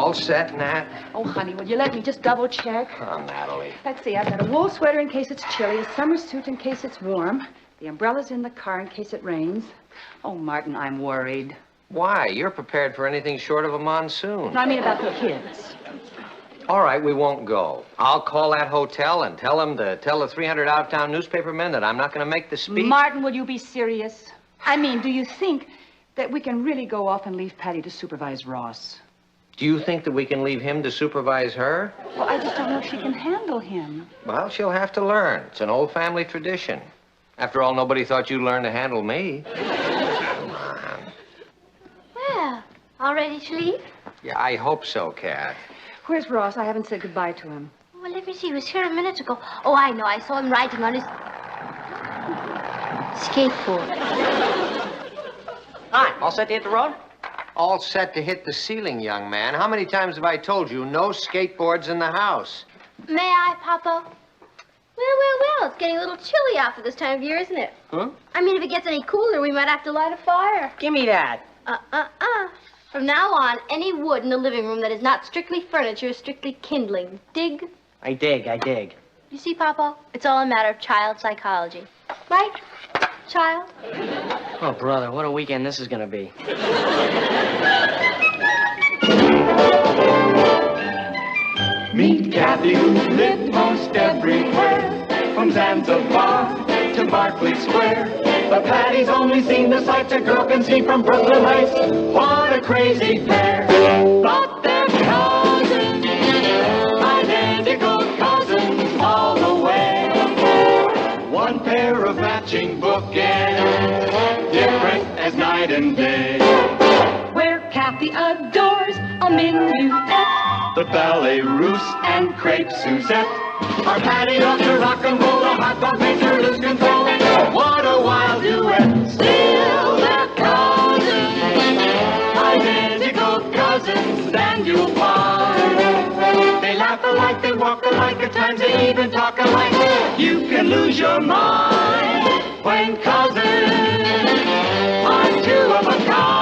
all set, Nat? Oh, honey, will you let me just double check? Oh, Natalie. Let's see, I've got a wool sweater in case it's chilly, a summer suit in case it's warm. The umbrella's in the car in case it rains. Oh, Martin, I'm worried. Why? You're prepared for anything short of a monsoon. No, I mean about the kids. All right, we won't go. I'll call that hotel and tell them to tell the 300 out-of-town newspapermen that I'm not going to make the speech. Martin, will you be serious? I mean, do you think that we can really go off and leave Patty to supervise Ross? Do you think that we can leave him to supervise her? Well, I just don't know if she can handle him. Well, she'll have to learn. It's an old family tradition. After all, nobody thought you'd learn to handle me. Come on. Well, all ready to leave? Yeah, I hope so, Kat. Where's Ross? I haven't said goodbye to him. Well, let me see. He was here a minute ago. Oh, I know. I saw him riding on his skateboard. Hi, all set to hit the road? All set to hit the ceiling, young man. How many times have I told you no skateboards in the house? May I, Poppo? Well, it's getting a little chilly out for this time of year, isn't it? Huh? I mean, if it gets any cooler, we might have to light a fire. Give me that. From now on, any wood in the living room that is not strictly furniture is strictly kindling. Dig? I dig. You see, Poppo? It's all a matter of child psychology. Right, child? Oh, brother, what a weekend this is gonna be. Meet Cathy, who lived most everywhere, from Zanzibar to Berkeley Square. But Patty's only seen the sights a girl can see from Brooklyn Heights. What a crazy pair. But they're cousins, identical cousins all the way. One pair of matching bookends, different as night and day. Where Cathy adores a minuet, The ballet russe and crepe Suzette. Our Patty loves to rock and roll, a heartfelt makes her lose control. What a wild duet. Still they're cousins, identical cousins, stand you apart. They laugh alike, they walk alike, at times they even talk alike. You can lose your mind when cousins are two of a kind.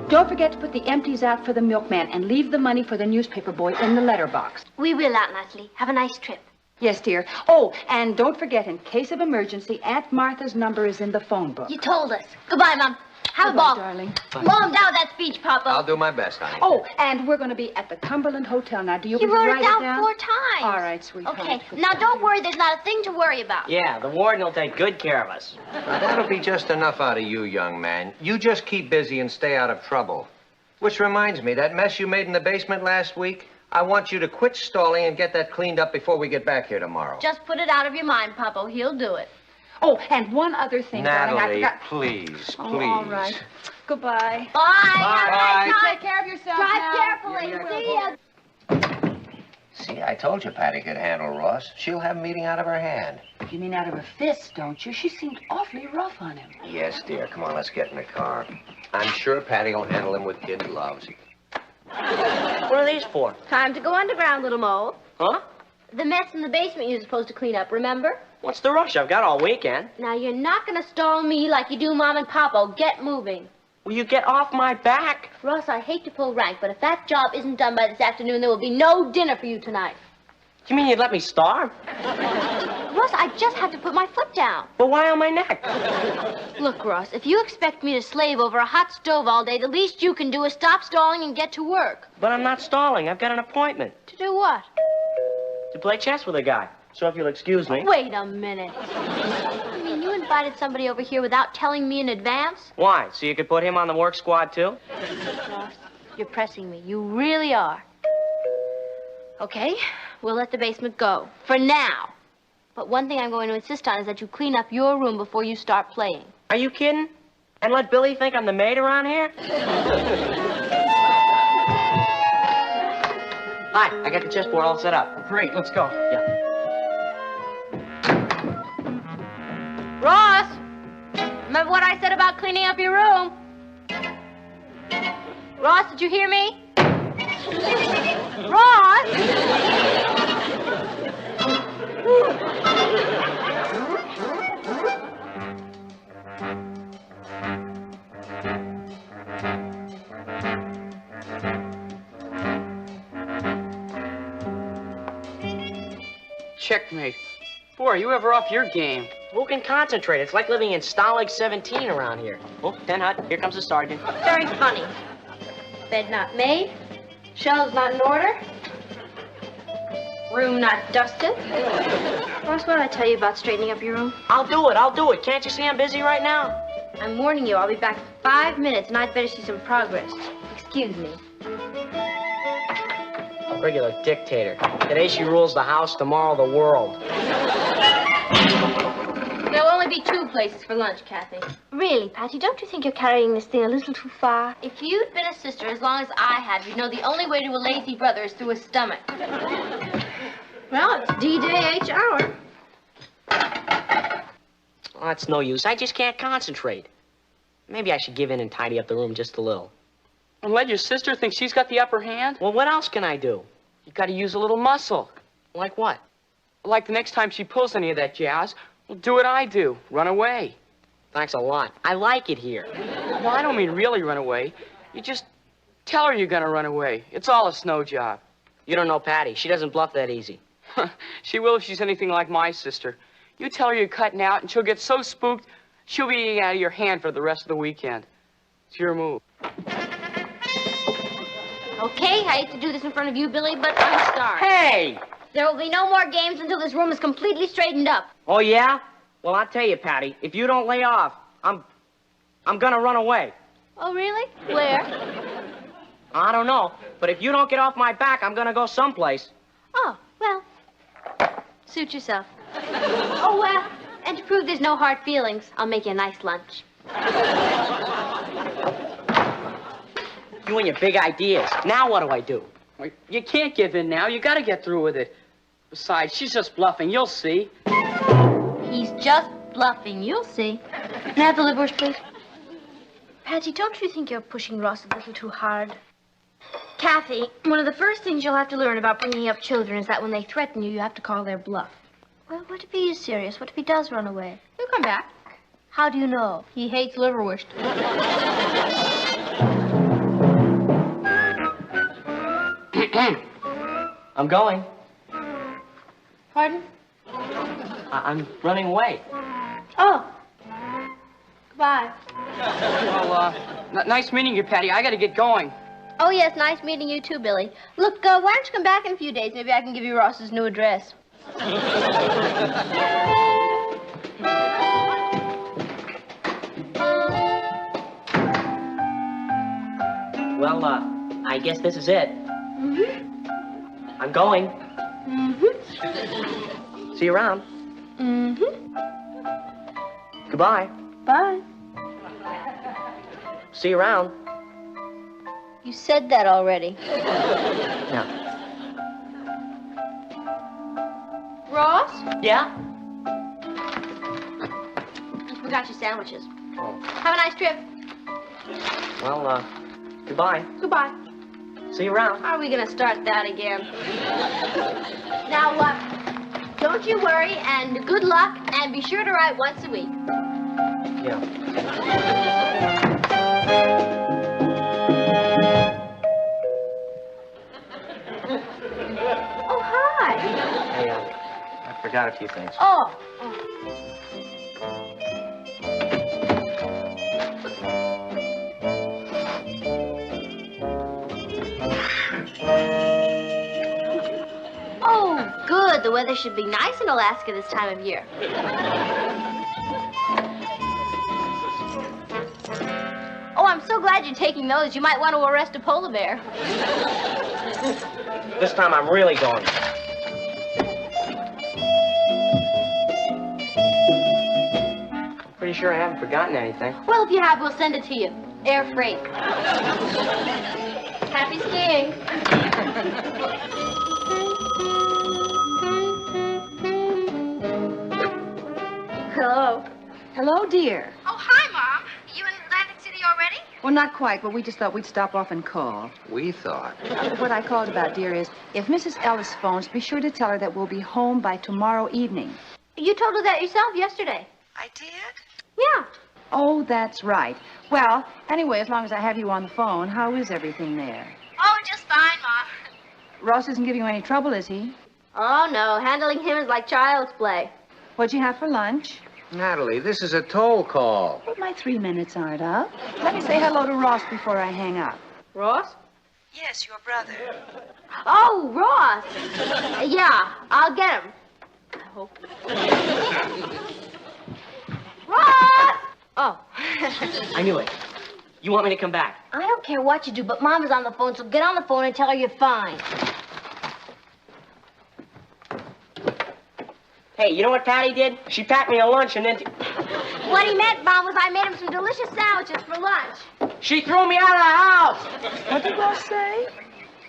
don't forget to put the empties out for the milkman and leave the money for the newspaper boy in the letterbox. We will, Aunt Natalie. Have a nice trip. Yes, dear. Oh, and don't forget, in case of emergency, Aunt Martha's number is in the phone book. You told us. Goodbye, Mom. Have Goodbye, a ball. darling. Slow him down that speech, Papa. I'll do my best, honey. Oh, and we're going to be at the Cumberland Hotel. Now, do you You want to wrote write it down 4 times. All right, sweetheart. Okay. Now, don't worry. There's not a thing to worry about. Yeah, the warden will take good care of us. Now, that'll be just enough out of you, young man. You just keep busy and stay out of trouble. Which reminds me, that mess you made in the basement last week, I want you to quit stalling and get that cleaned up before we get back here tomorrow. Just put it out of your mind, Poppo. He'll do it. Oh, and one other thing, Natalie, darling. I forgot. please. Oh, all right. Goodbye. Bye. Have a nice You night. take care of yourself Drive now. carefully. Yeah, See ya. See, I told you Patty could handle Ross. She'll have him eating out of her hand. You mean out of her fist, don't you? She seemed awfully rough on him. Yes, dear. Come on, let's get in the car. I'm sure Patty will handle him with kid gloves. What are these for? Time to go underground, little mole. Huh? The mess in the basement you're supposed to clean up, remember? What's the rush? I've got all weekend. Now, you're not going to stall me like you do Mom and Poppo. Get moving. Will you get off my back? Ross, I hate to pull rank, but if that job isn't done by this afternoon, there will be no dinner for you tonight. You mean you'd let me starve? Ross, I just have to put my foot down. But why on my neck? Look, Ross, if you expect me to slave over a hot stove all day, the least you can do is stop stalling and get to work. But I'm not stalling. I've got an appointment. To do what? To play chess with a guy. So if you'll excuse me. Wait a minute. You mean you invited somebody over here without telling me in advance? Why? So you could put him on the work squad, too? Ross, you're pressing me. You really are. Okay, we'll let the basement go. For now. But one thing I'm going to insist on is that you clean up your room before you start playing. Are you kidding? And let Billy think I'm the maid around here? Hi, I got the chessboard all set up. Great, let's go. Yeah. Ross! Remember what I said about cleaning up your room? Ross, did you hear me? Ross! Checkmate. Boy, are you ever off your game? Who can concentrate? It's like living in Stalag 17 around here. Oh, 10 hut. Here comes the sergeant. Very funny. Bed not made. Shelves not in order. Room not dusted. Ross, what did I tell you about straightening up your room? I'll do it. Can't you see I'm busy right now? I'm warning you, I'll be back in 5 minutes, and I'd better see some progress. Excuse me. A regular dictator. Today she rules the house, tomorrow the world. There'll only be 2 places for lunch, Cathy. Really, Patty, don't you think you're carrying this thing a little too far? If you'd been a sister as long as I have, you'd know the only way to a lazy brother is through his stomach. Well, it's D-Day H hour. Oh, that's no use. I just can't concentrate. Maybe I should give in and tidy up the room just a little. And let your sister think she's got the upper hand? Well, what else can I do? You gotta use a little muscle. Like what? Like the next time she pulls any of that jazz, well, do what I do. Run away. Thanks a lot. I like it here. Well, I don't mean really run away. You just tell her you're gonna run away. It's all a snow job. You don't know Patty. She doesn't bluff that easy. She will if she's anything like my sister. You tell her you're cutting out, and she'll get so spooked, she'll be eating out of your hand for the rest of the weekend. It's your move. Okay, I hate to do this in front of you, Billy, but I'm sorry. Hey! There will be no more games until this room is completely straightened up. Oh, yeah? Well, I'll tell you, Patty, if you don't lay off, I'm gonna run away. Oh, really? Where? I don't know, but if you don't get off my back, I'm gonna go someplace. Oh, well, suit yourself. Oh, well, and to prove there's no hard feelings, I'll make you a nice lunch. You and your big ideas. Now what do I do? Well, you can't give in now. You gotta get through with it. Besides, she's just bluffing. You'll see. He's just bluffing. You'll see. Can I have the liverwurst, please? Patty, don't you think you're pushing Ross a little too hard? Cathy, one of the first things you'll have to learn about bringing up children is that when they threaten you, you have to call their bluff. Well, what if he is serious? What if he does run away? He'll come back. How do you know? He hates liverwurst. I'm going. Pardon? I'm running away. Oh. Goodbye. Well, nice meeting you, Patty. I gotta get going. Oh, yes, nice meeting you too, Billy. Look, why don't you come back in a few days? Maybe I can give you Ross's new address. Well, I guess this is it. Mm-hmm. I'm going. Mm-hmm. See you around. Mm-hmm. Goodbye. Bye. See you around. You said that already. Yeah. Ross? Yeah? You forgot your sandwiches. Oh. Have a nice trip. Well, goodbye. Goodbye. See you around. How are we gonna start that again? Now, don't you worry, and good luck, and be sure to write once a week. Yeah. Oh, hi. Hey, I forgot a few things. Oh. Oh, good. The weather should be nice in Alaska this time of year. Oh, I'm so glad you're taking those. You might want to arrest a polar bear. This time I'm really going. I'm pretty sure I haven't forgotten anything. Well, if you have, we'll send it to you. Air freight. Happy skiing. Hello. Hello, dear. Oh, hi, Mom. You in Atlantic City already? Well, not quite, but we just thought we'd stop off and call. We thought. What I called about, dear, is if Mrs. Ellis phones, be sure to tell her that we'll be home by tomorrow evening. You told her that yourself yesterday. I did? Yeah. Oh, that's right. Well, anyway, as long as I have you on the phone, how is everything there? Oh, just fine, Mom. Ross isn't giving you any trouble, is he? Oh, no. Handling him is like child's play. What'd you have for lunch? Natalie, this is a toll call. But my 3 minutes aren't up. Let me say hello to Ross before I hang up. Ross? Yes, your brother. Oh, Ross. Yeah, I'll get him. I hope. Ross! Oh. I knew it. You want me to come back? I don't care what you do, but Mama's on the phone, so get on the phone and tell her you're fine. Hey, you know what Patty did? She packed me a lunch and then... What he meant, Mom, was I made him some delicious sandwiches for lunch. She threw me out of the house! What did Ross say?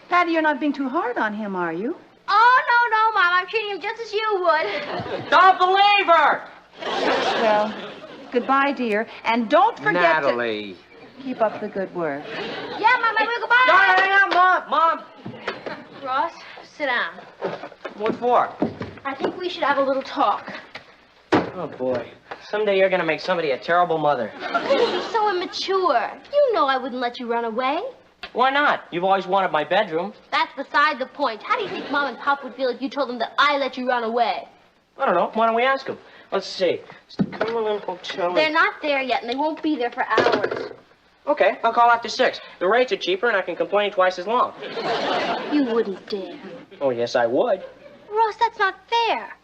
Patty, you're not being too hard on him, are you? Oh, no, Mom. I'm treating him just as you would. Don't believe her! Well, goodbye, dear. And don't forget Natalie. to keep up the good work. Yeah, Mom, I will. Goodbye. Don't hang up, Mom! Ross, sit down. What for? I think we should have a little talk. Oh, boy. Someday you're gonna make somebody a terrible mother. You're so immature. You know I wouldn't let you run away. Why not? You've always wanted my bedroom. That's beside the point. How do you think Mom and Pop would feel if you told them that I let you run away? I don't know. Why don't we ask them? Let's see. It's the Cumberland Hotel. They're not there yet, and they won't be there for hours. Okay, I'll call after 6. The rates are cheaper, and I can complain twice as long. You wouldn't dare. Oh, yes, I would. Ross, that's not fair.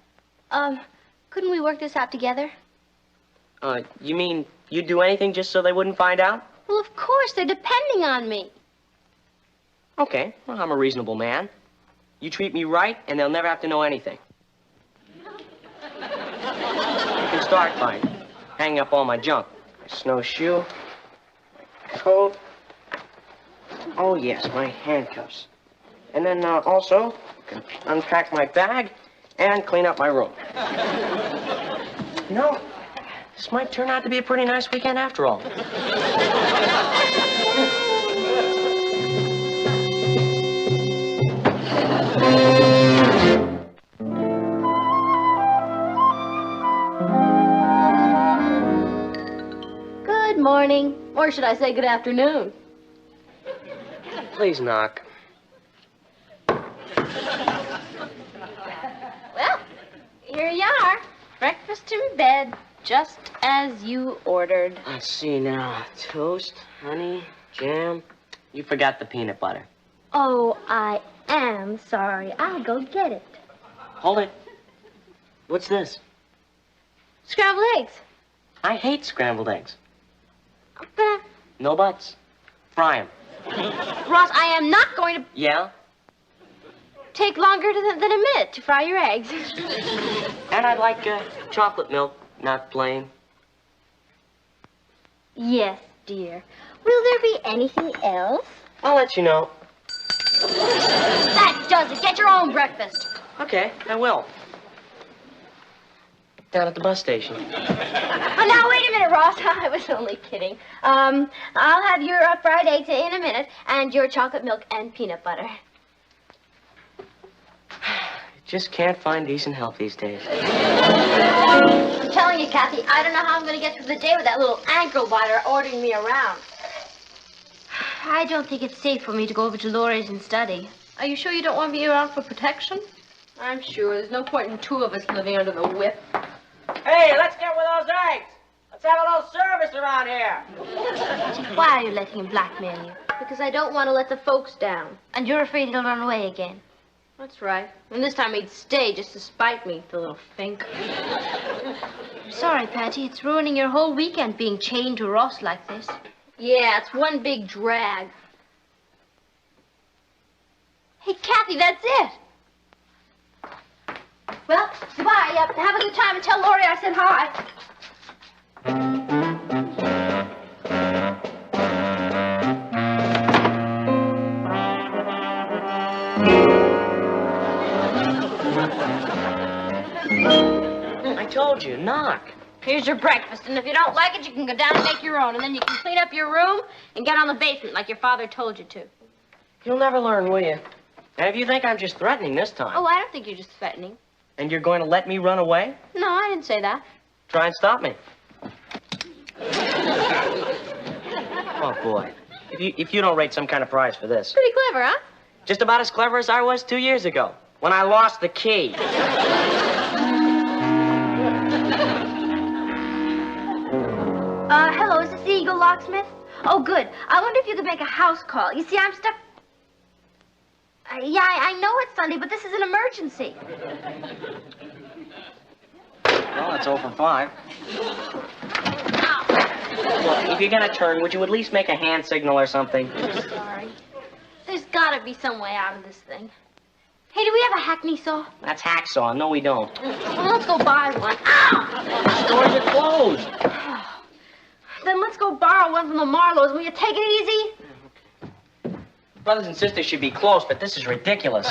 Couldn't we work this out together? You mean you'd do anything just so they wouldn't find out? Well, of course. They're depending on me. Okay, well, I'm a reasonable man. You treat me right, and they'll never have to know anything. You can start by hanging up all my junk. My snowshoe, my coat. Oh, yes, my handcuffs. And then also, you can unpack my bag and clean up my room. You know, this might turn out to be a pretty nice weekend after all. Good morning. Or should I say good afternoon? Please knock. Well, here you are. Breakfast in bed, just as you ordered. Let's see now. Toast, honey, jam. You forgot the peanut butter. Oh, I am sorry. I'll go get it. Hold it. What's this? Scrambled eggs. I hate scrambled eggs. But, No buts. Fry 'em. Ross, I am not going to Yeah? take longer than a minute to fry your eggs. And I'd like chocolate milk, not plain. Yes, dear. Will there be anything else? I'll let you know. That does it. Get your own breakfast. Okay, I will. Down at the bus station. Oh, now, wait a minute, Ross. I was only kidding. I'll have your fried eggs in a minute, and your chocolate milk and peanut butter. Just can't find decent help these days. I'm telling you, Cathy, I don't know how I'm going to get through the day with that little ankle biter ordering me around. I don't think it's safe for me to go over to Laurie's and study. Are you sure you don't want me around for protection? I'm sure. There's no point in two of us living under the whip. Hey, let's get with those eggs. Let's have a little service around here. Why are you letting him blackmail you? Because I don't want to let the folks down. And you're afraid he'll run away again. That's right. And this time he'd stay just to spite me, the little fink. I'm sorry, Patty. It's ruining your whole weekend being chained to Ross like this. Yeah, it's one big drag. Hey, Cathy, that's it. Well, goodbye. Have a good time and tell Laurie I said hi. I told you, knock. Here's your breakfast, and if you don't like it, you can go down and make your own, and then you can clean up your room and get on the basement like your father told you to. You'll never learn, will you? And if you think I'm just threatening this time. Oh, I don't think you're just threatening. And you're going to let me run away? No, I didn't say that. Try and stop me. Oh, boy. If you don't rate some kind of prize for this. Pretty clever, huh? Just about as clever as I was 2 years ago, when I lost the key. Hello, is this the Eagle Locksmith? Oh, good. I wonder if you could make a house call. You see, I'm stuck... yeah, I know it's Sunday, but this is an emergency. Well, it's 0 for 5. Look, if you're gonna turn, would you at least make a hand signal or something? Sorry. There's gotta be some way out of this thing. Hey, do we have a hackney saw? That's hacksaw. No, we don't. Well, let's go buy one. Ow! Stores are closed. Then let's go borrow one from the Marlows. Will you take it easy? Brothers and sisters should be close, but this is ridiculous.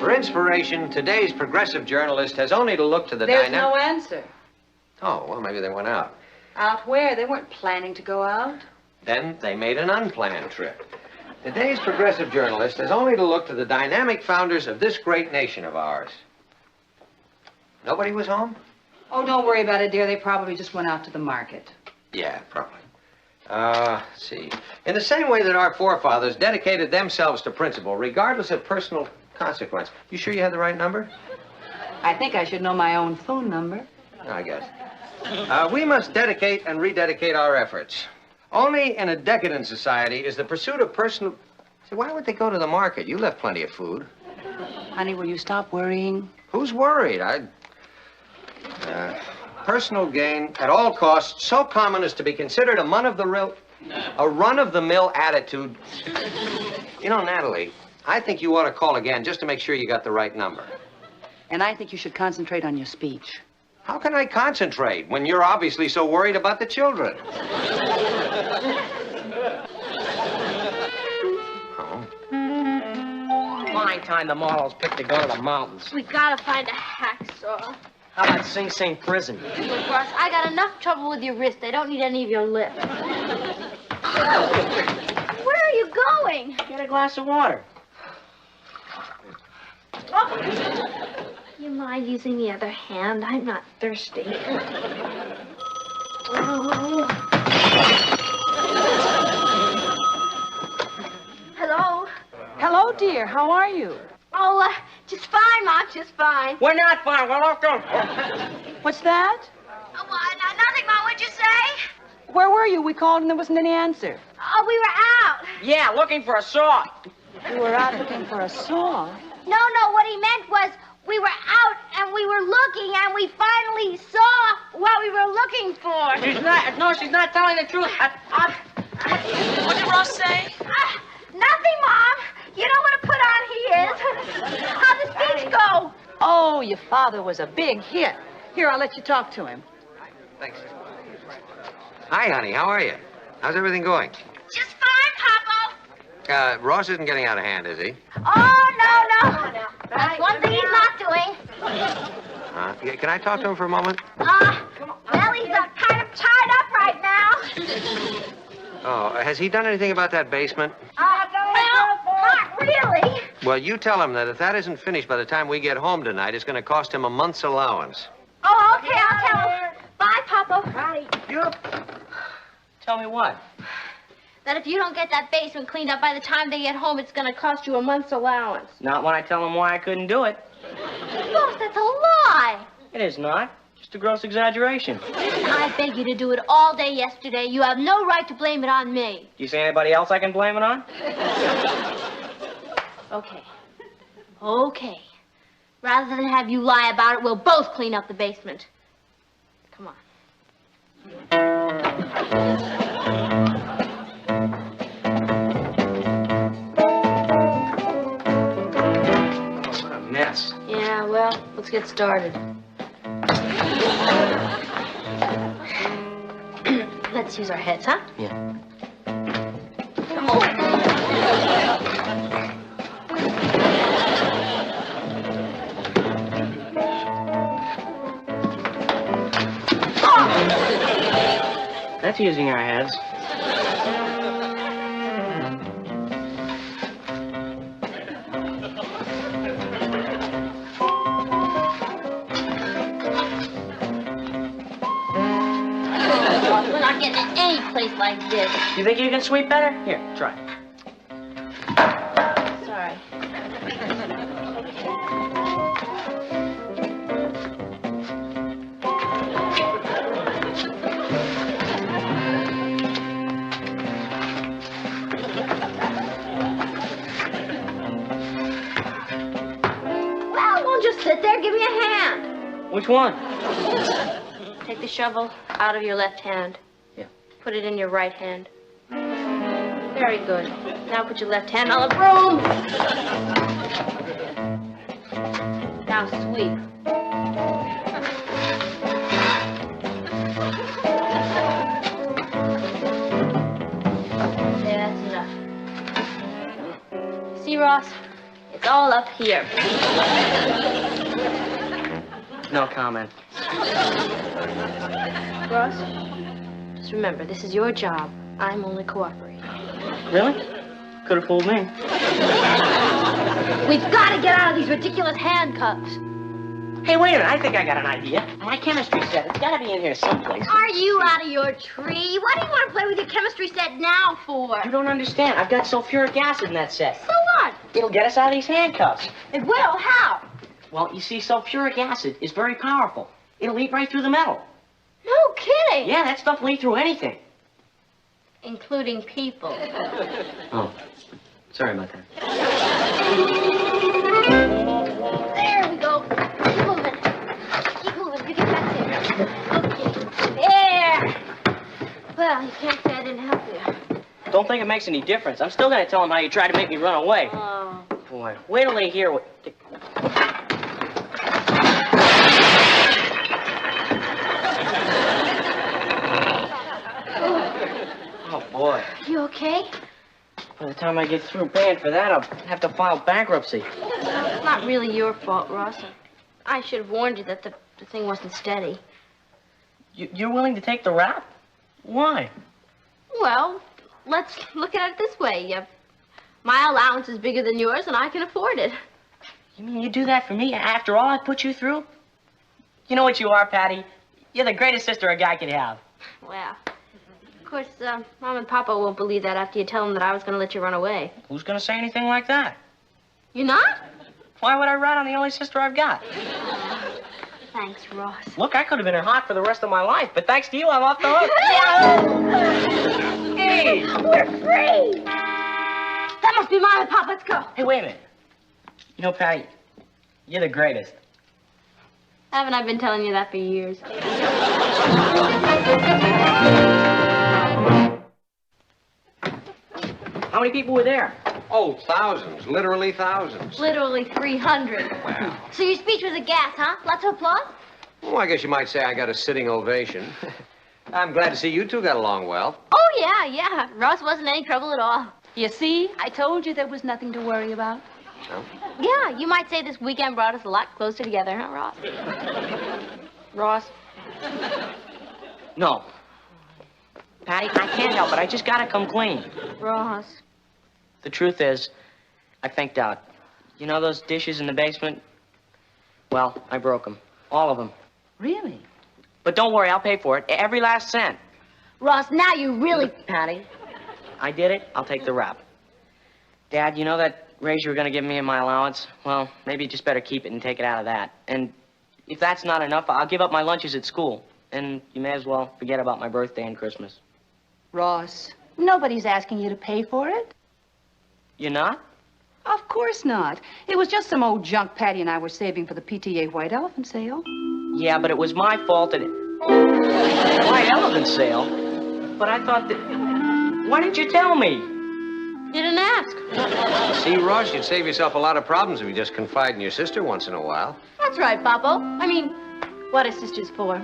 For inspiration, today's progressive journalist has only to look to the There's dynamic... no answer. Oh, well, maybe they went out. Out where? They weren't planning to go out. Then they made an unplanned trip. Today's progressive journalist has only to look to the dynamic founders of this great nation of ours. Nobody was home? Oh, don't worry about it, dear. They probably just went out to the market. Yeah, probably. Let's see. In the same way that our forefathers dedicated themselves to principle, regardless of personal consequence. You sure you had the right number? I think I should know my own phone number. I guess. We must dedicate and rededicate our efforts. Only in a decadent society is the pursuit of personal... See, why would they go to the market? You left plenty of food. Honey, will you stop worrying? Who's worried? Personal gain at all costs, so common as to be considered a run-of-the-mill attitude. You know, Natalie, I think you ought to call again just to make sure you got the right number. And I think you should concentrate on your speech. How can I concentrate when you're obviously so worried about the children? Oh. Fine time the Marlows picked to go to the mountains. We gotta find a hacksaw. How about Sing Sing Prison? Look, Ross, I got enough trouble with your wrist. I don't need any of your lip. Where are you going? Get a glass of water. Oh. You mind using the other hand? I'm not thirsty. Oh. Hello? Hello, dear. How are you? Oh, just fine, Mom, just fine. We're not fine. We're off going. What's that? Oh, nothing, Mom. What'd you say? Where were you? We called and there wasn't any answer. Oh, we were out. Yeah, looking for a saw. You were out looking for a saw. No, what he meant was we were out and we were looking and we finally saw what we were looking for. She's not telling the truth. What did Ross say? Nothing, Mom. You know what a put on he is. How'd the speech go? Oh, your father was a big hit. Here, I'll let you talk to him. Thanks. Hi, honey. How are you? How's everything going? Just fine, Poppo. Ross isn't getting out of hand, is he? Oh, no. That's one thing he's not doing. Can I talk to him for a moment? Well, he's kind of tied up right now. Oh, has he done anything about that basement? Well, not really. Well, you tell him that if that isn't finished by the time we get home tonight, it's going to cost him a month's allowance. Oh, okay, I'll tell him. Bye, Poppo. Bye. Tell me what? That if you don't get that basement cleaned up by the time they get home, it's going to cost you a month's allowance. Not when I tell them why I couldn't do it. Boss, that's a lie. It is not. Just a gross exaggeration. I begged you to do it all day yesterday. You have no right to blame it on me. Do you see anybody else I can blame it on? Okay. Rather than have you lie about it, we'll both clean up the basement. Come on. What a mess. Yeah, well, let's get started. Let's use our heads, huh? Yeah. That's using our heads. not getting in any place like this. You think you can sweep better? Here, try. Sorry. Well, don't just sit there. Give me a hand. Which one? Take the shovel out of your left hand. Yeah. Put it in your right hand. Very good. Now put your left hand on the broom. Now sweep. There, that's enough. See, Ross? It's all up here. No comment. Ross, just remember, this is your job. I'm only cooperating. Really? Could have fooled me. We've got to get out of these ridiculous handcuffs. Hey, wait a minute. I think I got an idea. My chemistry set. It's got to be in here someplace. Are you out of your tree? What do you want to play with your chemistry set now for? You don't understand. I've got sulfuric acid in that set. So what? It'll get us out of these handcuffs. It will? How? Well, you see, sulfuric acid is very powerful. It'll eat right through the metal. No kidding. Yeah, that stuff will eat through anything. Including people. Oh, sorry about that. There we go. Keep moving. Keep moving. You get back there. Okay. There. Well, you can't say I didn't help you. Don't think it makes any difference. I'm still going to tell them how you tried to make me run away. Oh. Boy, wait till they hear what... Oh, boy. You okay? By the time I get through paying for that, I'll have to file bankruptcy. Well, it's not really your fault, Ross. I should have warned you that the thing wasn't steady. You're willing to take the rap? Why? Well, let's look at it this way. My allowance is bigger than yours, and I can afford it. You mean you do that for me after all I put you through? You know what you are, Patty? You're the greatest sister a guy could have. Well, of course, Mom and Papa won't believe that after you tell them that I was going to let you run away. Who's going to say anything like that? You're not? Why would I rat on the only sister I've got? Thanks, Ross. Look, I could have been hot for the rest of my life, but thanks to you, I'm off the hook. Hey! We're free! That must be Mom and Pop. Let's go. Hey, wait a minute. You know, Patty, you're the greatest. Haven't I been telling you that for years? How many people were there? Oh, thousands. Literally thousands. Literally 300. Wow. So your speech was a gas, huh? Lots of applause? Well, I guess you might say I got a sitting ovation. I'm glad to see you two got along well. Oh, yeah. Ross wasn't any trouble at all. You see? I told you there was nothing to worry about. No? Yeah, you might say this weekend brought us a lot closer together, huh, Ross? Ross? No. Patty, I can't help it. I just gotta come clean. Ross. The truth is, I thinked out. You know those dishes in the basement? Well, I broke them. All of them. Really? But don't worry, I'll pay for it. Every last cent. Ross, now you really... Patty, I did it. I'll take the rap. Dad, you know that raise you were going to give me in my allowance? Well, maybe you just better keep it and take it out of that. And if that's not enough, I'll give up my lunches at school. And you may as well forget about my birthday and Christmas. Ross, nobody's asking you to pay for it. You're not? Of course not. It was just some old junk Patty and I were saving for the PTA White Elephant sale. Yeah, but it was my fault that White Elephant sale? But I thought that... Why didn't you tell me? You didn't ask. See, Ross, you'd save yourself a lot of problems if you just confide in your sister once in a while. That's right, Poppo. I mean, what are sisters for,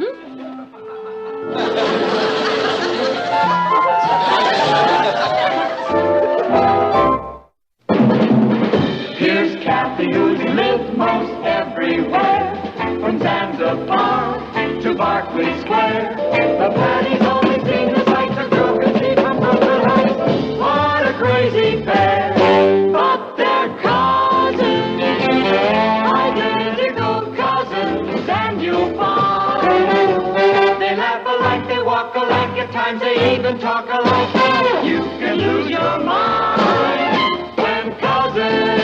Here's Cathy, who lives most everywhere, from Zanzibar to Berkeley Square. The Patties only seen the sights a girl can see from Brooklyn Heights. What a crazy pair! But they're cousins, identical cousins, and you'll find they laugh alike, they walk alike. at times they even talk alike. You can lose your mind when cousins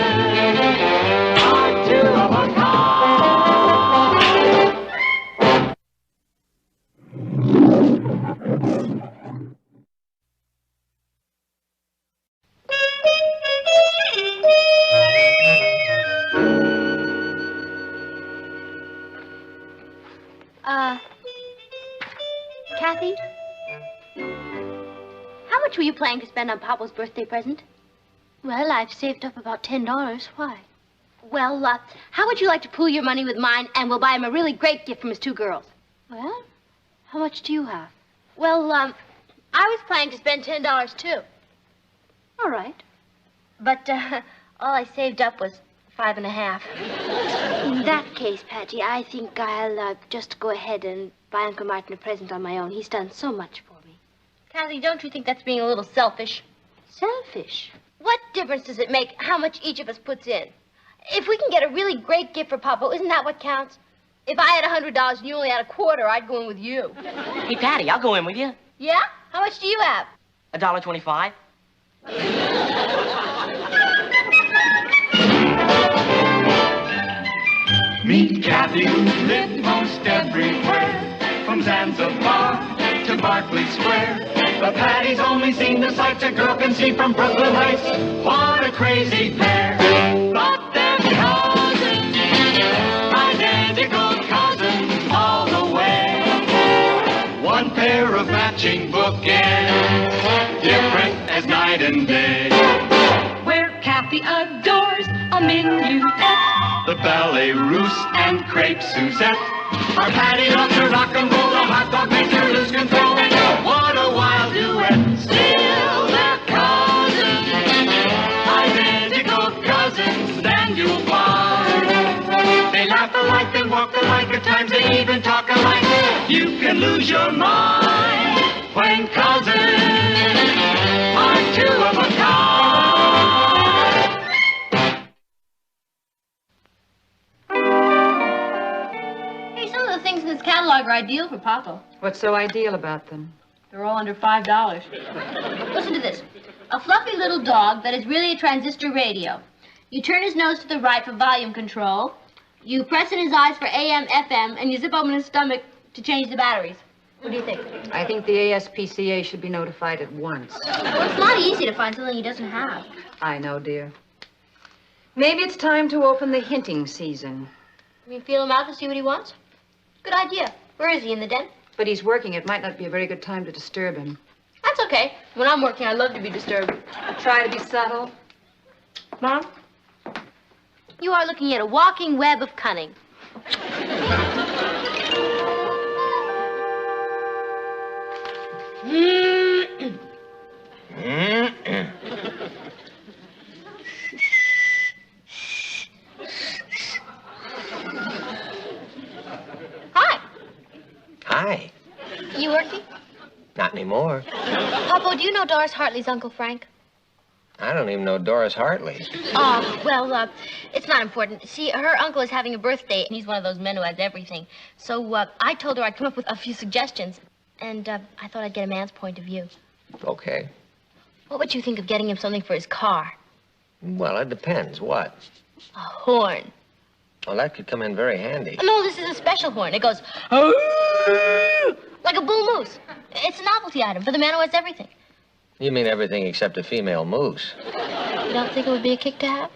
are two of a kind. Cathy? How much were you planning to spend on Poppo's birthday present? Well, I've saved up about $10. Why? Well, how would you like to pool your money with mine and we'll buy him a really great gift from his two girls? Well, how much do you have? Well, I was planning to spend $10 too. All right. But all I saved up was $5.50. In that case, Patty, I think I'll just go ahead and buy Uncle Martin a present on my own. He's done so much for me. Cathy, don't you think that's being a little selfish? Selfish? What difference does it make how much each of us puts in? If we can get a really great gift for Poppo, isn't that what counts? If I had $100 and you only had a quarter, I'd go in with you. Hey, Patty, I'll go in with you. Yeah? How much do you have? $1.25. Meet Cathy, who's lived most everywhere, from Zanzibar to Berkeley Square. But Patty's only seen the sights a girl can see from Brooklyn Heights. What a crazy pair! But they're cousins, identical cousins all the way. One pair of matching bookends, different as night and day. Where Cathy adores a minuet, The ballet russe and crepe Suzette. Our Patty loves to rock and roll, the hot dog makes her lose control. What a wild duet! Still they're cousins, identical cousins, and you'll find they laugh alike, they walk alike, at times they even talk alike. You can lose your mind when cousins are two of a kind. The things in this catalog are ideal for Poppo. What's so ideal about them? They're all under $5. Listen to this. A fluffy little dog that is really a transistor radio. You turn his nose to the right for volume control. You press in his eyes for AM, FM, and you zip open his stomach to change the batteries. What do you think? I think the ASPCA should be notified at once. Well, it's not easy to find something he doesn't have. I know, dear. Maybe it's time to open the hinting season. You mean feel him out to see what he wants? Good idea. Where is he, in the den? But he's working. It might not be a very good time to disturb him. That's okay. When I'm working, I love to be disturbed. Try to be subtle. Mom? You are looking at a walking web of cunning. Hi. You working? Not anymore. Poppo, do you know Doris Hartley's Uncle Frank? I don't even know Doris Hartley. Well, it's not important. See, her uncle is having a birthday, and he's one of those men who has everything. So, I told her I'd come up with a few suggestions, and I thought I'd get a man's point of view. Okay. What would you think of getting him something for his car? Well, it depends. What? A horn. Well, that could come in very handy. No, this is a special horn. It goes like a bull moose. It's a novelty item for the man who has everything. You mean everything except a female moose? You don't think it would be a kick to have?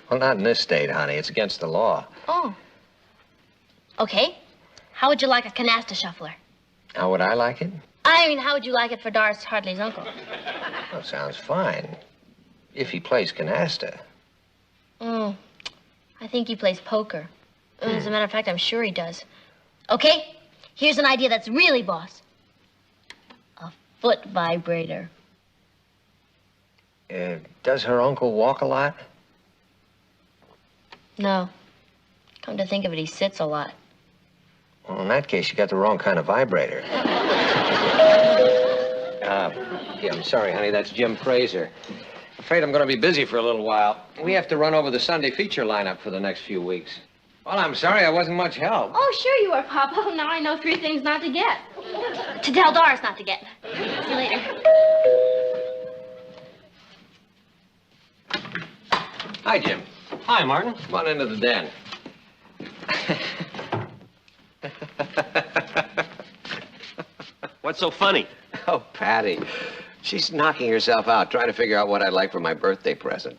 Well, not in this state, honey. It's against the law. Oh. Okay. How would you like a canasta shuffler? How would I like it? I mean, how would you like it for Doris Hartley's uncle? Well, sounds fine. If he plays canasta. I think he plays poker. As a matter of fact, I'm sure he does. Okay, here's an idea that's really boss. A foot vibrator. Does her uncle walk a lot? No. Come to think of it, he sits a lot. Well, in that case, you got the wrong kind of vibrator. Yeah, I'm sorry, honey. That's Jim Fraser. Afraid I'm going to be busy for a little while. We have to run over the Sunday feature lineup for the next few weeks. Well, I'm sorry I wasn't much help. Oh, sure you are, Poppo. Now I know 3 things not to get. To tell Doris not to get. See you later. Hi, Jim. Hi, Martin. Come on into the den. What's so funny? Oh, Patty. She's knocking herself out trying to figure out what I'd like for my birthday present.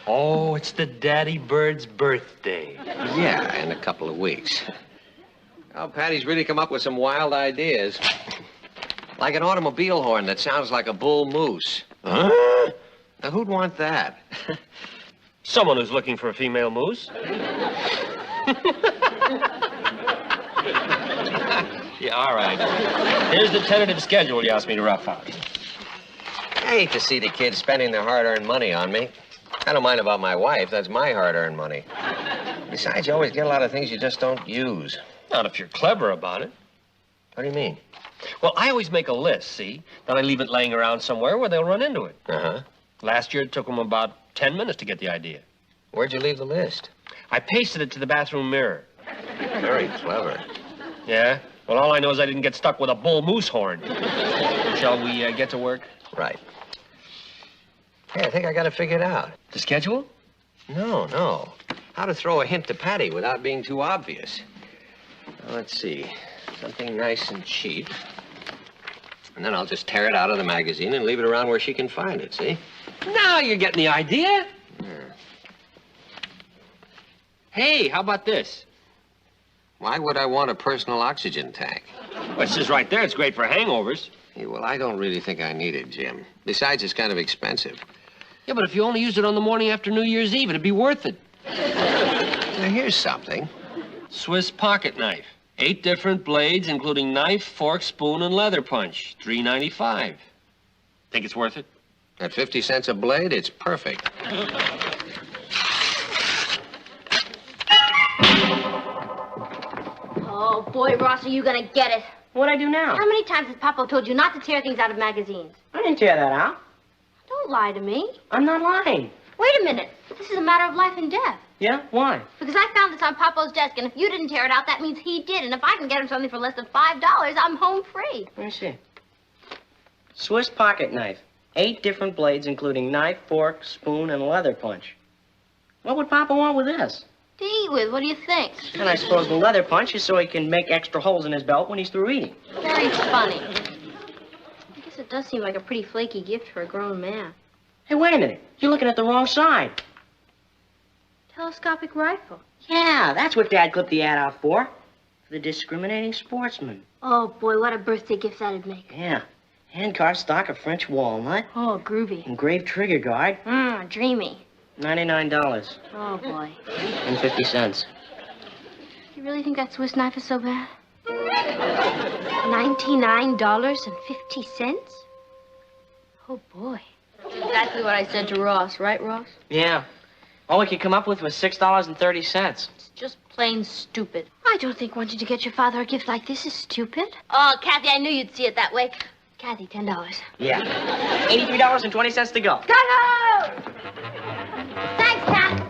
Oh, it's the daddy bird's birthday. Yeah, in a couple of weeks. Oh, Patty's really come up with some wild ideas. Like an automobile horn that sounds like a bull moose. Huh? Now, who'd want that? Someone who's looking for a female moose. Yeah, all right. Here's the tentative schedule you asked me to rough out. I hate to see the kids spending their hard-earned money on me. I don't mind about my wife. That's my hard-earned money. Besides, you always get a lot of things you just don't use. Not if you're clever about it. What do you mean? Well, I always make a list, see? Then I leave it laying around somewhere where they'll run into it. Uh-huh. Last year, it took them about 10 minutes to get the idea. Where'd you leave the list? I pasted it to the bathroom mirror. Very clever. Yeah? Well, all I know is I didn't get stuck with a bull moose horn. Shall we get to work? Right. Hey, I think I got it figured out. The schedule? No. How to throw a hint to Patty without being too obvious. Now, let's see. Something nice and cheap. And then I'll just tear it out of the magazine and leave it around where she can find it, see? Now you're getting the idea. Yeah. Hey, how about this? Why would I want a personal oxygen tank? Well, it says right there it's great for hangovers. Yeah, well, I don't really think I need it, Jim. Besides, it's kind of expensive. Yeah, but if you only used it on the morning after New Year's Eve, it'd be worth it. Now, here's something. Swiss pocket knife. 8 different blades, including knife, fork, spoon, and leather punch. $3.95. Think it's worth it? At 50 cents a blade, it's perfect. Oh, boy, Ross, are you gonna get it? What'd I do now? How many times has Poppo told you not to tear things out of magazines? I didn't tear that out. Don't lie to me. I'm not lying. Wait a minute. This is a matter of life and death. Yeah? Why? Because I found this on Poppo's desk, and if you didn't tear it out, that means he did. And if I can get him something for less than $5, I'm home free. Let me see. Swiss pocket knife. 8 different blades, including knife, fork, spoon, and leather punch. What would Papa want with this? To eat with, what do you think? And I suppose the leather punch is so he can make extra holes in his belt when he's through eating. Very funny. I guess it does seem like a pretty flaky gift for a grown man. Hey, wait a minute. You're looking at the wrong side. Telescopic rifle. Yeah, that's what Dad clipped the ad out for. For the discriminating sportsman. Oh, boy, what a birthday gift that'd make. Yeah. Hand-carved stock of French walnut. Oh, groovy. Engraved trigger guard. Dreamy. $99. Oh, boy. And 50 cents. You really think that Swiss knife is so bad? $99.50? Oh, boy. Exactly what I said to Ross, right, Ross? Yeah. All we could come up with was $6.30. It's just plain stupid. I don't think wanting to get your father a gift like this is stupid. Oh, Cathy, I knew you'd see it that way. Cathy, $10. Yeah. $83.20 to go. Go! Thanks, Cat.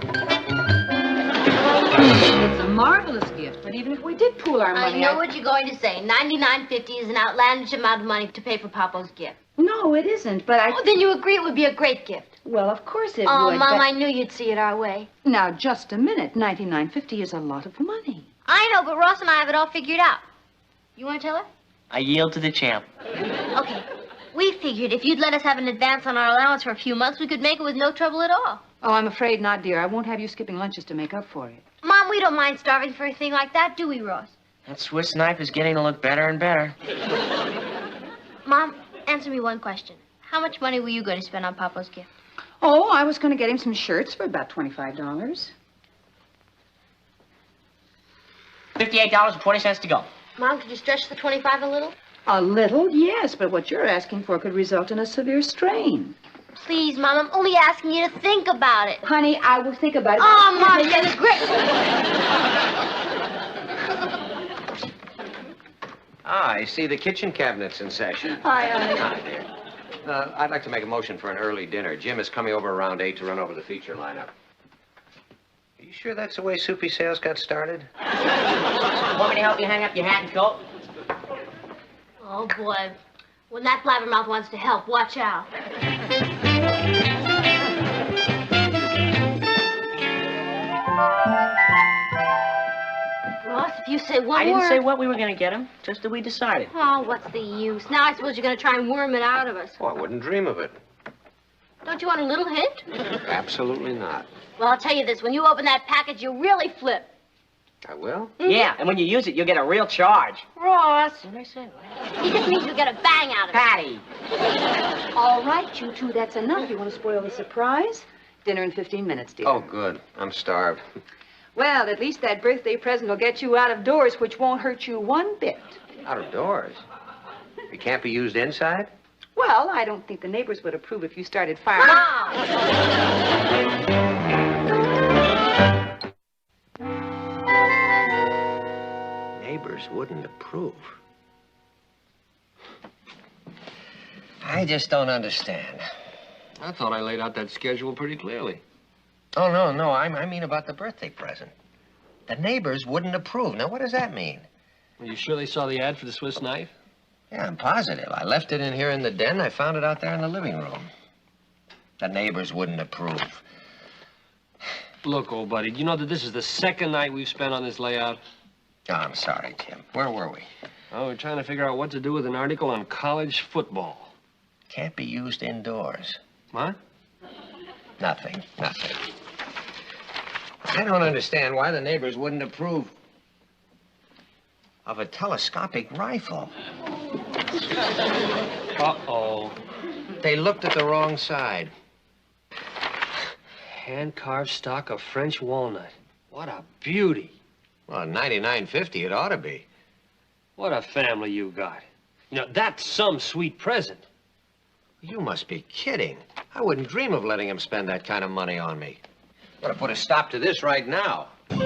It's a marvelous gift, but even if we did pool our I money... know what you're going to say. $99.50 is an outlandish amount of money to pay for Poppo's gift. No, it isn't, but I... Oh, then you agree it would be a great gift. Well, of course it Oh, would, Mom, but... I knew you'd see it our way. Now, just a minute. $99.50 is a lot of money. I know, but Ross and I have it all figured out. You want to tell her? I yield to the champ. Okay. We figured if you'd let us have an advance on our allowance for a few months, we could make it with no trouble at all. Oh, I'm afraid not, dear. I won't have you skipping lunches to make up for it. Mom, we don't mind starving for a thing like that, do we, Ross? That Swiss knife is getting to look better and better. Mom, answer me one question. How much money were you going to spend on Papa's gift? Oh, I was going to get him some shirts for about $25. $58.20 to go. Mom, could you stretch the 25 a little? A little, yes, but what you're asking for could result in a severe strain. Please, Mom, I'm only asking you to think about it. Honey, I will think about it. Oh, Mom, you're great. I see the kitchen cabinet's in session. Hi, honey. Hi, dear. I'd like to make a motion for an early dinner. Jim is coming over around 8 to run over the feature lineup. Are you sure that's the way Soupy sales got started? Want me to help you hang up your hat and coat? Oh, boy. When that blabbermouth wants to help, watch out. Ross, if you say one word... I didn't say what we were going to get him, just that we decided. Oh, what's the use? Now I suppose you're going to try and worm it out of us. Oh, I wouldn't dream of it. Don't you want a little hint? Absolutely not. Well, I'll tell you this. When you open that package, you'll really flip. I will? Yeah, and when you use it, you'll get a real charge. Ross. What did I say? He just means you'll get a bang out of it. Patty. All right, you two, that's enough. You want to spoil the surprise? Dinner in 15 minutes, dear. Oh, good. I'm starved. Well, at least that birthday present will get you out of doors, which won't hurt you one bit. Out of doors? It can't be used inside? Well, I don't think the neighbors would approve if you started firing. Neighbors wouldn't approve. I just don't understand. I thought I laid out that schedule pretty clearly. Oh, no, I mean about the birthday present. The neighbors wouldn't approve. Now, what does that mean? Are you sure they saw the ad for the Swiss knife? Yeah, I'm positive. I left it in here in the den. I found it out there in the living room. The neighbors wouldn't approve. Look, old buddy, do you know that this is the second night we've spent on this layout? Oh, I'm sorry, Jim. Where were we? Oh, we're trying to figure out what to do with an article on college football. Can't be used indoors. What? Nothing. I don't understand why the neighbors wouldn't approve of a telescopic rifle. Uh-oh. They looked at the wrong side. Hand-carved stock of French walnut. What a beauty. Well, at $99.50 it ought to be. What a family you got. You know, that's some sweet present. You must be kidding. I wouldn't dream of letting him spend that kind of money on me. Gotta put a stop to this right now. Mom,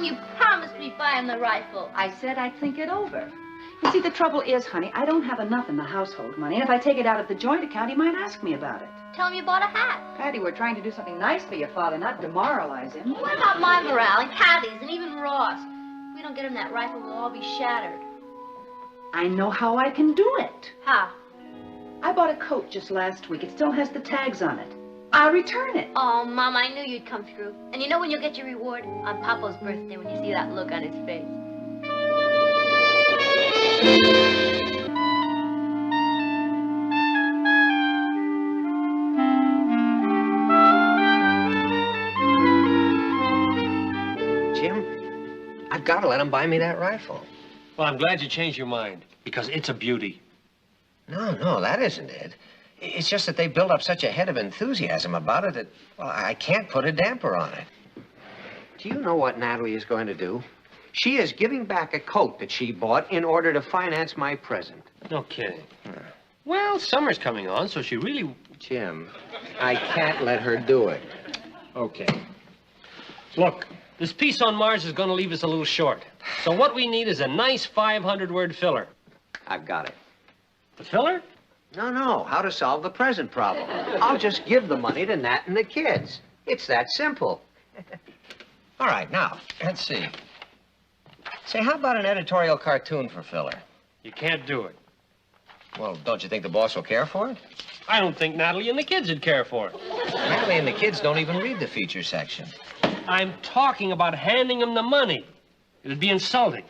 you promised me buying the rifle. I said I'd think it over. You see, the trouble is, honey, I don't have enough in the household money, and if I take it out of the joint account, he might ask me about it. Tell him you bought a hat. Patty, we're trying to do something nice for your father, not demoralize him. What about my morale and Cathy's and even Ross? If we don't get him that rifle, we'll all be shattered. I know how I can do it. How? I bought a coat just last week. It still has the tags on it. I'll return it. Oh, Mom, I knew you'd come through. And you know when you'll get your reward? On Poppo's birthday, when you see that look on his face. Jim, I've got to let him buy me that rifle. Well, I'm glad you changed your mind, because it's a beauty. No, that isn't it. It's just that they built up such a head of enthusiasm about it that, well, I can't put a damper on it. Do you know what Natalie is going to do? She is giving back a coat that she bought in order to finance my present. No kidding. Well, summer's coming on, so she really... Jim, I can't let her do it. Okay. Look, this piece on Mars is going to leave us a little short. So what we need is a nice 500-word filler. I've got it. The filler? No, how to solve the present problem. I'll just give the money to Nat and the kids. It's that simple. All right, now, let's see. Say, how about an editorial cartoon for filler? You can't do it. Well, don't you think the boss will care for it? I don't think Natalie and the kids would care for it. Natalie and the kids don't even read the feature section. I'm talking about handing them the money. It'd be insulting.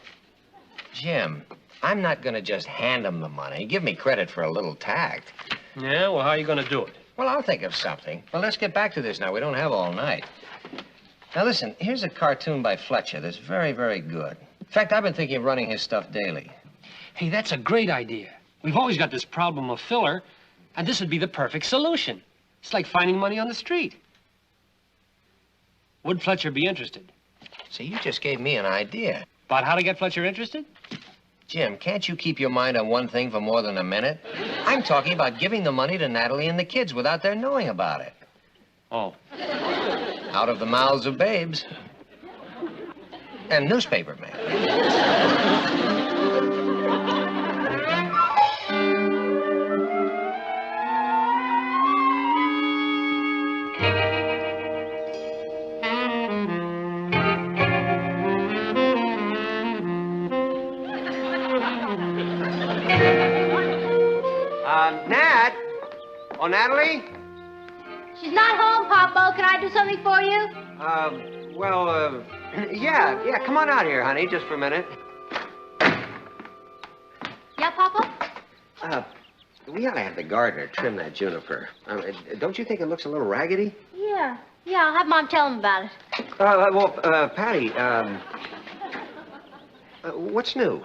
Jim, I'm not going to just hand them the money. Give me credit for a little tact. Yeah, well, how are you going to do it? Well, I'll think of something. Well, let's get back to this now. We don't have all night. Now, listen, here's a cartoon by Fletcher that's very, very good. In fact, I've been thinking of running his stuff daily. Hey, that's a great idea. We've always got this problem of filler, and this would be the perfect solution. It's like finding money on the street. Would Fletcher be interested? See, you just gave me an idea. About how to get Fletcher interested? Jim, can't you keep your mind on one thing for more than a minute? I'm talking about giving the money to Natalie and the kids without their knowing about it. Oh. Out of the mouths of babes. And newspaper men. Nat? Oh, Natalie? She's not home, Poppo. Can I do something for you? Yeah, come on out here, honey, just for a minute. Yeah, Poppo? We ought to have the gardener trim that juniper. Don't you think it looks a little raggedy? Yeah. Yeah, I'll have Mom tell him about it. Patty, what's new?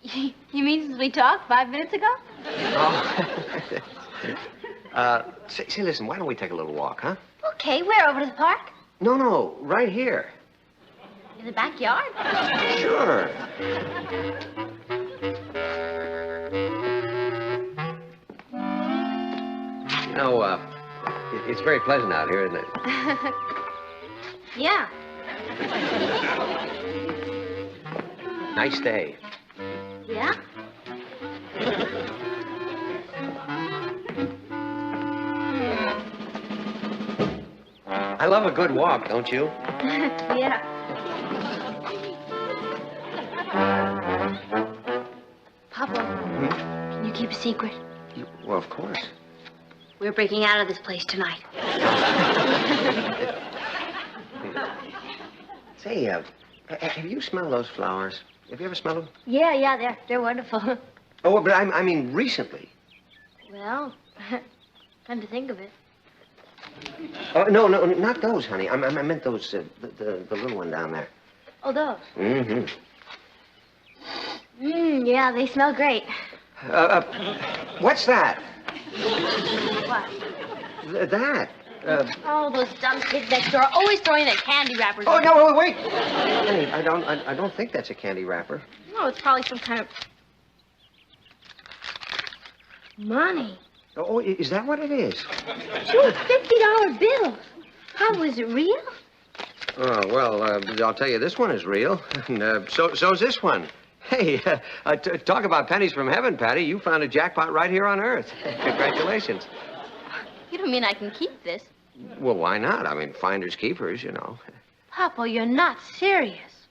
You mean since we talked 5 minutes ago? Oh. Say, listen, why don't we take a little walk, huh? Okay, where? Over to the park? No, right here. In the backyard? Sure. You know, it's very pleasant out here, isn't it? Yeah. Nice day. Yeah? I love a good walk, don't you? Yeah. Papa, can you keep a secret? Well, of course. We're breaking out of this place tonight. Say, have you smelled those flowers? Have you ever smelled them? Yeah, they're wonderful. Oh, but I mean recently. Well, come to think of it. Oh, no, not those, honey. I meant those, the little one down there. Oh, those? Mm-hmm. Yeah, they smell great. What's that? What? That. Oh, those dumb kids next door are always throwing their candy wrappers. Oh, in. no, wait. Honey, I don't think that's a candy wrapper. No, it's probably some kind of money. Oh, is that what it is? Sure, $50 bills. How was it real? Oh, well, I'll tell you, this one is real. And so's this one. Hey, talk about pennies from heaven, Patty. You found a jackpot right here on Earth. Congratulations. You don't mean I can keep this? Well, why not? I mean, finders keepers, you know. Poppo, you're not serious.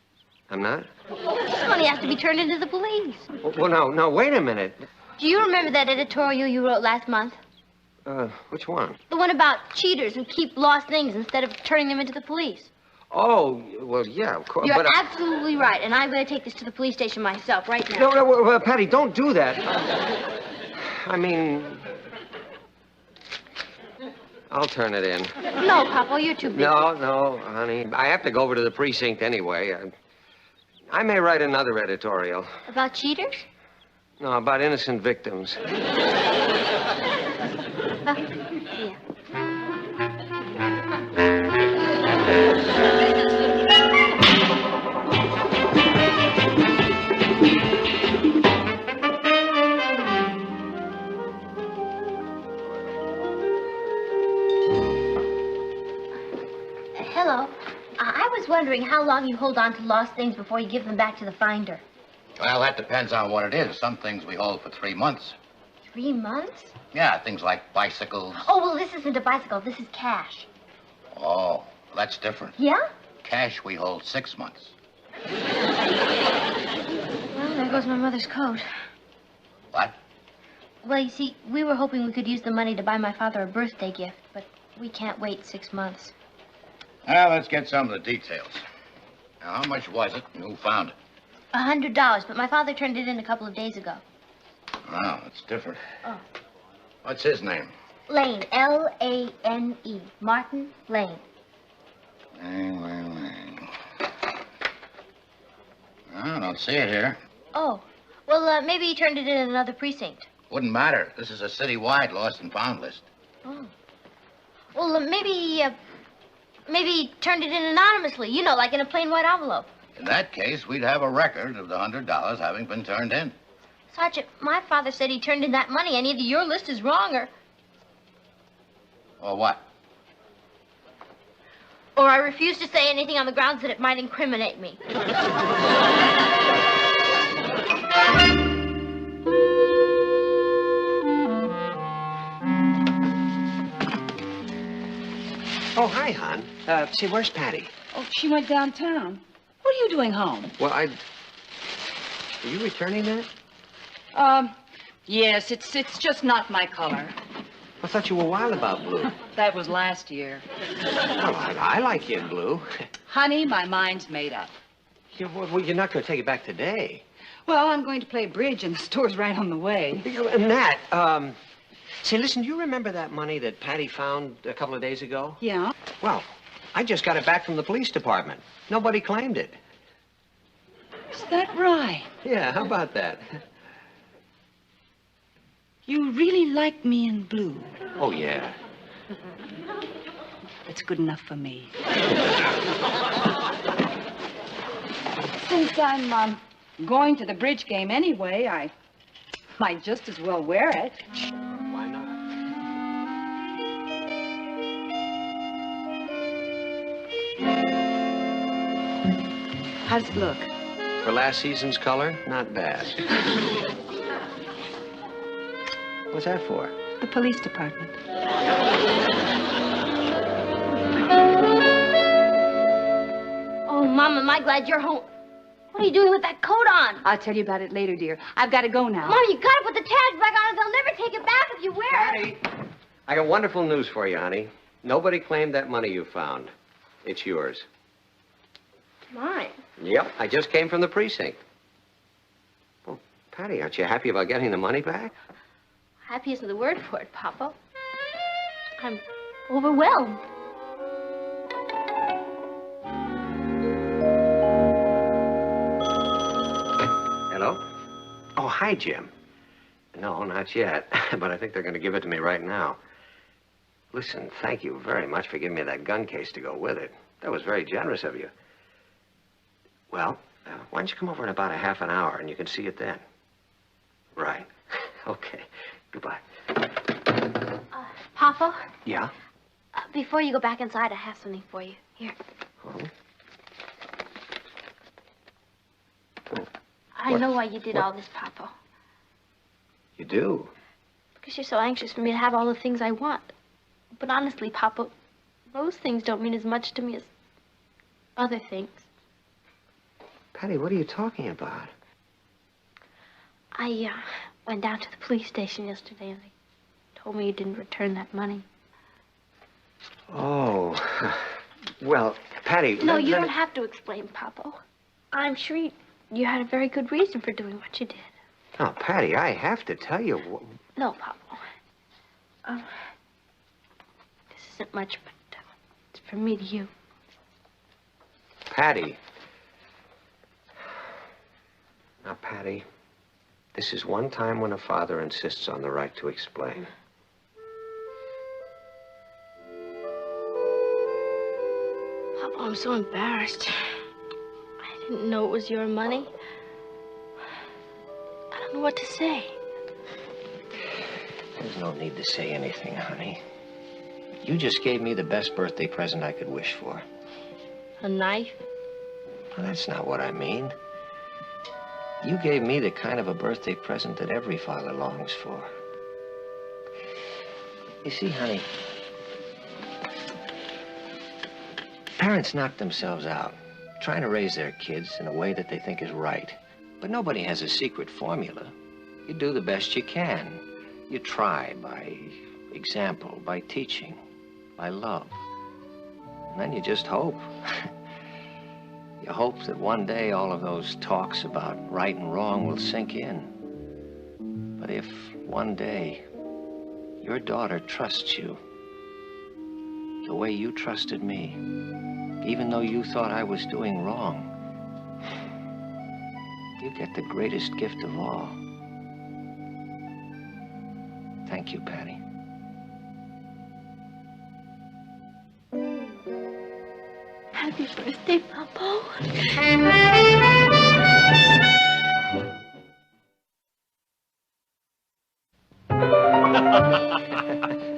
I'm not? This money has to be turned into the police. Well, no, wait a minute. Do you remember that editorial you wrote last month? Which one? The one about cheaters who keep lost things instead of turning them into the police. Oh, well, yeah, of course. You're absolutely right, and I'm going to take this to the police station myself right now. No, Patty, don't do that. I mean, I'll turn it in. No, Poppo, you're too busy. No, honey. I have to go over to the precinct anyway. I may write another editorial. About cheaters? No, about innocent victims. Yeah. Hello. I was wondering how long you hold on to lost things before you give them back to the finder. Well, that depends on what it is. Some things we hold for 3 months. 3 months? Yeah, things like bicycles. Oh, well, this isn't a bicycle. This is cash. Oh, that's different. Yeah? Cash we hold 6 months. Well, there goes my mother's coat. What? Well, you see, we were hoping we could use the money to buy my father a birthday gift, but we can't wait 6 months. Well, let's get some of the details. Now, how much was it and who found it? $100, but my father turned it in a couple of days ago. Oh, that's different. Oh. What's his name? Lane, L-A-N-E. Martin Lane. Lane. I don't see it here. Oh, well, maybe he turned it in another precinct. Wouldn't matter. This is a citywide lost and found list. Oh. Well, maybe he turned it in anonymously, you know, like in a plain white envelope. In that case, we'd have a record of the $100 having been turned in. Sergeant, my father said he turned in that money, and either your list is wrong Or what? or I refuse to say anything on the grounds that it might incriminate me. Oh, hi, hon. Say, where's Patty? Oh, she went downtown. What are you doing home? Well, Are you returning that? Yes, it's just not my color. I thought you were wild about blue. That was last year. Well, I like you in blue. Honey, my mind's made up. Well, you're not going to take it back today. Well, I'm going to play bridge, and the store's right on the way. Nat, say, listen, do you remember that money that Patty found a couple of days ago? Yeah? Well, I just got it back from the police department. Nobody claimed it. Is that right? Yeah, how about that? You really like me in blue. Oh, yeah. It's good enough for me. Since I'm going to the bridge game anyway, I might just as well wear it. Why not? How's it look? For last season's color, not bad. What's that for? The police department. Oh, Mom, am I glad you're home. What are you doing with that coat on? I'll tell you about it later, dear. I've got to go now. Mom, you gotta put the tags back on or they'll never take it back if you wear it. Patty! I got wonderful news for you, honey. Nobody claimed that money you found. It's yours. Mine? Yep, I just came from the precinct. Well, Patty, aren't you happy about getting the money back? Happy isn't the word for it, Poppo. I'm overwhelmed. Hello? Oh, hi, Jim. No, not yet, but I think they're going to give it to me right now. Listen, thank you very much for giving me that gun case to go with it. That was very generous of you. Well, why don't you come over in about a half an hour and you can see it then? Right. Okay. Goodbye. Poppo, Yeah? before you go back inside, I have something for you. Here. Oh. I know why you did all this, Poppo. You do? Because you're so anxious for me to have all the things I want. But honestly, Poppo, those things don't mean as much to me as other things. Patty, what are you talking about? I went down to the police station yesterday and they told me you didn't return that money. Oh. Well, Patty... No, you don't have to explain, Poppo. I'm sure you had a very good reason for doing what you did. Oh, Patty, I have to tell you... No, Poppo. This isn't much, but it's from me to you. Patty. Now, Patty, this is one time when a father insists on the right to explain. Poppo, I'm so embarrassed. I didn't know it was your money. I don't know what to say. There's no need to say anything, honey. You just gave me the best birthday present I could wish for. A knife? Well, that's not what I mean. You gave me the kind of a birthday present that every father longs for. You see, honey, parents knock themselves out trying to raise their kids in a way that they think is right. But nobody has a secret formula. You do the best you can. You try by example, by teaching, by love. And then you just hope. You hope that one day all of those talks about right and wrong will sink in. But if one day your daughter trusts you the way you trusted me, even though you thought I was doing wrong, you get the greatest gift of all. Thank you, Patty. Happy birthday, Poppo.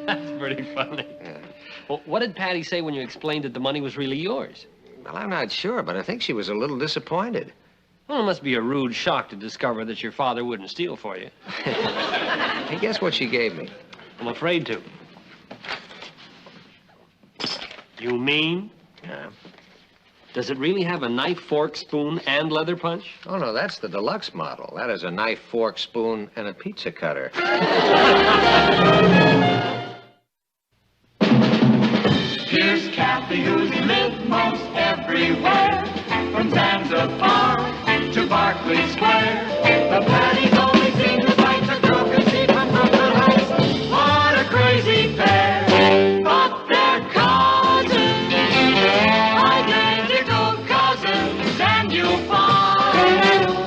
That's pretty funny. Well, what did Patty say when you explained that the money was really yours? Well, I'm not sure, but I think she was a little disappointed. Well, it must be a rude shock to discover that your father wouldn't steal for you. Hey, guess what she gave me? I'm afraid to. You mean? Yeah. Does it really have a knife, fork, spoon, and leather punch? Oh, no, that's the deluxe model. That is a knife, fork, spoon, and a pizza cutter. Here's Cathy, who's lived most everywhere, from Zanzibar to Berkeley Square. The Patties only seem to fight the girl can see from Brooklyn Heights. What a crazy pair, but they're cousins, identical cousins, and you'll find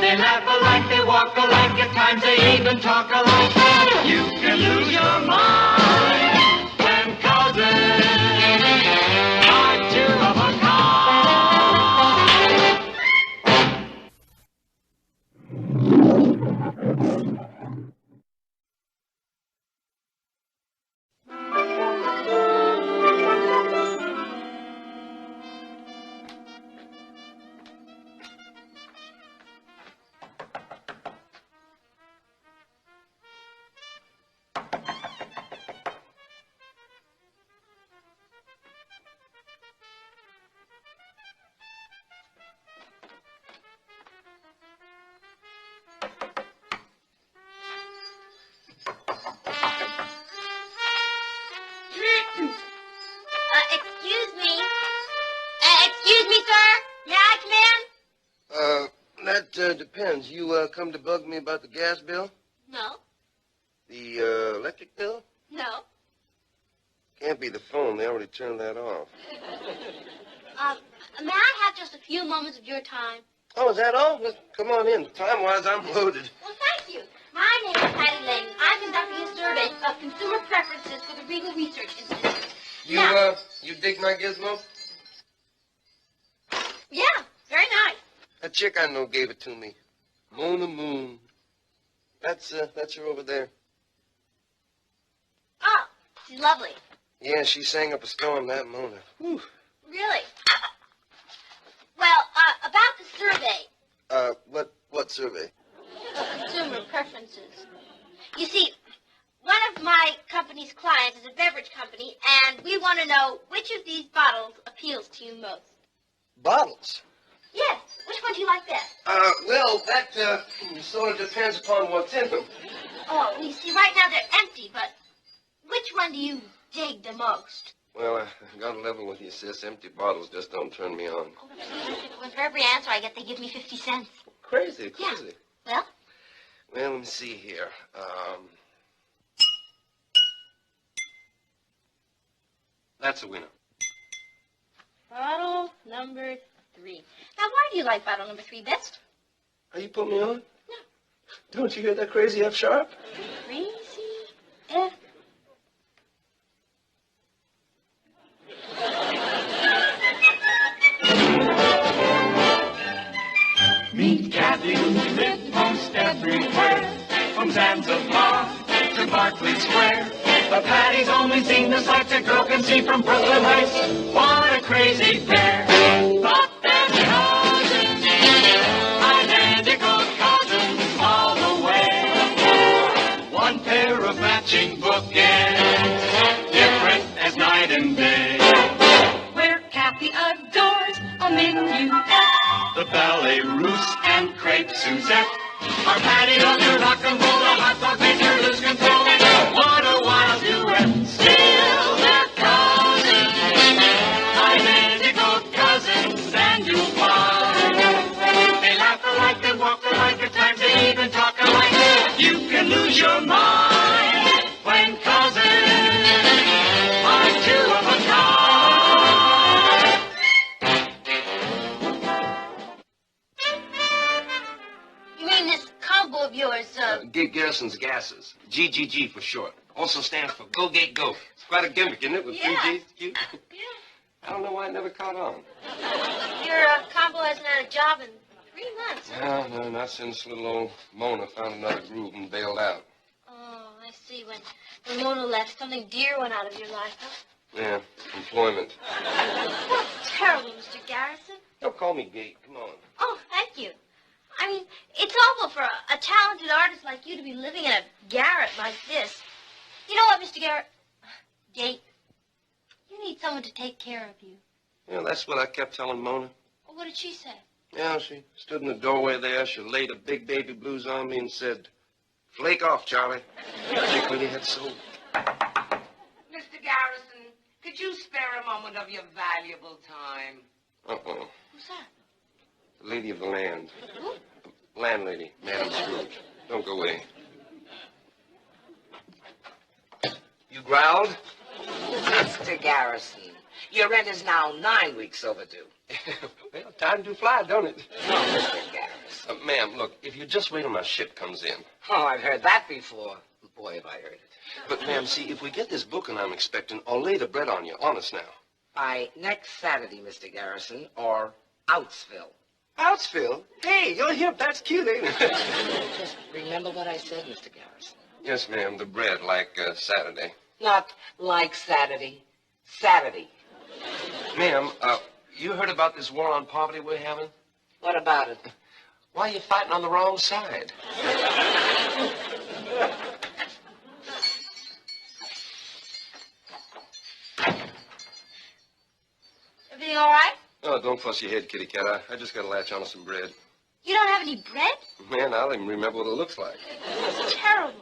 they laugh alike, they walk alike, at times they even talk alike. You can lose your mind when cousins are two of a kind. Excuse me, sir. May I come in? That depends. You come to bug me about the gas bill? No. The electric bill? No. Can't be the phone. They already turned that off. May I have just a few moments of your time? Oh, is that all? Well, come on in. Time-wise, I'm loaded. Well, thank you. My name is Patty Lane. I'm conducting a survey of consumer preferences for the Regal Research Institute. You dig my gizmo? Yeah, very nice. That chick I know gave it to me. Mona Moon. That's her over there. Oh, she's lovely. Yeah, she sang up a storm, that Mona. Whew. Really? Well, about the survey. What survey? Consumer preferences. You see, one of my company's clients is a beverage company, and we want to know which of these bottles appeals to you most. Bottles? Yes. Which one do you like best? Well, that sort of depends upon what's in them. Oh, you see, right now they're empty, but which one do you dig the most? Well, I gotta level with you, sis. Empty bottles just don't turn me on. Well, for every answer I get, they give me 50 cents. Crazy. Yeah. Well? Well, let me see here. That's a winner. Bottle number 3. Now, why do you like bottle number 3 best? Are you putting me on? No. Don't you hear that crazy F sharp? Crazy F. Meet Cathy, who's lived most everywhere, from Zanzibar to Berkeley Square. The Patties only seen the sights a girl can see from Brooklyn Heights. What a crazy pair! But they're cousins, identical cousins all the way. One pair of matching bookends, different as night and day. Where Cathy adores a minuet. The ballet russe and crepe Suzette. Our Patty loves her rock and roll, the hot dog makes her lose control. What a wild duet, still they're cousins, identical cousins, and you'll find they laugh alike, they walk alike, at times they even talk alike. You can lose your mind when cousins are two of a kind. You mean this combo of yours, Garrison's Gases. GGG for short. Also stands for Go Gate Go. It's quite a gimmick, isn't it, with Yeah. 3 Gs? Cute. I don't know why it never caught on. your combo hasn't had a job in 3 months. Huh? No, not since little old Mona found another groove and bailed out. Oh, I see. When Mona left, something dear went out of your life, huh? Yeah, employment. That's terrible, Mr. Garrison. Don't call me Gate. Come on. Oh, thank you. I mean, it's awful for a talented artist like you to be living in a garret like this. You know what, Mr. Gate? You need someone to take care of you. Yeah, that's what I kept telling Mona. Well, what did she say? Yeah, she stood in the doorway there. She laid a big baby blues on me and said, "Flake off, Charlie." She really had soul. Mr. Garrison, could you spare a moment of your valuable time? Uh-oh. Who's that? The lady of the land. Landlady, Madam Scrooge. Don't go away. You growled? Mr. Garrison, your rent is now 9 weeks overdue. Well, time do fly, don't it? Oh, Mr. Garrison. Ma'am, look, if you just wait till my ship comes in. Oh, I've heard that before. Boy, have I heard it. But, ma'am, see, if we get this booking I'm expecting, I'll lay the bread on you. Honest now. By next Saturday, Mr. Garrison, or Outsville. Outsville? Hey, you're hip. That's cute, ain't it? Just remember what I said, Mr. Garrison. Yes, ma'am, the bread, like Saturday. Not like Saturday. Saturday. Ma'am, you heard about this war on poverty we're having? What about it? Why are you fighting on the wrong side? Everything all right? Oh, don't fuss your head, kitty cat. I just got to latch onto some bread. You don't have any bread? Man, I don't even remember what it looks like. That's terrible.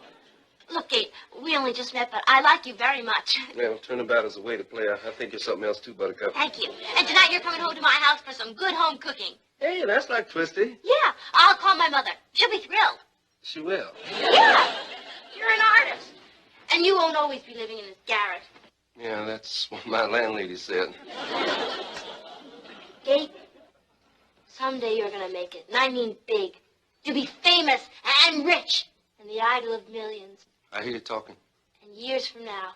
Look, Kate, we only just met, but I like you very much. Well, turnabout is a way to play. I think you're something else too, Buttercup. Thank you. And tonight you're coming home to my house for some good home cooking. Hey, that's like Twisty. Yeah, I'll call my mother. She'll be thrilled. She will. Yeah, you're an artist. And you won't always be living in this garret. Yeah, that's what my landlady said. Kate, someday you're going to make it. And I mean big. You'll be famous and rich and the idol of millions. I hear you talking. And years from now,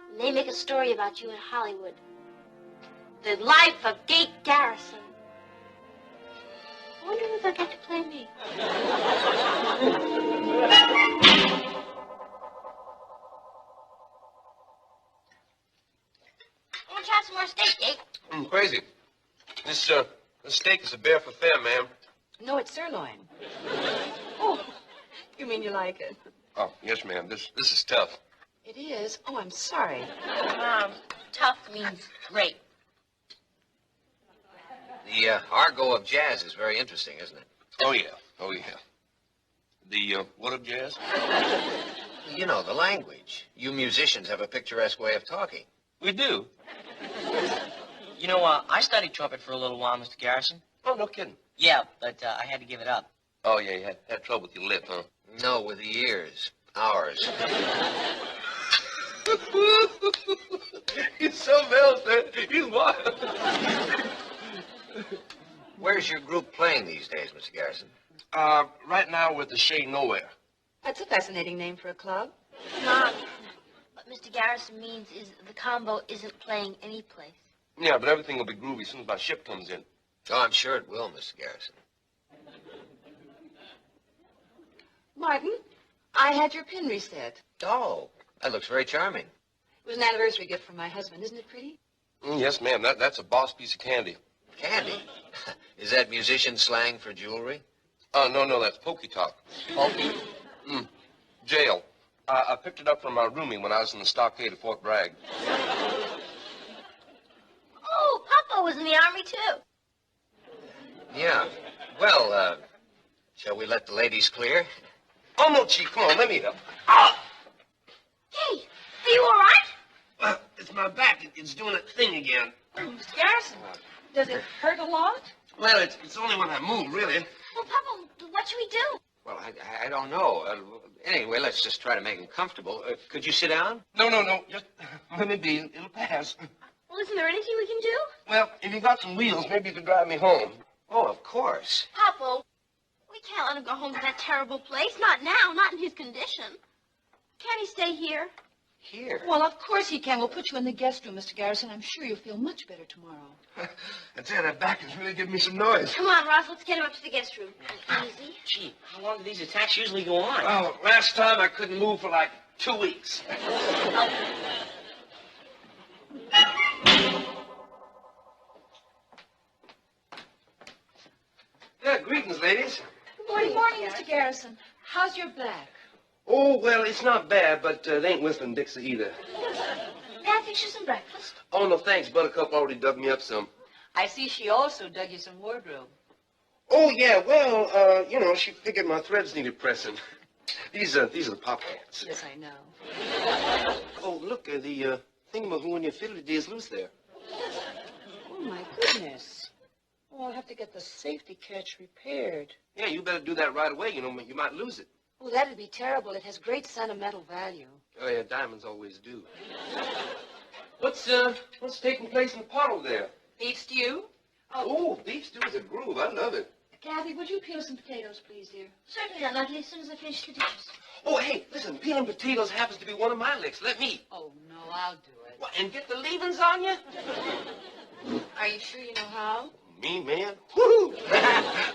when they make a story about you in Hollywood, the life of Kate Garrison. I wonder if they'll get to play me. I want to try some more steak, Kate. I'm crazy. This steak is a bear for fair, ma'am. No, it's sirloin. Oh, you mean you like it? Oh, yes, ma'am. This is tough. It is? Oh, I'm sorry. Tough means great. The argot of jazz is very interesting, isn't it? Oh, yeah. Oh, yeah. The, what of jazz? You know, the language. You musicians have a picturesque way of talking. We do. You know, I studied trumpet for a little while, Mr. Garrison. Oh, no kidding. Yeah, but I had to give it up. Oh, yeah, you had trouble with your lip, huh? No, with the ears. Ours. He's something else, man. He's wild. Where's your group playing these days, Mr. Garrison? Right now we're at the Shea Nowhere. That's a fascinating name for a club. Not. What Mr. Garrison means is the combo isn't playing any place. Yeah, but everything will be groovy as soon as my ship comes in. Oh, I'm sure it will, Mr. Garrison. Martin, I had your pin reset. Oh, that looks very charming. It was an anniversary gift from my husband. Isn't it pretty? Yes, ma'am. That's a boss piece of candy. Candy? Is that musician slang for jewelry? Oh, no, that's pokey talk. Pokey? Jail. I picked it up from my roomie when I was in the stockade at Fort Bragg. Oh, Poppo was in the army, too. Yeah. Well, shall we let the ladies clear? Oh, no, Chief. Come on, let me help. Hey, are you all right? It's my back. It's doing that thing again. Mr. Garrison, does it hurt a lot? Well, it's only when I move, really. Well, Poppo, what should we do? Well, I don't know. Anyway, let's just try to make him comfortable. Could you sit down? No. Just let me be. It'll pass. Well, isn't there anything we can do? Well, if you got some wheels, maybe you could drive me home. Oh, of course. Poppo, we can't let him go home to that terrible place. Not now, not in his condition. Can't he stay here? Here? Well, of course he can. We'll put you in the guest room, Mr. Garrison. I'm sure you'll feel much better tomorrow. I tell you, that back is really giving me some noise. Come on, Ross, let's get him up to the guest room. Easy. Gee, how long do these attacks usually go on? Oh, last time I couldn't move for like 2 weeks. Yeah, greetings, ladies. Good morning, Mr. Garrison. How's your back? Oh, well, it's not bad, but they ain't whistling Dixie either. May I fix you some breakfast? Oh, no, thanks. Buttercup already dug me up some. I see she also dug you some wardrobe. Oh, yeah, well, you know, she figured my threads needed pressing. These are the pop cats. Yes, I know. Oh, look, the thingamahoo in your fiddly-dee is loose there. Oh, my goodness. Oh, I'll have to get the safety catch repaired. Yeah, you better do that right away. You know, you might lose it. Oh, that'd be terrible. It has great sentimental value. Oh, yeah, diamonds always do. What's taking place in the pot over there? Beef stew? Oh, beef stew is a groove. I love it. Kathy, would you peel some potatoes, please, dear? Certainly, Lovely, as soon as I finish the dishes. Oh, hey, listen, peeling potatoes happens to be one of my licks. Let me. Oh, no, I'll do it. What, and get the leavings on you? Are you sure you know how? Me, man? Woo!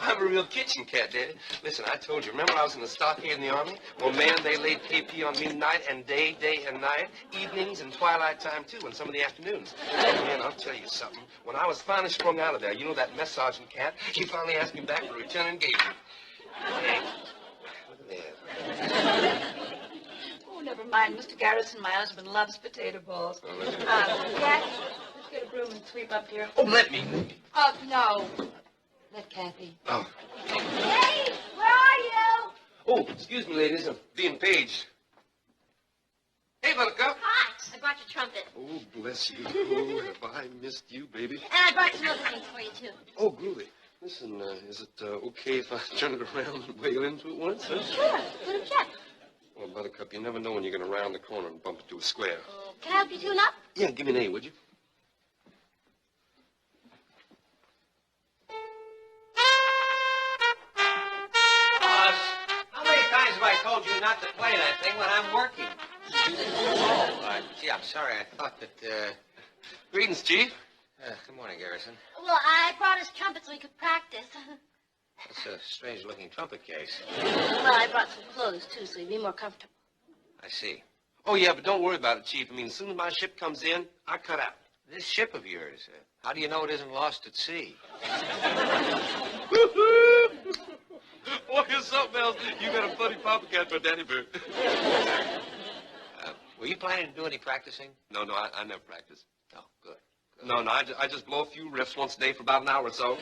I'm a real kitchen cat, Daddy. Listen, I told you, remember I was in the stockade in the Army? Well, man, they laid KP on me night and day and night, evenings and twilight time, too, and some of the afternoons. Man, I'll tell you something. When I was finally sprung out of there, you know that mess sergeant cat? He finally asked me back for return engagement. Hey, look at that. Oh, never mind, Mr. Garrison. My husband loves potato balls. Kathy, let's get a broom and sweep up here. Oh, let me. Oh, no. Let Kathy. Oh. Hey, where are you? Oh, excuse me, ladies. I'm being paged. Hey, Buttercup. Hi, I brought your trumpet. Oh, bless you. Oh, have I missed you, baby? And I brought some other things for you, too. Oh, groovy. Listen, is it okay if I turn it around and wail into it once? Huh? Sure, let him check. Well, Buttercup, you never know when you're going to round the corner and bump into a square. Can I help you tune up? Yeah, give me an A, would you? Boss, how many times have I told you not to play that thing when I'm working? Oh, gee, I'm sorry. I thought that, Greetings, Chief. Good morning, Garrison. Well, I brought his trumpet so he could practice. That's a strange-looking trumpet case. Well, I brought some clothes, too, so he'd be more comfortable. I see. Oh, yeah, but don't worry about it, Chief. I mean, as soon as my ship comes in, I cut out. This ship of yours, how do you know it isn't lost at sea? Boy, you're something else. You got a funny papa cat for Daddy Bird. Were you planning to do any practicing? No, I never practice. Oh, good. No, I just blow a few riffs once a day for about an hour or so.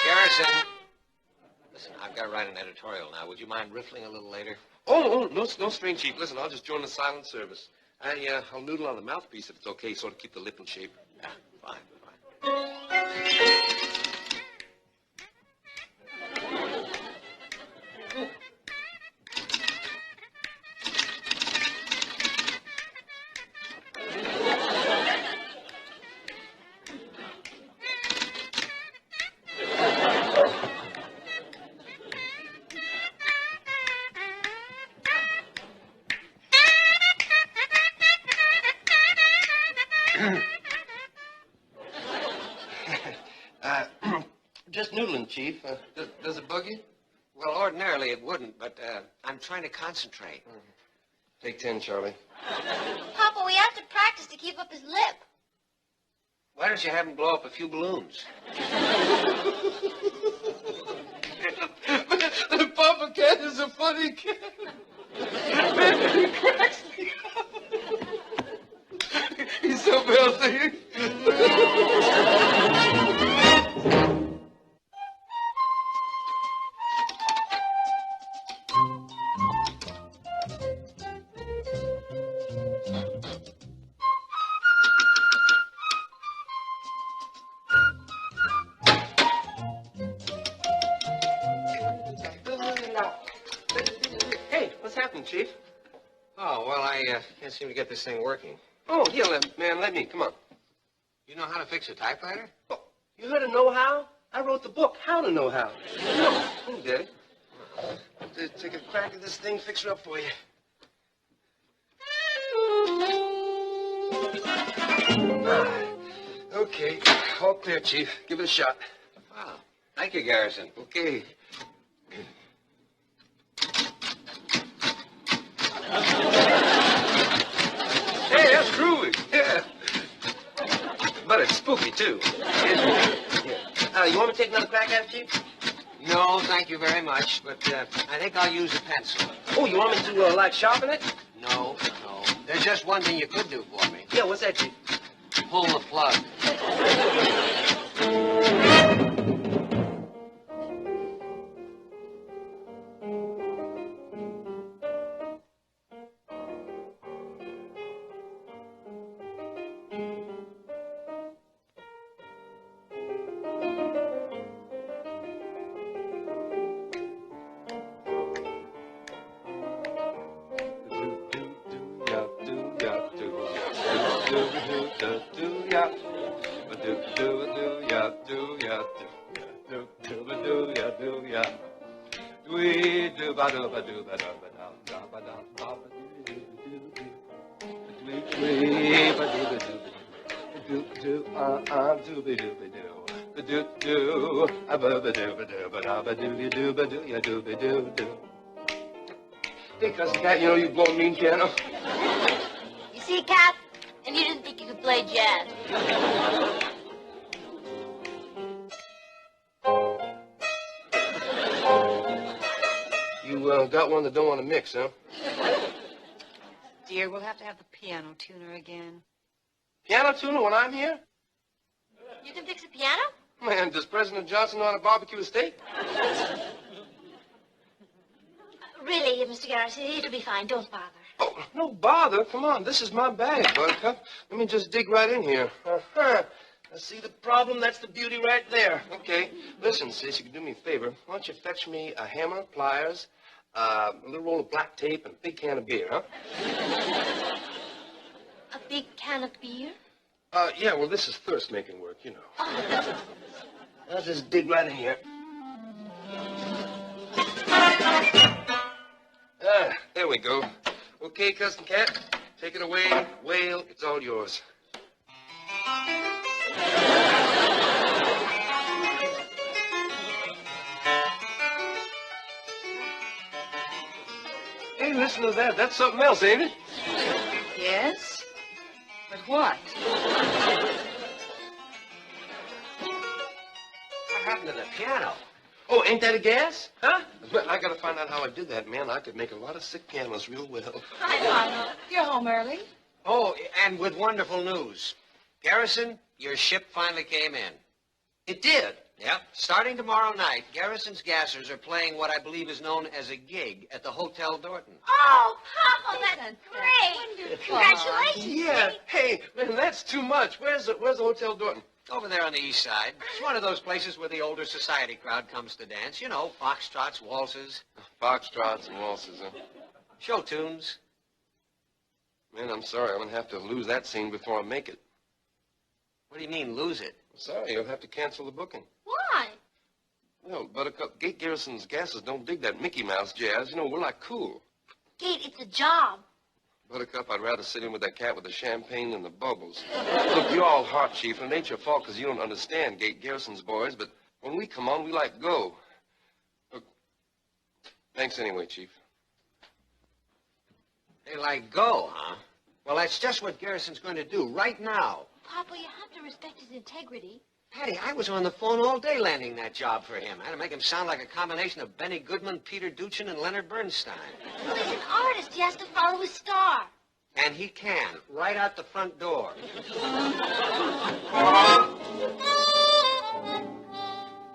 Garrison, listen, I've got to write an editorial now. Would you mind riffling a little later? Oh, no strain, Chief. Listen, I'll just join the silent service. I'll noodle on the mouthpiece if it's okay, sort of keep the lip in shape. Yeah, fine. Just noodling, Chief. Does it bug you? Well, ordinarily it wouldn't, but I'm trying to concentrate. Take 10, Charlie. Papa, we have to practice to keep up his lip. Why don't you have him blow up a few balloons? The papa cat is a funny cat. He cracks me up. He's so healthy. Hey, what's happening, Chief? Oh, well, I can't seem to get this thing working. Oh, here, man, let me. Come on. You know how to fix a typewriter? Oh, you heard of Know How? I wrote the book, How to Know How. Oh, Daddy. Take a crack at this thing, fix her up for you. Okay, all clear, Chief. Give it a shot. Wow. Thank you, Garrison. Okay. Hey, that's groovy. Yeah. But it's spooky, too. Yeah. You want me to take another crack at it, Chief? No, thank you very much, but I think I'll use a pencil. Oh, you want me to, like, sharpen it? No. There's just one thing you could do for me. Yeah, what's that, Chief? Pull the plug. Hey, Cousin Cat, you know you blow a mean piano. You see, Cap? And you didn't think you could play jazz. You got one that don't want to mix, huh? Dear, we'll have to have the piano tuner again. Piano tuner when I'm here? You can fix a piano? Man, does President Johnson know how to barbecue a steak? Really, Mr. Garrison, it'll be fine. Don't bother. Oh, no bother. Come on, this is my bag, Buttercup. Let me just dig right in here. Uh-huh. I see the problem. That's the beauty right there. Okay. Listen, sis, you can do me a favor. Why don't you fetch me a hammer, pliers, a little roll of black tape, and a big can of beer, huh? A big can of beer? Yeah, well, this is thirst-making work, you know. I'll just dig right in here. There we go. Okay, Cousin Cat, take it away. Whale, it's all yours. Hey, listen to that. That's something else, ain't it? Yes? But what? What happened to the piano? Oh, ain't that a gas? Huh? Well, I gotta find out how I did that, man. I could make a lot of sick pianos real well. Hi, Mama. You're home early. Oh, and with wonderful news. Garrison, your ship finally came in. It did? Yep. Starting tomorrow night, Garrison's Gassers are playing what I believe is known as a gig at the Hotel Dorton. Oh, Poppo, that's great. Congratulations. Yeah. Hey, man, that's too much. Where's the Hotel Dorton? Over there on the east side. It's one of those places where the older society crowd comes to dance. You know, foxtrots, waltzes. Foxtrots and waltzes, huh? Show tunes. Man, I'm sorry. I'm gonna have to lose that scene before I make it. What do you mean, lose it? Sorry, you'll have to cancel the booking. Why? Well, Buttercup, Gate Garrison's Gases don't dig that Mickey Mouse jazz. You know, we're like cool. Gate, it's a job. Buttercup, I'd rather sit in with that cat with the champagne and the bubbles. Look, you're all hot, Chief, and it ain't your fault because you don't understand Gate Garrison's boys, but when we come on, we like go. Look, thanks anyway, Chief. They like go, huh? Well, that's just what Garrison's going to do right now. Poppo, you have to respect his integrity. Patty, I was on the phone all day landing that job for him. I had to make him sound like a combination of Benny Goodman, Peter Duchin, and Leonard Bernstein. Well, he's an artist. He has to follow his star. And he can, right out the front door.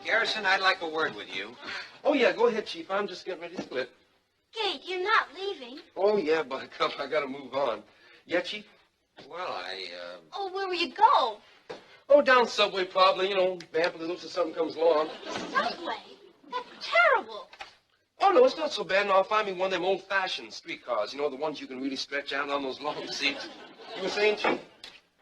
Garrison, I'd like a word with you. Oh, yeah, go ahead, Chief. I'm just getting ready to split. Gate, you're not leaving. Oh, yeah, Buttercup, I gotta move on. Yeah, Chief? Well, Oh, where will you go? Oh, down Subway, probably. You know, vamp a little till something comes along. Subway? That's terrible. Oh, no, it's not so bad. No, I'll find me one of them old-fashioned streetcars. You know, the ones you can really stretch out on those long seats. You were saying, Chief?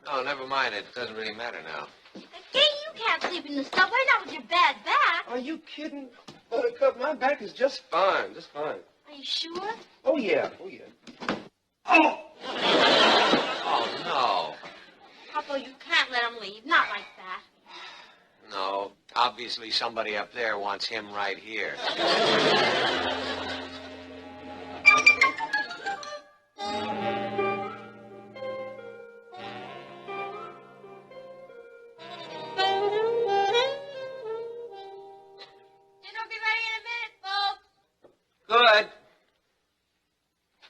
Oh, never mind. It doesn't really matter now. Gate, you can't sleep in the subway, not with your bad back. Are you kidding? Buttercup, my back is just fine. Just fine. Are you sure? Oh, yeah. Oh, yeah. Oh! Oh, no. Poppo, you can't let him leave. Not like that. No. Obviously, somebody up there wants him right here. Good.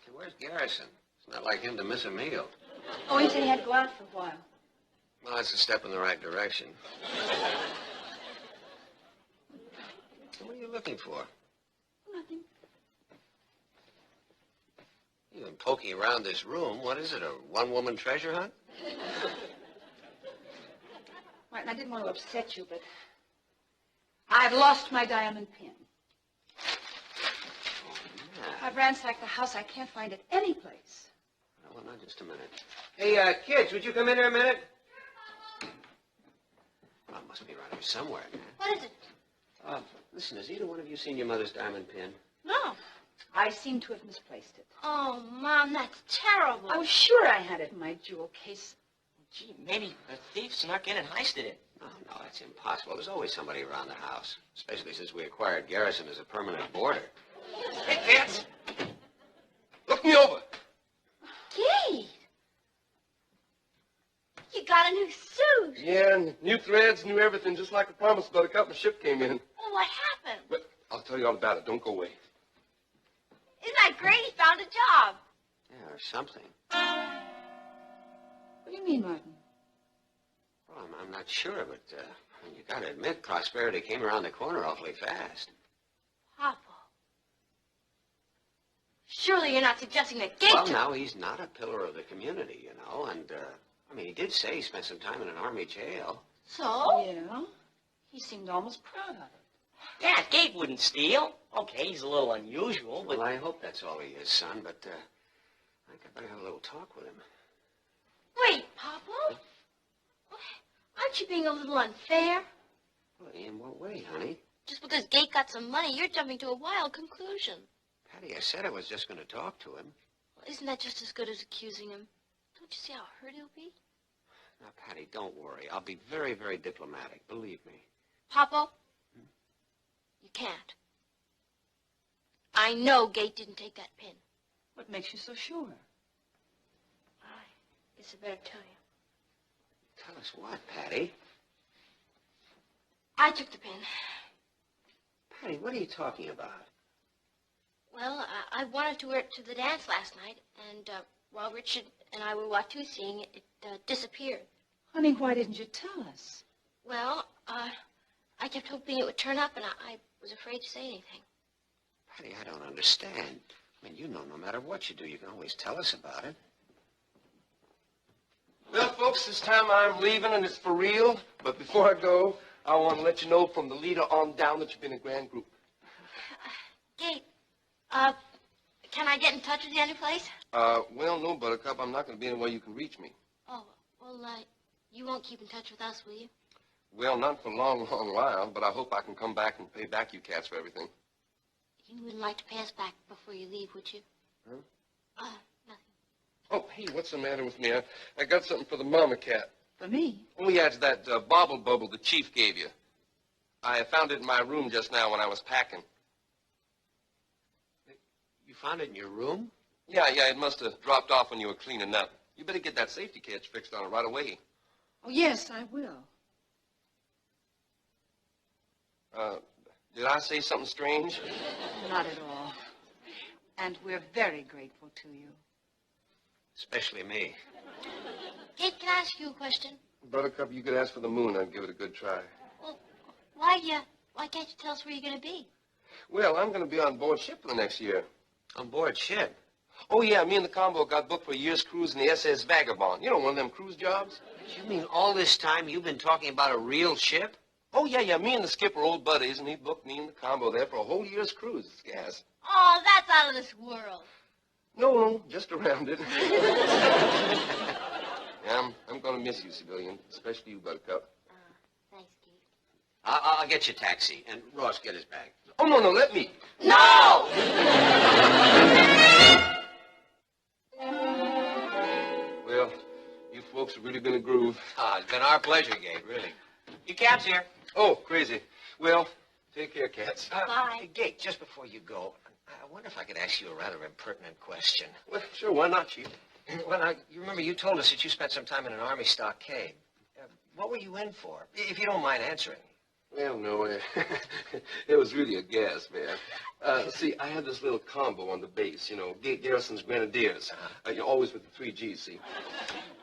Hey, where's Garrison? It's not like him to miss a meal. Oh, he said he had to go out for a while. Well, that's a step in the right direction. What are you looking for? Nothing. You've been poking around this room. What is it, a one-woman treasure hunt? Martin, I didn't want to upset you, but I've lost my diamond pin. I've ransacked the house. I can't find it any place. Well, not just a minute. Hey, kids, would you come in here a minute? Well, it must be around here somewhere, man. What is it? Listen, has either one of you seen your mother's diamond pin? No. I seem to have misplaced it. Oh, Mom, that's terrible. I was sure I had it in my jewel case. Gee, maybe a thief snuck in and heisted it. Oh, no, that's impossible. There's always somebody around the house, especially since we acquired Garrison as a permanent boarder. Hey, kids! Look me over. Gee. You got a new suit. Yeah, and new threads, new everything, just like I promised Buttercup. My ship came in. Well, what happened? But I'll tell you all about it. Don't go away. Isn't that great? He found a job. Yeah, or something. What do you mean, Martin? Well, I'm not sure, but you got to admit, prosperity came around the corner awfully fast. Poppo. Surely you're not suggesting that Gate... Well, now, he's not a pillar of the community, you know, and, I mean, he did say he spent some time in an army jail. So? Yeah. He seemed almost proud of it. Yeah, Gate wouldn't steal. Okay, he's a little unusual, but... Well, I hope that's all he is, son, but, I think I better have a little talk with him. Wait, Poppo? Aren't you being a little unfair? Well, in what way, honey? Just because Gate got some money, you're jumping to a wild conclusion. Patty, I said I was just going to talk to him. Well, isn't that just as good as accusing him? Don't you see how hurt he'll be? Now, Patty, don't worry. I'll be very, very diplomatic, believe me. Poppo? You can't. I know Gate didn't take that pin. What makes you so sure? I guess I better tell you. Tell us what, Patty? I took the pin. Patty, what are you talking about? Well, I wanted to wear it to the dance last night, and while Richard and I were Watusiing, it disappeared. Honey, why didn't you tell us? Well, I kept hoping it would turn up, and I was afraid to say anything. Patty, I don't understand. I mean, you know, no matter what you do, you can always tell us about it. Well, folks, this time I'm leaving, and it's for real. But before I go, I want to let you know from the leader on down that you've been a grand group. Gate, can I get in touch with you any place? Well, no, Buttercup. I'm not going to be anywhere you can reach me. Oh, well, you won't keep in touch with us, will you? Well, not for a long, long while, but I hope I can come back and pay back you cats for everything. You wouldn't like to pay us back before you leave, would you? Huh? Nothing. Oh, hey, what's the matter with me? I got something for the mama cat. For me? Oh, yeah, it's that bobble bubble the chief gave you. I found it in my room just now when I was packing. You found it in your room? Yeah, it must have dropped off when you were cleaning up. You better get that safety catch fixed on it right away. Oh, yes, I will. Did I say something strange? Not at all. And we're very grateful to you. Especially me. Gate, can I ask you a question? Buttercup, you could ask for the moon. I'd give it a good try. Well, why can't you tell us where you're going to be? Well, I'm going to be on board ship for the next year. On board ship? Oh, yeah, me and the combo got booked for a year's cruise in the SS Vagabond. You know, one of them cruise jobs? You mean all this time you've been talking about a real ship? Oh, yeah, me and the skipper are old buddies, and he booked me and the combo there for a whole year's cruise. It's gas. Oh, that's out of this world. No, just around it. Yeah, I'm going to miss you, civilian, especially you, Buttercup. Thanks, Gate. I'll get you a taxi, and Ross, get his bag. Oh, no, let me. No! Well, you folks have really been a groove. It's been our pleasure, Gabe, really. Your cat's here. Oh, crazy. Well, take care, cats. Bye. Hey, Gabe, just before you go, I wonder if I could ask you a rather impertinent question. Well, sure, why not, Chief? Well, now, you remember you told us that you spent some time in an army stockade. What were you in for, if you don't mind answering? Well, no, it was really a gas, man. See, I had this little combo on the bass, you know, Garrison's Grenadiers. You're always with the 3 G's, see.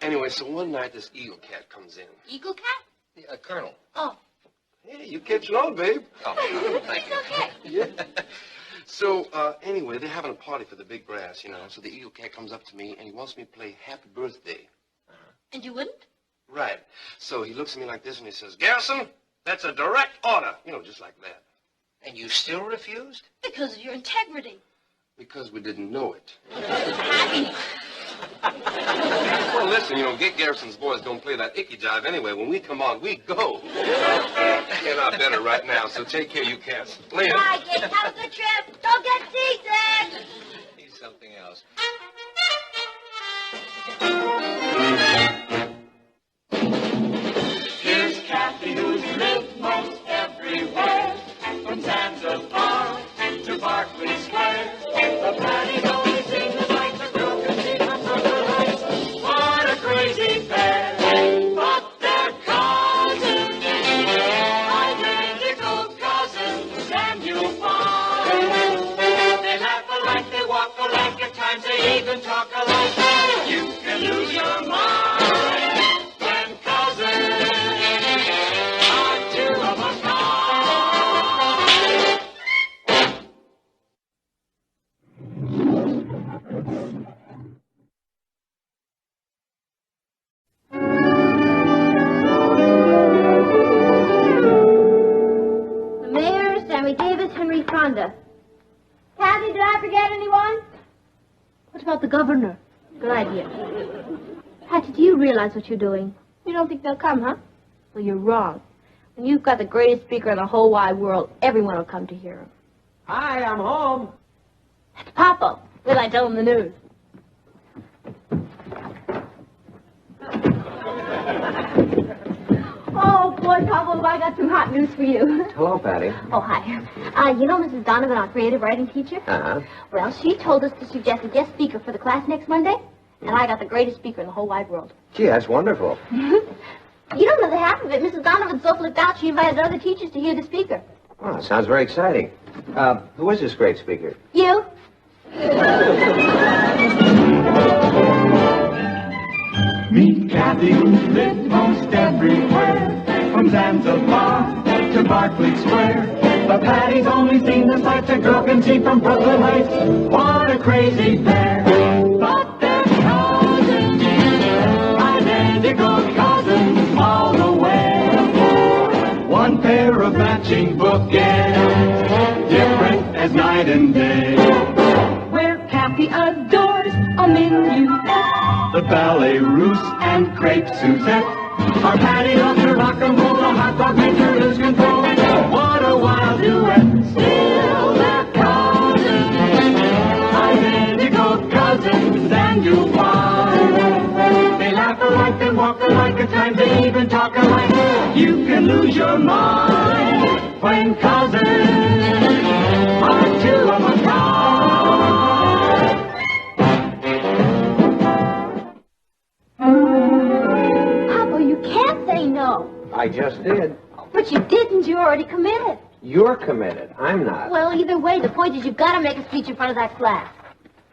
Anyway, so one night this Eagle Cat comes in. Eagle Cat? Yeah, Colonel. Oh. Hey, you catching on, babe. Oh, thank you. Okay. Yeah. So, anyway, they're having a party for the big brass, you know. So the Eagle Cat comes up to me, and he wants me to play Happy Birthday. And you wouldn't? Right. So he looks at me like this, and he says, Garrison, that's a direct order. You know, just like that. And you still refused? Because of your integrity. Because we didn't know it. Happy. Well, listen, you know, Garrison's boys don't play that icky jive anyway. When we come on, we go. You're not better right now, so take care, you cats. Later. Bye, kids. Have a good trip. Don't get seasick. He's something else. Here's Cathy, who's lived most everywhere, from Zanzibar to Berkeley Square. The Patty's only seen the sights a girl can see from Brooklyn Heights. What a crazy pair, but they're cousins, identical cousins, and you'll find they laugh alike, they walk alike, at times they even talk alike. You can lose your mind when cousins are 2 of a kind. The mayor, Sammy Davis, Henry Fonda. Cathy, did I forget anyone? What about the governor? Good idea. Patty, do you realize what you're doing? You don't think they'll come, huh? Well, you're wrong. When you've got the greatest speaker in the whole wide world, everyone will come to hear him. Hi, I'm home. That's Poppo. Will I tell him the news? Oh, boy, Poppo, I got some hot news for you. Hello, Patty. Oh, hi. You know Mrs. Donovan, our creative writing teacher? Uh-huh. Well, she told us to suggest a guest speaker for the class next Monday, and I got the greatest speaker in the whole wide world. Gee, that's wonderful. You don't know the half of it. Mrs. Donovan's so flipped out, she invited other teachers to hear the speaker. Oh, sounds very exciting. Who is this great speaker? You? Meet Cathy, who's lived most everywhere, from Zanzibar to Berkeley Square. But Patty's only seen the sights a girl can see from Brooklyn Heights. What a crazy pair! But they're cousins, identical cousins all the way. One pair of matching bookends, different as night and day. Where Cathy adores a minuet. The ballet russe and crepe Suzette. Our Patty loves her rock and roll, the hot dog makes her lose control. What a wild duet. Still they're cousins, identical cousins, and you'll find they laugh alike, they walk alike, at times they even talk alike. You can lose your mind when cousins are 2 of a kind. Poppo, you can't say no. I just did. But you didn't. You're already committed. You're committed. I'm not. Well, either way, the point is you've got to make a speech in front of that class.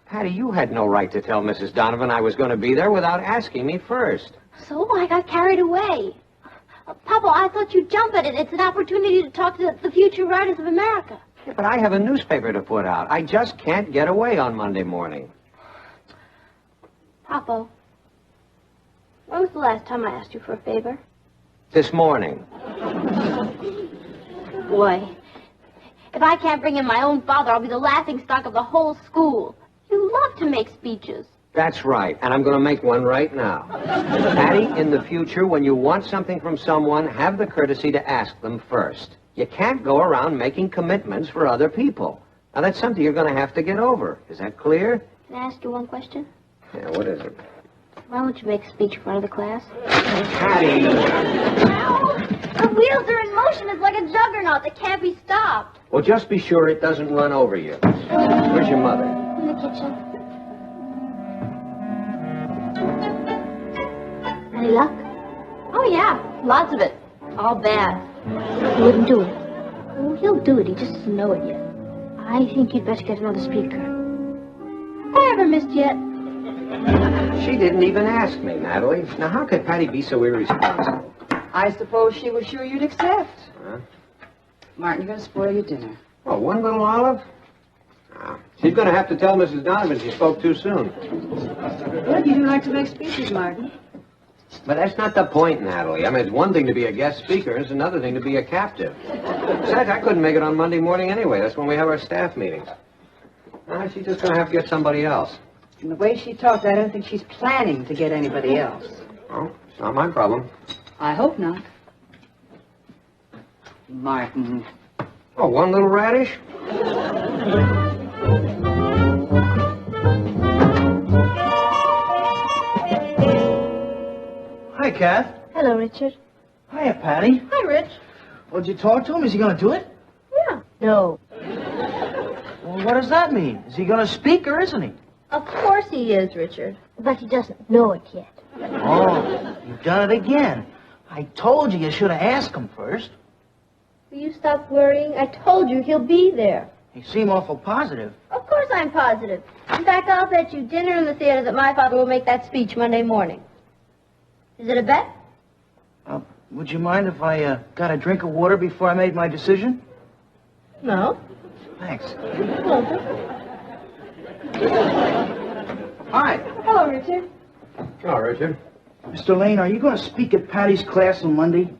Patty, you had no right to tell Mrs. Donovan I was going to be there without asking me first. So I got carried away. Poppo, I thought you'd jump at it. It's an opportunity to talk to the future writers of America. Yeah, but I have a newspaper to put out. I just can't get away on Monday morning. Poppo, when was the last time I asked you for a favor? This morning. Boy, if I can't bring in my own father, I'll be the laughingstock of the whole school. You love to make speeches. That's right, and I'm going to make one right now. Patty, in the future, when you want something from someone, have the courtesy to ask them first. You can't go around making commitments for other people. Now, that's something you're going to have to get over. Is that clear? Can I ask you one question? Yeah, what is it? Why don't you make a speech in front of the class? Patty! The wheels are in motion. It's like a juggernaut that can't be stopped. Well, just be sure it doesn't run over you. Where's your mother? In the kitchen. Any luck? Oh, yeah. Lots of it. All bad. He wouldn't do it. Oh, he'll do it. He just doesn't know it yet. I think you'd better get another speaker. Have I ever missed yet? She didn't even ask me, Natalie. Now, how could Patty be so irresponsible? I suppose she was sure you'd accept. Huh? Martin, you're going to spoil your dinner. Oh, one little olive? Ah, she's going to have to tell Mrs. Donovan she spoke too soon. Well, you do like to make speeches, Martin. But that's not the point, Natalie. I mean, it's one thing to be a guest speaker. It's another thing to be a captive. Besides, I couldn't make it on Monday morning anyway. That's when we have our staff meetings. She's just going to have to get somebody else. From the way she talked, I don't think she's planning to get anybody else. Oh, it's not my problem. I hope not. Martin. Oh, one little radish? Hi, Kath. Hello, Richard. Hiya, Patty. Hi, Rich. Well, did you talk to him? Is he going to do it? Yeah. No. Well, what does that mean? Is he going to speak or isn't he? Of course he is, Richard. But he doesn't know it yet. Oh, you've done it again. I told you should have asked him first. Will you stop worrying? I told you he'll be there. You seem awful positive. Of course I'm positive. In fact, I'll bet you dinner in the theater that my father will make that speech Monday morning. Is it a bet? Would you mind if I got a drink of water before I made my decision? No. Thanks. Hi. Hello, Richard. Hello, Richard. Mr. Lane, are you going to speak at Patty's class on Monday?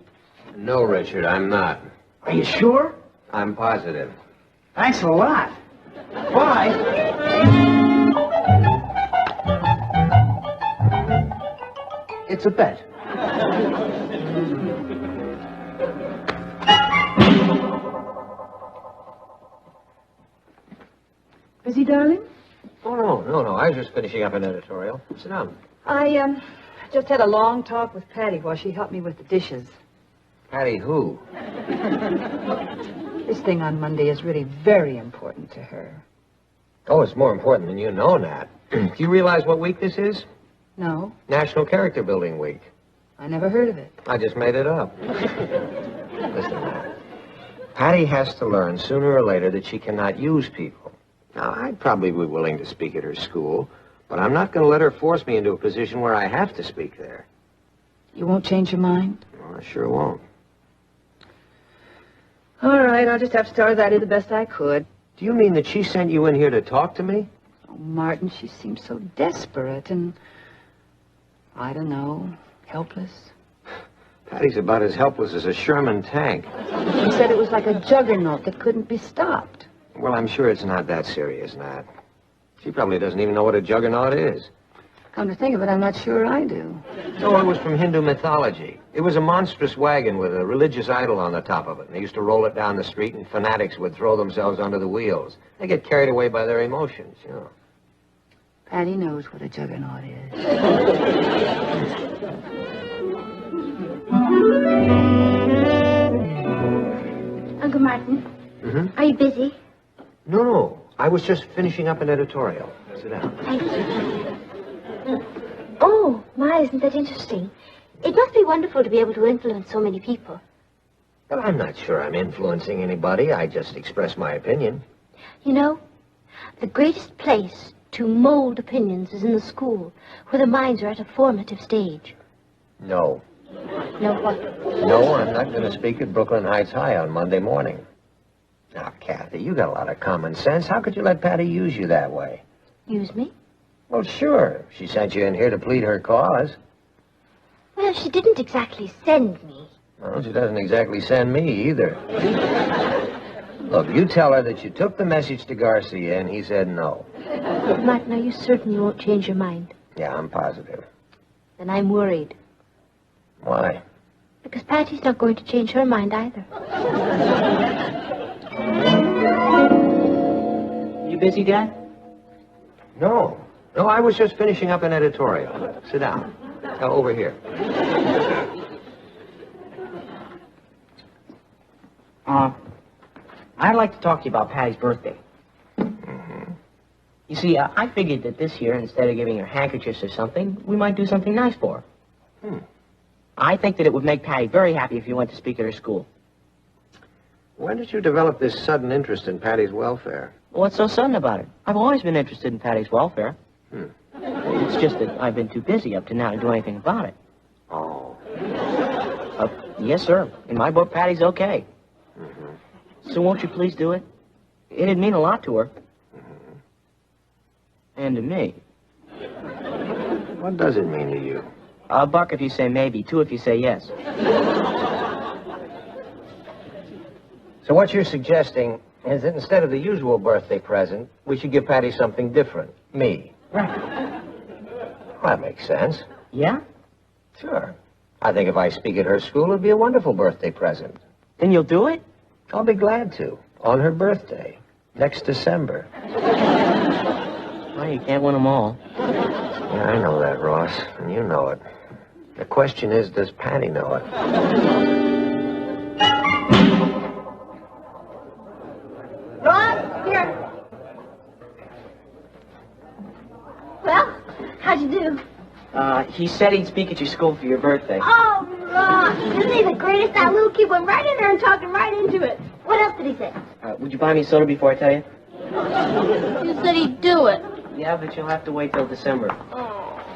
No, Richard, I'm not. Are you sure? I'm positive. Thanks a lot. Bye. It's a bet. Busy, darling? Oh, no. I was just finishing up an editorial. Sit down. I just had a long talk with Patty while she helped me with the dishes. Patty who? This thing on Monday is really very important to her. Oh, it's more important than you know, Nat. Do you realize what week this is? No, National Character Building Week. I never heard of it. I just made it up. Listen, Nat. Patty has to learn sooner or later that she cannot use people. Now, I'd probably be willing to speak at her school, but I'm not going to let her force me into a position where I have to speak there. You won't change your mind? Well, I sure won't. All right, I'll just have to tell her that I did the best I could. Do you mean that she sent you in here to talk to me? Oh, Martin, she seems so desperate and, I don't know, helpless. Patty's about as helpless as a Sherman tank. She said it was like a juggernaut that couldn't be stopped. Well, I'm sure it's not that serious, Nat. She probably doesn't even know what a juggernaut is. Come to think of it, I'm not sure I do. No, it was from Hindu mythology. It was a monstrous wagon with a religious idol on the top of it. And they used to roll it down the street, and fanatics would throw themselves under the wheels. They get carried away by their emotions, you know. Patty knows what a juggernaut is. Uncle Martin, Mm-hmm. are you busy? No. I was just finishing up an editorial. Sit down. Thank you. Oh, my, isn't that interesting? It must be wonderful to be able to influence so many people. Well, I'm not sure I'm influencing anybody. I just express my opinion. You know, the greatest place to mold opinions is in the school, where the minds are at a formative stage. No. No what? No, I'm not going to speak at Brooklyn Heights High on Monday morning. Now, Cathy, you got a lot of common sense. How could you let Patty use you that way? Use me? Well, sure. She sent you in here to plead her cause. Well, she didn't exactly send me. Well, she doesn't exactly send me either. Look, you tell her that you took the message to Garcia and he said no. Martin, are you certain you won't change your mind? Yeah, I'm positive. Then I'm worried. Why? Because Patty's not going to change her mind either. You busy, Dad? No, I was just finishing up an editorial. Sit down. Over here. I'd like to talk to you about Patty's birthday. Mm-hmm. You see, I figured that this year, instead of giving her handkerchiefs or something, we might do something nice for her. I think that it would make Patty very happy if you went to speak at her school. When did you develop this sudden interest in Patty's welfare? What's so sudden about it? I've always been interested in Patty's welfare. It's just that I've been too busy up to now to do anything about it. Oh. Yes, sir. In my book, Patty's okay. So won't you please do it? It'd mean a lot to her. And to me. What does it mean to you? A buck if you say maybe, 2 if you say yes. So what you're suggesting is that instead of the usual birthday present, we should give Patty something different. Me. Right. Well, that makes sense. Yeah? Sure. I think if I speak at her school, it'd be a wonderful birthday present. Then you'll do it? I'll be glad to. On her birthday. Next December. Well, you can't win them all. Yeah, I know that, Ross. And you know it. The question is, does Patty know it? Ross, here. Well, how'd you do? He said he'd speak at your school for your birthday. Oh, Ross, isn't he the greatest? That little kid went right in there and talked him right into it. What else did he say? Would you buy me soda before I tell you? You said he'd do it. Yeah, but you'll have to wait till December.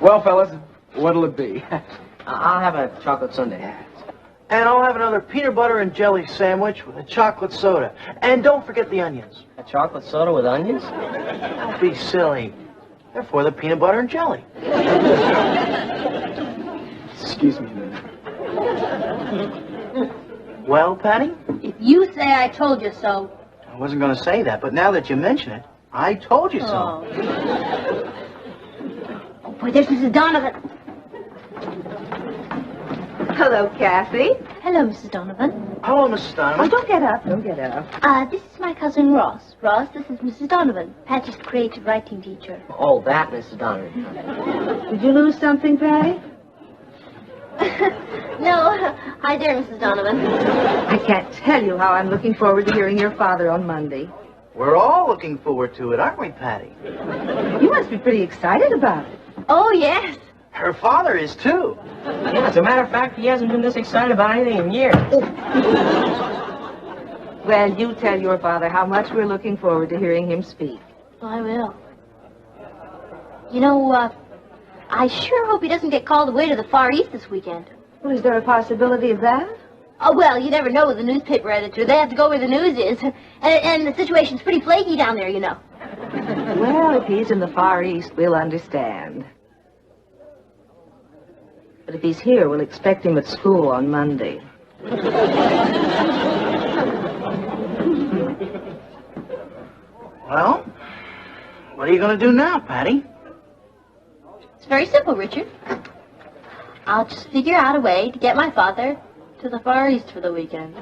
Well, fellas, what'll it be? I'll have a chocolate sundae. And I'll have another peanut butter and jelly sandwich with a chocolate soda. And don't forget the onions. A chocolate soda with onions? Don't be silly. They're for the peanut butter and jelly. Excuse me a minute. Well, Patty? If you say I told you so. I wasn't going to say that, but now that you mention it, I told you so. Oh, boy, there's Mrs. Donovan. Hello, Cathy. Hello, Mrs. Donovan. Hello, Mrs. Donovan. Oh, don't get up. Don't get up. This is my cousin Ross. Ross, this is Mrs. Donovan, Patty's creative writing teacher. Oh, that, Mrs. Donovan. Did you lose something, Patty? No. Hi there, Mrs. Donovan. I can't tell you how I'm looking forward to hearing your father on Monday. We're all looking forward to it, aren't we, Patty? You must be pretty excited about it. Oh, yes. Her father is, too. Yeah, as a matter of fact, he hasn't been this excited about anything in years. Well, you tell your father how much we're looking forward to hearing him speak. Oh, I will. You know, I sure hope he doesn't get called away to the Far East this weekend. Well, is there a possibility of that? Oh, well, you never know with the newspaper editor. They have to go where the news is. And the situation's pretty flaky down there, you know. Well, if he's in the Far East, we'll understand. But if he's here, we'll expect him at school on Monday. Well, what are you going to do now, Patty? It's very simple, Richard. I'll just figure out a way to get my father to the Far East for the weekend.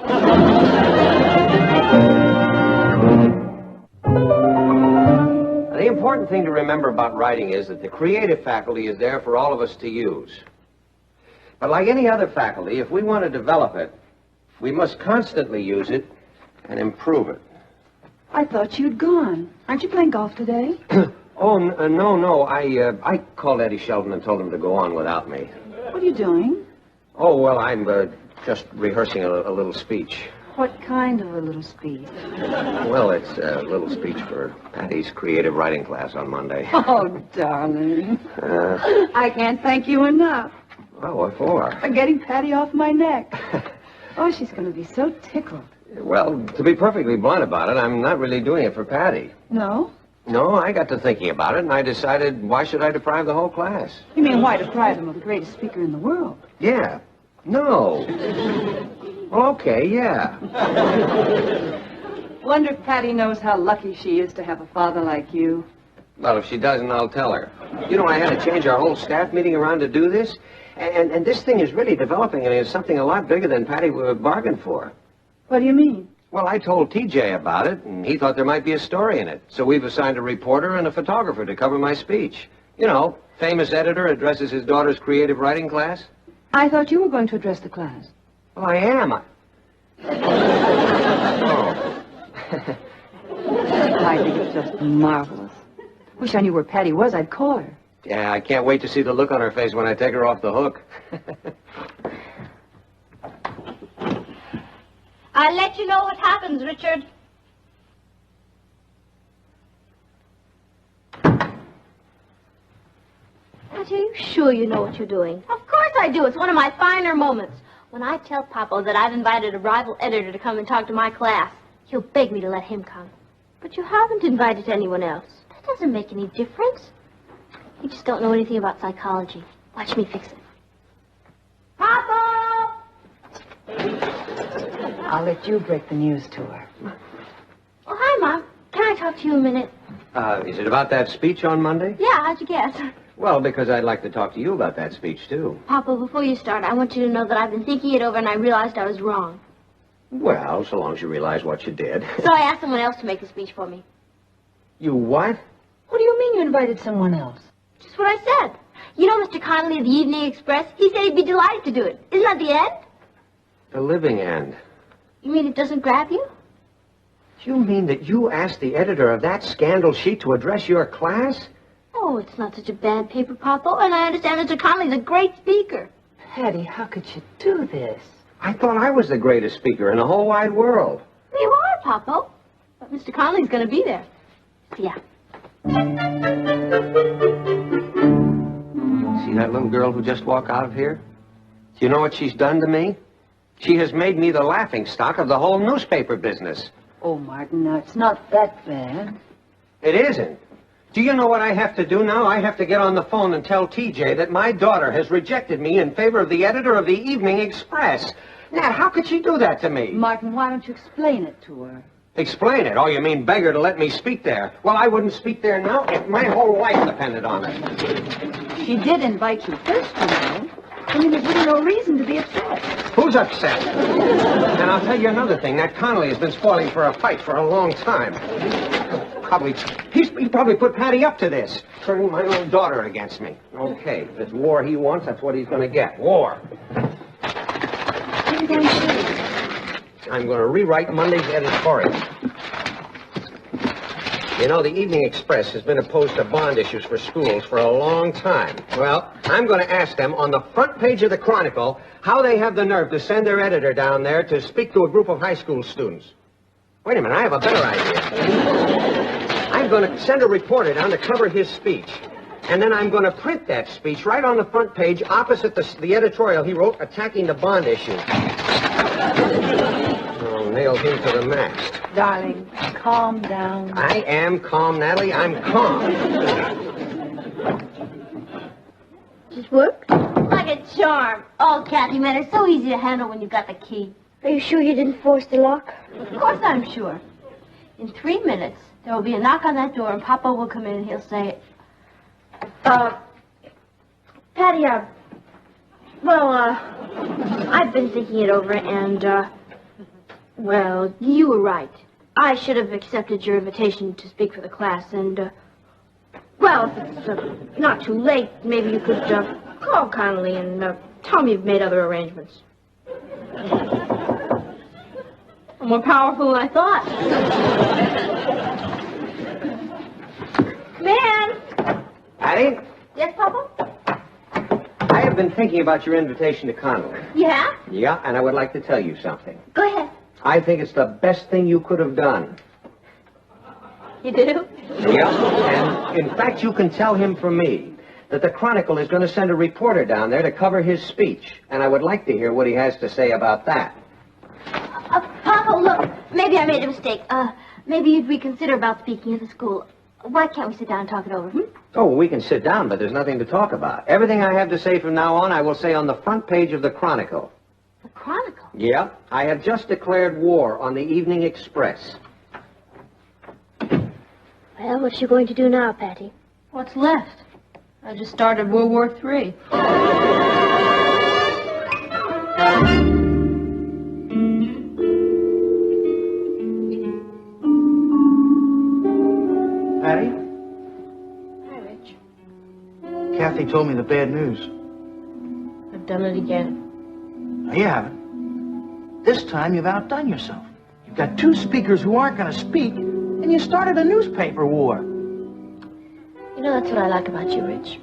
The important thing to remember about writing is that the creative faculty is there for all of us to use. But like any other faculty, if we want to develop it, we must constantly use it and improve it. I thought you'd gone. Aren't you playing golf today? No. I called Eddie Sheldon and told him to go on without me. What are you doing? Oh, well, I'm just rehearsing a little speech. What kind of a little speech? Well, it's a little speech for Patty's creative writing class on Monday. Oh, darling. I can't thank you enough. Well, what for? For getting Patty off my neck. Oh, she's going to be so tickled. Well, to be perfectly blunt about it, I'm not really doing it for Patty. No? No, I got to thinking about it, and I decided, why should I deprive the whole class? You mean why deprive them of the greatest speaker in the world? Yeah. No. Well, okay, yeah. Wonder if Patty knows how lucky she is to have a father like you. Well, if she doesn't, I'll tell her. You know, I had to change our whole staff meeting around to do this, and this thing is really developing, and it's something a lot bigger than Patty bargained for. What do you mean? Well, I told TJ about it, and he thought there might be a story in it. So we've assigned a reporter and a photographer to cover my speech. You know, famous editor addresses his daughter's creative writing class. I thought you were going to address the class. Well, I am. I think it's just marvelous. Wish I knew where Patty was. I'd call her. Yeah, I can't wait to see the look on her face when I take her off the hook. I'll let you know what happens, Richard. Are you sure you know what you're doing? Of course I do. It's one of my finer moments. When I tell Poppo that I've invited a rival editor to come and talk to my class, he'll beg me to let him come. But you haven't invited anyone else. That doesn't make any difference. You just don't know anything about psychology. Watch me fix it. Poppo! I'll let you break the news to her. Oh, hi, Mom. Can I talk to you a minute? Is it about that speech on Monday? Yeah, how'd you guess? Well, because I'd like to talk to you about that speech, too. Poppo, before you start, I want you to know that I've been thinking it over and I realized I was wrong. Well, so long as you realize what you did. So I asked someone else to make the speech for me. You what? What do you mean you invited someone else? Just what I said. You know Mr. Connolly of the Evening Express? He said he'd be delighted to do it. Isn't that the end? The living end. You mean it doesn't grab you? You mean that you asked the editor of that scandal sheet to address your class? Oh, it's not such a bad paper, Poppo, and I understand Mr. Connolly's a great speaker. Patty, how could you do this? I thought I was the greatest speaker in the whole wide world. You are, Poppo. But Mr. Connolly's going to be there. See ya. See that little girl who just walked out of here? Do you know what she's done to me? She has made me the laughingstock of the whole newspaper business. Oh, Martin, now, it's not that bad. It isn't. Do you know what I have to do now? I have to get on the phone and tell TJ that my daughter has rejected me in favor of the editor of the Evening Express. Nat, how could she do that to me? Martin, why don't you explain it to her? Explain it? Oh, you mean beg her to let me speak there? Well, I wouldn't speak there now if my whole life depended on it. She did invite you first, you know. I mean, there's really no reason to be upset. Who's upset? And I'll tell you another thing. That Connolly has been spoiling for a fight for a long time. He probably put Patty up to this, turning my own daughter against me. Okay, if it's war he wants, that's what he's going to get. War. What are you going to do? I'm going to rewrite Monday's editorial. You know, the Evening Express has been opposed to bond issues for schools for a long time. Well, I'm going to ask them on the front page of the Chronicle how they have the nerve to send their editor down there to speak to a group of high school students. Wait a minute, I have a better idea. I'm going to send a reporter down to cover his speech. And then I'm going to print that speech right on the front page opposite the editorial he wrote attacking the bond issue. I'll nail him to the mast. Darling, calm down. I am calm, Natalie. I'm calm. Just work? Like a charm. Oh, Cathy, man, it's so easy to handle when you've got the key. Are you sure you didn't force the lock? Of course I'm sure. In 3 minutes, there will be a knock on that door, and Papa will come in, and he'll say, Patty, I've been thinking it over, and, well, you were right. I should have accepted your invitation to speak for the class, and, well, if it's not too late, maybe you could, call Connolly and, tell him you've made other arrangements. I'm more powerful than I thought. Man! Patty, Yes, Papa? I have been thinking about your invitation to Connolly. Yeah? Yeah, and I would like to tell you something. Go ahead. I think it's the best thing you could have done. You do? Yeah, and in fact, you can tell him from me that the Chronicle is going to send a reporter down there to cover his speech, and I would like to hear what he has to say about that. Papa, look, maybe I made a mistake. Maybe you'd reconsider about speaking at the school. Why can't we sit down and talk it over, Oh, well, we can sit down, but there's nothing to talk about. Everything I have to say from now on, I will say on the front page of the Chronicle. The Chronicle? Yeah, I have just declared war on the Evening Express. Well, what's you going to do now, Patty? What's left? I just started World War III. Patty? Hi, Rich. Cathy told me the bad news. I've done it again. No, you haven't. This time you've outdone yourself. You've got 2 speakers who aren't going to speak, and you started a newspaper war. You know, that's what I like about you, Rich.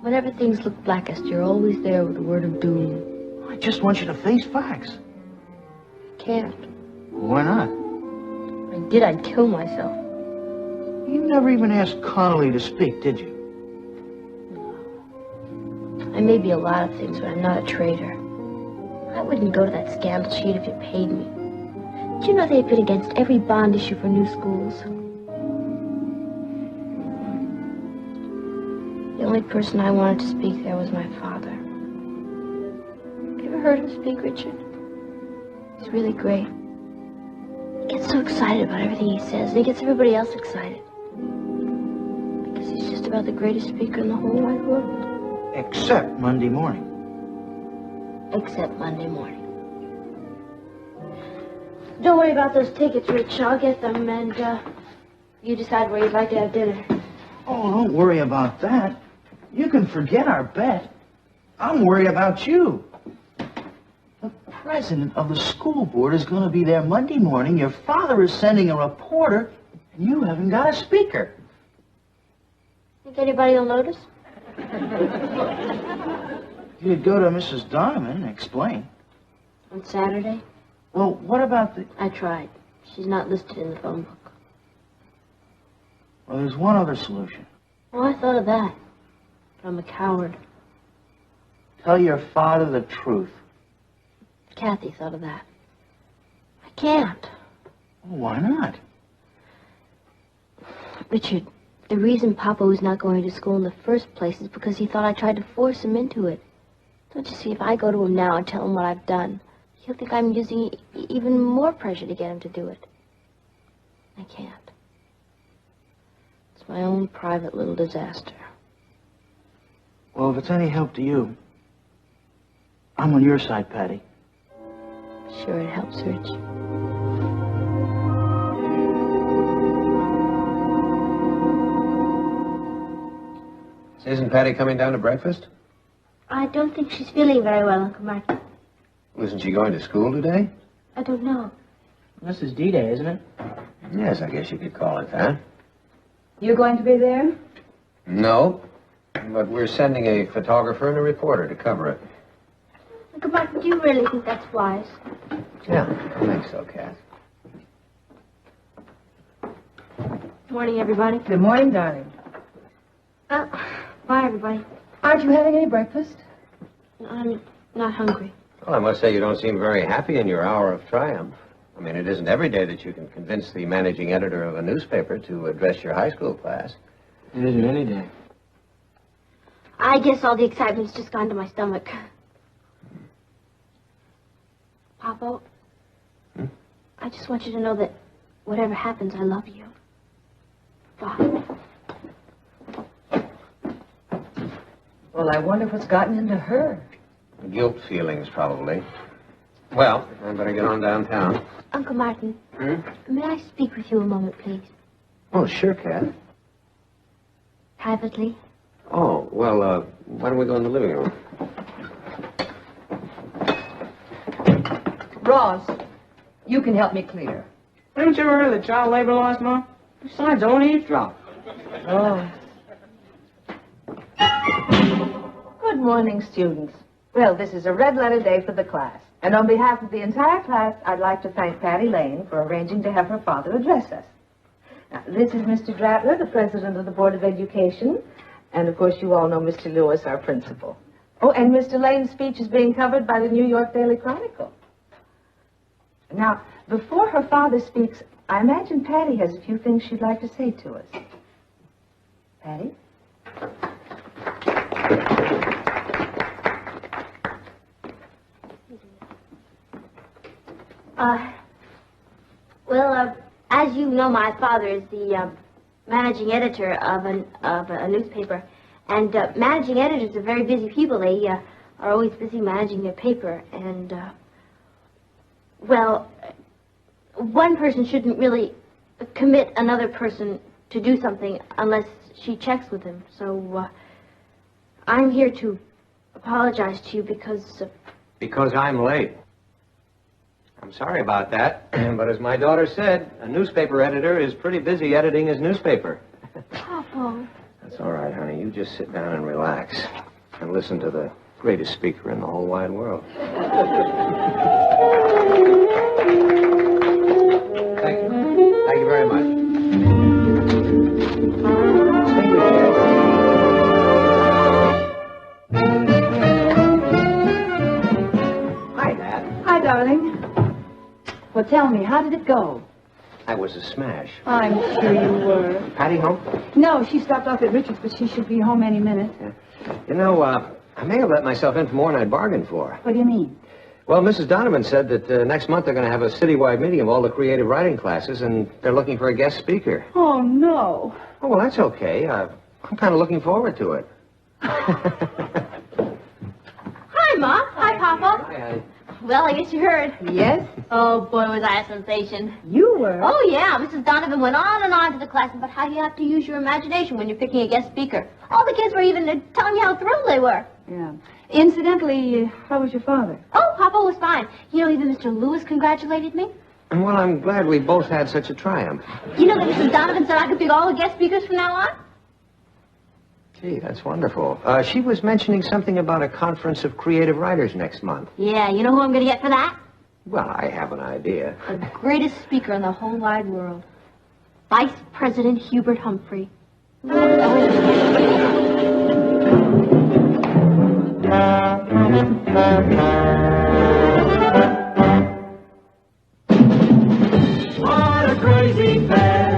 Whenever things look blackest, you're always there with a word of doom. I just want you to face facts. Can't. Why not? If I did, I'd kill myself. You never even asked Connolly to speak, did you? I may be a lot of things, but I'm not a traitor. I wouldn't go to that scandal sheet if you paid me. Did you know they've been against every bond issue for new schools? The only person I wanted to speak there was my father. Have you ever heard him speak, Richard? He's really great. He gets so excited about everything he says, and he gets everybody else excited. I guess he's just about the greatest speaker in the whole wide world. Except Monday morning. Except Monday morning. Don't worry about those tickets, Rich. I'll get them, and you decide where you'd like to have dinner. Oh, don't worry about that. You can forget our bet. I'm worried about you. The president of the school board is going to be there Monday morning. Your father is sending a reporter, and you haven't got a speaker. Think anybody will notice? You could go to Mrs. Donovan and explain. On Saturday? Well, what about the... I tried. She's not listed in the phone book. Well, there's one other solution. Oh, I thought of that. But I'm a coward. Tell your father the truth. Cathy thought of that. I can't. Well, why not? Richard, the reason Poppo is not going to school in the first place is because he thought I tried to force him into it. Don't you see, if I go to him now and tell him what I've done, he'll think I'm using even more pressure to get him to do it. I can't. It's my own private little disaster. Well, if it's any help to you, I'm on your side, Patty. Sure it helps, Rich. Isn't Patty coming down to breakfast? I don't think she's feeling very well, Uncle Martin. Isn't she going to school today? I don't know. This is D-Day, isn't it? Yes, I guess you could call it that. You going to be there? No, but we're sending a photographer and a reporter to cover it. Uncle Martin, do you really think that's wise? Yeah, I think so, Kath. Good morning, everybody. Good morning, darling. Bye, everybody. Aren't you having any breakfast? I'm not hungry. Well, I must say you don't seem very happy in your hour of triumph. I mean, it isn't every day that you can convince the managing editor of a newspaper to address your high school class. It isn't any day. I guess all the excitement's just gone to my stomach. Poppo, I just want you to know that whatever happens, I love you. Bye. Well, I wonder what's gotten into her. Guilt feelings, probably. Well, I better get on downtown. Uncle Martin, may I speak with you a moment, please? Oh, sure, Kath. Privately? Oh, well, why don't we go in the living room? Ross, you can help me clear. Haven't you ever heard of the child labor laws, Mom? Besides, I won't eavesdrop. Oh. Good morning, students. Well, this is a red-letter day for the class. And on behalf of the entire class, I'd like to thank Patty Lane for arranging to have her father address us. Now, this is Mr. Dratler, the president of the Board of Education. And, of course, you all know Mr. Lewis, our principal. Oh, and Mr. Lane's speech is being covered by the New York Daily Chronicle. Now, before her father speaks, I imagine Patty has a few things she'd like to say to us. Patty? As you know, my father is the managing editor of a newspaper, and managing editors are very busy people. They are always busy managing their paper, and one person shouldn't really commit another person to do something unless she checks with him. So I'm here to apologize to you because... Because I'm late. I'm sorry about that, but as my daughter said, a newspaper editor is pretty busy editing his newspaper. Poppo. That's all right, honey. You just sit down and relax and listen to the greatest speaker in the whole wide world. very much. Hi, Dad. Hi, darling. Well, tell me, how did it go? That was a smash. I'm sure you were. Patty home? No, she stopped off at Richard's, but she should be home any minute. You know, I may have let myself in for more than I bargained for. What do you mean? Well, Mrs. Donovan said that next month they're going to have a citywide meeting of all the creative writing classes, and they're looking for a guest speaker. Oh, no. Oh, well, that's okay. I'm kind of looking forward to it. Hi, Ma. Hi, Poppo. Hi. Well, I guess you heard. Yes? Oh, boy, was I a sensation. You were? Oh, yeah. Mrs. Donovan went on and on to the class about how you have to use your imagination when you're picking a guest speaker. All the kids were even telling me how thrilled they were. Yeah. Incidentally, how was your father? Oh, Papa was fine. You know, even Mr. Lewis congratulated me. Well, I'm glad we both had such a triumph. You know that Mrs. Donovan said I could pick all the guest speakers from now on? Gee, that's wonderful. She was mentioning something about a conference of creative writers next month. Yeah, you know who I'm going to get for that? Well, I have an idea. The greatest speaker in the whole wide world. Vice President Hubert Humphrey. What a crazy pair,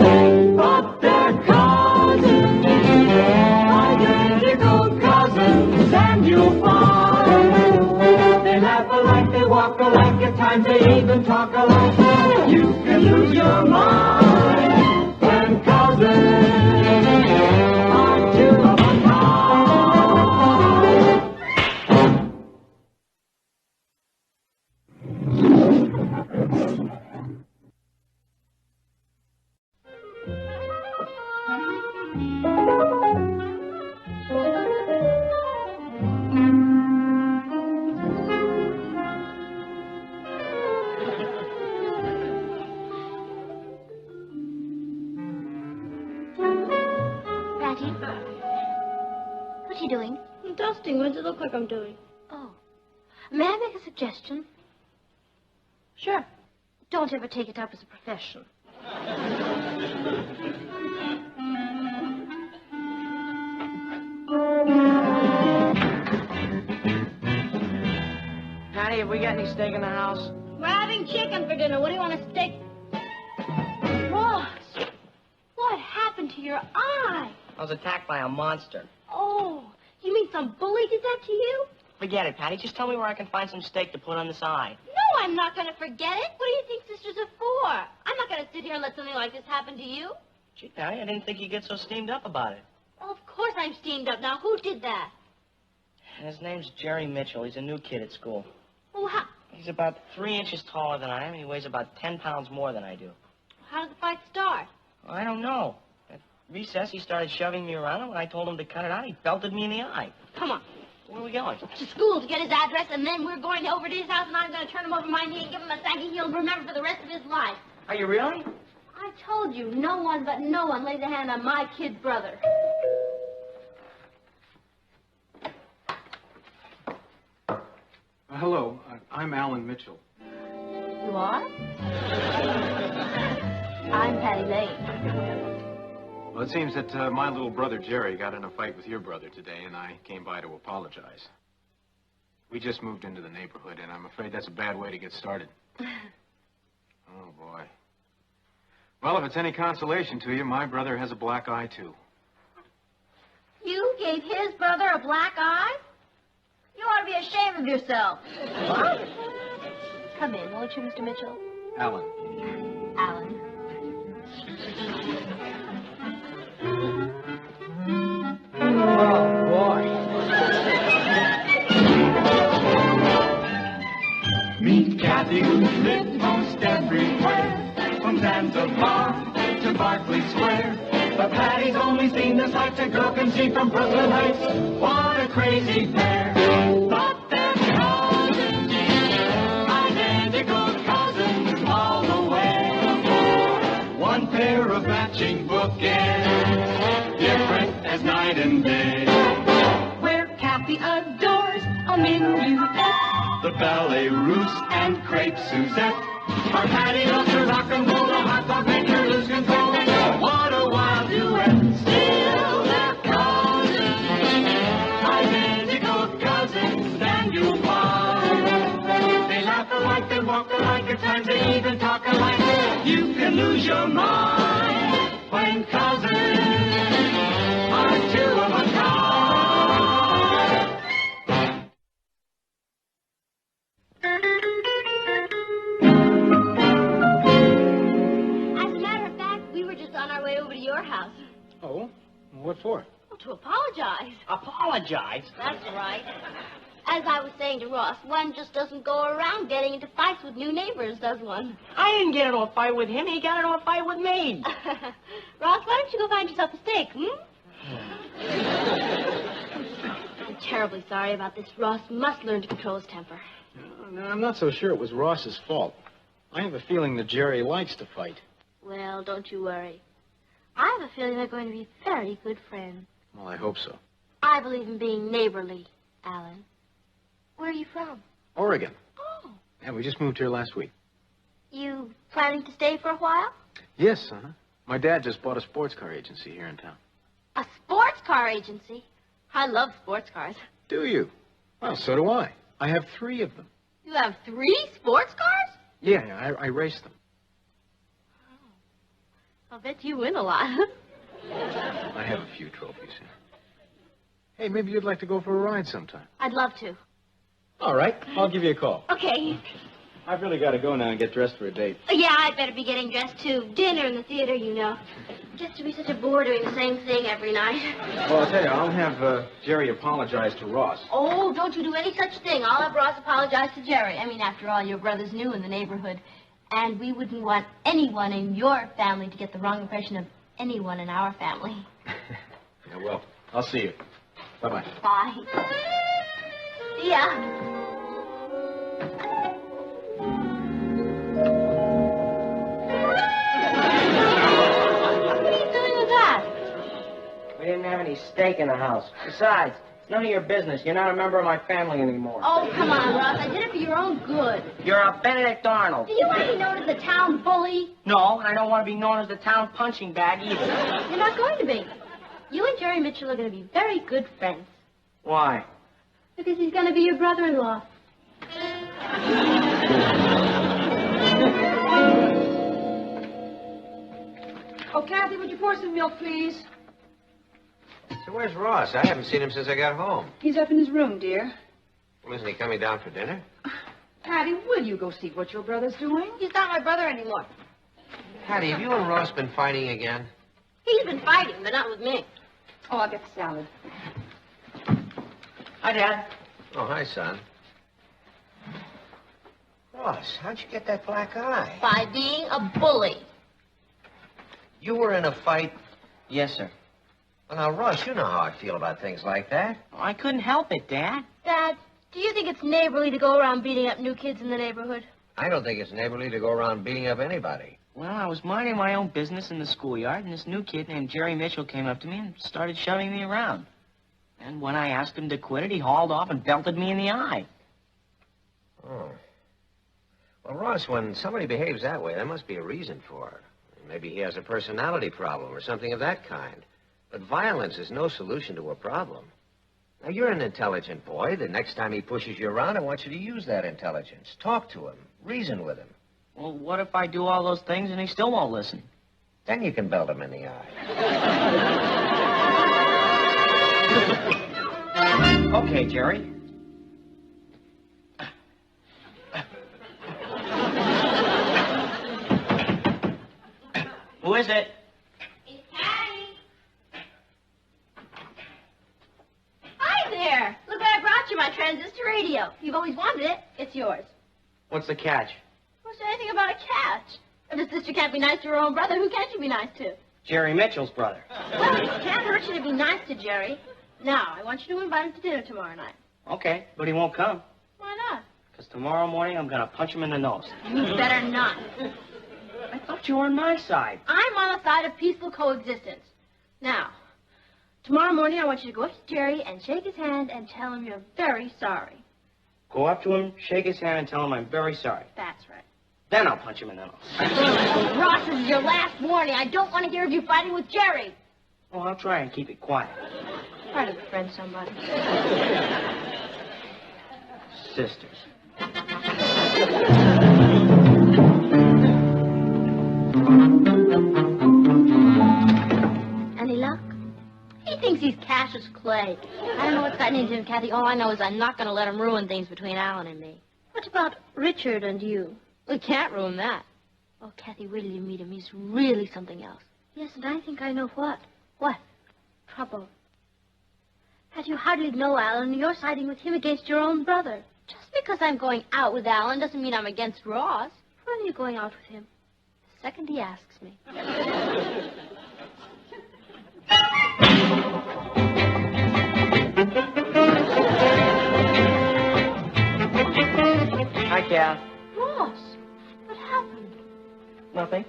but they're cousins, identical cousins, and you'll find they laugh alike, they walk alike, at times they even talk alike. You can lose your mind when cousins are two of a kind. Patty? What are you doing? I'm dusting. What does it look like I'm doing? Oh. May I make a suggestion? Sure. Don't ever take it up as a profession. Patty, have we got any steak in the house? We're having chicken for dinner. What do you want to steak? Ross, what happened to your eye? I was attacked by a monster. Oh, you mean some bully did that to you? Forget it, Patty. Just tell me where I can find some steak to put on this eye. No, I'm not going to forget it. What do you think sisters are for? I'm not going to sit here and let something like this happen to you. Gee, Patty, I didn't think you'd get so steamed up about it. Well, of course I'm steamed up. Now, who did that? His name's Jerry Mitchell. He's a new kid at school. Well, He's about 3 inches taller than I am, and he weighs about 10 pounds more than I do. how did the fight start? Well, I don't know. At recess, he started shoving me around, and when I told him to cut it out, he belted me in the eye. Come on. Where are we going? To school to get his address, and then we're going over to his house, and I'm going to turn him over my knee and give him a thanking he'll remember for the rest of his life. Are you really? I told you, no one but no one lays a hand on my kid brother. Hello, I'm Alan Mitchell. You are? I'm Patty Lane. Well, it seems that my little brother Jerry got in a fight with your brother today, and I came by to apologize. We just moved into the neighborhood, and I'm afraid that's a bad way to get started. Oh, boy. Well, if it's any consolation to you, my brother has a black eye, too. You gave his brother a black eye? You ought to be ashamed of yourself. What? Come in, won't you, Mr. Mitchell? Alan. Alan. Oh, boy. Meet Cathy, who lives most everywhere, from Zanzibar to Berkeley Square. But Patty's only seen the sights a girl can see from Brooklyn Heights. What a crazy pair! But they're cousins, identical cousins all the way. One pair of matching bookends, different as night and day. Where Cathy adores a minuet. The ballet russe and crepe Suzette are patty up to rock and roll. A hot dog make you lose control. What a wild duet. Still they're cousins, identical cousins, and you find they laugh alike, they walk alike, at times they even talk alike. You can lose your mind when cousins are two of a kind. As a matter of fact, we were just on our way over to your house. Oh? What for? Well, to apologize. Apologize? That's right. As I was saying to Ross, one just doesn't go around getting into fights with new neighbors, does one? I didn't get into a fight with him. He got into a fight with me. Ross, why don't you go find yourself a steak, I'm terribly sorry about this. Ross must learn to control his temper. No, I'm not so sure it was Ross's fault. I have a feeling that Jerry likes to fight. Well, don't you worry. I have a feeling they're going to be very good friends. Well, I hope so. I believe in being neighborly, Alan. Where are you from? Oregon. Oh. Yeah, we just moved here last week. You planning to stay for a while? Yes, my dad just bought a sports car agency here in town. A sports car agency? I love sports cars. Do you? Well, so do I. I have 3 of them. You have 3 sports cars? Yeah, I race them. I'll bet you win a lot. I have a few trophies. Hey, maybe you'd like to go for a ride sometime. I'd love to. All right, I'll give you a call. Okay. I've really got to go now and get dressed for a date. Yeah, I'd better be getting dressed, too. Dinner in the theater, you know. Gets to be such a bore doing the same thing every night. Well, I'll tell you, I'll have Jerry apologize to Ross. Oh, don't you do any such thing. I'll have Ross apologize to Jerry. I mean, after all, your brother's new in the neighborhood. And we wouldn't want anyone in your family to get the wrong impression of anyone in our family. Yeah, well, I'll see you. Bye-bye. Bye. See ya. What are you doing with that? We didn't have any steak in the house. Besides, it's none of your business. You're not a member of my family anymore. Oh, come on, Ross. I did it for your own good. You're a Benedict Arnold. Do you want to be known as the town bully? No, and I don't want to be known as the town punching bag either. You're not going to be. You and Jerry Mitchell are going to be very good friends. Why? Because he's going to be your brother-in-law. Oh, Cathy, would you pour some milk, please? So where's Ross? I haven't seen him since I got home. He's up in his room, dear. Well, isn't he coming down for dinner? Patty, will you go see what your brother's doing? He's not my brother anymore. Hattie, have you and Ross been fighting again? He's been fighting, but not with me. Oh, I'll get the salad. Hi, Dad. Oh, hi, son. Ross, how'd you get that black eye? By being a bully. You were in a fight? Yes, sir. Well, now, Ross, you know how I feel about things like that. Oh, I couldn't help it, Dad. Dad, do you think it's neighborly to go around beating up new kids in the neighborhood? I don't think it's neighborly to go around beating up anybody. Well, I was minding my own business in the schoolyard, and this new kid named Jerry Mitchell came up to me and started shoving me around. And when I asked him to quit it, he hauled off and belted me in the eye. Oh. Well, Ross, when somebody behaves that way, there must be a reason for it. Maybe he has a personality problem or something of that kind. But violence is no solution to a problem. Now, you're an intelligent boy. The next time he pushes you around, I want you to use that intelligence. Talk to him. Reason with him. Well, what if I do all those things and he still won't listen? Then you can belt him in the eye. Okay, Jerry. Who is it? It's Patty. Hi there. Look what I brought you, my transistor radio. You've always wanted it. It's yours. What's the catch? What's there anything about a catch? If a sister can't be nice to her own brother, who can't you be nice to? Jerry Mitchell's brother. Well, it can't hurt you to be nice to Jerry. Now, I want you to invite him to dinner tomorrow night. Okay, but he won't come. Why not? Because tomorrow morning I'm going to punch him in the nose. You better not. I thought you were on my side. I'm on the side of peaceful coexistence. Now, Tomorrow morning, I want you to go up to Jerry and shake his hand and tell him you're very sorry. Go up to him, shake his hand, and tell him I'm very sorry. That's right. Then I'll punch him in the nose. Ross, this is your last warning. I don't want to hear of you fighting with Jerry. Oh, I'll try and keep it quiet. Try to befriend somebody. Sisters. Any luck? He thinks he's Cassius Clay. I don't know what's gotten into him, Cathy. All I know is I'm not going to let him ruin things between Alan and me. What about Richard and you? We can't ruin that. Oh, Cathy, wait till you meet him. He's really something else. Yes, and I think I know what. What? Trouble. Cathy, you hardly know Alan. You're siding with him against your own brother. Just because I'm going out with Alan doesn't mean I'm against Ross. When are you going out with him? The second he asks me. Hi, Cal. Ross, what happened? Nothing.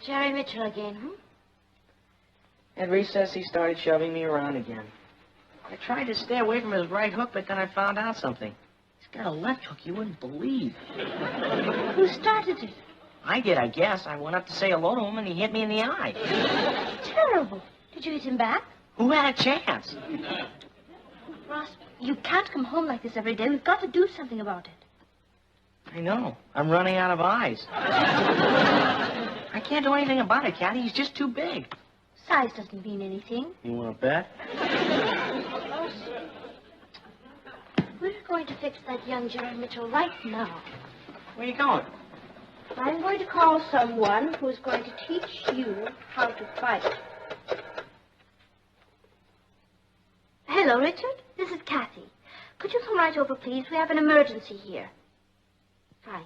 Jerry Mitchell again, At recess, he started shoving me around again. I tried to stay away from his right hook, but then I found out something. He's got a left hook you wouldn't believe. Who started it? I did, I guess. I went up to say hello to him, and he hit me in the eye. Terrible. Did you hit him back? Who had a chance? Ross, you can't come home like this every day. We've got to do something about it. I know. I'm running out of eyes. I can't do anything about it, Cathy. He's just too big. Size doesn't mean anything. You want to bet? Ross, we're going to fix that young Jerry Mitchell right now. Where are you going? I'm going to call someone who's going to teach you how to fight. Hello, Richard. This is Cathy. Could you come right over, please? We have an emergency here. Fine.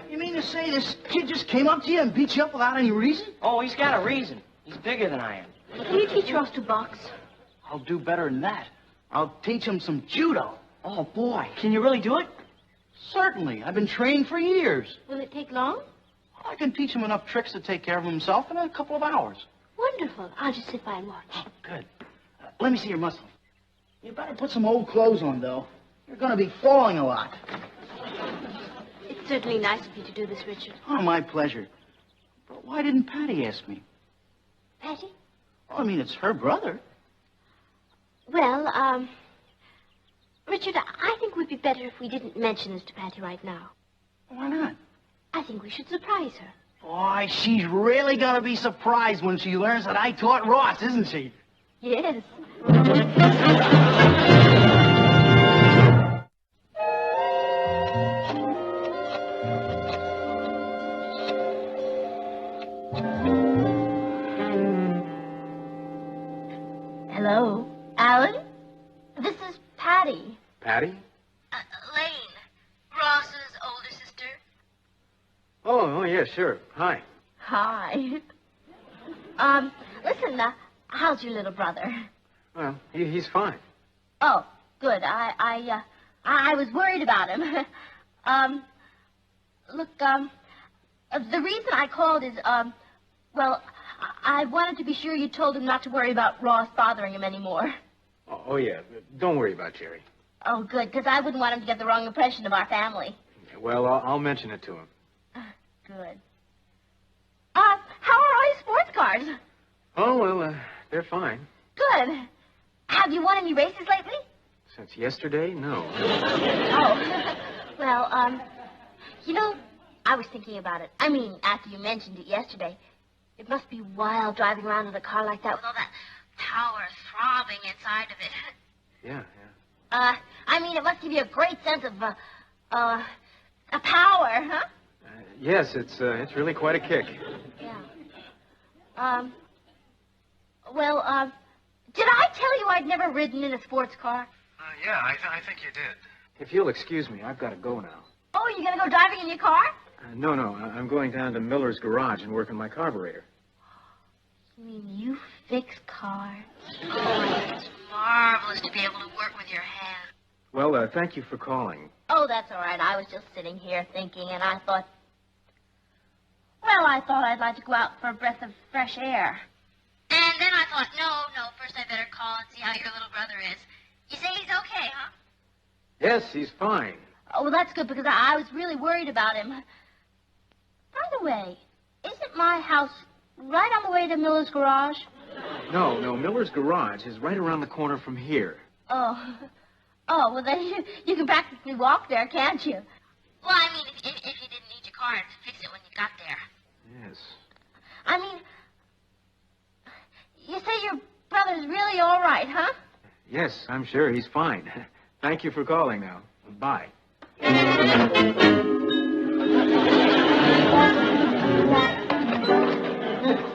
You mean to say this kid just came up to you and beat you up without any reason? Oh, he's got a reason. He's bigger than I am. Can you teach Ross to box? I'll do better than that. I'll teach him some judo. Oh, boy. Can you really do it? Certainly. I've been trained for years. Will it take long? I can teach him enough tricks to take care of himself in a couple of hours. Wonderful. I'll just sit by and watch. Oh, good. Let me see your muscle. You better put some old clothes on, though. You're going to be falling a lot. It's certainly nice of you to do this, Richard. Oh, my pleasure. But why didn't Patty ask me? Patty? Oh, I mean, it's her brother. Well, Richard, I think it would be better if we didn't mention this to Patty right now. Why not? I think we should surprise her. Boy, she's really going to be surprised when she learns that I taught Ross, isn't she? Yes. Hello, Alan? This is Patty. Patty? Lane, Ross's older sister. Oh, yeah, sure. Hi. Hi. Listen, how's your little brother? Well, he's fine. Oh, good. I was worried about him. Look, the reason I called is, well, I wanted to be sure you told him not to worry about Ross bothering him anymore. Oh, yeah. Don't worry about Jerry. Oh, good, because I wouldn't want him to get the wrong impression of our family. Well, I'll mention it to him. Good. How are all your sports cars? Oh, well, they're fine. Good. Have you won any races lately? Since yesterday? No. Oh. Well, you know, I was thinking about it. I mean, after you mentioned it yesterday. It must be wild driving around in a car like that with all that power throbbing inside of it. Yeah. I mean, it must give you a great sense of, a power, huh? Yes, it's really quite a kick. Yeah. Well, did I tell you I'd never ridden in a sports car? Yeah, I think you did. If you'll excuse me, I've got to go now. Oh, you're gonna go driving in your car? No, I'm going down to Miller's garage and work on my carburetor. You mean you fix cars? Oh, it's marvelous to be able to work with your hands. Well, thank you for calling. Oh, that's all right. I was just sitting here thinking, and I thought, Well, I thought I'd like to go out for a breath of fresh air. And then I thought, no, first I better call and see how your little brother is. You say he's okay, huh? Yes, he's fine. Oh, well, that's good because I was really worried about him. By the way, isn't my house right on the way to Miller's garage? No, Miller's garage is right around the corner from here. Oh, well, then you can practically walk there, can't you? Well, I mean, if you didn't need your car to fix it when you got there. Yes. I mean, you say your brother's really all right, huh? Yes, I'm sure he's fine. Thank you for calling now. Bye. All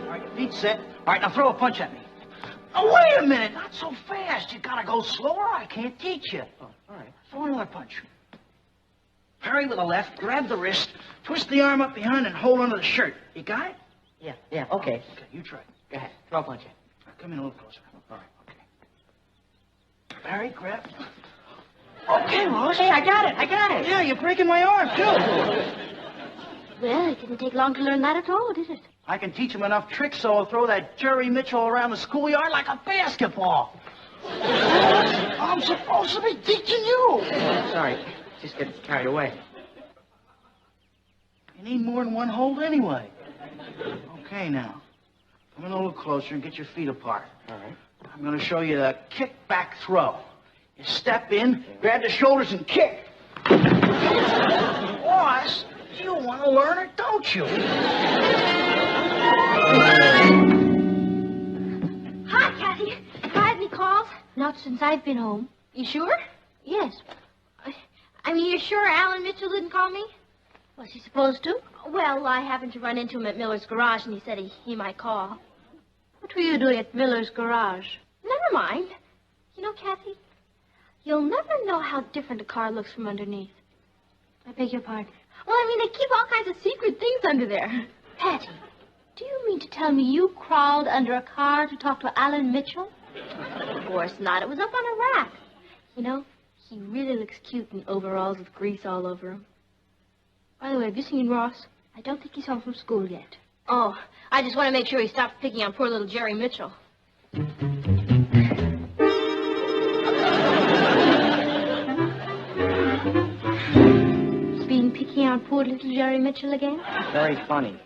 right, feet set. All right, now throw a punch at me. Oh, wait a minute. Not so fast. You gotta go slower. I can't teach you. Oh, all right. Throw another punch. Parry with the left, grab the wrist, twist the arm up behind, and hold onto the shirt. You got it? Yeah, okay. Okay, you try. Go ahead. Throw a punch in. Now, come in a little closer. All right, okay. Parry, grab. Okay, Ross. Hey, I got it. Yeah, you're breaking my arm, too. Well, it didn't take long to learn that at all, did it? I can teach him enough tricks so he'll throw that Jerry Mitchell around the schoolyard like a basketball. I'm supposed to be teaching you. Sorry, just get carried away. You need more than one hold anyway. Okay, now. Come in a little closer and get your feet apart. All right. I'm going to show you the kick-back throw. You step in, grab the shoulders, and kick. Boss, you want to learn it, don't you? Hi, Cathy. Had any calls? Not since I've been home. You sure? Yes. I mean, you're sure Alan Mitchell didn't call me? Was he supposed to? Well, I happened to run into him at Miller's garage, and he said he might call. What were you doing at Miller's garage? Never mind. You know, Cathy, you'll never know how different a car looks from underneath. I beg your pardon. Well, I mean, they keep all kinds of secret things under there. Patty, do you mean to tell me you crawled under a car to talk to Alan Mitchell? Of course not. It was up on a rack. You know, he really looks cute in overalls with grease all over him. By the way, have you seen Ross? I don't think he's home from school yet. Oh, I just want to make sure he stops picking on poor little Jerry Mitchell. He's been picking on poor little Jerry Mitchell again? Very funny.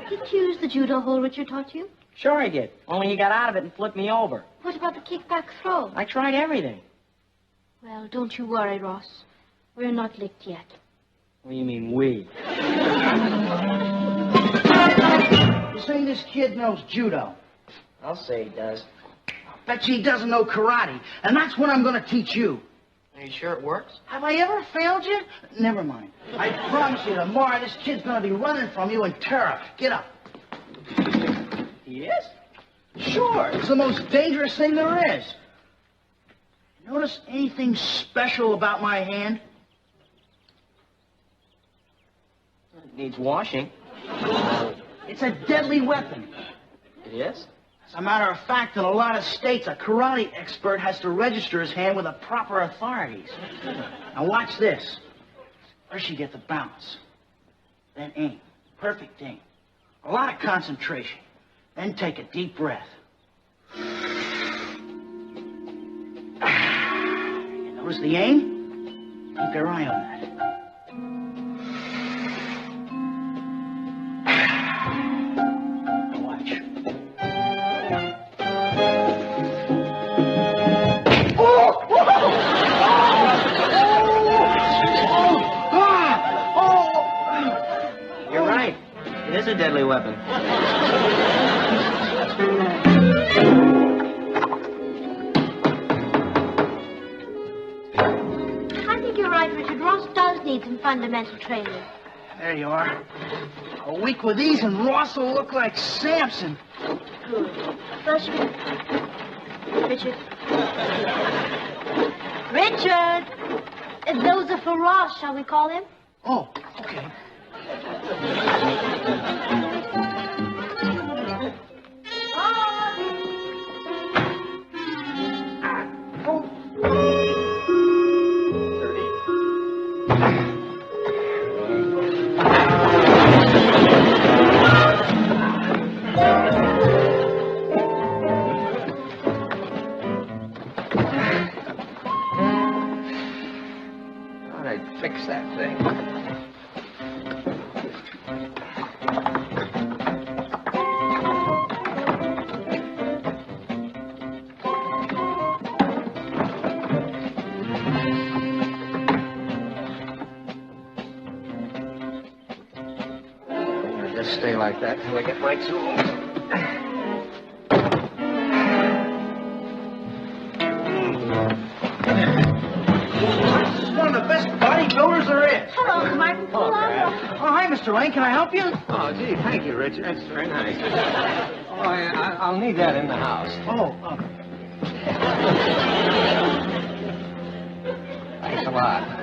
Did you use the judo hold Richard taught you? Sure I did. Only he got out of it and flipped me over. What about the kickback throw? I tried everything. Well, don't you worry, Ross. We're not licked yet. What do you mean, we? You say this kid knows judo. I'll say he does. Bet you he doesn't know karate. And that's what I'm going to teach you. Are you sure it works? Have I ever failed you? Never mind. I promise you, tomorrow this kid's going to be running from you in terror. Get up. He is? Sure. It's the most dangerous thing there is. Notice anything special about my hand? It needs washing. It's a deadly weapon. It is? As a matter of fact, in a lot of states, a karate expert has to register his hand with the proper authorities. Now watch this. First you get the balance. Then aim. Perfect aim. A lot of concentration. Then take a deep breath. You notice the aim? Keep your eye on that. Now watch. You're right. It is a deadly weapon. I think you're right, Richard. Ross does need some fundamental training. There you are. A week with these and Ross will look like Samson. Good. First, Richard. Richard! Those are for Ross, shall we call him? Oh, okay. stay like that till I get my tools. This is one of the best bodybuilders there is. Hello, Martin. Oh, hi, Mr. Lane. Can I help you? Oh, gee, thank you, Richard. That's very nice. Oh, I'll need that in the house. Thanks a lot.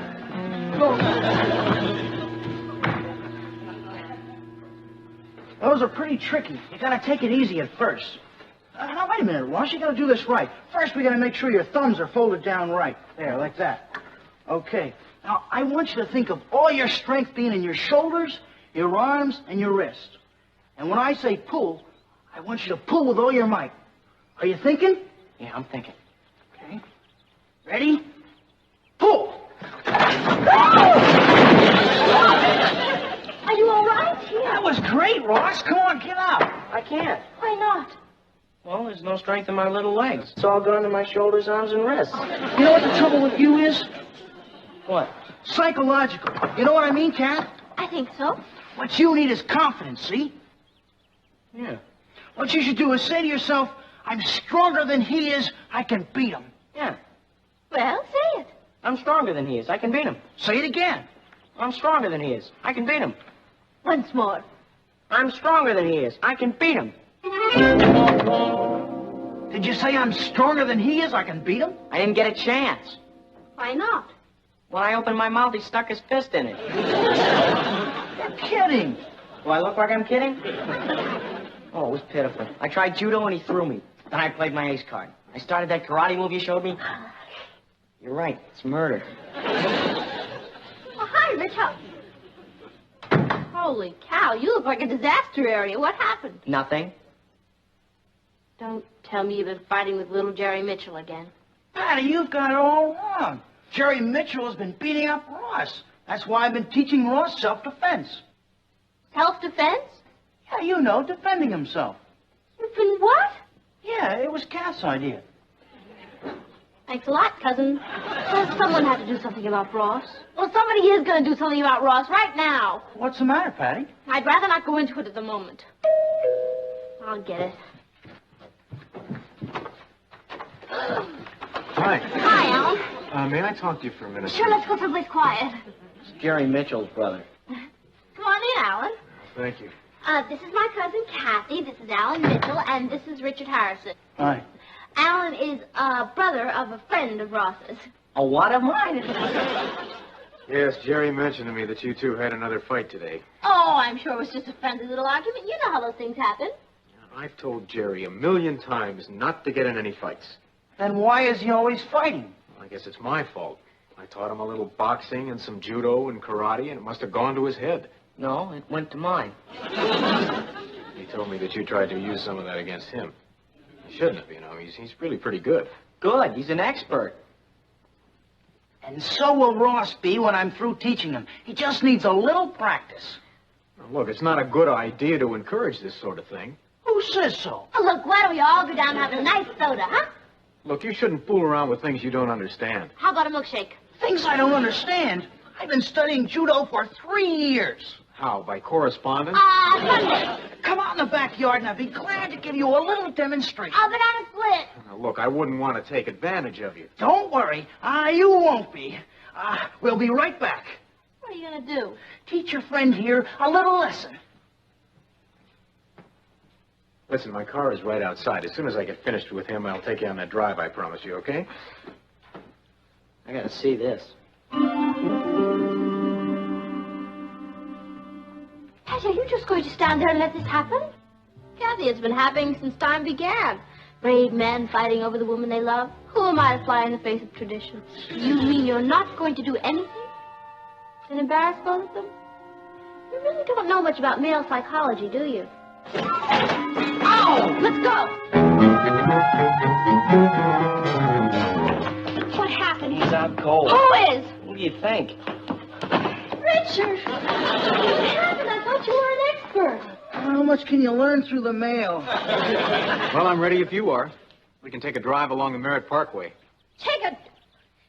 Those are pretty tricky. You gotta take it easy at first. Now, wait a minute, Ross. You gotta do this right. First, we gotta make sure your thumbs are folded down right. There, like that. Okay. Now, I want you to think of all your strength being in your shoulders, your arms, and your wrist. And when I say pull, I want you to pull with all your might. Are you thinking? Yeah, I'm thinking. Okay. Ready? Pull! Are you all right? That was great, Ross. Come on, get up. I can't. Why not? Well, there's no strength in my little legs. It's all gone to my shoulders, arms, and wrists. You know what the trouble with you is? What? Psychological. You know what I mean, Kat? I think so. What you need is confidence, see? Yeah. What you should do is say to yourself, I'm stronger than he is. I can beat him. Yeah. Well, say it. I'm stronger than he is. I can beat him. Say it again. I'm stronger than he is. I can beat him. Once more. I'm stronger than he is. I can beat him. Did you say I'm stronger than he is? I can beat him? I didn't get a chance. Why not? When I opened my mouth, he stuck his fist in it. You're kidding. Do I look like I'm kidding? Oh, it was pitiful. I tried judo and he threw me. Then I played my ace card. I started that karate move you showed me. You're right. It's murder. Oh, hi, Rich. Holy cow, you look like a disaster area. What happened? Nothing. Don't tell me you've been fighting with little Jerry Mitchell again. Patty, you've got it all wrong. Jerry Mitchell has been beating up Ross. That's why I've been teaching Ross self-defense. Self-defense? Yeah, you know, defending himself. You've been what? Yeah, it was Kat's idea. Thanks a lot, cousin. Well, someone had to do something about Ross. Well, somebody is going to do something about Ross right now. What's the matter, Patty? I'd rather not go into it at the moment. I'll get it. Hi. Hi, Alan. May I talk to you for a minute? Sure, let's go someplace quiet. It's Jerry Mitchell's brother. Come on in, Alan. Thank you. This is my cousin Cathy, this is Alan Mitchell, and this is Richard Harrison. Hi. Alan is a brother of a friend of Ross's. A what of mine? Yes, Jerry mentioned to me that you two had another fight today. Oh, I'm sure it was just a friendly little argument. You know how those things happen. I've told Jerry 1,000,000 times not to get in any fights. Then why is he always fighting? I guess it's my fault. I taught him a little boxing and some judo and karate, and it must have gone to his head. No, it went to mine. He told me that you tried to use some of that against him. You shouldn't have, you know. He's really pretty good. Good. He's an expert. And so will Ross be when I'm through teaching him. He just needs a little practice. Now, look, it's not a good idea to encourage this sort of thing. Who says so? Oh, look, why don't we all go down and have a nice soda, huh? Look, you shouldn't fool around with things you don't understand. How about a milkshake? Things I don't understand. I've been studying judo for 3 years. How, by correspondence? Sunday. Come out in the backyard and I'd be glad to give you a little demonstration. I'll go down and split. Now, look, I wouldn't want to take advantage of you. Don't worry. You won't be. We'll be right back. What are you going to do? Teach your friend here a little lesson. Listen, my car is right outside. As soon as I get finished with him, I'll take you on that drive, I promise you, okay? I gotta see this. Patty, are you just going to stand there and let this happen? Cathy, it's been happening since time began. Brave men fighting over the woman they love. Who am I to fly in the face of tradition? You mean you're not going to do anything? And embarrass both of them? You really don't know much about male psychology, do you? Oh! Let's go! What happened? He's out cold. Who is? What do you think? Richard! What happened? I thought you were an expert. How much can you learn through the mail? Well, I'm ready if you are. We can take a drive along the Merritt Parkway.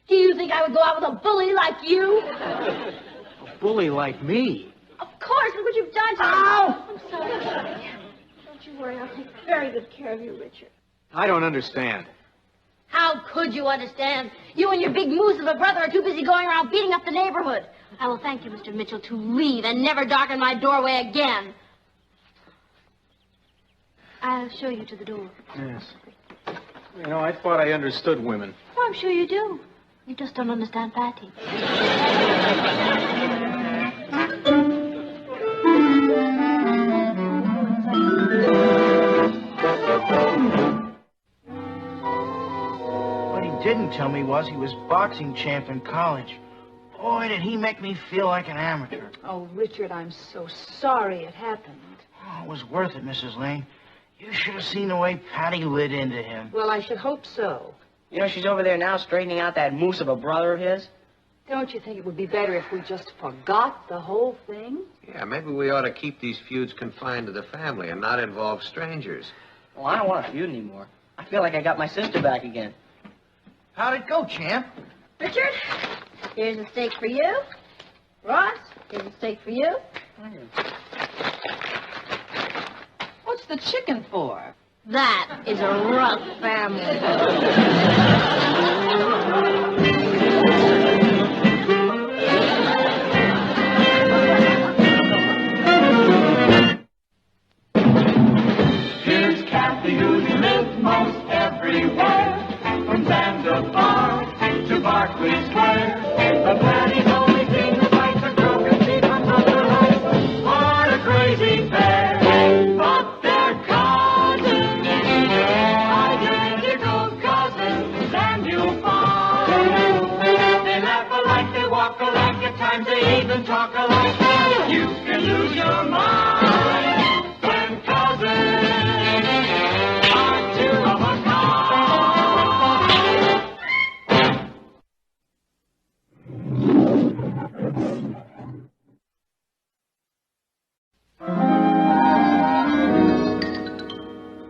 Do you think I would go out with a bully like you? A bully like me? Of course, look what you've done to him. Ow! I'm sorry. Don't you worry, I'll take very good care of you, Richard. I don't understand. How could you understand? You and your big moose of a brother are too busy going around beating up the neighborhood. I will thank you, Mr. Mitchell, to leave and never darken my doorway again. I'll show you to the door. Yes. You know, I thought I understood women. Oh, I'm sure you do. You just don't understand Patty. What he didn't tell me was he was boxing champ in college. Boy, did he make me feel like an amateur. Oh, Richard, I'm so sorry it happened. Oh, it was worth it, Mrs. Lane. You should have seen the way Patty lit into him. Well, I should hope so. You know, she's over there now straightening out that moose of a brother of his. Don't you think it would be better if we just forgot the whole thing? Yeah, maybe we ought to keep these feuds confined to the family and not involve strangers. Well, I don't want to feud anymore. I feel like I got my sister back again. How'd it go, champ? Richard, here's a steak for you. Ross, here's a steak for you. What's the chicken for? That is a rough family. Here's Cathy, who's lived most everywhere, from Zanzibar to Berkeley Square. The Patty's only seen the sights of broken teeth from other heights. What a crazy pair! But they're cousins, identical cousins, and you'll find they laugh alike, they walk alike, at times they even talk alike. You can lose your mind when cousins are two of a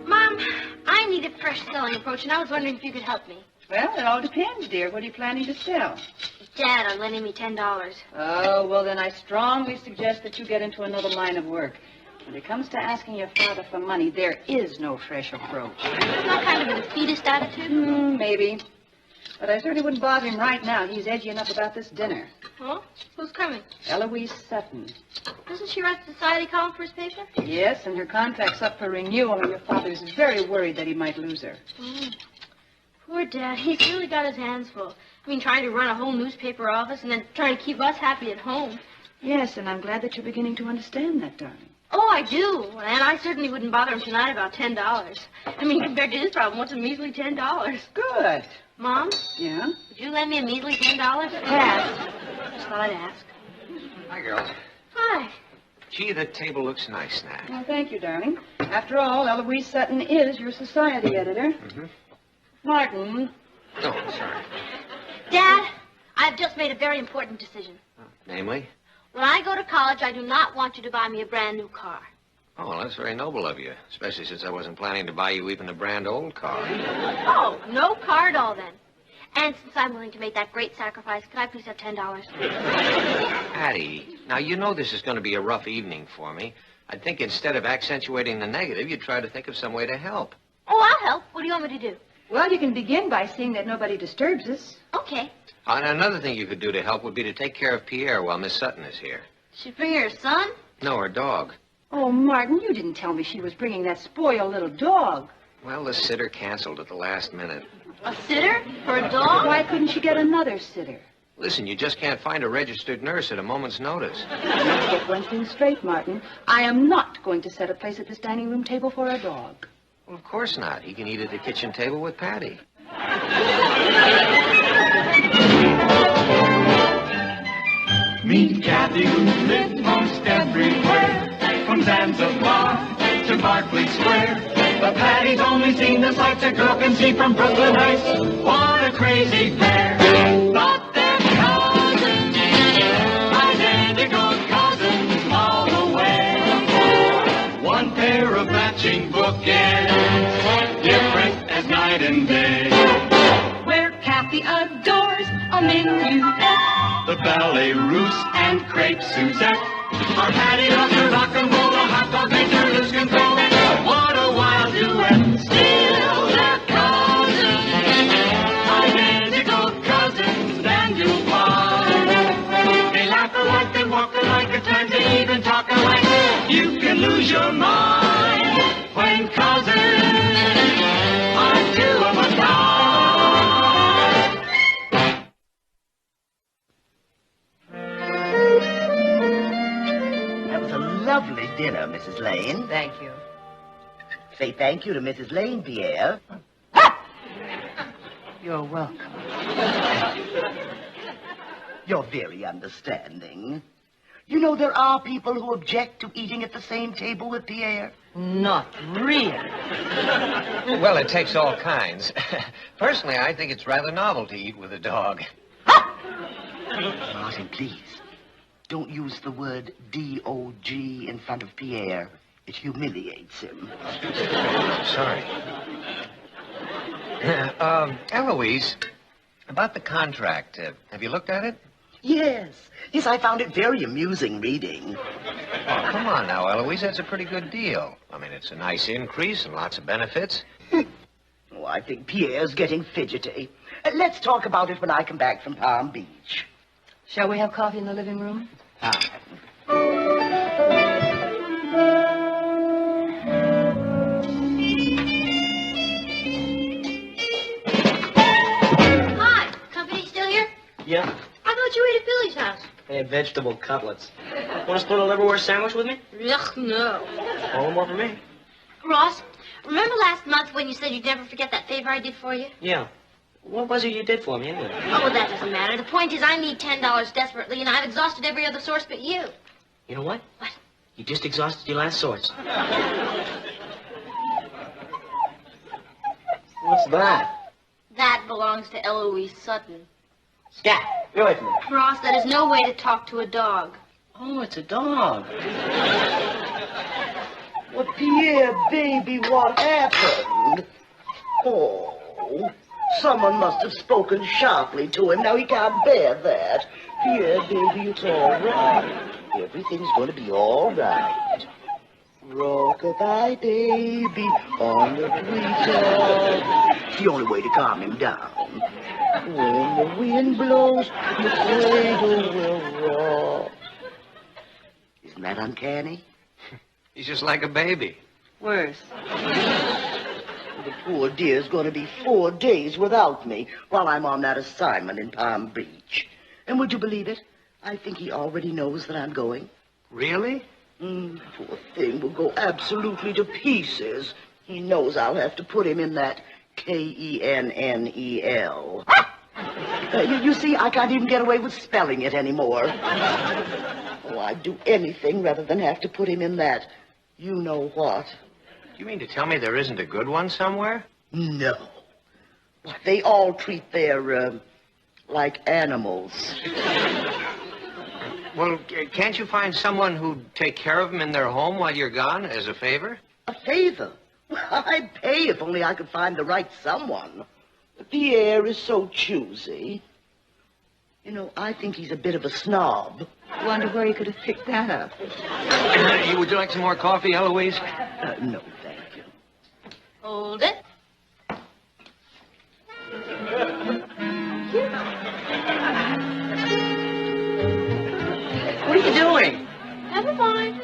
Mom, I need a fresh selling approach, and I was wondering if you could help me. Well, it all depends, dear. What are you planning to sell? Dad are lending me $10. Oh, well, then I strongly suggest that you get into another line of work. When it comes to asking your father for money, there is no fresh approach. Isn't that kind of a defeatist attitude? Maybe. But I certainly wouldn't bother him right now. He's edgy enough about this dinner. Huh? Who's coming? Eloise Sutton. Doesn't she write the society column for his paper? Yes, and her contract's up for renewal, and your father's very worried that he might lose her. Poor Dad. He's really got his hands full. I mean, trying to run a whole newspaper office and then trying to keep us happy at home. Yes, and I'm glad that you're beginning to understand that, darling. Oh, I do. And I certainly wouldn't bother him tonight about $10. I mean, compared to his problem, what's a measly $10? Good. Mom? Yeah? Would you lend me a measly $10? Yes. Just thought I'd ask. Hi, girls. Hi. Gee, the table looks nice now. Well, thank you, darling. After all, Eloise Sutton is your society editor. Mm-hmm. Martin. Oh, I'm sorry. Dad, I've just made a very important decision. Namely? When I go to college, I do not want you to buy me a brand new car. Oh, well, that's very noble of you, especially since I wasn't planning to buy you even a brand old car. Oh, no car at all, then. And since I'm willing to make that great sacrifice, can I please have $10? Patty, now you know this is going to be a rough evening for me. I think instead of accentuating the negative, you'd try to think of some way to help. Oh, I'll help. What do you want me to do? Well, you can begin by seeing that nobody disturbs us. Okay. And another thing you could do to help would be to take care of Pierre while Miss Sutton is here. She'd bring her son? No, her dog. Oh, Martin, you didn't tell me she was bringing that spoiled little dog. Well, the sitter canceled at the last minute. A sitter? For a dog? Why couldn't she get another sitter? Listen, you just can't find a registered nurse at a moment's notice. Let's get one thing straight, Martin. I am not going to set a place at this dining room table for a dog. Well, of course not. He can eat at the kitchen table with Patty. Meet Cathy, who lived most everywhere, from Zanzibar to Berkeley Square. But Patty's only seen the sights a girl can see from Brooklyn Heights. What a crazy pair! But they're cousins, identical cousins all the way. One pair of matching bookends, different as night and day. Where Cathy adores a minuet, The ballet russe and crepe Suzette, Our Patty loves to rock and roll, our hot dog makes her lose control. What a wild duet, still they're cousins. Identical cousins, and you'll find they laugh alike, they walk alike, at times they even talk alike. You can lose your mind when cousins are two of a kind. That was a lovely dinner, Mrs. Lane. Thank you. Say thank you to Mrs. Lane, Pierre. You're welcome. You're very understanding. You know, there are people who object to eating at the same table with Pierre. Not really. Well, it takes all kinds. Personally, I think it's rather novel to eat with a dog. Martin, please, don't use the word D-O-G in front of Pierre. It humiliates him. Sorry. Eloise, about the contract, have you looked at it? Yes. Yes, I found it very amusing reading. Oh, come on now, Eloise, that's a pretty good deal. I mean, it's a nice increase and lots of benefits. Oh, I think Pierre's getting fidgety. Let's talk about it when I come back from Palm Beach. Shall we have coffee in the living room? Hi, company still here? Yeah, I thought you ate at Billy's house. they had vegetable cutlets. Want to split a liverwurst sandwich with me? Ugh, no. All more for me. Ross, remember last month when you said you'd never forget that favor I did for you? Yeah. What was it you did for me, anyway? Oh, well, that doesn't matter. The point is I need $10 desperately, and I've exhausted every other source but you. You know what? What? You just exhausted your last source. What's that? That belongs to Eloise Sutton. Scat! Get away from me. Ross, that is no way to talk to a dog. Oh, it's a dog. Well, Pierre, baby, what happened? Oh, someone must have spoken sharply to him. Now he can't bear that. Pierre, baby, it's all right. Everything's going to be all right. Rock-a-bye, baby, on the treetop. It's the only way to calm him down. When the wind blows, the cradle will rock. Isn't that uncanny? He's just like a baby. Worse. The poor dear's going to be 4 days without me while I'm on that assignment in Palm Beach. And would you believe it? I think he already knows that I'm going. Really? Poor thing will go absolutely to pieces. He knows I'll have to put him in that Kennel. You see, I can't even get away with spelling it anymore. Oh, I'd do anything rather than have to put him in that you-know-what. You mean to tell me there isn't a good one somewhere? No. They all treat their, like animals. Well, can't you find someone who'd take care of them in their home while you're gone as a favor? A favor? Well, I'd pay if only I could find the right someone. Pierre is so choosy. You know, I think he's a bit of a snob. Wonder where you could have picked that up. Would you like some more coffee, Eloise? No, thank you. Hold it. What are you doing? Never mind.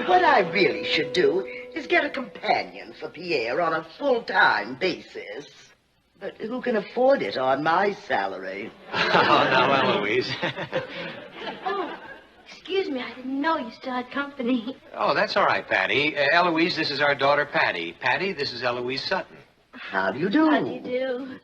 What I really should do is get a companion for Pierre on a full-time basis. But who can afford it on my salary? Oh, now, Eloise. Oh, excuse me. I didn't know you still had company. Oh, that's all right, Patty. Eloise, this is our daughter, Patty. Patty, this is Eloise Sutton. How do you do? How do you do?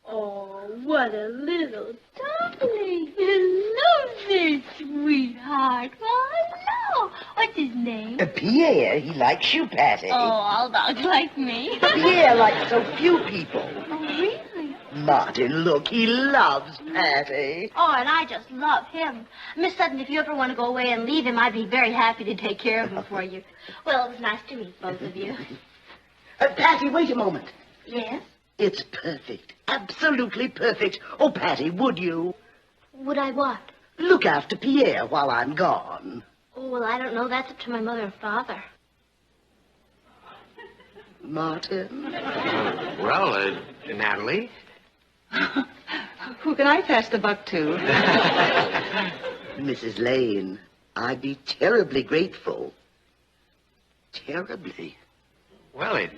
Oh, what a little darling. Hello there, sweetheart. Well, hello. What's his name? Pierre, he likes you, Patty. Oh, all dogs like me. Pierre likes so few people. Oh, really? Martin, look, he loves Patty. Oh, and I just love him. Miss Sutton, if you ever want to go away and leave him, I'd be very happy to take care of him for you. Well, it was nice to meet both of you. Patty, wait a moment. Yes? It's perfect. Absolutely perfect. Oh, Patty, would you? Would I what? Look after Pierre while I'm gone. Oh, well, I don't know. That's up to my mother and father. Martin? Well, Natalie? Who can I pass the buck to? Mrs. Lane, I'd be terribly grateful. Terribly. Well, it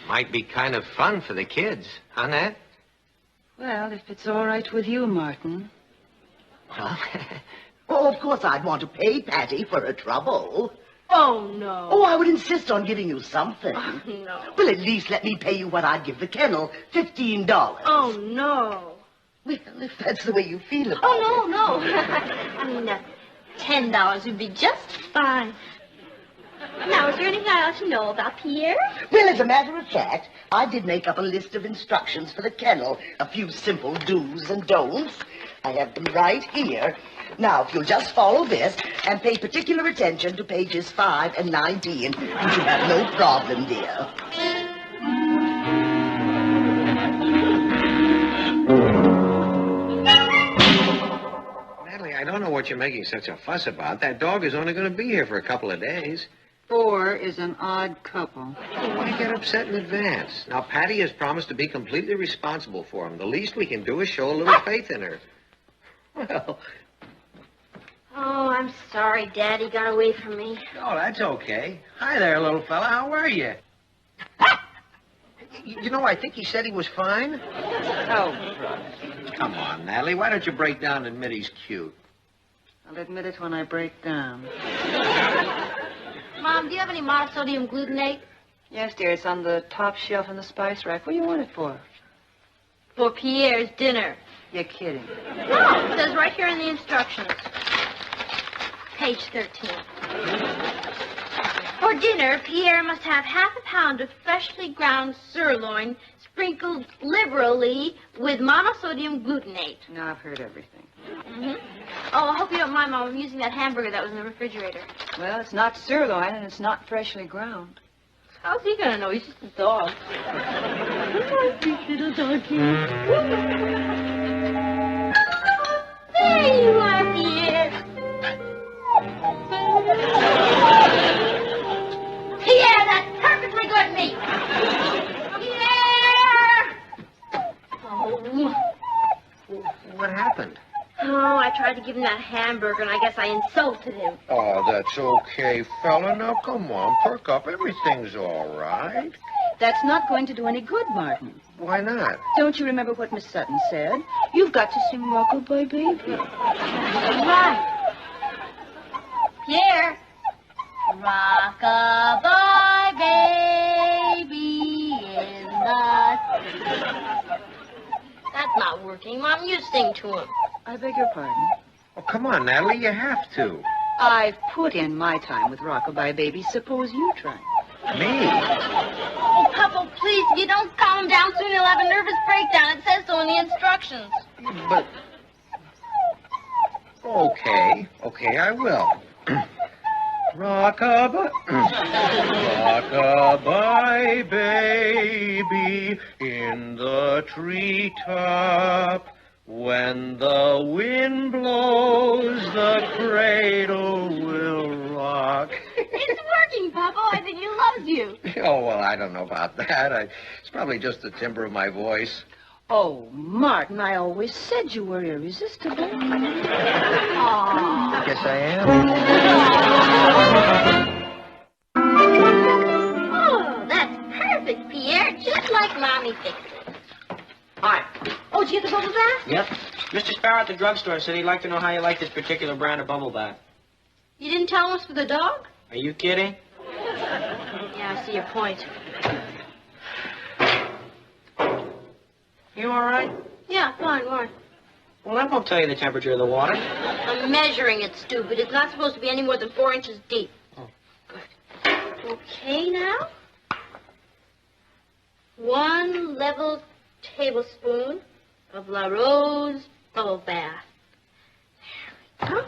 might be kind of fun for the kids, huh, Nat? Well, if it's all right with you, Martin. Well, Oh, of course I'd want to pay Patty for her trouble. Oh, no. Oh, I would insist on giving you something. Oh, no. Well, at least let me pay you what I'd give the kennel, $15. Oh, no. Well, if that's the way you feel about it. Oh, no, no. I mean, $10 would be just fine. Now, is there anything I ought to know about Pierre? Well, as a matter of fact, I did make up a list of instructions for the kennel. A few simple do's and don'ts. I have them right here. Now, if you'll just follow this and pay particular attention to pages 5 and 19, you should have no problem, dear. Natalie, I don't know what you're making such a fuss about. That dog is only going to be here for a couple of days. 4 is an odd couple. Well, why get upset in advance? Now, Patty has promised to be completely responsible for him. The least we can do is show a little faith in her. Well... Oh, I'm sorry, Daddy got away from me. Oh, that's okay. Hi there, little fella. How are you? You know, I think he said he was fine. Oh, Come on, Natalie. Why don't you break down and admit he's cute? I'll admit it when I break down. Mom, do you have any monosodium glutamate? Yes, dear, it's on the top shelf in the spice rack. What do you want it for? For Pierre's dinner. You're kidding. No, it says right here in the instructions. Page 13. For dinner, Pierre must have half a pound of freshly ground sirloin sprinkled liberally with monosodium glutamate. Now I've heard everything. Mm-hmm. Oh, I hope you don't mind, Mom. I'm using that hamburger that was in the refrigerator. Well, it's not sirloin and it's not freshly ground. How's he gonna know? He's just a dog. Little doggy. There you are, Pierre. Pierre, that's perfectly good meat. Pierre! Oh. What happened? Oh, I tried to give him that hamburger, and I guess I insulted him. Oh, that's okay, fella. Now, come on. Perk up. Everything's all right. That's not going to do any good, Martin. Why not? Don't you remember what Miss Sutton said? You've got to sing Rockabye Baby. Right. Pierre. Rockabye baby in the... That's not working. Mom, you sing to him. I beg your pardon? Oh, come on, Natalie. You have to. I've put in my time with Rockabye Baby. Suppose you try. Me? Oh, Poppo, please, if you don't calm down soon, you'll have a nervous breakdown. It says so in the instructions. But... Okay, I will. Rockabye, rockabye, baby, in the treetop. When the wind blows, the cradle will rock. It's working, Poppo. I think he loves you. Oh, well, I don't know about that. It's probably just the timbre of my voice. Oh, Martin, I always said you were irresistible. I guess I am. Oh, that's perfect, Pierre. Just like Mommy fixed it. Hi. Oh, did you get the bubble bath? Yep. Mr. Sparrow at the drugstore said he'd like to know how you like this particular brand of bubble bath. You didn't tell us for the dog? Are you kidding? Yeah, I see your point. You all right? Yeah, fine, why? Well, that won't tell you the temperature of the water. I'm measuring it, stupid. It's not supposed to be any more than 4 inches deep. Oh. Good. Okay, now. 1 level tablespoon of La Rose bubble bath. There we go.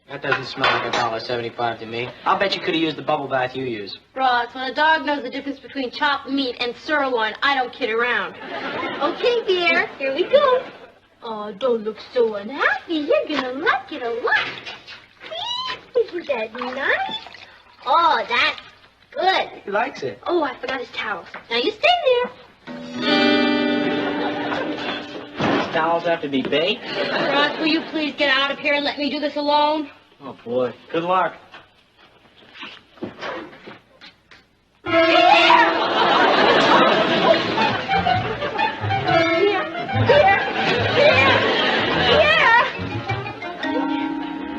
That doesn't smell like $1.75 to me. I'll bet you could have used the bubble bath you use. Ross, when a dog knows the difference between chopped meat and sirloin, I don't kid around. Okay, Pierre, here we go. Oh, don't look so unhappy. You're gonna like it a lot. Isn't that nice? Oh, that's good. He likes it. Oh, I forgot his towels. Now you stay there. These towels have to be baked? Ross, will you please get out of here and let me do this alone? Oh, boy. Good luck.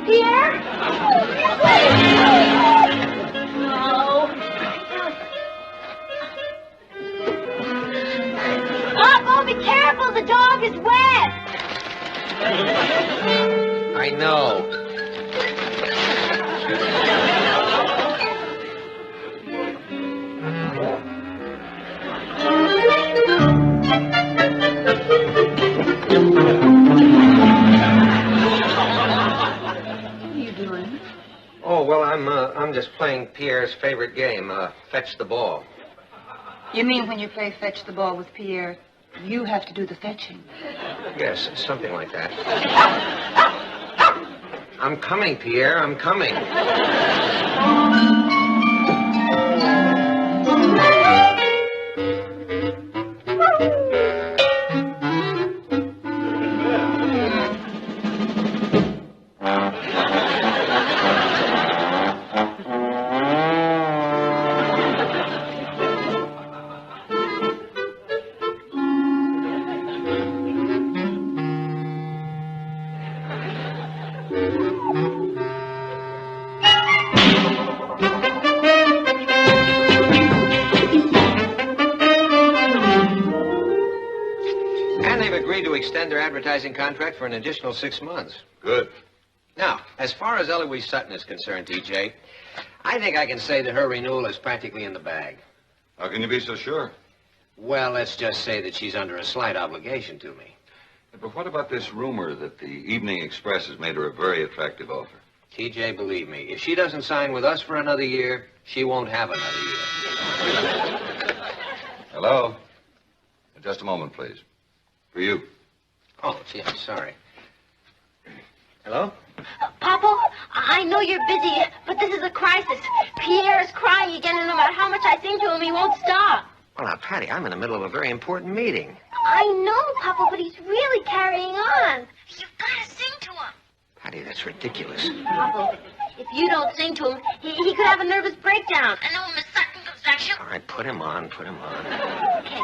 Pierre? No. Poppo, be careful. The dog is wet. I know. Oh, well, I'm just playing Pierre's favorite game, fetch the ball. You mean when you play fetch the ball with Pierre, you have to do the fetching? Yes, something like that. I'm coming, Pierre, I'm coming. Extend their advertising contract for an additional 6 months. Good. Now, as far as Eloise Sutton is concerned, TJ, I think I can say that her renewal is practically in the bag. How can you be so sure? Well, let's just say that she's under a slight obligation to me. But what about this rumor that the Evening Express has made her a very attractive offer? TJ, believe me, if she doesn't sign with us for another year, she won't have another year. Hello? Just a moment, please. For you. Oh, gee, I'm sorry. Hello? Poppo, I know you're busy, but this is a crisis. Pierre is crying again, and no matter how much I sing to him, he won't stop. Well, now, Patty, I'm in the middle of a very important meeting. I know, Poppo, but he's really carrying on. You've got to sing to him. Patty, that's ridiculous. Poppo, if you don't sing to him, he could have a nervous breakdown. I know Miss Sutton comes back. All right, put him on. Okay.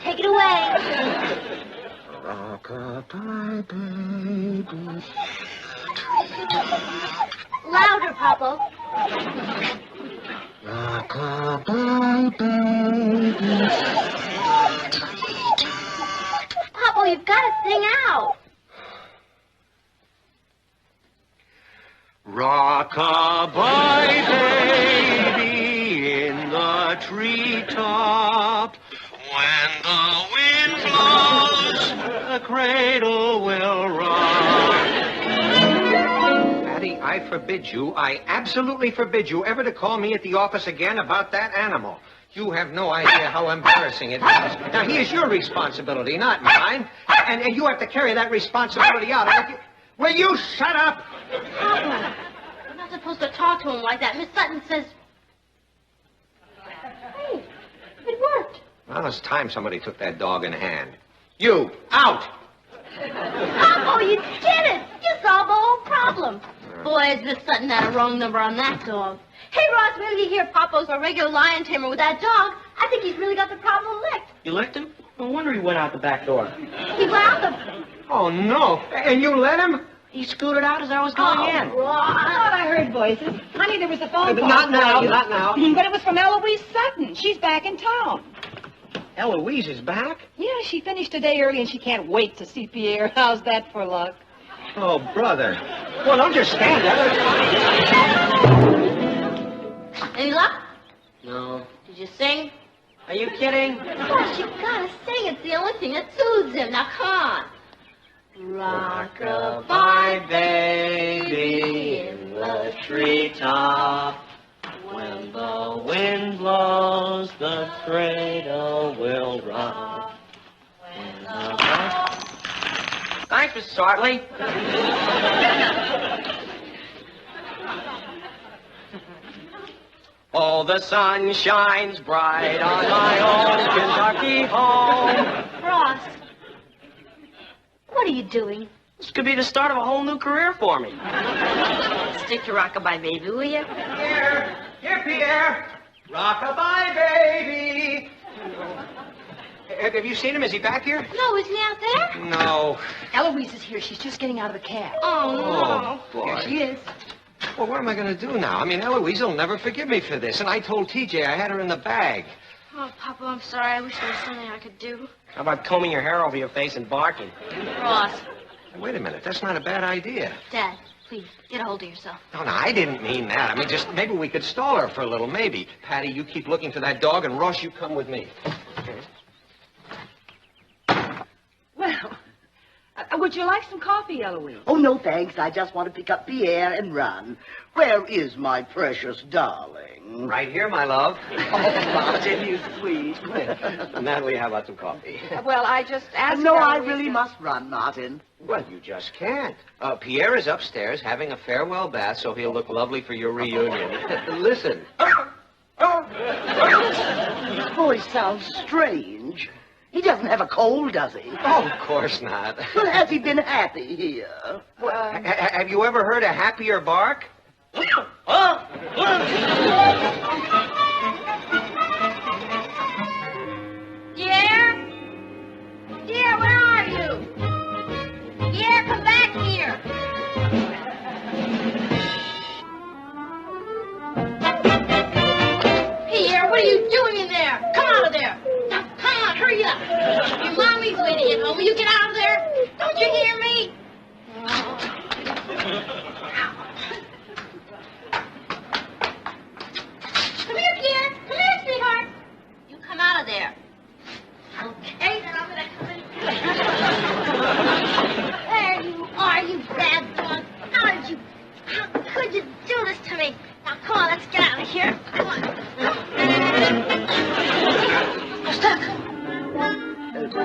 Take it away. Rock-a-bye, baby. Louder, Poppo. Rock-a-bye, baby. Poppo, you've got to sing out. Rock-a-bye, baby, in the treetop. When the wind blows, the cradle will rock. Patty, I forbid you, I absolutely forbid you ever to call me at the office again about that animal. You have no idea how embarrassing it is. Now, he is your responsibility, not mine. And you have to carry that responsibility out. Will you shut up? Papa, you're not supposed to talk to him like that. Miss Sutton says... Hey, it worked. Well, it's time somebody took that dog in hand. You, out! Poppo, you did it! You solved the whole problem. Boy, Miss Sutton had a wrong number on that dog. Hey, Ross, maybe you hear Poppo's a regular lion tamer with that dog. I think he's really got the problem licked. You licked him? No wonder he went out the back door. He went out the... Oh, no. And you let him? He scooted out as I was going in. I thought I heard voices. Honey, there was a phone call. Not now, not now. But it was from Eloise Sutton. She's back in town. Eloise is back? Yeah, she finished a day early and she can't wait to see Pierre. How's that for luck? Oh, brother. Well, don't just stand there. Any luck? No. Did you sing? Are you kidding? Of course, you gotta sing. It's the only thing that soothes him. Now, come on. Rock-a-bye, baby, in the treetop. When the wind blows, the cradle will rock. Thanks, Mr. Sartley. Oh, the sun shines bright on my own Kentucky home. Ross, what are you doing? This could be the start of a whole new career for me. Stick to Rockabye Baby, will you? Here, Pierre. Rockabye, baby. Have you seen him? Is he back here? No, is he out there? No. Eloise is here. She's just getting out of the cab. Oh, no. Boy. Here she is. Well, what am I going to do now? I mean, Eloise will never forgive me for this. And I told TJ I had her in the bag. Oh, Poppo, I'm sorry. I wish there was something I could do. How about combing your hair over your face and barking? Ross. Wait a minute. That's not a bad idea. Dad, please, get a hold of yourself. No, I didn't mean that. I mean, just maybe we could stall her for a little, maybe. Patty, you keep looking for that dog, and Ross, you come with me. Well, would you like some coffee, Eloise? Oh, no, thanks. I just want to pick up Pierre and run. Where is my precious darling? Right here, my love. Oh, Martin, you sweet. Natalie, how about some coffee? Well, I just asked No, I Eloise really to- must run, Martin. Well, you just can't. Pierre is upstairs having a farewell bath, so he'll look lovely for your reunion. Listen. His voice sounds strange. He doesn't have a cold, does he? Oh, of course not. Well, has he been happy here? Have you ever heard a happier bark? Pierre? Pierre, where are you? Pierre, come back here. Pierre, what are you doing in there? Come out of there. Now, come on, hurry up. Your mommy's waiting at home. Will you get out of there? Don't you hear me? Come here, Pierre. Come here, sweetheart. You come out of there. Okay, then I'm gonna come in. There you are, you bad dog. How could you do this to me? Now, come on, let's get out of here. Come on. I'm stuck.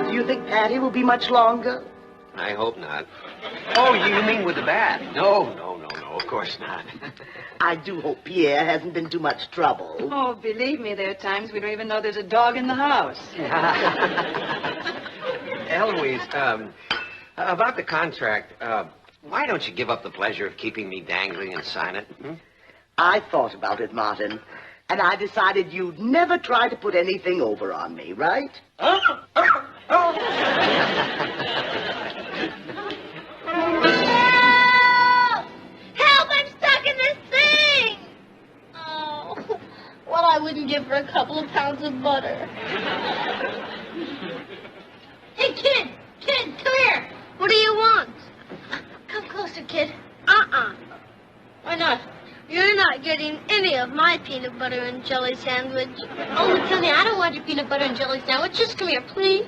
Do you think Patty will be much longer? I hope not. Oh, you mean with the bat? No, of course not. I do hope Pierre hasn't been too much trouble. Oh, believe me, there are times we don't even know there's a dog in the house. Eloise, about the contract, why don't you give up the pleasure of keeping me dangling and sign it? Hmm? I thought about it, Martin, and I decided you'd never try to put anything over on me, right? Help! I'm stuck in this thing! Oh, well, I wouldn't give her a couple of pounds of butter. Hey, kid! Kid, come here! What do you want? Come closer, kid. Why not? You're not getting any of my peanut butter and jelly sandwich. Oh, Johnny, I don't want your peanut butter and jelly sandwich. Just come here, please.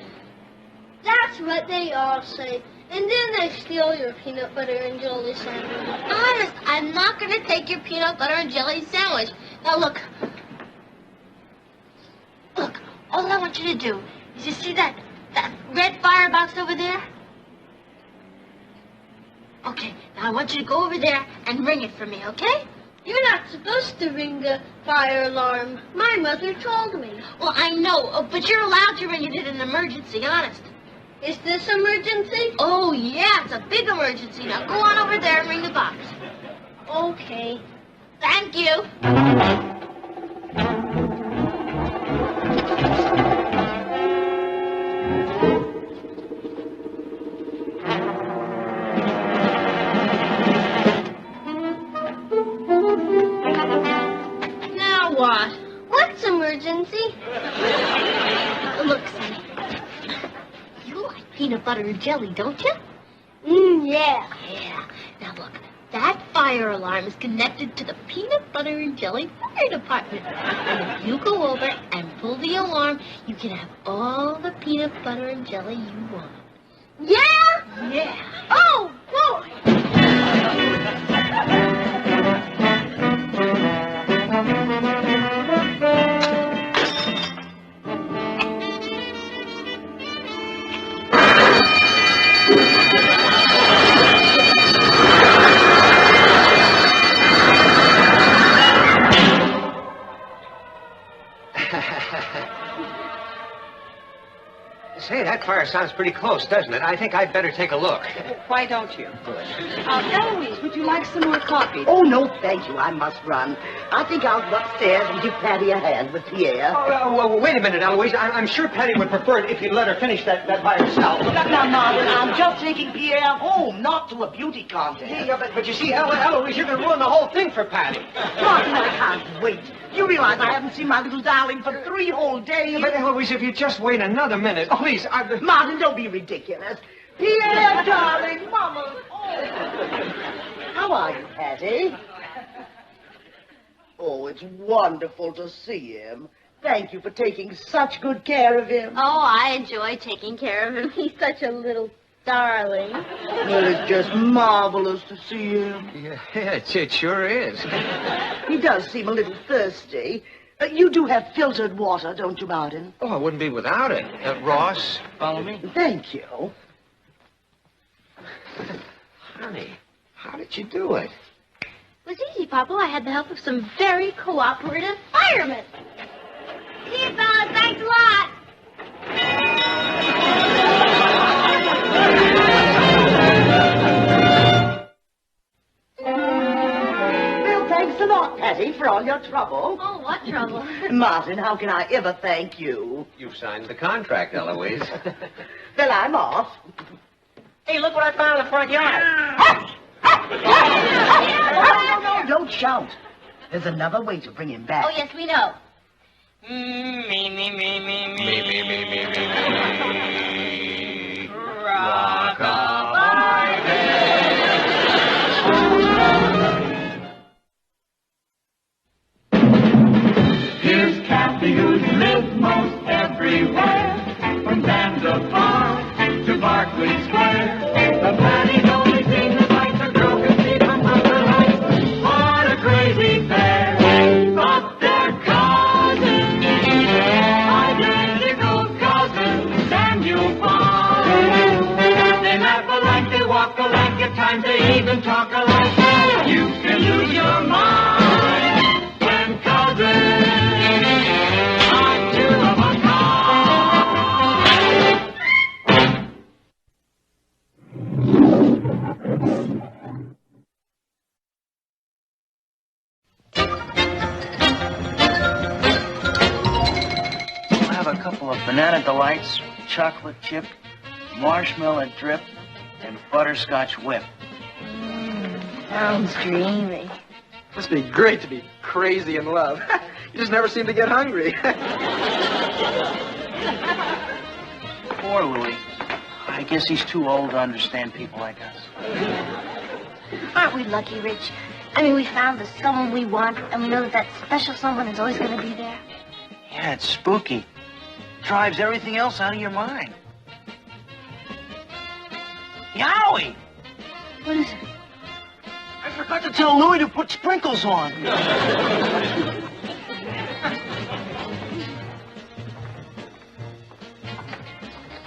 That's what they all say. And then they steal your peanut butter and jelly sandwich. Honest, I'm not going to take your peanut butter and jelly sandwich. Now, look. Look, all I want you to do is you see that red firebox over there? Okay, now I want you to go over there and ring it for me, okay? You're not supposed to ring the fire alarm. My mother told me. Well, I know, but you're allowed to ring it in an emergency, honest. Is this emergency? Oh, yeah, it's a big emergency. Now go on over there and ring the box. Okay. Thank you. Now what? What's emergency? Look, Sonny. You like peanut butter and jelly, don't you? Yeah. Yeah. Now look, that fire alarm is connected to the peanut butter and jelly fire department. And if you go over and pull the alarm, you can have all the peanut butter and jelly you want. Yeah? Yeah. Oh, boy. Say, that fire sounds pretty close, doesn't it? I think I'd better take a look. Why don't you? Eloise, would you like some more coffee? Oh, no, thank you. I must run. I think I'll go upstairs and give Patty a hand with Pierre. Well, wait a minute, Eloise. I'm sure Patty would prefer it if you'd let her finish that by herself. Now, Marvin, I'm just taking Pierre home, not to a beauty contest. Yeah, but you see, Eloise, you're going to ruin the whole thing for Patty. Marvin, I can't wait. You realize I haven't seen my little darling for 3 whole days? But, Eloise, if you just wait another minute, please, Martin, don't be ridiculous. Pierre, darling, Mama. Oh. How are you, Patty? Oh, it's wonderful to see him. Thank you for taking such good care of him. Oh, I enjoy taking care of him. He's such a little darling. Well, it's just marvelous to see him. Yeah, it sure is. He does seem a little thirsty. You do have filtered water, don't you, Martin? Oh, I wouldn't be without it. Ross, follow me. Thank you. Honey, how did you do it? It was easy, Poppo. I had the help of some very cooperative firemen. See you, fellas. Thanks a lot. Well, thanks a lot, Patty, for all your trouble. Oh, what trouble? Martin, how can I ever thank you? You've signed the contract, Eloise. Well, I'm off. Hey, look what I found in the front yard. No, don't shout. There's another way to bring him back. Oh, yes, we know. Here's Cathy, who's lived most everywhere, from Zanzibar to Berkeley Square. The Patty's only seen the sights a girl can see from Brooklyn Heights. What a crazy pair! But they're cousins, identical cousins, and you'll find they laugh alike, they walk alike, at times they even talk alike. You can lose your mind when cousins are two of a I'll have a couple of banana delights, chocolate chip, marshmallow drip, and butterscotch whip. Sounds dreamy. Must be great to be crazy in love. You just never seem to get hungry. Poor Louis. I guess he's too old to understand people like us. Aren't we lucky, Rich? I mean, we found the someone we want, and we know that that special someone is always going to be there. Yeah, it's spooky. Drives everything else out of your mind. Yowie! What is it? I forgot to tell Louis to put sprinkles on.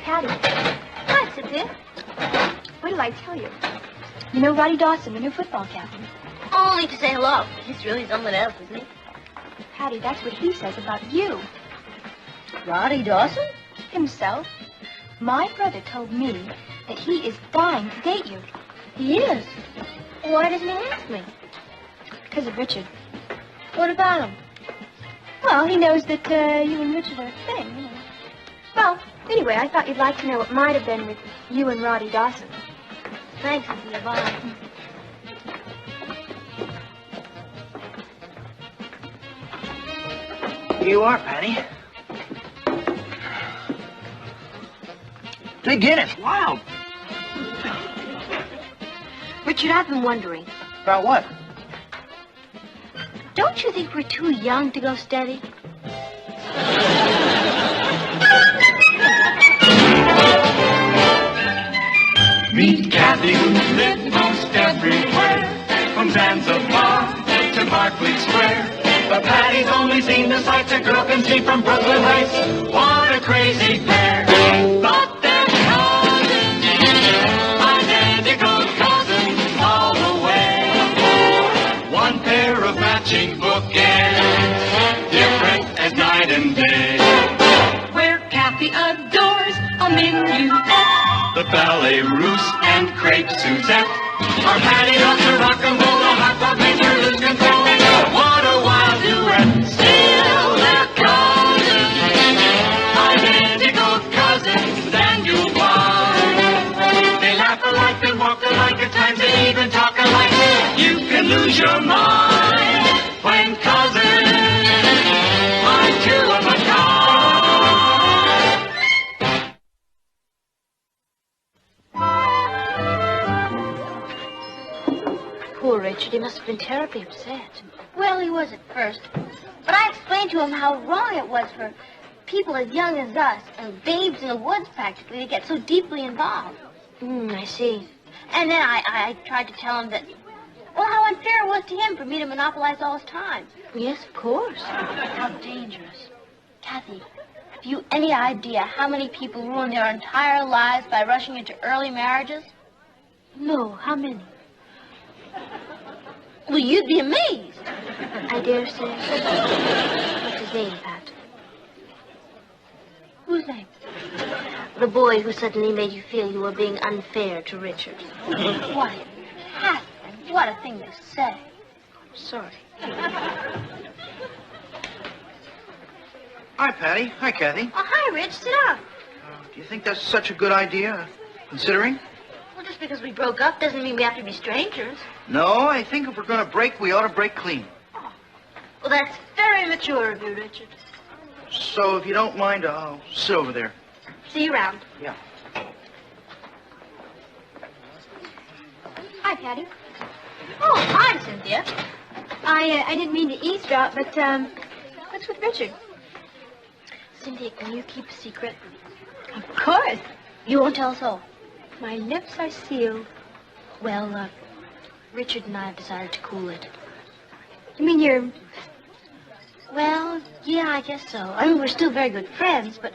Patty. Hi, sit there. What did I tell you? You know Roddy Dawson, the new football captain. Only to say hello. He's really someone else, isn't he? Patty, that's what he says about you. Roddy Dawson? Himself. My brother told me that he is dying to date you. He is? Why doesn't he ask me? Because of Richard. What about him? Well, he knows that you and Richard are a thing, you know. Well, anyway, I thought you'd like to know what might have been with you and Roddy Dawson. Thanks, Cynthia. Bye. Here you are, Patty. Big Guinness. Wow. Richard, I've been wondering. About what? Don't you think we're too young to go steady? Meet Cathy, who's lived most everywhere, from Zanzibar to Berkeley Square. But Patty's only seen the sights a girl can see from Brooklyn Heights. What a crazy pair! But they're cousins, identical cousins all the way. One pair of matching bookends, different as night night and day. Where Cathy adores a minuet. The ballet russe and crepe Suzette are padding up to rock and roll. The hot dog makes her lose control. What a wild duet! Still they're identical cousins, and you'll find they laugh alike, they walk alike, at times they even talk alike. You can lose your mind when cousins are two of a kind. Poor Richard, he must have been terribly upset. Well, he was at first. But I explained to him how wrong it was for people as young as us, and babes in the woods practically, to get so deeply involved. I see. And then I tried to tell him that, well, how unfair it was to him for me to monopolize all his time. Yes, of course. How dangerous. Cathy, have you any idea how many people ruin their entire lives by rushing into early marriages? No, how many? Well, you'd be amazed. I dare say. What's his name, Pat? Whose name? The boy who suddenly made you feel you were being unfair to Richard. Why, Catherine, what a thing to say. Sorry. Hi, Patty. Hi, Cathy. Oh, hi, Rich. Sit down. Do you think that's such a good idea, considering? Well, just because we broke up doesn't mean we have to be strangers. No, I think if we're going to break, we ought to break clean. Well, that's very mature of you, Richard. So if you don't mind, I'll sit over there. See you around. Yeah. Hi, Patty. Oh, hi, Cynthia. I didn't mean to eavesdrop, but, what's with Richard? Cynthia, can you keep a secret? Of course. You won't tell us all? My lips are sealed. Well, Richard and I have decided to cool it. You mean you're... Well, yeah, I guess so. I mean, we're still very good friends, but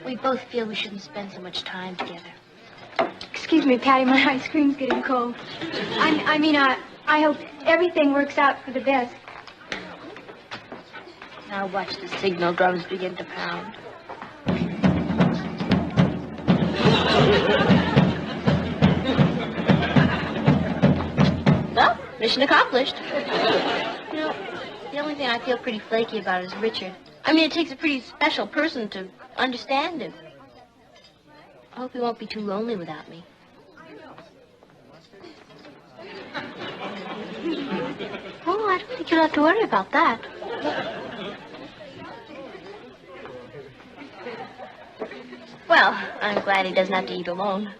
we both feel we shouldn't spend so much time together. Excuse me, Patty, my ice cream's getting cold. I hope everything works out for the best. Now watch the signal drums begin to pound. Well, mission accomplished. You know, the only thing I feel pretty flaky about is Richard. I mean, it takes a pretty special person to understand him. I hope he won't be too lonely without me. Oh, I don't think you'll have to worry about that. Well, I'm glad he doesn't have to eat alone.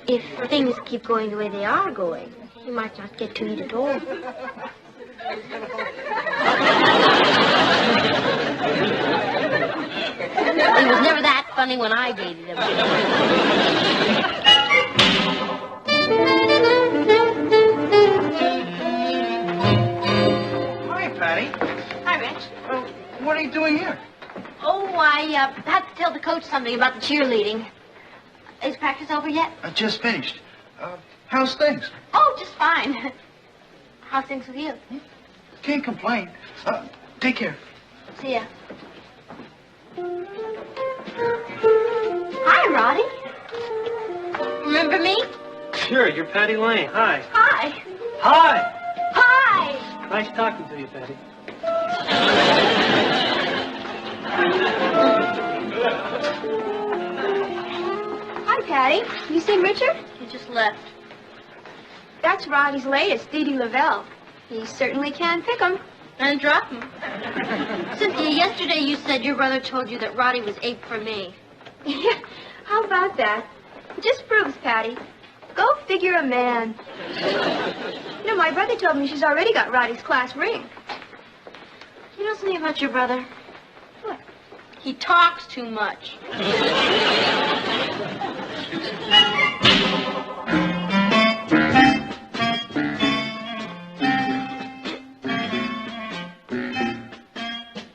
If things keep going the way they are going, he might not get to eat at all. He was never that funny when I dated him. Hi, Patty. Hi, Rich. What are you doing here? Oh, I had to tell the coach something about the cheerleading. Is practice over yet? I just finished. How's things? Oh, just fine. How's things with you? Can't complain. Take care. See ya. Hi, Roddy. Remember me? Sure, you're Patty Lane. Hi. Hi. Hi. Hi. Nice talking to you, Patty. Hi, Patty. You seen Richard? He just left. That's Roddy's latest, Dee Dee Lavelle. He certainly can pick 'em. And drop him. Cynthia, yesterday you said your brother told you that Roddy was ape for me. Yeah, how about that? It just proves, Patty. Go figure a man. You know, my brother told me she's already got Roddy's class ring. You know something about your brother? What? He talks too much.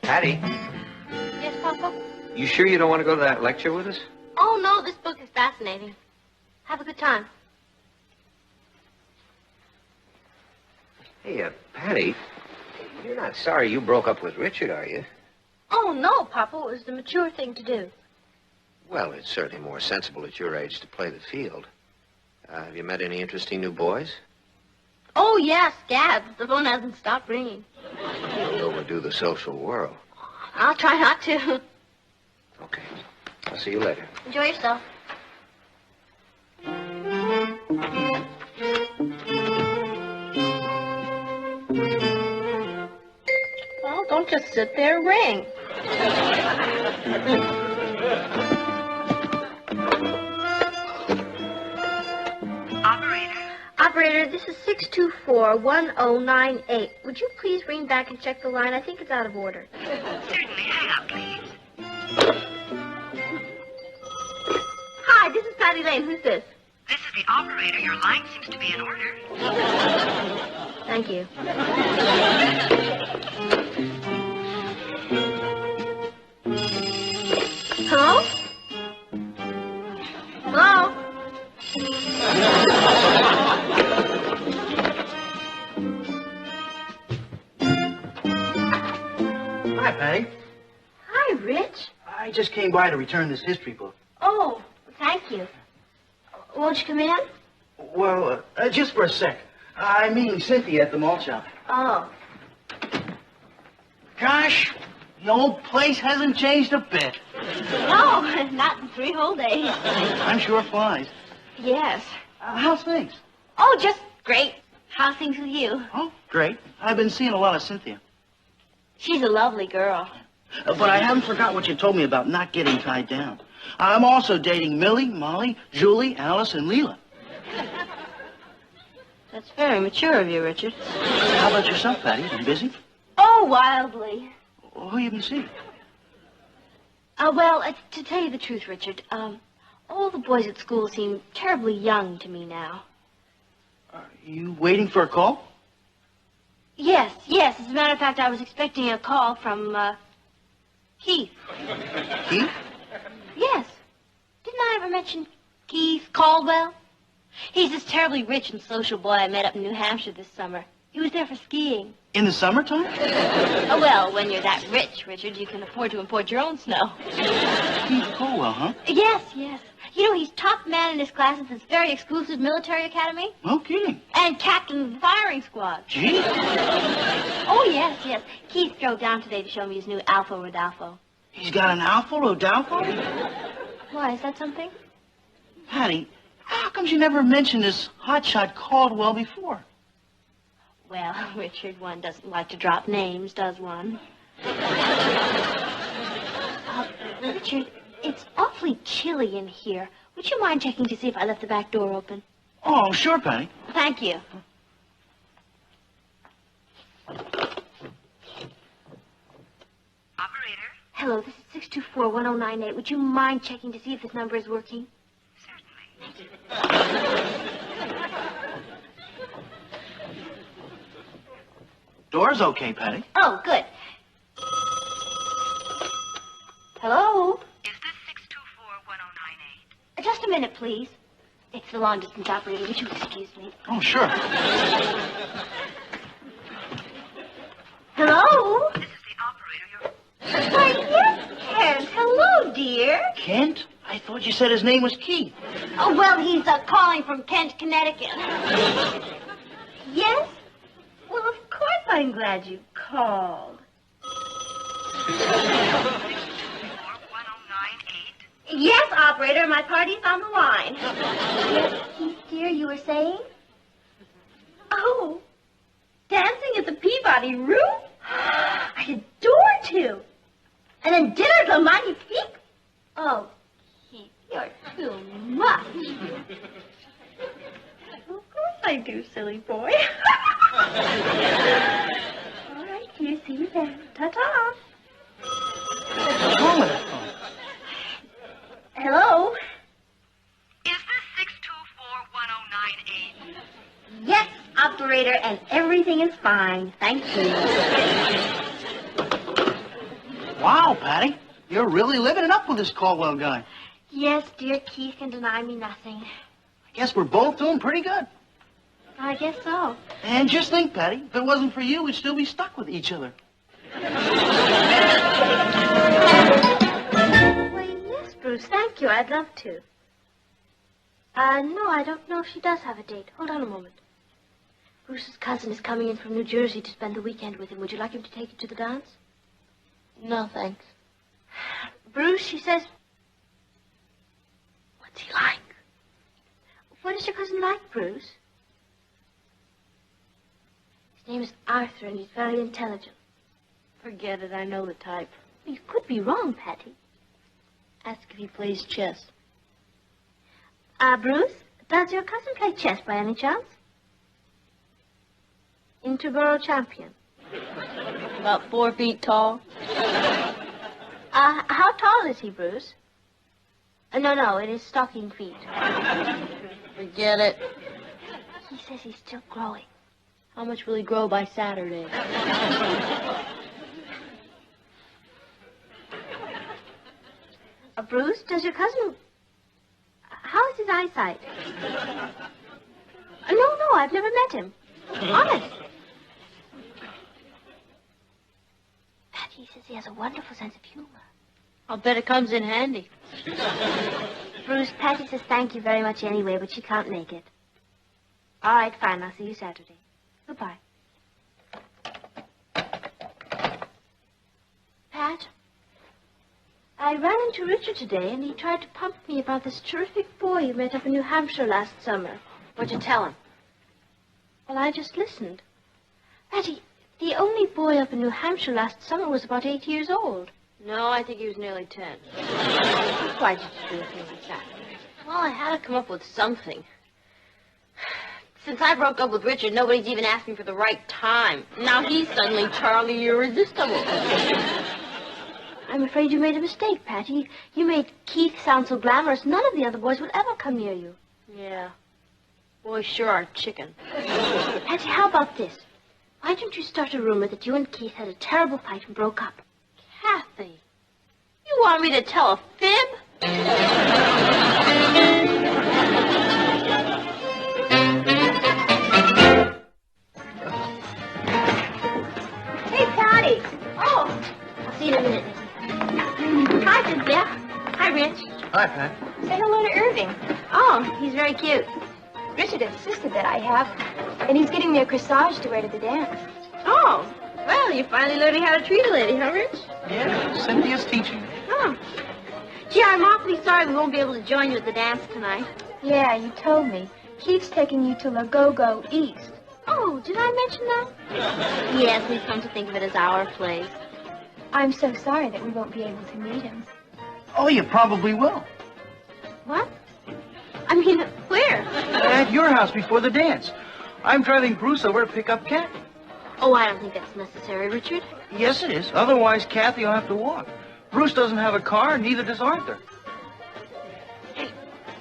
Patty, Yes, Poppo? you sure you don't want to go to that lecture with us? Oh, no, this book is fascinating. Have a good time. Hey, Patty, you're not sorry you broke up with Richard, are you? Oh, no, Poppo. It was the mature thing to do. Well, it's certainly more sensible at your age to play the field. Have you met any interesting new boys? Oh, yes, Gad. The phone hasn't stopped ringing. Don't overdo the social world. I'll try not to. Okay. I'll see you later. Enjoy yourself. Well, don't just sit there. Ring. Operator, this is 624-1098. Would you please ring back and check the line? I think it's out of order. Certainly. Hang up, please. Hi, this is Patty Lane. Who's this? This is the operator. Your line seems to be in order. Thank you. Hello? Hello? Hi, Patty. Hi, Rich. I just came by to return this history book. Oh, thank you. Won't you come in? Well, just for a sec. I'm meeting Cynthia at the mall shop. Oh. Gosh, the old place hasn't changed a bit. No, not in 3 whole days. I'm sure flies. Yes. How's things? Oh, just great. How's things with you? Oh, great. I've been seeing a lot of Cynthia. She's a lovely girl. But I haven't forgot what you told me about not getting tied down. I'm also dating Millie, Molly, Julie, Alice, and Leela. That's very mature of you, Richard. How about yourself, Patty? You busy? Oh, wildly. Who you been seeing? Well, to tell you the truth, Richard, all the boys at school seem terribly young to me now. Are you waiting for a call? Yes. As a matter of fact, I was expecting a call from, Keith. Keith? Yes. Didn't I ever mention Keith Caldwell? He's this terribly rich and social boy I met up in New Hampshire this summer. He was there for skiing. In the summertime? Oh, well, when you're that rich, Richard, you can afford to import your own snow. Keith Caldwell, huh? Yes. You know, he's top man in his class at this very exclusive military academy. No kidding. And captain of the firing squad. Gee. Oh, yes. Keith drove down today to show me his new Alfa Rodolfo. He's got an Alfa Rodolfo? Why, is that something? Patty, how come you never mentioned this hotshot Caldwell before? Well, Richard, one doesn't like to drop names, does one? Richard, it's awfully chilly in here. Would you mind checking to see if I left the back door open? Oh, sure, Patty. Thank you. Operator? Hello, this is 624-1098. Would you mind checking to see if this number is working? Door's okay, Patty. Oh, good. Hello? Is this 624-1098? Just a minute, please. It's the long-distance operator. Would you excuse me? Oh, sure. Hello? This is the operator. Why, yes, Kent. Hello, dear. Kent? I thought you said his name was Keith. Oh, well, he's calling from Kent, Connecticut. Yes? Well, of course I'm glad you called. 624-1098? Yes, operator, my party's on the line. Yes, Keith, dear, you were saying? Oh, dancing at the Peabody Room? I adore to. And then dinner at La Magnifique? Oh, Keith, you're too much. Of course I do, silly boy. All right, dear, see you then. Ta-ta. What's wrong with that phone? Hello? Is this 624-1098? Yes, operator, and everything is fine. Thank you. Wow, Patty. You're really living it up with this Caldwell guy. Yes, dear Keith can deny me nothing. I guess we're both doing pretty good. I guess so. And just think, Patty, if it wasn't for you, we'd still be stuck with each other. Well, yes, Bruce, thank you. I'd love to. No, I don't know if she does have a date. Hold on a moment. Bruce's cousin is coming in from New Jersey to spend the weekend with him. Would you like him to take you to the dance? No, thanks. Bruce, she says... What's he like? What is your cousin like, Bruce? His name is Arthur, and he's very intelligent. Forget it. I know the type. You could be wrong, Patty. Ask if he plays chess. Bruce, does your cousin play chess by any chance? Interborough champion. About 4 feet tall. How tall is he, Bruce? No, it is stocking feet. Forget it. He says he's still growing. How much will he grow by Saturday? Bruce, does your cousin... How is his eyesight? No, I've never met him. Honest. Patty says he has a wonderful sense of humor. I'll bet it comes in handy. Bruce, Patty says thank you very much anyway, but she can't make it. All right, fine. I'll see you Saturday. Goodbye. Pat, I ran into Richard today, and he tried to pump me about this terrific boy you met up in New Hampshire last summer. What'd you tell him? Well, I just listened. Patty, the only boy up in New Hampshire last summer was about 8 years old. No, I think he was nearly 10. Why did you do a thing like that? Well, I had to come up with something. Since I broke up with Richard, nobody's even asked me for the right time. Now he's suddenly Charlie Irresistible. I'm afraid you made a mistake, Patty. You made Keith sound so glamorous, none of the other boys would ever come near you. Yeah. Boys sure are chicken. Patty, how about this? Why don't you start a rumor that you and Keith had a terrible fight and broke up? Cathy, you want me to tell a fib? Hey, Patty. Oh, I'll see you in a minute. Hi, Cynthia. Hi, Rich. Hi, Pat. Say hello to Irving. Oh, he's very cute. Richard insisted that I have, and he's getting me a corsage to wear to the dance. Oh, well, you're finally learning how to treat a lady, huh, Rich? Yeah, Cynthia's teaching. Oh. Gee, I'm awfully sorry we won't be able to join you at the dance tonight. Yeah, you told me. Keith's taking you to La Go-Go East. Oh, did I mention that? Yes, we've come to think of it as our place. I'm so sorry that we won't be able to meet him. Oh, you probably will. What? I mean, where? At your house before the dance. I'm driving Bruce over to pick up Cathy. Oh, I don't think that's necessary, Richard. Yes, it is. Otherwise, Cathy will have to walk. Bruce doesn't have a car, and neither does Arthur. Hey,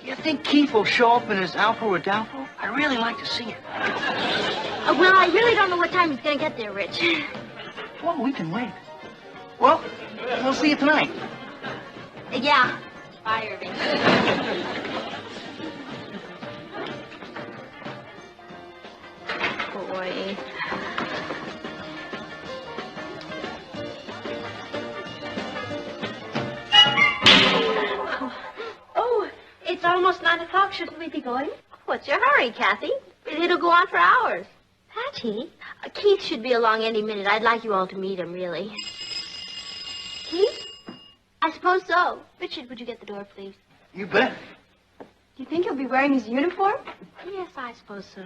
you think Keith will show up in his Alfa Rodolfo? I'd really like to see it. Well, I really don't know what time he's going to get there, Rich. Well, we can wait. Well, we'll see you tonight. Yeah. Bye, Irving. Boy. Oh, it's almost 9 o'clock. Shouldn't we be going? What's your hurry, Cathy? It'll go on for hours. Patty, Keith should be along any minute. I'd like you all to meet him, really. Keith? I suppose so. Richard, would you get the door, please? You bet. Do you think he'll be wearing his uniform? Yes, I suppose so.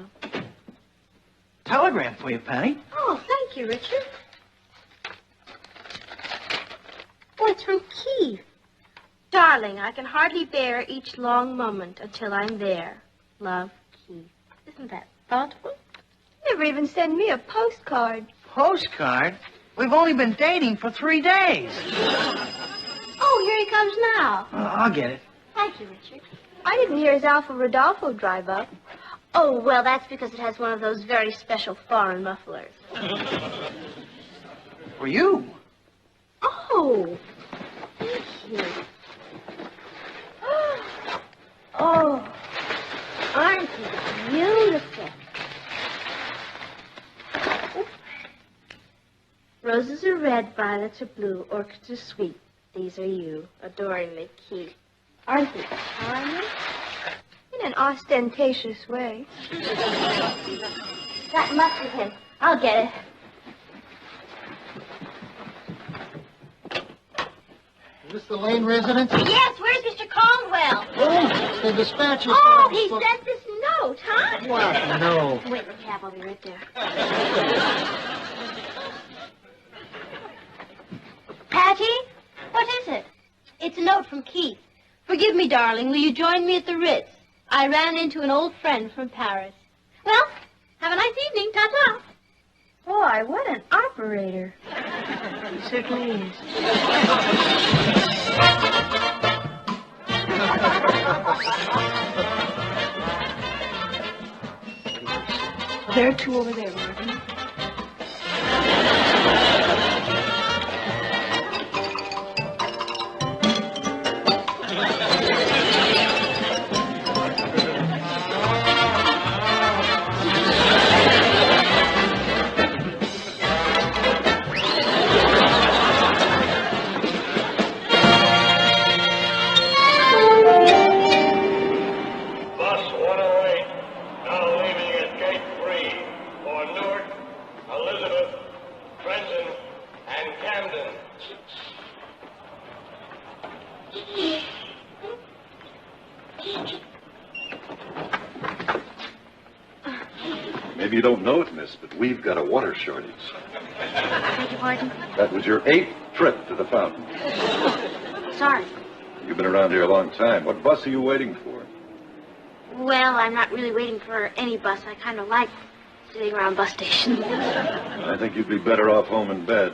Telegram for you, Patty. Oh, thank you, Richard. Oh, it's from Keith. Darling, I can hardly bear each long moment until I'm there. Love, Keith. Isn't that thoughtful? Never even send me a postcard. Postcard? We've only been dating for 3 days. Oh, here he comes now. I'll get it. Thank you, Richard. I didn't hear his Alfa Rodolfo drive up. Oh, well, that's because it has one of those very special foreign mufflers. For you. Oh, thank you. Oh, aren't you beautiful? Roses are red, violets are blue, orchids are sweet. These are you, adoringly, Keith. Aren't they charming? In an ostentatious way. That must be him. I'll get it. Is this the Lane residence? Yes, where's Mr. Caldwell? Oh, the dispatch is... Oh, he sent this note, huh? What? No. Wait in the cab, I'll be right there. Patty? What is it? It's a note from Keith. Forgive me, darling. Will you join me at the Ritz? I ran into an old friend from Paris. Well, have a nice evening. Ta-ta. Boy, what an operator. He certainly is. There are two over there, Martin. Bus 108, now leaving at gate 3 for Newark, Elizabeth, Trenton, and Camden. Maybe you don't know it, miss, but we've got a water shortage. Beg your pardon? That was your 8th trip to the fountain. Sorry. You've been around here a long time. What bus are you waiting for? Well, I'm not really waiting for any bus. I kind of like sitting around bus stations. I think you'd be better off home in bed.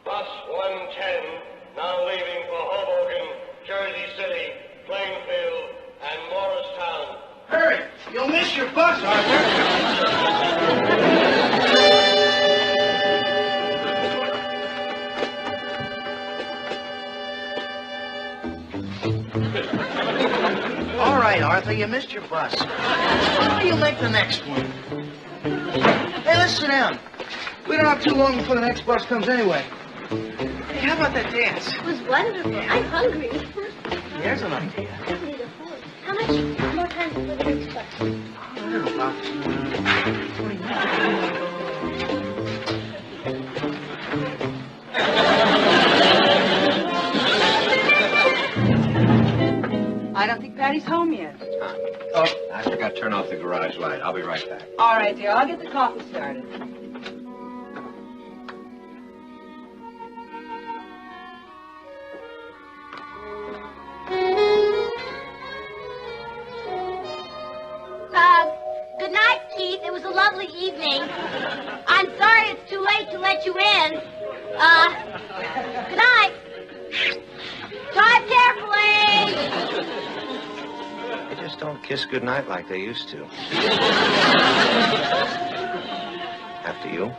Bus 110, now leaving for Hoboken, Jersey City, Plainfield, and Morristown. Hurry! You'll miss your bus, All right, Arthur, you missed your bus. Why do you make the next one? Hey, let's sit down. We don't have too long before the next bus comes anyway. Hey, how about that dance? It was wonderful. I'm hungry. There's an idea. How much more time before the next bus? I don't know, about 20 minutes. I don't think Patty's home yet. Oh, I forgot to turn off the garage light. I'll be right back. All right, dear. I'll get the coffee started. Good night, Keith. It was a lovely evening. I'm sorry it's too late to let you in. Good night. Drive carefully. They just don't kiss goodnight like they used to. After you.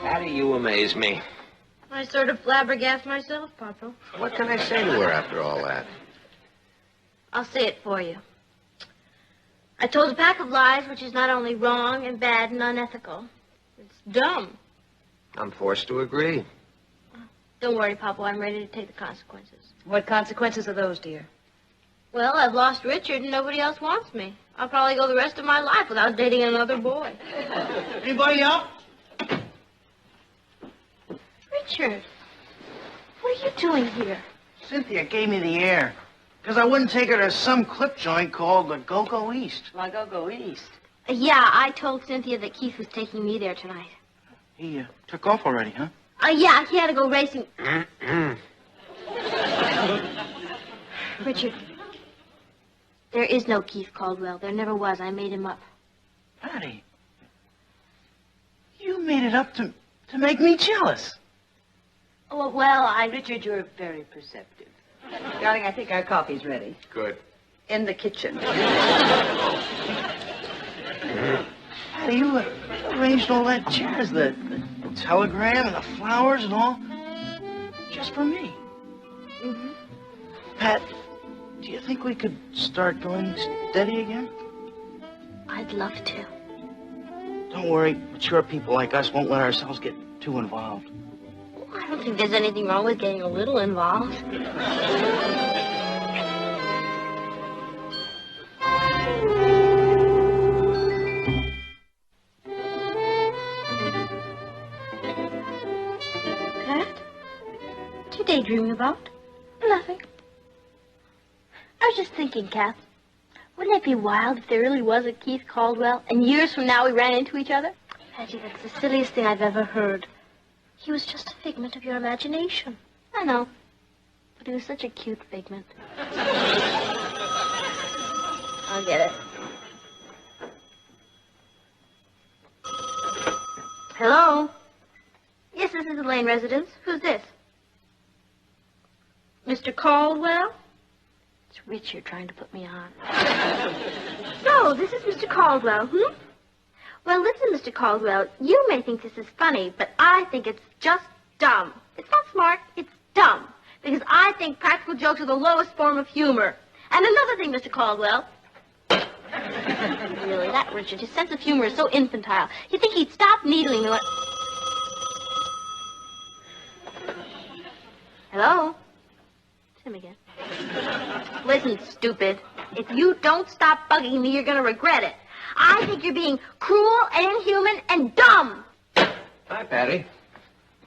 Patty, you amaze me. I sort of flabbergast myself, Poppo. What can I say to her after all that? I'll say it for you. I told a pack of lies, which is not only wrong and bad and unethical. It's dumb. I'm forced to agree. Don't worry, Poppo. I'm ready to take the consequences. What consequences are those, dear? Well, I've lost Richard and nobody else wants me. I'll probably go the rest of my life without dating another boy. Anybody up? Richard, what are you doing here? Cynthia gave me the air. Because I wouldn't take her to some clip joint called the Go-Go East. Why go east? Yeah, I told Cynthia that Keith was taking me there tonight. He took off already, huh? Yeah, he had to go racing. Richard, there is no Keith Caldwell. There never was. I made him up. Patty, you made it up to make me jealous. Oh, well, Richard, you're very perceptive. Darling, I think our coffee's ready. Good. In the kitchen. Patty, you arranged all that jazz, the telegram and the flowers and all, just for me. Mm-hmm. Pat, do you think we could start going steady again? I'd love to. Don't worry, mature people like us won't let ourselves get too involved. I don't think there's anything wrong with getting a little involved. Pat? What are you daydreaming about? Nothing. I was just thinking, Kath. Wouldn't it be wild if there really was a Keith Caldwell, and years from now we ran into each other? Patty, that's the silliest thing I've ever heard. He was just a figment of your imagination. I know. But he was such a cute figment. I'll get it. Hello? Yes, this is the Lane residence. Who's this? Mr. Caldwell? It's Richard trying to put me on. So, this is Mr. Caldwell, hmm? Well, listen, Mr. Caldwell, you may think this is funny, but I think it's just dumb. It's not smart, it's dumb. Because I think practical jokes are the lowest form of humor. And another thing, Mr. Caldwell. Really, that Richard, his sense of humor is so infantile. You think he'd stop needling me when... Hello? It's him again. Listen, stupid. If you don't stop bugging me, you're going to regret it. I think you're being cruel, inhuman, and dumb. Hi, Patty.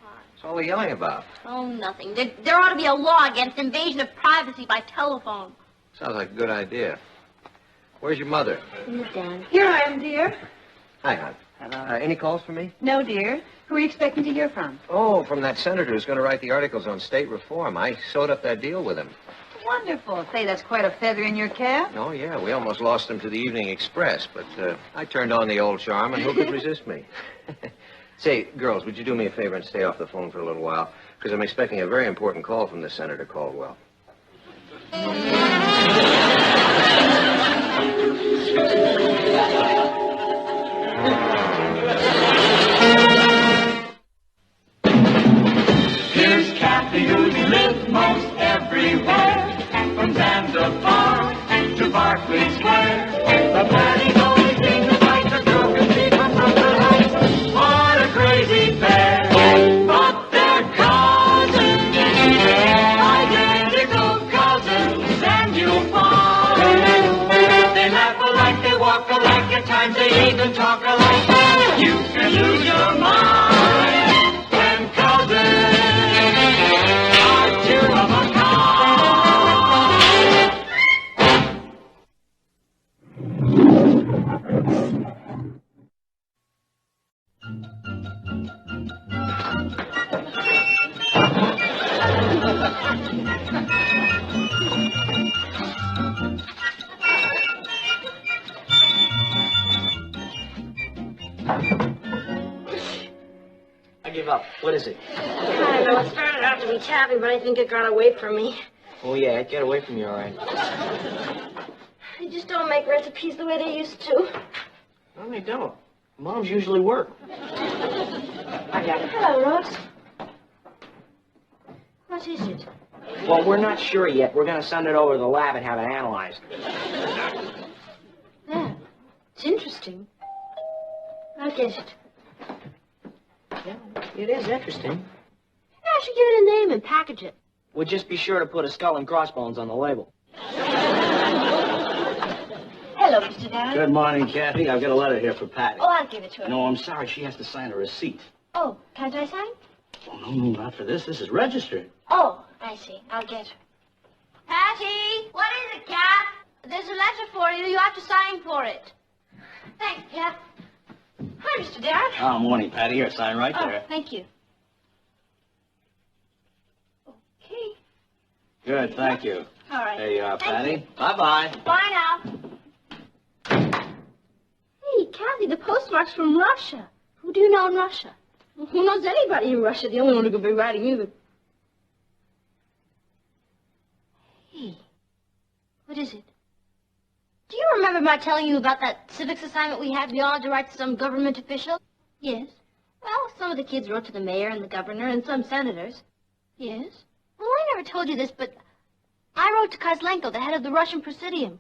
What's all the yelling about? Oh, nothing. There ought to be a law against invasion of privacy by telephone. Sounds like a good idea. Where's your mother? In the den. Here I am, dear. Hi, hon. Any calls for me? No, dear. Who are you expecting to hear from? Oh, from that senator who's going to write the articles on state reform. I sewed up that deal with him. Wonderful. Say, that's quite a feather in your cap. Oh, yeah, we almost lost him to the Evening Express, but I turned on the old charm, and who could resist me? Say, girls, would you do me a favor and stay off the phone for a little while? Because I'm expecting a very important call from this Senator Caldwell. Here's Cathy, who's lived most everywhere, from Zanzibar to Berkeley Square. The Patty's only thing that lights a girl can see from Brooklyn Heights. What a crazy pair! But they're cousins, identical cousins, and you'll find they laugh alike, they walk alike, at times they even talk alike. You can lose your mind when cousins are two of a kind. I give up. What is it? I don't know. It started out to be Cathy, but I think it got away from me. Oh, yeah, it got away from you, all right. They just don't make recipes the way they used to. No, they don't. Moms usually work. I got it. Hello, Ross. What is it? Well, we're not sure yet. We're going to send it over to the lab and have it analyzed. Yeah, it's interesting. I'll get it. Yeah, it is interesting. Maybe I should give it a name and package it. We'll just be sure to put a skull and crossbones on the label. Hello, Mr. Darren. Good morning, Cathy. I've got a letter here for Patty. Oh, I'll give it to her. No, I'm sorry. She has to sign a receipt. Oh, can't I sign? Oh, no, not for this. This is registered. Oh, I see. I'll get her. Patty! What is it, Cat? There's a letter for you. You have to sign for it. Thanks, Cat. Hi, Mr. Darren. Oh, morning, Patty. Here, sign right there. Oh, thank you. Okay. Good, thank you. All right. There you are, Thank Patty. you. Bye-bye. Bye now. Hey, Cathy, the postmark's from Russia. Who do you know in Russia? Well, who knows anybody in Russia? The only one who could be writing you. Hey, what is it? Do you remember my telling you about that civics assignment we had? We all had to write to some government official? Yes. Well, some of the kids wrote to the mayor and the governor and some senators. Yes. Well, I never told you this, but I wrote to Kozlenko, the head of the Russian Presidium.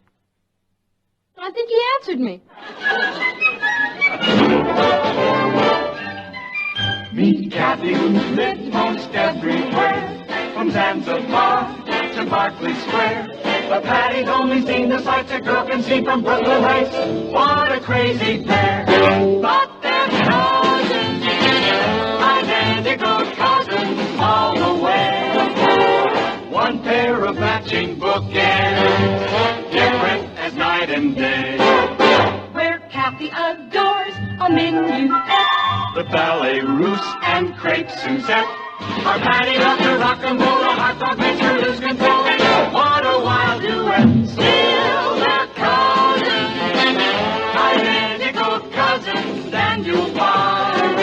And I think he answered me. Meet Cathy, who's lived most everywhere, from Zanzibar to Berkeley Square. But Patty's only seen the sights a girl can see from Brooklyn Heights. What a crazy pair. But they're cousins, identical cousins all the way. One pair of matching bookends, different as night and day. Where Cathy adores a minuet, The ballet russe and crepe Suzette. Our Patty loves to rock and roll, a heartfelt makes her lose control. What a wild duet. Still they're cousins, identical cousins, and you'll find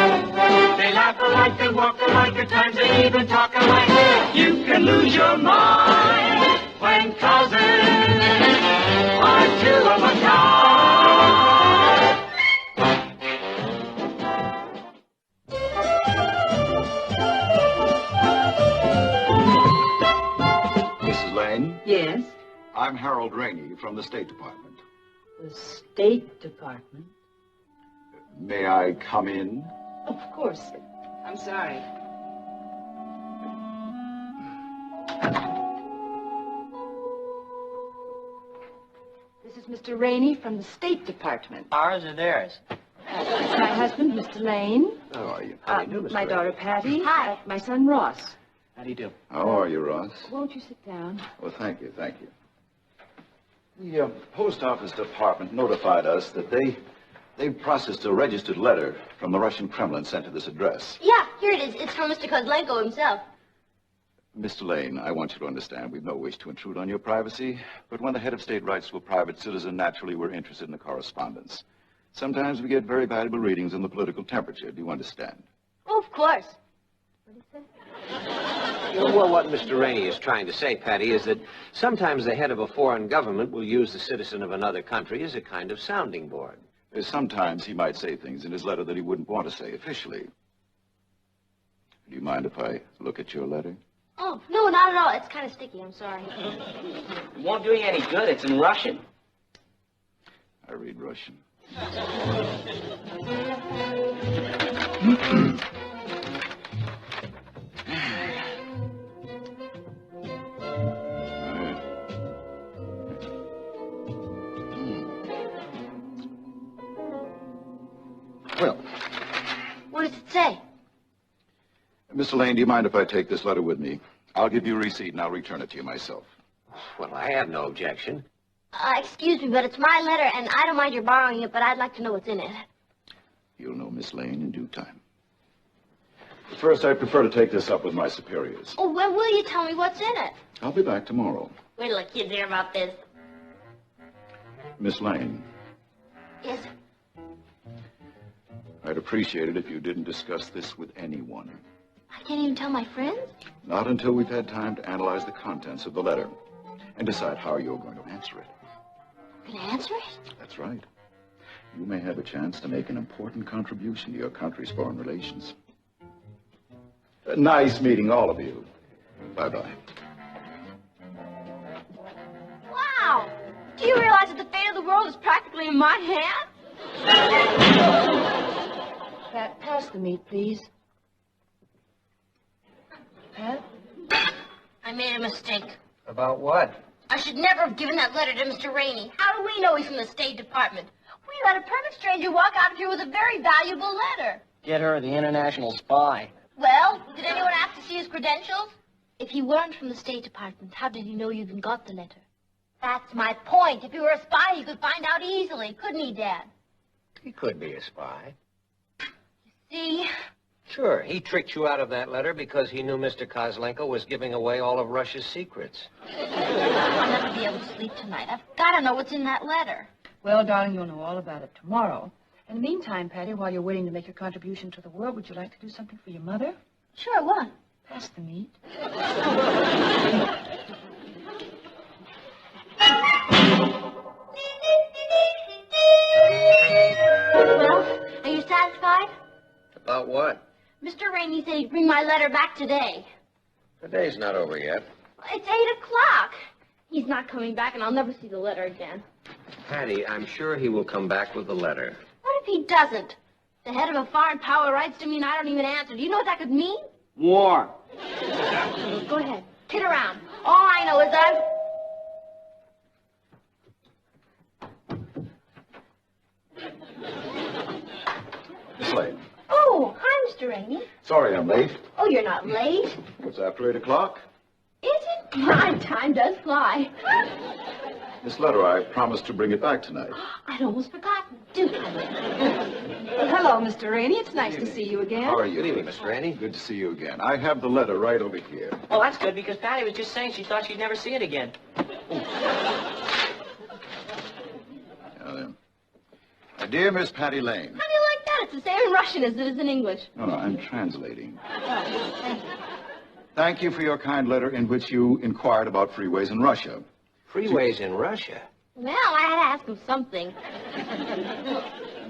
they laugh alike, they walk alike, at times they even talk alike. You can lose your mind when cousins are two of a kind. Mrs. Lane, Yes? I'm Harold Rainey from the State Department. The State Department? May I come in? Of course. I'm sorry. This is Mr. Rainey from the State Department. Ours or theirs? It's my husband, Mr. Lane. How are you? My daughter, Patty. Hi. My son, Ross. How do you do? How are you, Ross? Won't you sit down? Well, thank you, thank you. The post office department notified us that they processed a registered letter from the Russian Kremlin sent to this address. Yeah, here it is. It's from Mr. Kozlenko himself. Mr. Lane, I want you to understand we've no wish to intrude on your privacy, but when the head of state writes to a private citizen, naturally we're interested in the correspondence. Sometimes we get very valuable readings on the political temperature. Do you understand? Oh, of course. Well, what Mr. Rainey is trying to say, Patty, is that sometimes the head of a foreign government will use the citizen of another country as a kind of sounding board. Sometimes he might say things in his letter that he wouldn't want to say officially. Do you mind if I look at your letter? Oh, no, not at all. It's kind of sticky. I'm sorry. It won't do you any good. It's in Russian. I read Russian. Well, What does it say? Mr. Lane, do you mind if I take this letter with me? I'll give you a receipt and I'll return it to you myself. Well, I have no objection. Excuse me, but it's my letter, and I don't mind your borrowing it, but I'd like to know what's in it. You'll know, Miss Lane, in due time. But first, I prefer to take this up with my superiors. Oh, when will you tell me what's in it? I'll be back tomorrow. Wait till the kids hear about this. Miss Lane, Yes. I'd appreciate it if you didn't discuss this with anyone. I can't even tell my friends? Not until we've had time to analyze the contents of the letter and decide how you're going to answer it. Can I answer it? That's right. You may have a chance to make an important contribution to your country's foreign relations. Nice meeting all of you. Bye-bye. Wow! Do you realize that the fate of the world is practically in my hands? Pat, pass the meat, please. Pat? I made a mistake. About what? I should never have given that letter to Mr. Rainey. How do we know he's from the State Department? We let a perfect stranger walk out of here with a very valuable letter. Get her the international spy. Well, did anyone ask to see his credentials? If he weren't from the State Department, how did he know you even got the letter? That's my point. If he were a spy, he could find out easily, couldn't he, Dad? He could be a spy. See? Sure, he tricked you out of that letter because he knew Mr. Kozlenko was giving away all of Russia's secrets. I'll never be able to sleep tonight. I've got to know what's in that letter. Well, darling, you'll know all about it tomorrow. In the meantime, Patty, while you're waiting to make your contribution to the world, would you like to do something for your mother? Sure, what? Pass the meat. Well, are you satisfied? About what? Mr. Rainey said he'd bring my letter back today. The day's not over yet. It's 8 o'clock. He's not coming back, and I'll never see the letter again. Patty, I'm sure he will come back with the letter. What if he doesn't? The head of a foreign power writes to me and I don't even answer. Do you know what that could mean? War. Go ahead. Kid around. All I know is that Miss Lane. Oh, hi, Mr. Rainey. Sorry I'm late. Oh, you're not late. It's after 8 o'clock. Is it? My time does fly. This letter, I promised to bring it back tonight. I'd almost forgotten. Do come in. Well, hello, Mr. Rainey. It's nice to see you again. How are you? Good evening, Miss Randy. Good to see you again. I have the letter right over here. Well, that's good because Patty was just saying she thought she'd never see it again. Now then. Dear Miss Patty Lane. How do you like that? It's the same in Russian as it is in English. No, I'm translating. Oh, thank you. Thank you for your kind letter in which you inquired about freeways in Russia. Freeways in Russia? Well, I had to ask him something.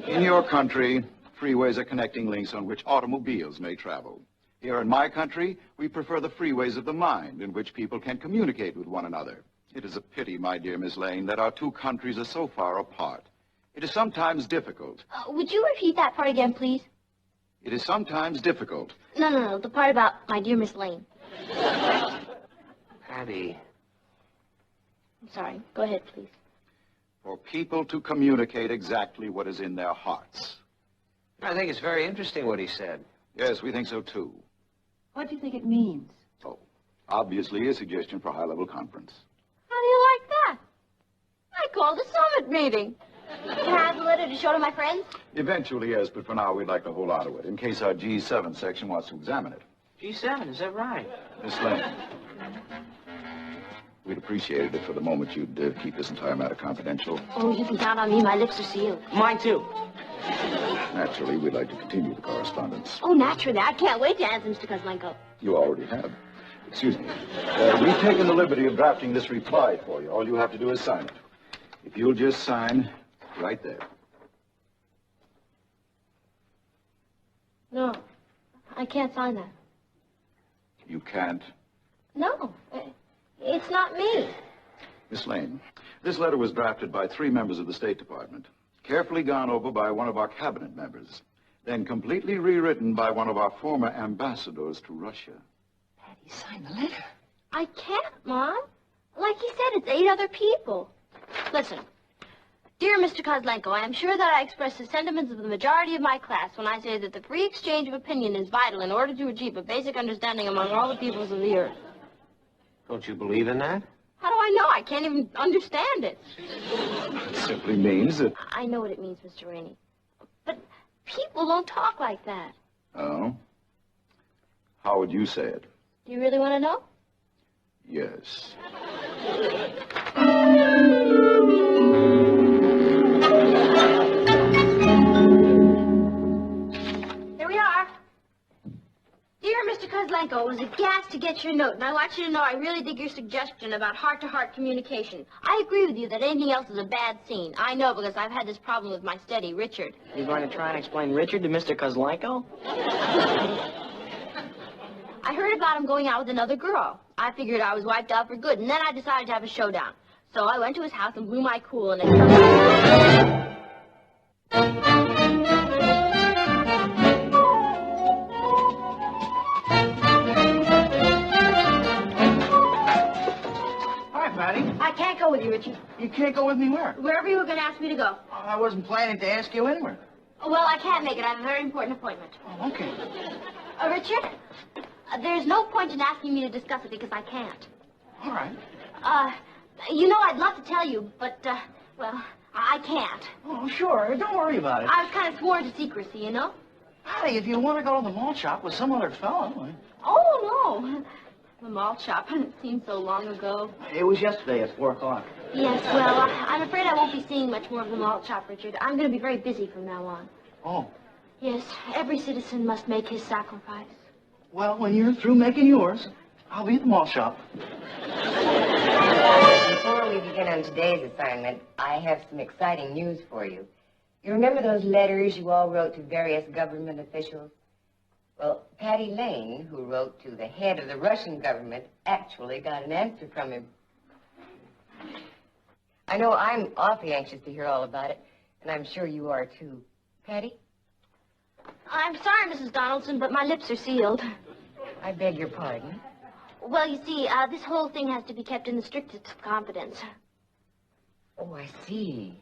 In your country, freeways are connecting links on which automobiles may travel. Here in my country, we prefer the freeways of the mind in which people can communicate with one another. It is a pity, my dear Miss Lane, that our two countries are so far apart. It is sometimes difficult. Would you repeat that part again, please? It is sometimes difficult. No. The part about my dear Miss Lane. Patty. I'm sorry. Go ahead, please. For people to communicate exactly what is in their hearts. I think it's very interesting what he said. Yes, we think so, too. What do you think it means? Oh, obviously a suggestion for a high-level conference. How do you like that? I called a summit meeting. Can I have the letter to show to my friends? Eventually, yes, but for now, we'd like to hold on to it in case our G7 section wants to examine it. G7, is that right? Miss Lane, we'd appreciate it if for the moment you'd keep this entire matter confidential. Oh, you can count on me. My lips are sealed. Mine, too. Naturally, we'd like to continue the correspondence. Oh, naturally. I can't wait to answer Mr. Kozlenko. You already have. Excuse me. We've taken the liberty of drafting this reply for you. All you have to do is sign it. If you'll just sign right there. No, I can't sign that. You can't. No, it's not me. Miss Lane, this letter was drafted by 3 members of the State Department, carefully gone over by one of our cabinet members, then completely rewritten by one of our former ambassadors to Russia. Patty, sign the letter. I can't, Mom. Like he said, it's 8 other people. Listen. Dear Mr. Kozlenko, I am sure that I express the sentiments of the majority of my class when I say that the free exchange of opinion is vital in order to achieve a basic understanding among all the peoples of the earth. Don't you believe in that? How do I know? I can't even understand it. It simply means that... I know what it means, Mr. Rainey. But people don't talk like that. Oh? How would you say it? Do you really want to know? Yes. Here we are. Dear Mr. Kozlenko, it was a gas to get your note, and I want you to know I really dig your suggestion about heart-to-heart communication. I agree with you that anything else is a bad scene. I know because I've had this problem with my steady, Richard. You're going to try and explain Richard to Mr. Kozlenko? I heard about him going out with another girl. I figured I was wiped out for good, and then I decided to have a showdown. So I went to his house and blew my cool, and it turned out... Hi, Patty. I can't go with you, Richard. You can't go with me where? Wherever you were going to ask me to go. I wasn't planning to ask you anywhere. Well, I can't make it. I have a very important appointment. Oh, okay. Richard, there's no point in asking me to discuss it because I can't. All right. You know, I'd love to tell you, but, well, I can't. Oh, sure. Don't worry about it. I was kind of sworn to secrecy, you know? Patty, if you want to go to the malt shop with some other fellow... Oh, no. The malt shop. It seems so long ago. It was yesterday at 4 o'clock. Yes, well, I'm afraid I won't be seeing much more of the malt shop, Richard. I'm going to be very busy from now on. Oh. Yes, every citizen must make his sacrifice. Well, when you're through making yours, I'll be at the malt shop. Before we begin on today's assignment, I have some exciting news for you. You remember those letters you all wrote to various government officials? Well, Patty Lane, who wrote to the head of the Russian government, actually got an answer from him. I know I'm awfully anxious to hear all about it, and I'm sure you are too. Patty? I'm sorry, Mrs. Donaldson, but my lips are sealed. I beg your pardon. Well, you see, this whole thing has to be kept in the strictest confidence. Oh, I see.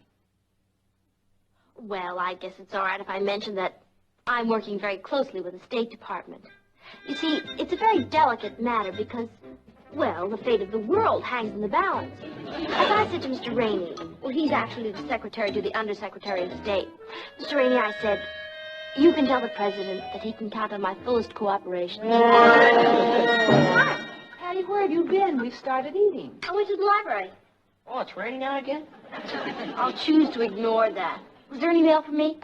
Well, I guess it's all right if I mention that I'm working very closely with the State Department. You see, it's a very delicate matter because, well, the fate of the world hangs in the balance. As I said to Mr. Rainey, well, he's actually the secretary to the Undersecretary of State. Mr. Rainey, I said, you can tell the President that he can count on my fullest cooperation. Patty, where have you been? We've started eating. I went to the library. Oh, it's raining out again? I'll choose to ignore that. Was there any mail for me?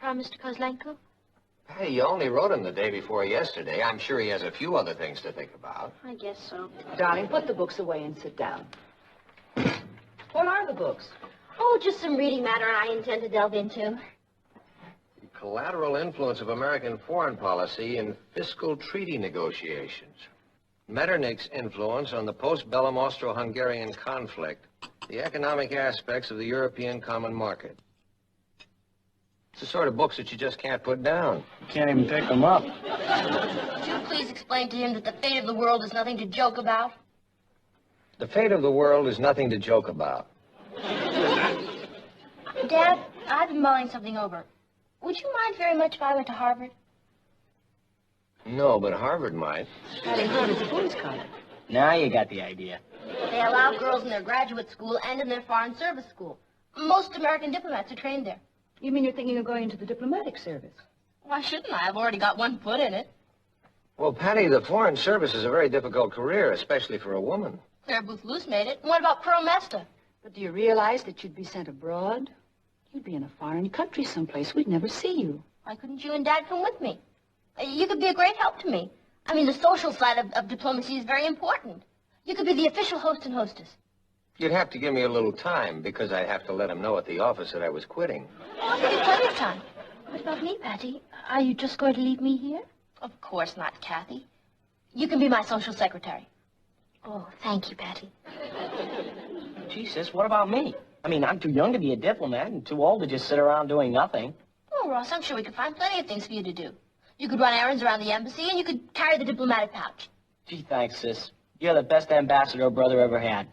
From Mr. Kozlenko? Hey, you only wrote him the day before yesterday. I'm sure he has a few other things to think about. I guess so. Darling, put the books away and sit down. What are the books? Oh, just some reading matter I intend to delve into. The collateral influence of American foreign policy in fiscal treaty negotiations. Metternich's influence on the post-bellum Austro-Hungarian conflict. The economic aspects of the European common market. It's the sort of books that you just can't put down. You can't even pick them up. Would you please explain to him that the fate of the world is nothing to joke about? The fate of the world is nothing to joke about. Dad, I've been mulling something over. Would you mind very much if I went to Harvard? No, but Harvard might. Patty, Harvard's a boys' college. Now you got the idea. They allow girls in their graduate school and in their foreign service school. Most American diplomats are trained there. You mean you're thinking of going into the diplomatic service? Why shouldn't I? I've already got one foot in it. Well, Patty, the foreign service is a very difficult career, especially for a woman. Claire Booth Luce made it. And what about Pearl Mesta? But do you realize that you'd be sent abroad? You'd be in a foreign country someplace. We'd never see you. Why couldn't you and Dad come with me? You could be a great help to me. I mean, the social side of diplomacy is very important. You could be the official host and hostess. You'd have to give me a little time, because I'd have to let him know at the office that I was quitting. Oh, I'll give you plenty of time. What about me, Patty? Are you just going to leave me here? Of course not, Cathy. You can be my social secretary. Oh, thank you, Patty. Gee, sis, what about me? I mean, I'm too young to be a diplomat and too old to just sit around doing nothing. Oh, Ross, I'm sure we could find plenty of things for you to do. You could run errands around the embassy, and you could carry the diplomatic pouch. Gee, thanks, sis. You're the best ambassador a brother ever had.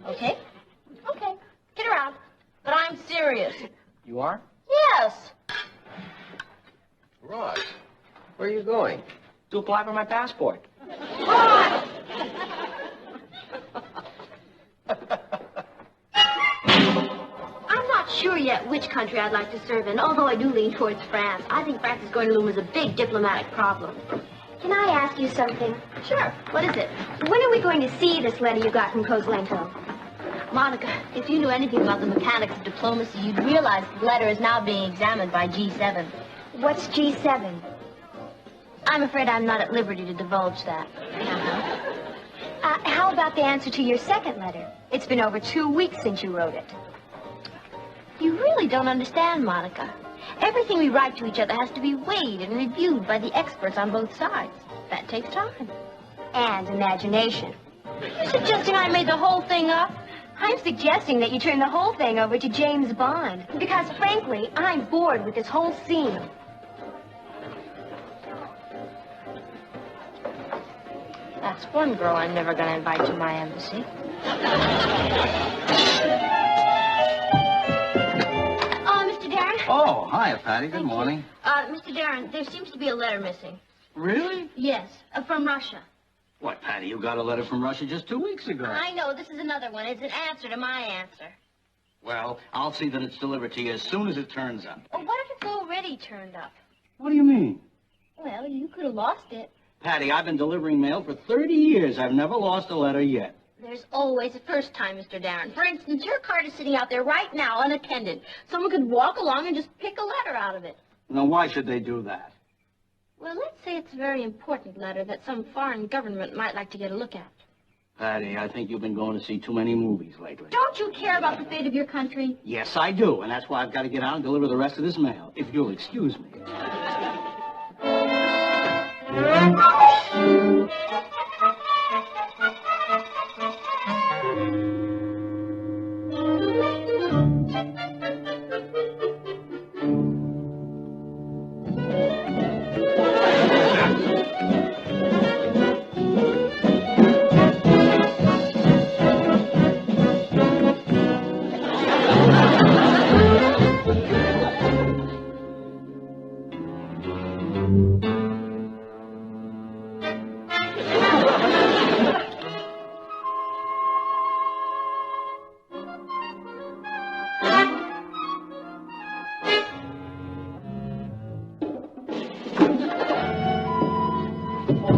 Okay? Okay. Get around. But I'm serious. You are? Yes. Ross, where are you going? To apply for my passport. I'm not sure yet which country I'd like to serve in, although I do lean towards France. I think France is going to loom as a big diplomatic problem. Can I ask you something? Sure. What is it? When are we going to see this letter you got from Kozlenko? Monica, if you knew anything about the mechanics of diplomacy, you'd realize the letter is now being examined by G7. What's G7? I'm afraid I'm not at liberty to divulge that. How about the answer to your second letter? It's been over 2 weeks since you wrote it. You really don't understand, Monica. Everything we write to each other has to be weighed and reviewed by the experts on both sides. That takes time. And imagination. You're suggesting I made the whole thing up? I'm suggesting that you turn the whole thing over to James Bond. Because, frankly, I'm bored with this whole scene. That's one girl I'm never going to invite to my embassy. Mr. Darren? Oh, hi, Patty. Good morning. Mr. Darren, there seems to be a letter missing. Really? Yes, from Russia. Why, Patty, you got a letter from Russia just 2 weeks ago. I know, this is another one. It's an answer to my answer. Well, I'll see that it's delivered to you as soon as it turns up. Well, what if it's already turned up? What do you mean? Well, you could have lost it. Patty, I've been delivering mail for 30 years. I've never lost a letter yet. There's always a first time, Mr. Darren. For instance, your card is sitting out there right now unattended. Someone could walk along and just pick a letter out of it. Now, why should they do that? Well, let's say it's a very important letter that some foreign government might like to get a look at. Patty, I think you've been going to see too many movies lately. Don't you care about the fate of your country? Yes, I do, and that's why I've got to get out and deliver the rest of this mail, if you'll excuse me.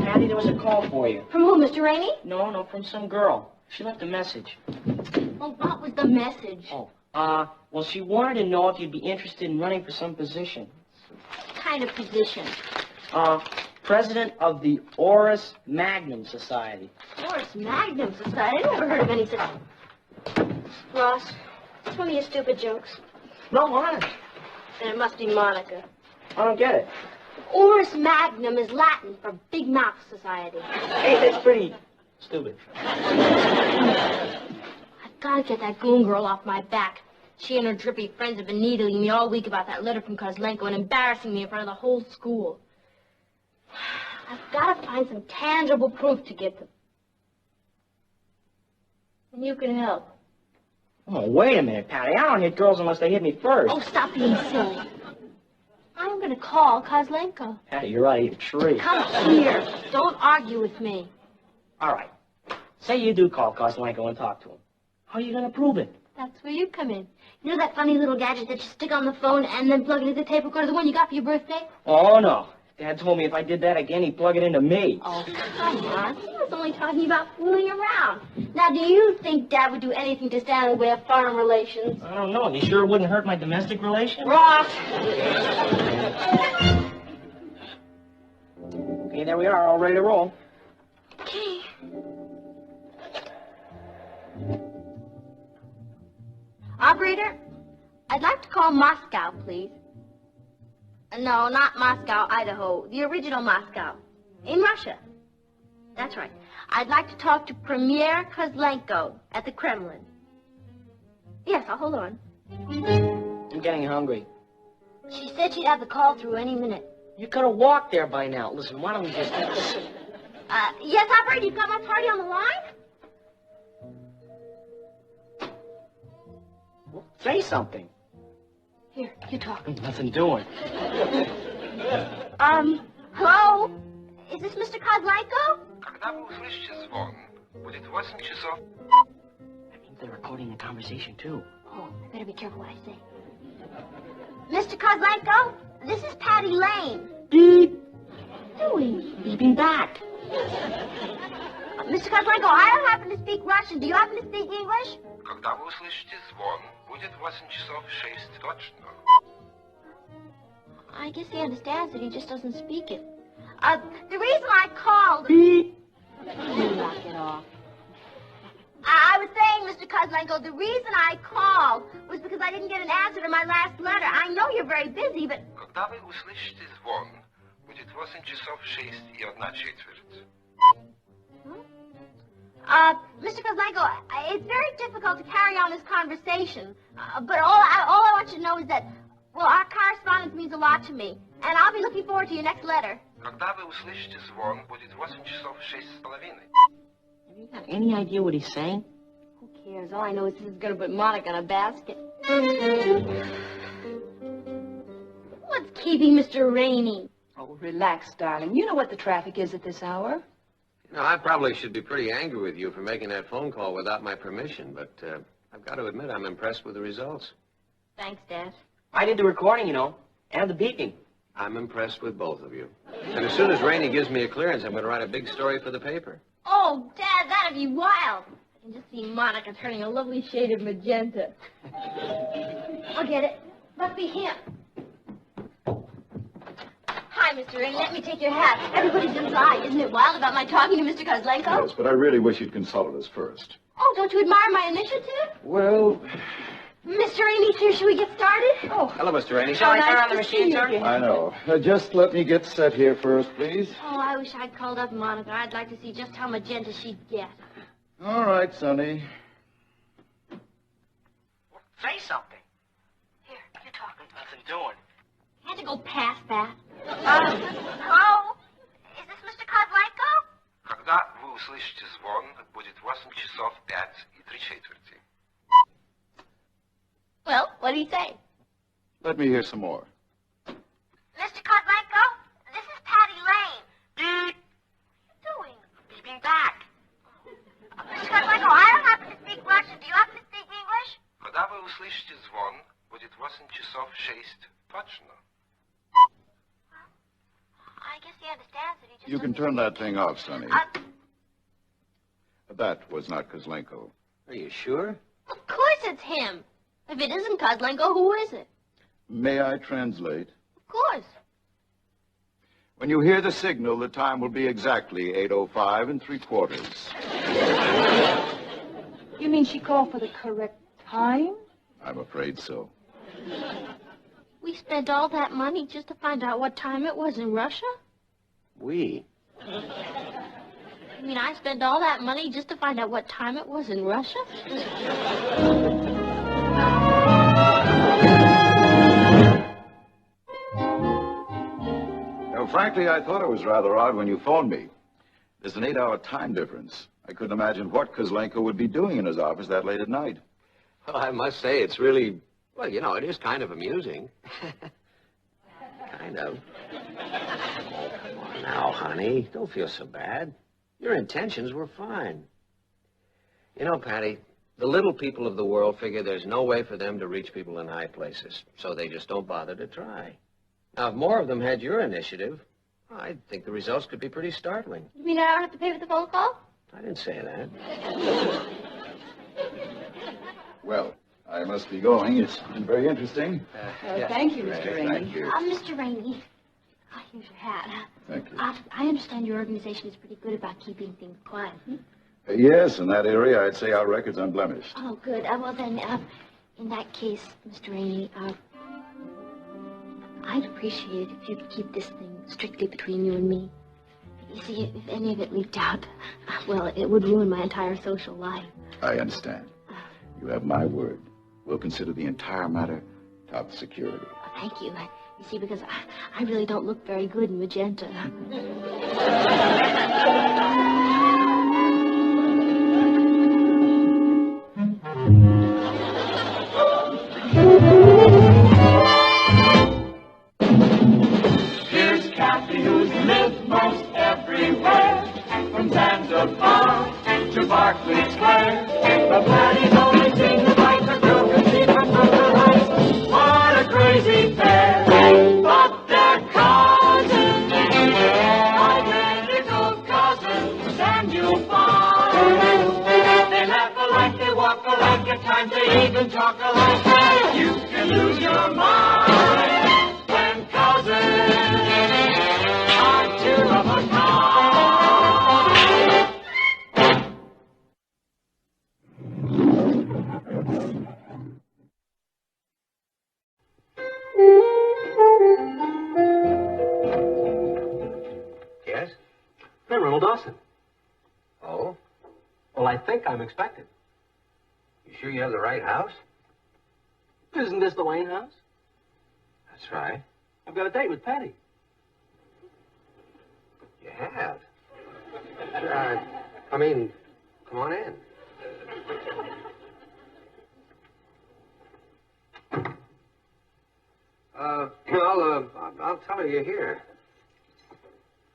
Patty, there was a call for you. From who, Mr. Rainey? No, from some girl. She left a message. Well, what was the message? Well, she wanted to know if you'd be interested in running for some position. What kind of position? President of the Oris Magnum Society. Oris Magnum Society? I never heard of any such... Ross, it's one of your stupid jokes. No, honest. Then it must be Monica. I don't get it. Oris Magnum is Latin for Big Mouth Society. Hey, that's pretty stupid. I've got to get that goon girl off my back. She and her drippy friends have been needling me all week about that letter from Kozlenko and embarrassing me in front of the whole school. I've got to find some tangible proof to give them. And you can help. Oh, wait a minute, Patty. I don't hit girls unless they hit me first. Oh, stop being silly. I'm going to call Kozlenko. Patty, you're out of your tree. Come here. Don't argue with me. All right. Say you do call Kozlenko and talk to him. How are you going to prove it? That's where you come in. You know that funny little gadget that you stick on the phone and then plug it into the tape recorder, the one you got for your birthday? Oh, no. Dad told me if I did that again, he'd plug it into me. Oh, come on. He was only talking about fooling around. Now, do you think Dad would do anything to stand in the way of foreign relations? I don't know. You sure it wouldn't hurt my domestic relations? Ross! Okay, there we are, all ready to roll. Okay. Operator, I'd like to call Moscow, please. No, not Moscow, Idaho. The original Moscow. In Russia. That's right. I'd like to talk to Premier Kozlenko at the Kremlin. Yes, I'll hold on. I'm getting hungry. She said she'd have the call through any minute. You could have walked there by now. Listen, why don't we just... Yes, operator, you've got my party on the line? Well, say something. Here, you talk. Nothing doing. Hello? Is this Mr. Kozlenko? Когда вы услышите звон, будет 8 часов. That means they're recording the conversation, too. Oh, I better be careful what I say. Mr. Kozlenko, this is Patty Lane. Beep. What are you doing? Beeping back. Mr. Kozlenko, I don't happen to speak Russian. Do you happen to speak English? Когда вы услышите звон, будет 8 часов 6 точно. I guess he understands it. He just doesn't speak it. The reason I called... Beep. Knock it off. I was saying, Mr. Kozlenko, the reason I called was because I didn't get an answer to my last letter. I know you're very busy, but... Когда вы услышите звон, будет 8 часов 6 и 1 четверть. Mr. Kozlenko, it's very difficult to carry on this conversation. But all I want you to know is that, well, our correspondence means a lot to me. And I'll be looking forward to your next letter. Когда вы услышите звон, будет 8 часов 6:30. Have you got any idea what he's saying? Who cares? All I know is this is going to put Monica in a basket. What's keeping Mr. Rainey? Oh, relax, darling. You know what the traffic is at this hour. You know, I probably should be pretty angry with you for making that phone call without my permission, but I've got to admit I'm impressed with the results. Thanks, Dad. I did the recording, you know, and the beeping. I'm impressed with both of you. And as soon as Rainey gives me a clearance, I'm going to write a big story for the paper. Oh, Dad, that'd be wild. I can just see Monica turning a lovely shade of magenta. I'll get it. Must be him. Hi, Hi, Mr. Rainey. Let me take your hat. Everybody's inside. Isn't it wild about my talking to Mr. Kozlenko? Yes, but I really wish you'd consulted us first. Oh, don't you admire my initiative? Well, Mr. Rainey, sir, should we get started? Oh, Hello, Mr. Rainey. Shall I turn on the machine, sir? I know. Just let me get set here first, please. Oh, I wish I'd called up Monica. I'd like to see just how magenta she'd get. All right, Sonny. Say something. Here, you talk. Nothing doing. Had to go past that. Hello? Is this Mr. Kozlenko? Когда вы услышите звон, будет 8 часов 5:03. Well, what do you say? Let me hear some more. Mr. Kozlenko, this is Patty Lane. What are you doing? Be back. Mr. Kozlenko, I don't happen to speak Russian. Do you happen to speak English? Когда вы услышите звон, будет 8 часов 6 точно. I guess he understands it. He just You can turn that thing off, Sonny. That was not Kozlenko. Are you sure? Of course it's him. If it isn't Kozlenko, who is it? May I translate? Of course. When you hear the signal, the time will be exactly 8:05 3/4. You mean she called for the correct time? I'm afraid so. We spent all that money just to find out what time it was in Russia? We? You mean I spent all that money just to find out what time it was in Russia? Now, frankly, I thought it was rather odd when you phoned me. There's an 8-hour time difference. I couldn't imagine what Kozlenko would be doing in his office that late at night. Well, I must say, it's really, well, it is kind of amusing. Kind of. Oh, come on now, honey. Don't feel so bad. Your intentions were fine. You know, Patty, the little people of the world figure there's no way for them to reach people in high places, so they just don't bother to try. Now, if more of them had your initiative, I think the results could be pretty startling. You mean I don't have to pay for the phone call? I didn't say that. Well, I must be going. It's been very interesting. Thank you, Mr. Rainey. Thank you. Mr. Rainey, here's your hat. Thank you. I understand your organization is pretty good about keeping things quiet. Yes, in that area, I'd say our record's unblemished. Oh, good. Well, then, in that case, Mr. Rainey, I'd appreciate it if you'd keep this thing strictly between you and me. You see, if any of it leaked out, well, it would ruin my entire social life. I understand. You have my word. We'll consider the entire matter top security. Thank you. You see, because I really don't look very good in magenta. Here's Cathy, who's lived most everywhere, from Zanzibar to Berkeley Square. But Patty's only seen the light the girl can see from Brooklyn Heights. What a crazy pair! But they're cousins, identical cousins, and you'll find they laugh alike, they walk alike, at times they even talk alike. You can lose your mind when cousins are two of a kind. Yes? I'm Ronald Dawson. Oh? Well, I think I'm expected. You sure you have the right house? Isn't this the Lane house? That's right. I've got a date with Patty. You have? Come on in. I'll tell her you're here.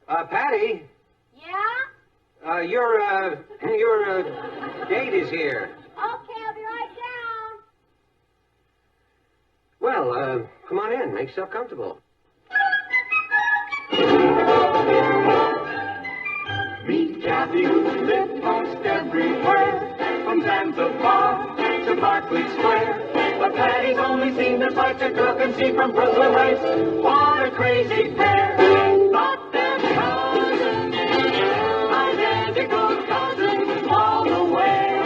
Patty, Yeah? your date is here. Okay, I'll be right down. Well, come on in. Make yourself comfortable. Meet Cathy, who's lived most everywhere, from Zanzibar to Berkeley Square. But Patty's only seen the to fight to cook and see from Brooklyn Heights. What a crazy pair. But they're cousins, identical cousins all the way.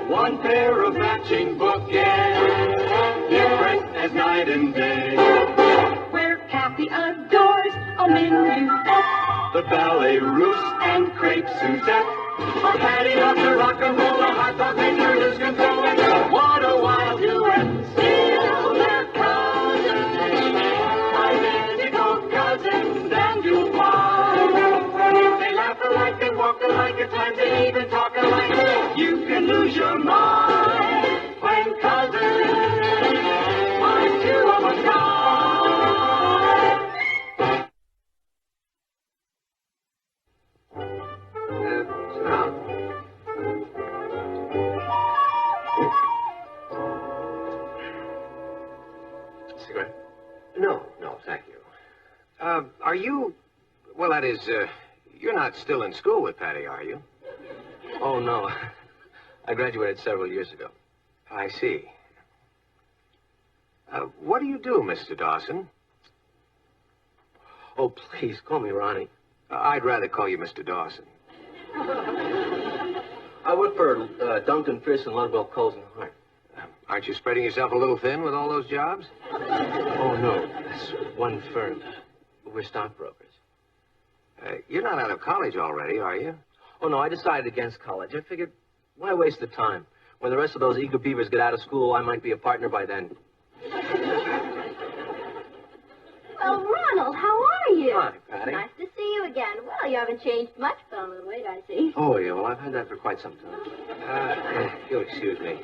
One pair of matching bookends, different as night and day. Where Cathy adores a minuet. The ballet russe and crepe Suzette. Our Patty loves to rock and roll, our hot dog maker lose control. What a wild duet. Still they're cousins, identical cousins and Diplomat. They laugh alike and walk alike, at times they even talk alike. You can lose your mind when cousins are two of a kind. Cigarette? No, thank you. Are you... Well, that is, you're not still in school with Patty, are you? Oh, no. I graduated several years ago. I see. What do you do, Mr. Dawson? Oh, please, call me Ronnie. I'd rather call you Mr. Dawson. I work for Duncan, Pierce, and Ludwell, Coles, and Hart. Aren't you spreading yourself a little thin with all those jobs? Oh, no. That's one firm. We're stockbrokers. You're not out of college already, are you? Oh, no, I decided against college. I figured, why waste the time? When the rest of those eager beavers get out of school, I might be a partner by then. Well, Ronald, how are you? Hi, Patty. Nice to see you again. Well, you haven't changed much, put on a little weight, I see. Oh, yeah, well, I've had that for quite some time. You'll excuse me.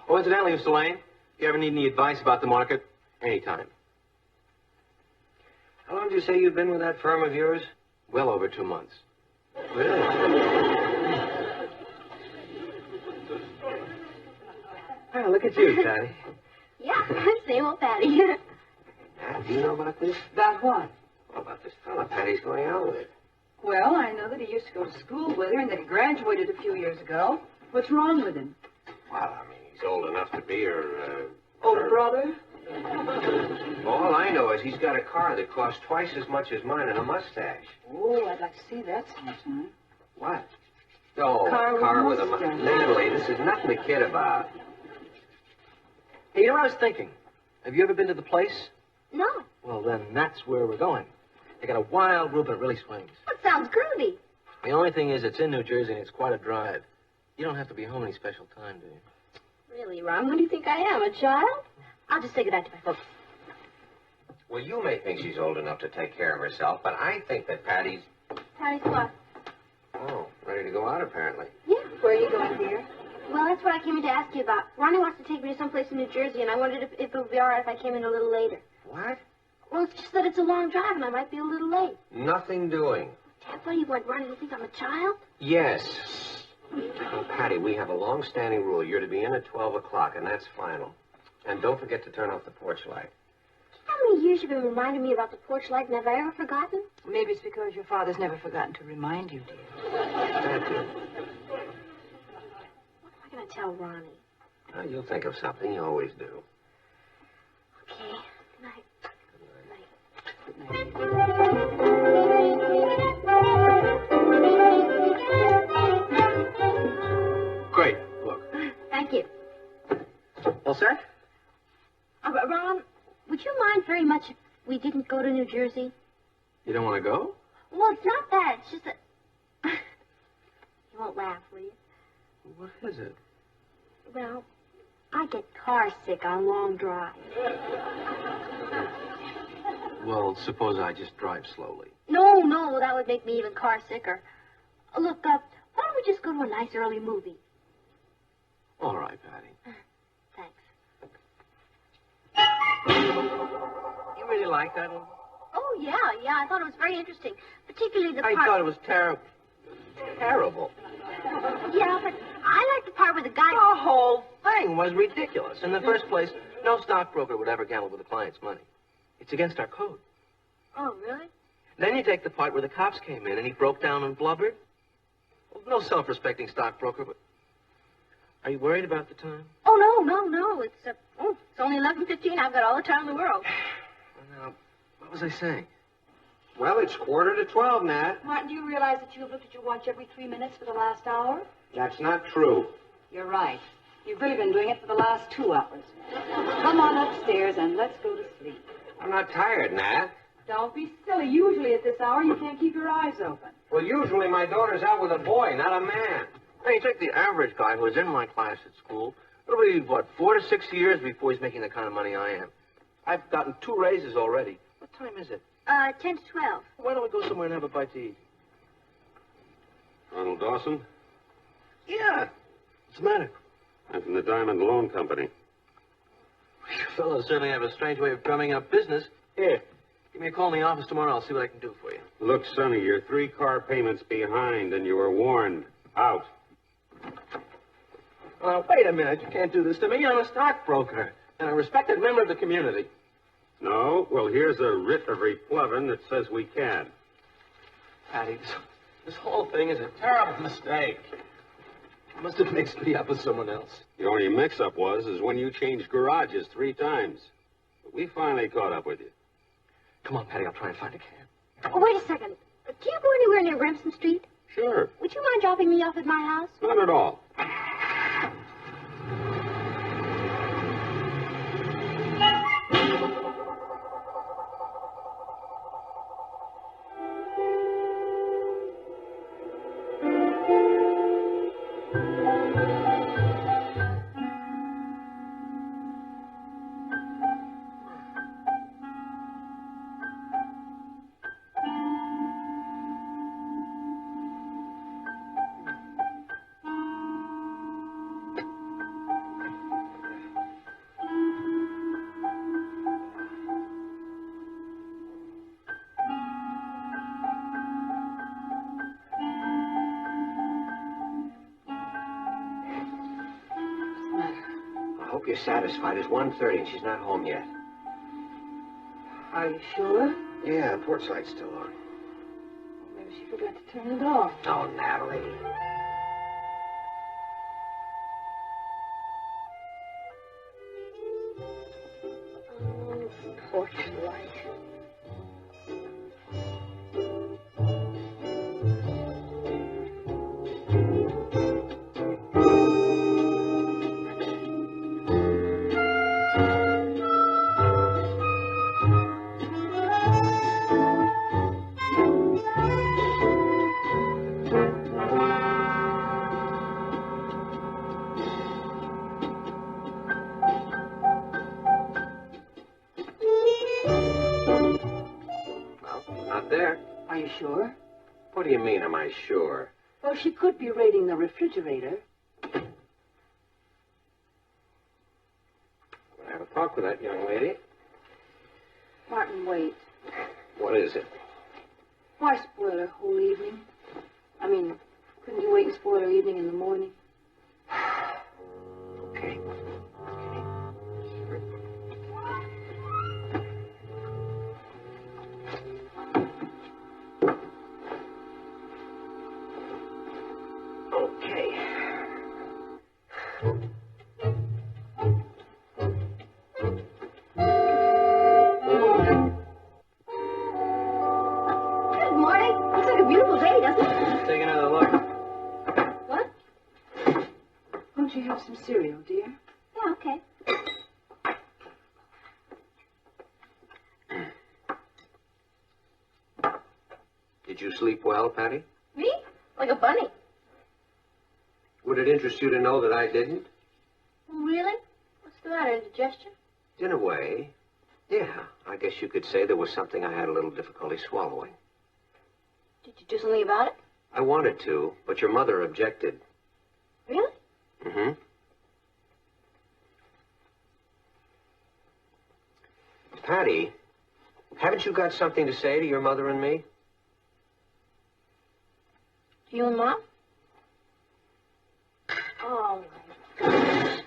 Oh, incidentally, Mr. Lane, if you ever need any advice about the market, anytime. How long did you say you've been with that firm of yours? Well over 2 months. Really? Well, look at you, Patty. Yeah, same old Patty. Do you know about this? About what? Well, about this fella Patty's going out with. Well, I know that he used to go to school with her and that he graduated a few years ago. What's wrong with him? Well, I mean, he's old enough to be her, Older brother? All I know is he's got a car that costs twice as much as mine and a mustache. Oh, I'd like to see that sometime. What? Oh, Car with a mustache. mustache. Literally, this is nothing to kid about. Hey, you know what I was thinking? Have you ever been to the place? No. Well, then that's where we're going. They got a wild group and it really swings. That sounds groovy. The only thing is it's in New Jersey and it's quite a drive. You don't have to be home any special time, do you? Really, Ron, what do you think I am, a child? I'll just say goodnight to my folks. Well, you may think she's old enough to take care of herself, but I think that Patty's... Patty's what? Oh, ready to go out, apparently. Yeah. Where are you going, dear? Well, that's what I came in to ask you about. Ronnie wants to take me to someplace in New Jersey, and I wondered if it would be all right if I came in a little later. What? Well, it's just that it's a long drive, and I might be a little late. Nothing doing. Dad, what do you want, Ronnie to think I'm a child? Yes. Well, Patty, we have a long-standing rule. You're to be in at 12 o'clock, and that's final. And don't forget to turn off the porch light. How many years you've been reminding me about the porch light, and have I ever forgotten? Maybe it's because your father's never forgotten to remind you, dear. Thank you. What am I going to tell Ronnie? Well, you'll think of something. You always do. Okay. Good night. Great. Look. Thank you. All set? Ron, would you mind very much if we didn't go to New Jersey? You don't want to go? Well, it's not that. It's just that... You won't laugh, will you? What is it? Well, I get car sick on long drives. Well, suppose I just drive slowly. No, that would make me even car sicker. Look, why don't we just go to a nice early movie? All right, Patty. Thanks. You really like that? Oh, yeah, I thought it was very interesting. Particularly the part... I thought it was terrible. Terrible. Yeah, but I like the part where the guy... The whole thing was ridiculous. In the first place, no stockbroker would ever gamble with a client's money. It's against our code. Oh, really? Then you take the part where the cops came in and he broke down and blubbered. Well, no self-respecting stockbroker, but Are you worried about the time? Oh, no. It's only 11:15. I've got all the time in the world. Well, now, what was I saying? Well, it's 11:45, Nat. Martin, do you realize that you've looked at your watch every 3 minutes for the last hour? That's not true. You're right. You've really been doing it for the last 2 hours. Come on upstairs and let's go to sleep. I'm not tired, Nat. Don't be silly. Usually at this hour, you can't keep your eyes open. Well, usually my daughter's out with a boy, not a man. Hey, take the average guy who was in my class at school. It'll be, 4 to 6 years before he's making the kind of money I am. I've gotten 2 raises already. What time is it? 10 to 12. Why don't we go somewhere and have a bite to eat? Ronald Dawson? Yeah. What's the matter? I'm from the Diamond Loan Company. You fellows certainly have a strange way of drumming up business. Here, give me a call in the office tomorrow. I'll see what I can do for you. Look, Sonny, you're 3 car payments behind, and you were warned. Out. Wait a minute. You can't do this to me. I'm a stockbroker and a respected member of the community. No? Well, here's a writ of replevin that says we can. Patty, this whole thing is a terrible mistake. You must have mixed me up with someone else. The only mix-up is when you changed garages 3 times. But we finally caught up with you. Come on, Patty. I'll try and find a cab. Oh, wait a second. Do you go anywhere near Remsen Street? Sure. Would you mind dropping me off at my house? Not at all. I hope you're satisfied. It's 1:30 and she's not home yet. Are you sure? Yeah, the porch light's still on. Maybe she forgot to turn it off. Oh, Natalie. Oh, porch light. There. Are you sure? What do you mean, am I sure? Well, she could be raiding the refrigerator. I'm going to have a talk with that young lady. Martin, wait. What is it? Why spoil her whole evening? I mean, couldn't you wait and spoil her evening in the morning? Okay. Won't you have some cereal, dear? Yeah, okay. Did you sleep well, Patty? Me? Like a bunny. Would it interest you to know that I didn't? Really? What's the matter, indigestion? In a way, yeah. I guess you could say there was something I had a little difficulty swallowing. Did you do something about it? I wanted to, but your mother objected. Really? Mm-hmm. Patty, haven't you got something to say to your mother and me? To you and Mom? Oh, my gosh.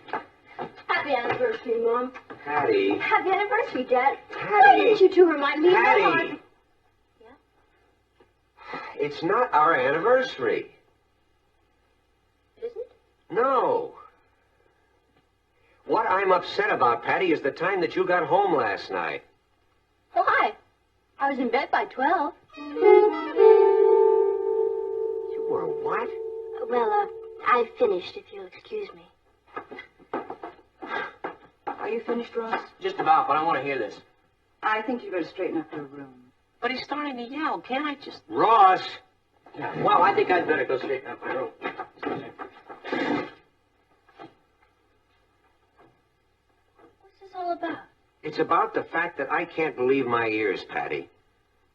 Happy anniversary, Mom. Patty. Happy anniversary, Dad. Patty. Why didn't you two remind me of Patty. my heart? It's not our anniversary. It isn't? No. What I'm upset about, Patty, is the time that you got home last night. Why? I was in bed by 12. You were what? Well, I finished, if you'll excuse me. Are you finished, Ross? Just about, but I want to hear this. I think you better straighten up your room. But he's starting to yell. Can't I just... Ross! Well, I think I'd better go straighten up my room. What's this all about? It's about the fact that I can't believe my ears, Patty.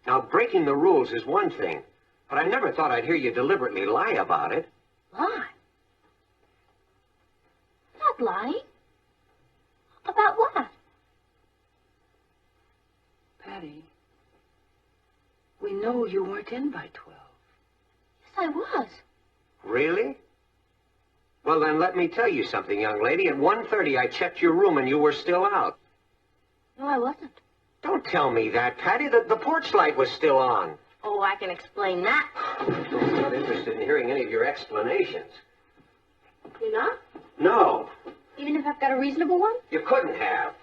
Now, breaking the rules is one thing, but I never thought I'd hear you deliberately lie about it. Lie? Not lying. About what? Patty, we know you weren't in by 12. Yes, I was. Really? Well, then let me tell you something, young lady. At 1:30, I checked your room and you were still out. No, I wasn't. Don't tell me that, Patty. The porch light was still on. Oh, I can explain that. I'm not interested in hearing any of your explanations. You're not? No, Even if I've got a reasonable one? you couldn't have.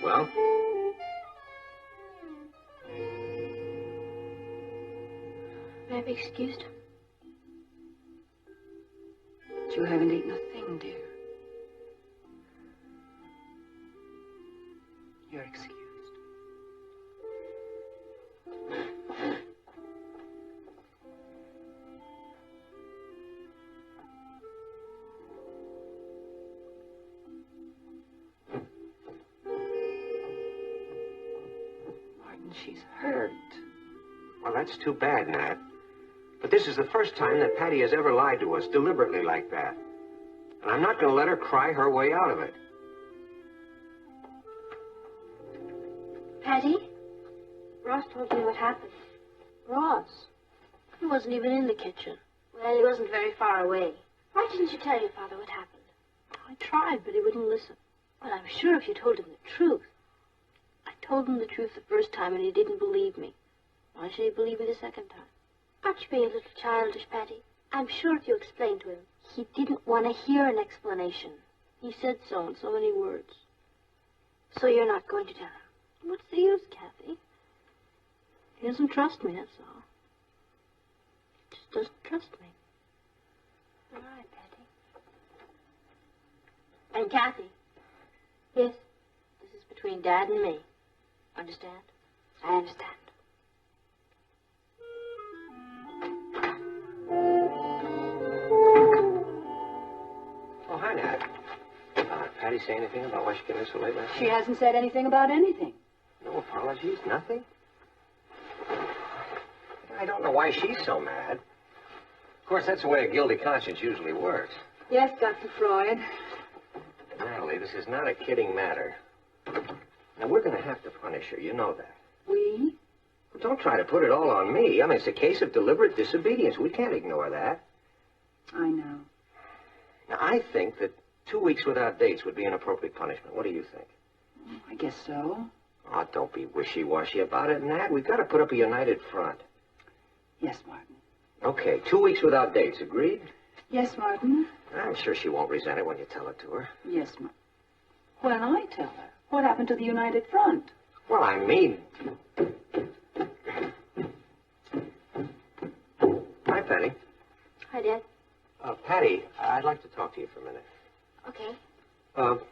Well? May I be excused? But you haven't eaten a thing, dear. You're excused. Martin, she's hurt. Well, that's too bad, Nat. But this is the first time that Patty has ever lied to us deliberately like that. And I'm not going to let her cry her way out of it. Patty? Ross told me what happened. Ross? He wasn't even in the kitchen. Well, he wasn't very far away. Why didn't you tell your father what happened? I tried, but he wouldn't listen. Well, I'm sure if you told him the truth. I told him the truth the first time, and he didn't believe me. Why should he believe me the second time? Aren't you being a little childish, Patty? I'm sure if you explained to him, he didn't want to hear an explanation. He said so in so many words. So you're not going to tell him? What's the use, Cathy? He doesn't trust me, that's all. He just doesn't trust me. All right, Patty. And Cathy. Yes, this is between Dad and me. Understand? I understand. Oh, hi, Nat. Patty say anything about why she came in so late last night? She hasn't said anything about anything. No apologies? Nothing? I don't know why she's so mad. Of course, that's the way a guilty conscience usually works. Yes, Dr. Freud. Natalie, this is not a kidding matter. Now, we're going to have to punish her. You know that. We? Well, don't try to put it all on me. I mean, it's a case of deliberate disobedience. We can't ignore that. I know. Now, I think that 2 weeks without dates would be an appropriate punishment. What do you think? I guess so. Oh, don't be wishy-washy about it, Nat. We've got to put up a united front. Yes, Martin. Okay, 2 weeks without dates. Agreed? Yes, Martin. I'm sure she won't resent it when you tell it to her. Yes, Martin. When I tell her, what happened to the United Front? Well, I mean... Hi, Patty. Hi, Dad. Patty, I'd like to talk to you for a minute. Okay.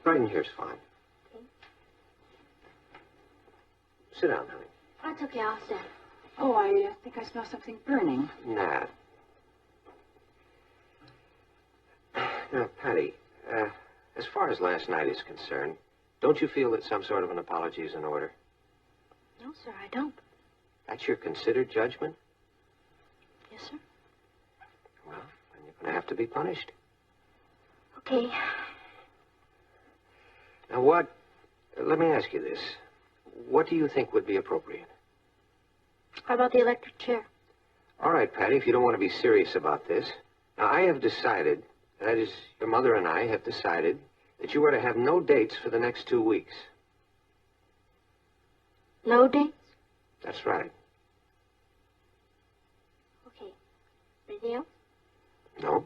Right in here's fine. Okay. Sit down, honey. That's okay, I'll stand. Oh, I think I smell something burning. Nat. Now, Patty, as far as last night is concerned, don't you feel that some sort of an apology is in order? No, sir, I don't. That's your considered judgment? Yes, sir. Well, then you're going to have to be punished. Okay. Now, let me ask you this. What do you think would be appropriate? How about the electric chair? All right, Patty, if you don't want to be serious about this. Now, I have decided, that is, your mother and I have decided, that you are to have no dates for the next 2 weeks. No dates? That's right. Okay. Anything else? No.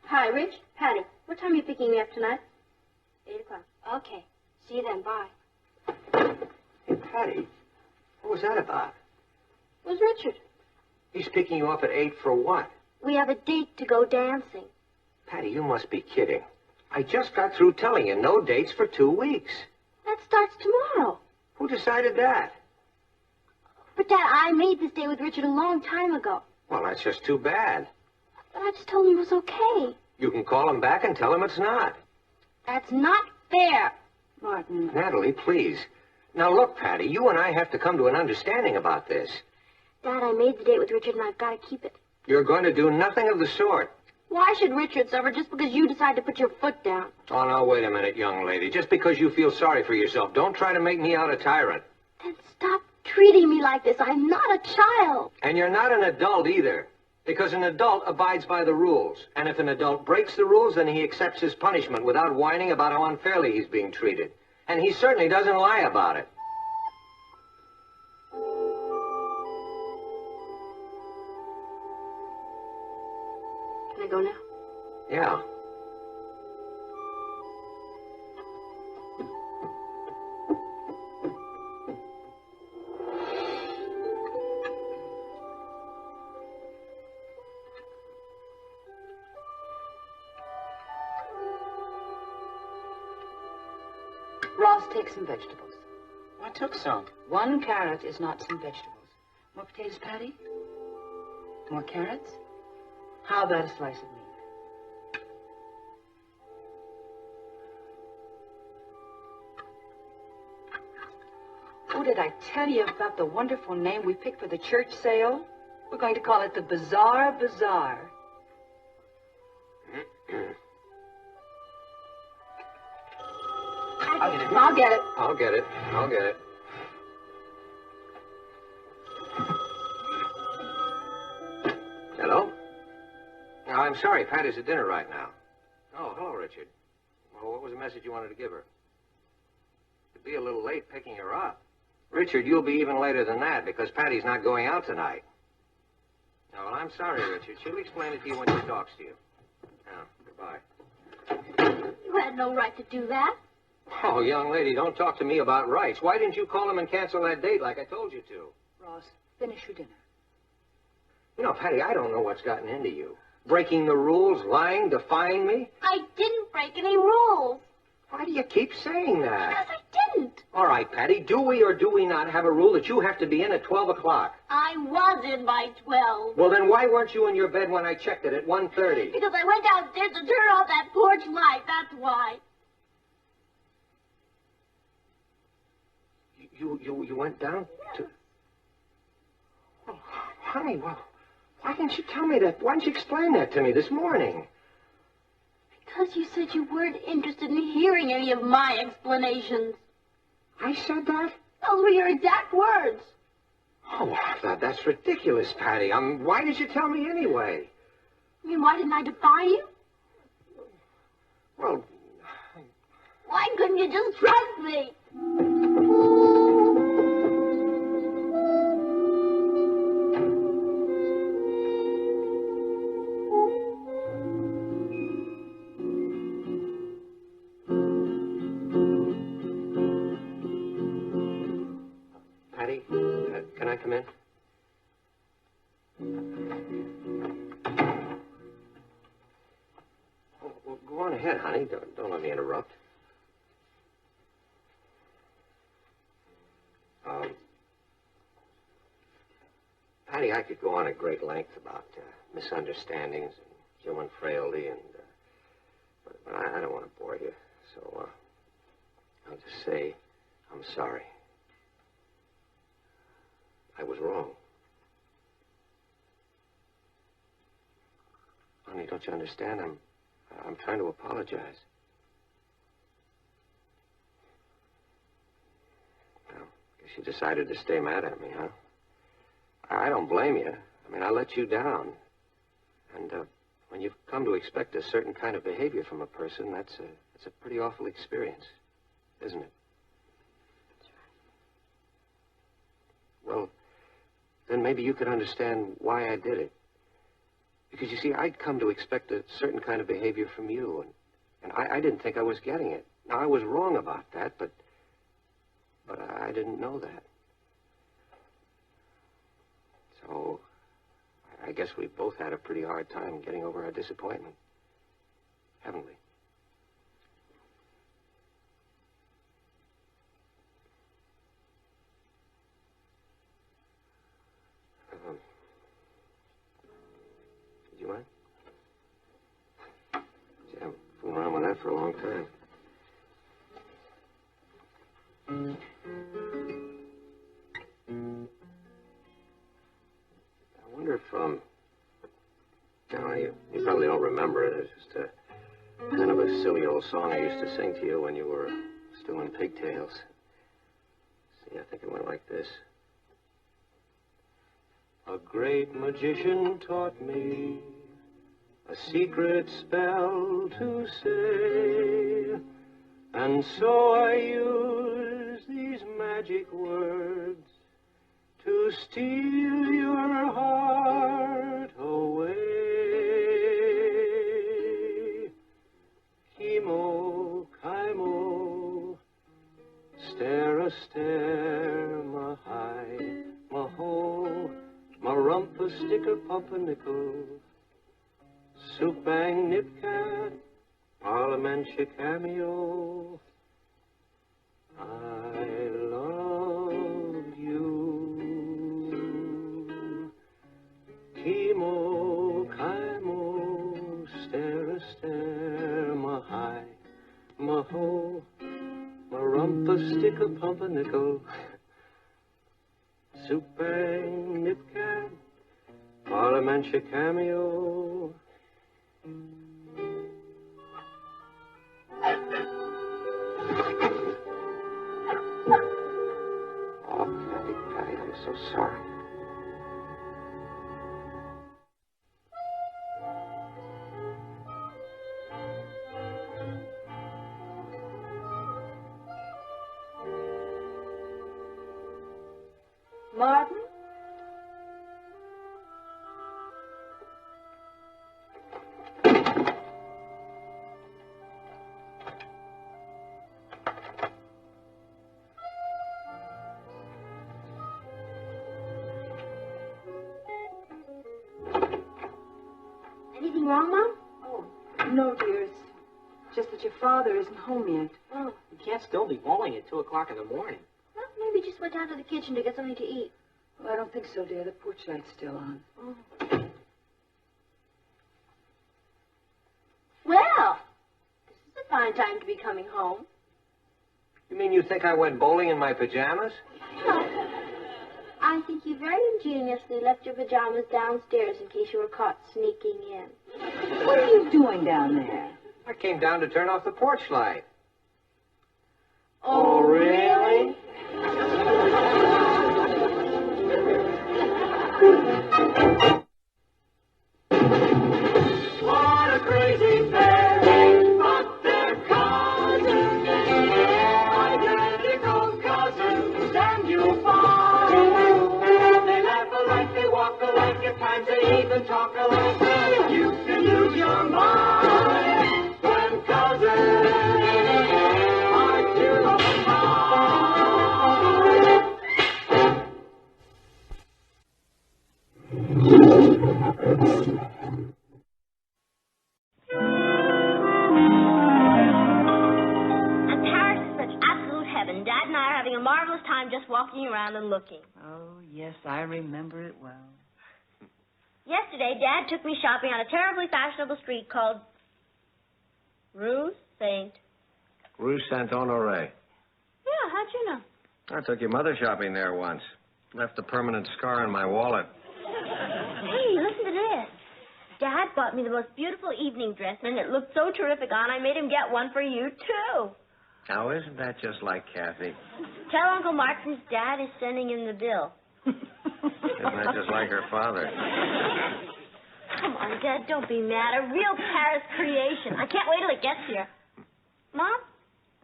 Hi, Rich. Patty. What time are you picking me up tonight? 8 o'clock. Okay. See you then. Bye. Hey, Patty, what was that about? Where's Richard? He's picking you up at 8 for what? We have a date to go dancing. Patty, you must be kidding. I just got through telling you no dates for 2 weeks. That starts tomorrow. Who decided that? But, Dad, I made this date with Richard a long time ago. Well, that's just too bad. But I just told him it was okay. You can call him back and tell him it's not. That's not fair. Martin. Natalie, please. Now, look, Patty, you and I have to come to an understanding about this. Dad, I made the date with Richard, and I've got to keep it. You're going to do nothing of the sort. Why should Richard suffer just because you decide to put your foot down? Oh, now, wait a minute, young lady. Just because you feel sorry for yourself, don't try to make me out a tyrant. Then stop treating me like this. I'm not a child. And you're not an adult either. Because an adult abides by the rules. And if an adult breaks the rules, then he accepts his punishment without whining about how unfairly he's being treated. And he certainly doesn't lie about it. Can I go now? Yeah. Ross, take some vegetables. I took some. 1 carrot is not some vegetables. More potatoes, Patty? More carrots? How about a slice of meat? Oh, did I tell you about the wonderful name we picked for the church sale? We're going to call it the Bazaar Bazaar. I'll get it. I'll get it. I'll get it. Hello? No, I'm sorry. Patty's at dinner right now. Oh, hello, Richard. Well, what was the message you wanted to give her? It'd be a little late picking her up. Richard, you'll be even later than that because Patty's not going out tonight. No, well, I'm sorry, Richard. She'll explain it to you when she talks to you. Now, goodbye. You had no right to do that. Oh, young lady, don't talk to me about rights. Why didn't you call him and cancel that date like I told you to? Ross, finish your dinner. You know, Patty, I don't know what's gotten into you. Breaking the rules, lying, defying me. I didn't break any rules. Why do you keep saying that? Because I didn't. All right, Patty, do we or do we not have a rule that you have to be in at 12 o'clock? I was in by 12. Well, then why weren't you in your bed when I checked it at 1:30? Because I went downstairs to turn off that porch light. That's why. You went down to... Oh, honey, well, why didn't you tell me that? Why didn't you explain that to me this morning? Because you said you weren't interested in hearing any of my explanations. I said that? Those were your exact words. Oh, that's ridiculous, Patty. Why did you tell me anyway? I mean, why didn't I defy you? Well... Why couldn't you just trust me? Patty, can I come in? Oh, well, go on ahead, honey. Don't let me interrupt. Patty, I could go on at great length about misunderstandings and human frailty, but I don't want to bore you. So I'll just say I'm sorry. I was wrong. Honey, don't you understand? I'm trying to apologize. Well, I guess guess you decided to stay mad at me, huh? I don't blame you. I mean, I let you down. And when you've come to expect a certain kind of behavior from a person, that's a pretty awful experience, isn't it? That's right. Well, then maybe you could understand why I did it. Because, you see, I'd come to expect a certain kind of behavior from you, and I didn't think I was getting it. Now, I was wrong about that, but I didn't know that. So, I guess we've both had a pretty hard time getting over our disappointment, haven't we? Do you mind? Gee, I've been fooling around with that for a long time. I wonder if, now, you probably don't remember it. It's just a kind of a silly old song I used to sing to you when you were still in pigtails. See, I think it went like this. A great magician taught me a secret spell to say, and so I use these magic words to steal your heart away. Kimo, Kaimo, stare a stare, ma hi, ma ho, ma rumpa sticker pumpernickel, soup bang nipcat, parliamentary cameo. I love you. Kimo, Kaimo, stare, ma hi, ma ho, ma rumpa sticker pumpernickel, soup bang nipcat, parliamentary cameo. Oh, Cathy, I'm so sorry. Martin? Anything wrong, Mom? Oh, no, dear. It's just that your father isn't home yet. Oh, you can't still be bowling at 2 o'clock in the morning. Well, maybe he just went down to the kitchen to get something to eat. Well, I don't think so, dear. The porch light's still on. Oh. Well, this is a fine time to be coming home. You mean you think I went bowling in my pajamas? No. I think you very ingeniously left your pajamas downstairs in case you were caught sneaking in. What are you doing down there? I came down to turn off the porch light. Oh, really? What a crazy pair, but they're cousins, identical cousins, and you'll find they laugh alike, they walk alike, at times they even talk alike. You can lose your mind when cousins are two of a kind. And Paris is such absolute heaven. Dad and I are having a marvelous time just walking around and looking. Oh, yes, I remember it well. Yesterday, Dad took me shopping on a terribly fashionable street called Rue Saint. Rue Saint-Honoré. Yeah, how'd you know? I took your mother shopping there once. Left a permanent scar in my wallet. Hey, listen to this. Dad bought me the most beautiful evening dress, and it looked so terrific on, I made him get one for you, too. Now, isn't that just like Cathy? Tell Uncle Martin's dad is sending him the bill. Isn't that just like her father? Come on, Dad, don't be mad. A real Paris creation. I can't wait till it gets here. Mom,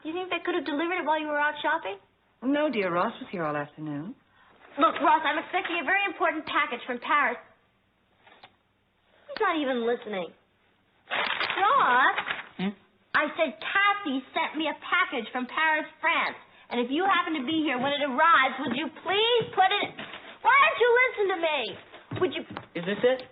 do you think they could have delivered it while you were out shopping? No, dear. Ross was here all afternoon. Look, Ross, I'm expecting a very important package from Paris. He's not even listening. Ross? I said Cathy sent me a package from Paris, France. And if you happen to be here when it arrives, would you please put it... Why don't you listen to me? Would you... Is this it?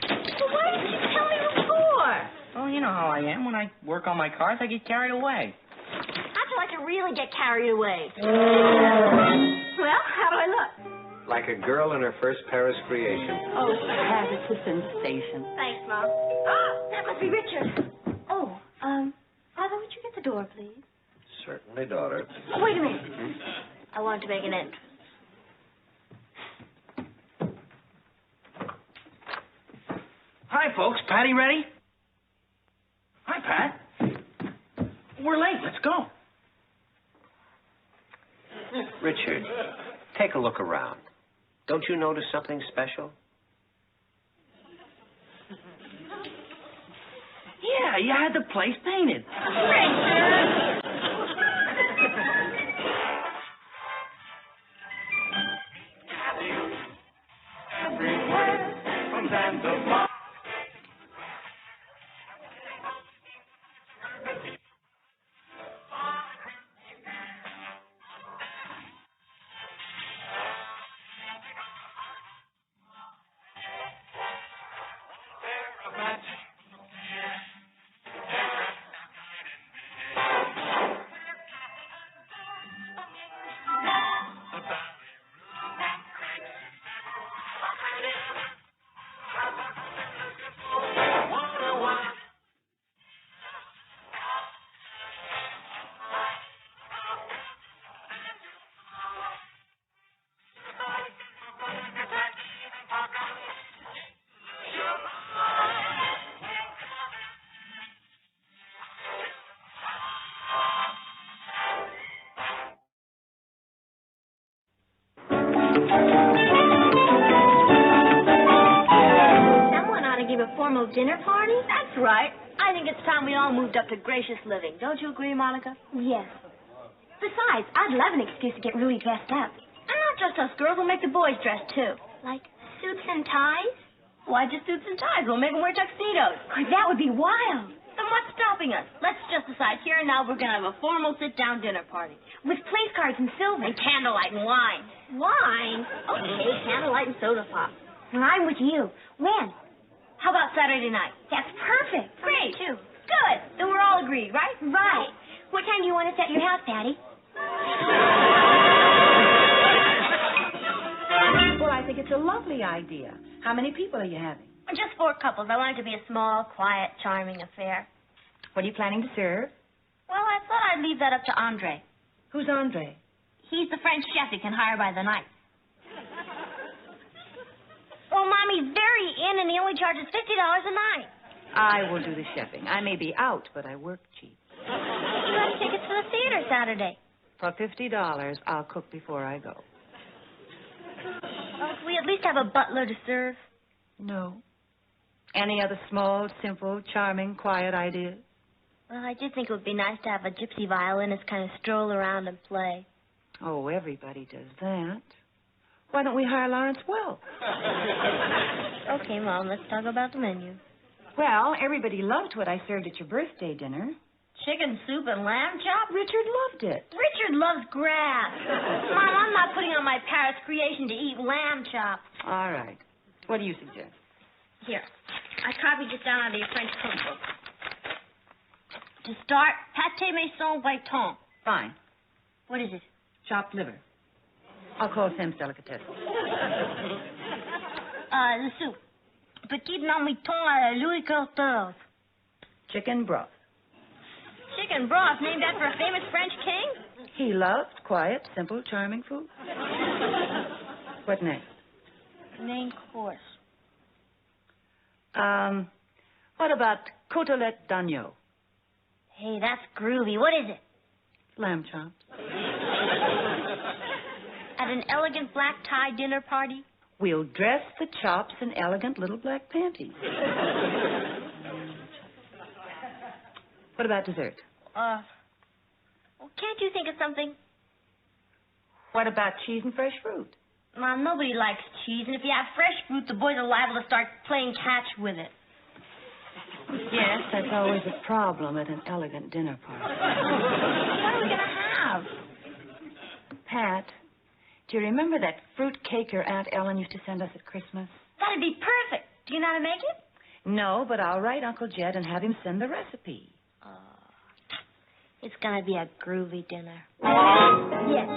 Well, why didn't you tell me before? Well, you know how I am. When I work on my cars, I get carried away. How'd you like to really get carried away? Well, how do I look? Like a girl in her first Paris creation. Oh, Pat, it's a sensation. Thanks, Mom. Oh, that must be Richard. Oh, Father, would you get the door, please? Certainly, daughter. Oh, wait a minute. I want to make an entrance. Hi, folks. Patty ready? Hi, Pat. We're late. Let's go. Richard, take a look around. Don't you notice something special? Yeah, you had the place painted. Formal dinner party? That's right. I think it's time we all moved up to gracious living. Don't you agree, Monica? Yes. Besides, I'd love an excuse to get really dressed up. And not just us girls, we'll make the boys dress too. Like suits and ties? Why just suits and ties? We'll make them wear tuxedos. Oh, that would be wild. Then what's stopping us? Let's just decide here and now we're going to have a formal sit-down dinner party. With place cards and silver. And candlelight and wine. Wine? Okay, candlelight and soda pop. Well, I'm with you. When? How about Saturday night? That's perfect. Great. Too. Good. Then we're all agreed, right? Right. What time do you want us at your house, Daddy? Well, I think it's a lovely idea. How many people are you having? Just 4 couples. I want it to be a small, quiet, charming affair. What are you planning to serve? Well, I thought I'd leave that up to Andre. Who's Andre? He's the French chef you can hire by the night. Well, Mommy's very in, and he only charges $50 a night. I will do the chefing. I may be out, but I work cheap. You have tickets to the theater Saturday. For $50, I'll cook before I go. Well, can we at least have a butler to serve? No. Any other small, simple, charming, quiet ideas? Well, I did think it would be nice to have a gypsy violinist kind of stroll around and play. Oh, everybody does that. Why don't we hire Lawrence Welk? Okay, Mom, let's talk about the menu. Well, everybody loved what I served at your birthday dinner. Chicken soup and lamb chop? Richard loved it. Richard loves grass. Mom, I'm not putting on my Paris creation to eat lamb chops. All right. What do you suggest? Here, I copied this down out of your French cookbook. To start, pâté maison Vuitton. Fine. What is it? Chopped liver. I'll call Sam's delicatessen. The soup. Petit marmiton à Louis XIV. Chicken broth. Chicken broth named after a famous French king? He loved quiet, simple, charming food. What next? Main course. What about côtelette d'agneau? Hey, that's groovy. What is it? Lamb chops. At an elegant black tie dinner party? We'll dress the chops in elegant little black panties. What about dessert? Well, can't you think of something? What about cheese and fresh fruit? Mom, nobody likes cheese, and if you have fresh fruit, the boys are liable to start playing catch with it. Yes, that's always a problem at an elegant dinner party. What are we going to have? Pat, do you remember that fruit cake your Aunt Ellen used to send us at Christmas? That'd be perfect. Do you know how to make it? No, but I'll write Uncle Jed and have him send the recipe. It's going to be a groovy dinner. Yes.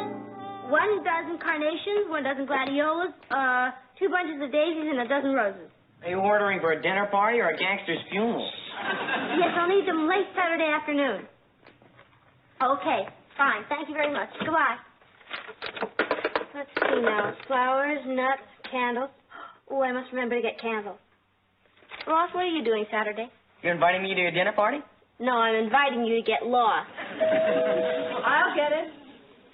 1 dozen carnations, 1 dozen gladiolas, 2 bunches of daisies, and 12 roses. Are you ordering for a dinner party or a gangster's funeral? Yes, I'll need them late Saturday afternoon. Okay, fine. Thank you very much. Goodbye. Let's see now. Flowers, nuts, candles. Oh, I must remember to get candles. Ross, what are you doing Saturday? You're inviting me to your dinner party? No, I'm inviting you to get lost. I'll get it.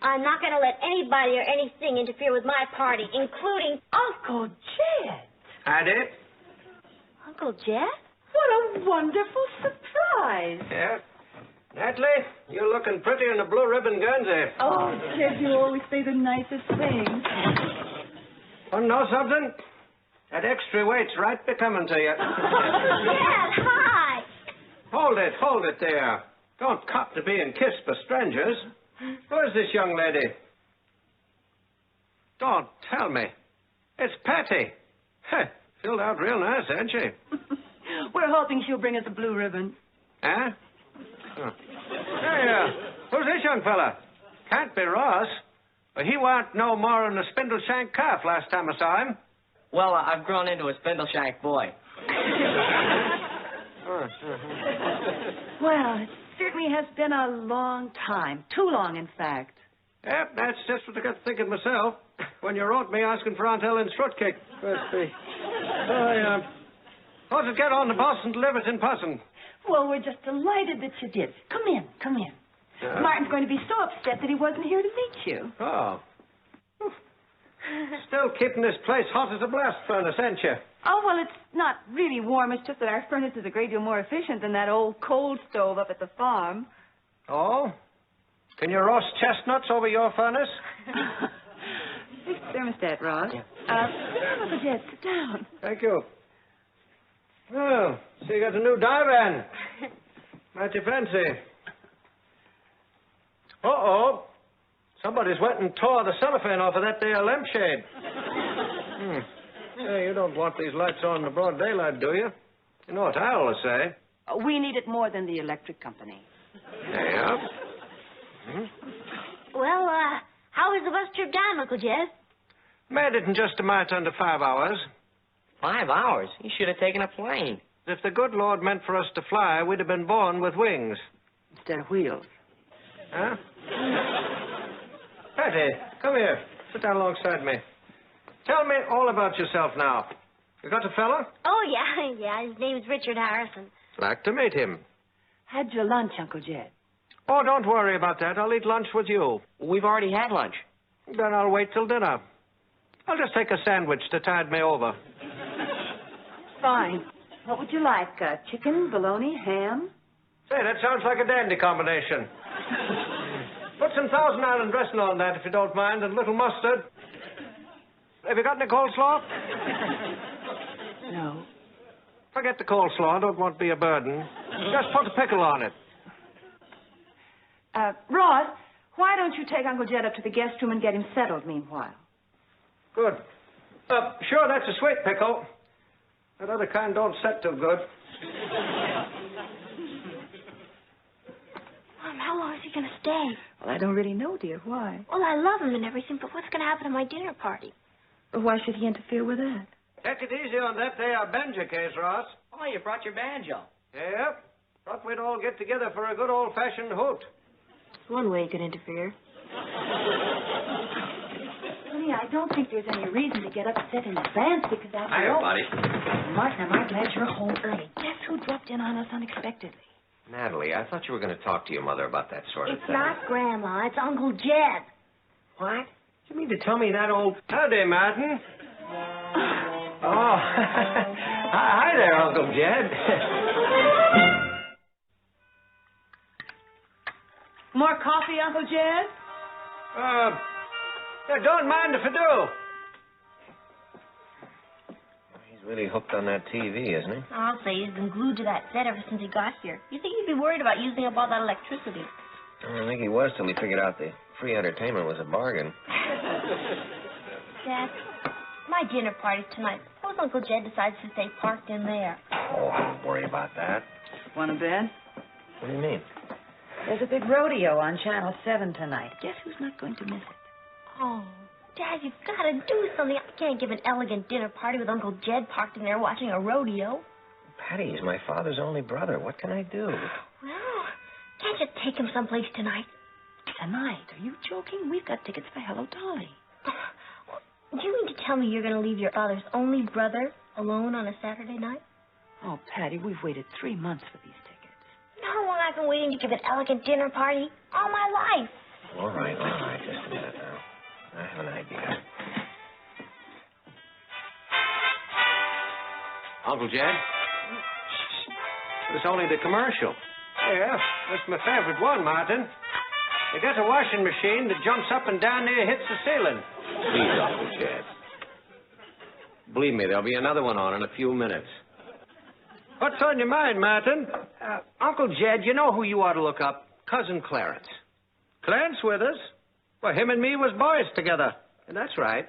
I'm not going to let anybody or anything interfere with my party, including Uncle Jed. Howdy. Uncle Jed? What a wonderful surprise. Yeah. Natalie, you're looking pretty in a blue ribbon Guernsey. Oh, Jed, you always say the nicest things. Want to know something? That extra weight's right becoming to you. Dad, hi. Hold it there. Don't cop to being kissed by strangers. Who is this young lady? Don't tell me. It's Patty. Heh, filled out real nice, ain't she? We're hoping she'll bring us a blue ribbon. Huh? Oh. Hey, who's this young fella? Can't be Ross. Well, he weren't no more than a spindle-shank calf last time I saw him. Well, I've grown into a spindle-shank boy. Well, it certainly has been a long time. Too long, in fact. Yep, that's just what I got thinking myself when you wrote me asking for Aunt Ellen's fruitcake. How's it get on the bus and deliver it in person? Well, we're just delighted that you did. Come in. Martin's going to be so upset that he wasn't here to meet you. Oh. Still keeping this place hot as a blast furnace, ain't you? Oh, well, it's not really warm. It's just that our furnace is a great deal more efficient than that old coal stove up at the farm. Oh? Can you roast chestnuts over your furnace? Fix the thermostat, Ross. Yeah. Sit down, Uncle Jed. Sit down. Thank you. Oh, so you got a new divan. Mighty fancy. Uh-oh. Somebody's went and tore the cellophane off of that there lampshade. Hey, you don't want these lights on in the broad daylight, do you? You know what I always say. We need it more than the electric company. Yeah. Well, how was the bus trip down, Uncle Jed? Made it in just a mite under 5 hours. 5 hours? You should have taken a plane. If the good Lord meant for us to fly, we'd have been born with wings. Instead of wheels. Huh? Patty, come here. Sit down alongside me. Tell me all about yourself now. You got a fella? Oh, yeah. His name's Richard Harrison. Like to meet him. Had your lunch, Uncle Jed? Oh, don't worry about that. I'll eat lunch with you. We've already had lunch. Then I'll wait till dinner. I'll just take a sandwich to tide me over. Fine. What would you like? Chicken, bologna, ham? Say, that sounds like a dandy combination. Put some Thousand Island dressing on that, if you don't mind, and a little mustard. Have you got any coleslaw? No. Forget the coleslaw. I don't want to be a burden. Just put a pickle on it. Ross, why don't you take Uncle Jed up to the guest room and get him settled meanwhile? Good. Sure, that's a sweet pickle. That other kind don't set too good. Mom, how long is he going to stay? Well, I don't really know, dear. Why? Well, I love him and everything, but what's going to happen to my dinner party? Well, why should he interfere with that? Take it easy on that there banjo case, Ross. Oh, you brought your banjo. Yep. Thought we'd all get together for a good old-fashioned hoot. One way he could interfere. Honey, I don't think there's any reason to get upset in advance because after Hiya, all... buddy. Martin, I'm glad you're home early. Guess who dropped in on us unexpectedly? Natalie, I thought you were going to talk to your mother about that sort of It's thing. not Grandma. It's Uncle Jed. What? You mean to tell me that old... Howdy, Martin. Oh, hi there, Uncle Jed. More coffee, Uncle Jed? Don't mind if I do. He's really hooked on that TV, isn't he? I'll say he's been glued to that set ever since he got here. You think he'd be worried about using up all that electricity? I think he was till he figured out the free entertainment was a bargain. Dad, my dinner party's tonight. Suppose Uncle Jed decides to stay parked in there. Oh, I won't worry about that. Want a bed? What do you mean? There's a big rodeo on Channel 7 tonight. Guess who's not going to miss it? Oh, Dad, you've got to do something. I can't give an elegant dinner party with Uncle Jed parked in there watching a rodeo. Patty, he's my father's only brother. What can I do? Well, can't you take him someplace tonight? Tonight? Are you joking? We've got tickets for Hello Dolly. Do you mean to tell me you're going to leave your father's only brother alone on a Saturday night? Oh, Patty, we've waited 3 months for these tickets. No, I've been waiting to give an elegant dinner party all my life. All right. Just a minute now. I have an idea. Uncle Jed? It's only the commercial. Yeah, that's my favorite one, Martin. You got a washing machine that jumps up and down there, hits the ceiling. Please, Uncle Jed. Believe me, there'll be another one on in a few minutes. What's on your mind, Martin? Uncle Jed, you know who you ought to look up? Cousin Clarence. Clarence with us? Well, him and me was boys together. That's right.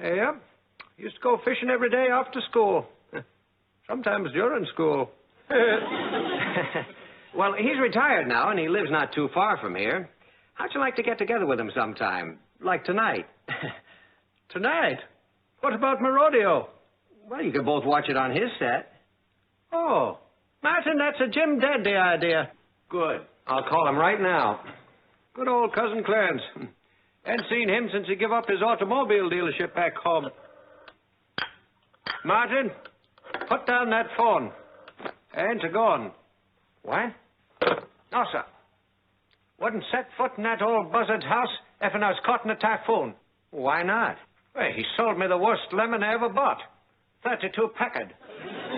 Yeah. Used to go fishing every day after school. Sometimes during school. Well, he's retired now, and he lives not too far from here. How'd you like to get together with him sometime? Like tonight? Tonight? What about my rodeo? Well, you could both watch it on his set. Oh, Martin, that's a Jim Dandy idea. Good. I'll call him right now. Good old Cousin Clarence. Hadn't seen him since he gave up his automobile dealership back home. Martin, put down that phone. Ain't a-going. What? No, sir. Wouldn't set foot in that old buzzard's house if I was caught in a typhoon. Why not? Well, he sold me the worst lemon I ever bought. 32 Packard.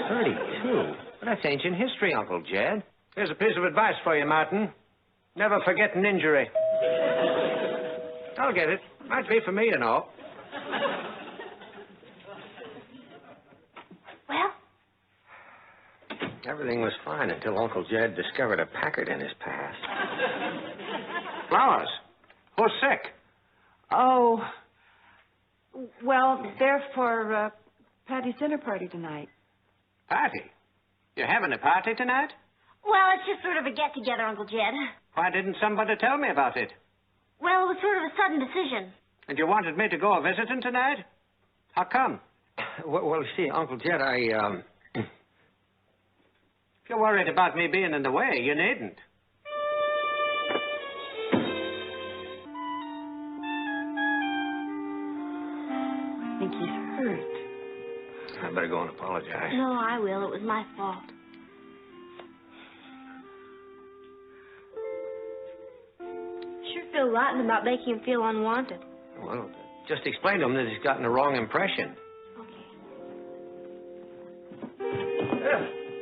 32? Well, that's ancient history, Uncle Jed. Here's a piece of advice for you, Martin. Never forget an injury. I'll get it. Might be for me, you know. Well? Everything was fine until Uncle Jed discovered a Packard in his past. Flowers? Who's sick? Oh, well, they're for Patty's dinner party tonight. Party? You're having a party tonight? Well, it's just sort of a get-together, Uncle Jed. Why didn't somebody tell me about it? Well, it was sort of a sudden decision. And you wanted me to go a-visiting tonight? How come? Well, see, Uncle Jed, If you're worried about me being in the way, you needn't. I think he's hurt. I better go and apologize. No, I will. It was my fault. Sure feel rotten about making him feel unwanted. Well, just explain to him that he's gotten the wrong impression.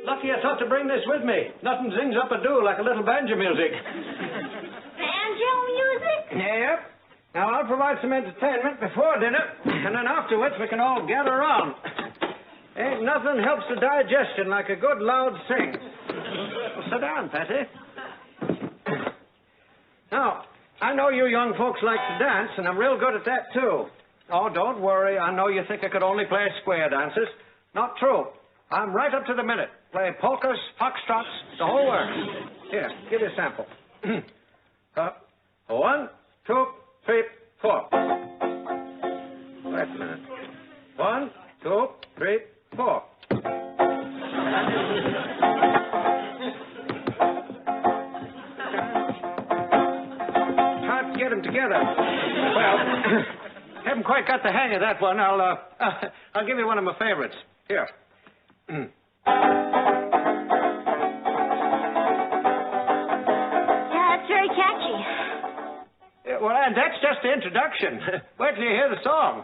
Lucky I thought to bring this with me. Nothing zings up a do like a little banjo music. Banjo music? Yep. Now, I'll provide some entertainment before dinner, and then afterwards we can all gather around. Ain't nothing helps the digestion like a good loud sing. Well, sit down, Patty. Now, I know you young folks like to dance, and I'm real good at that, too. Oh, don't worry. I know you think I could only play square dances. Not true. I'm right up to the minute. Play polkas, foxtrots, the whole works. Here, give you a sample. 1, 2, 3, 4. Wait a minute. 1, 2, 3, 4. Hard to get them together. Well, haven't quite got the hang of that one. I'll give you one of my favorites. Here. just the introduction. Wait till you hear the song.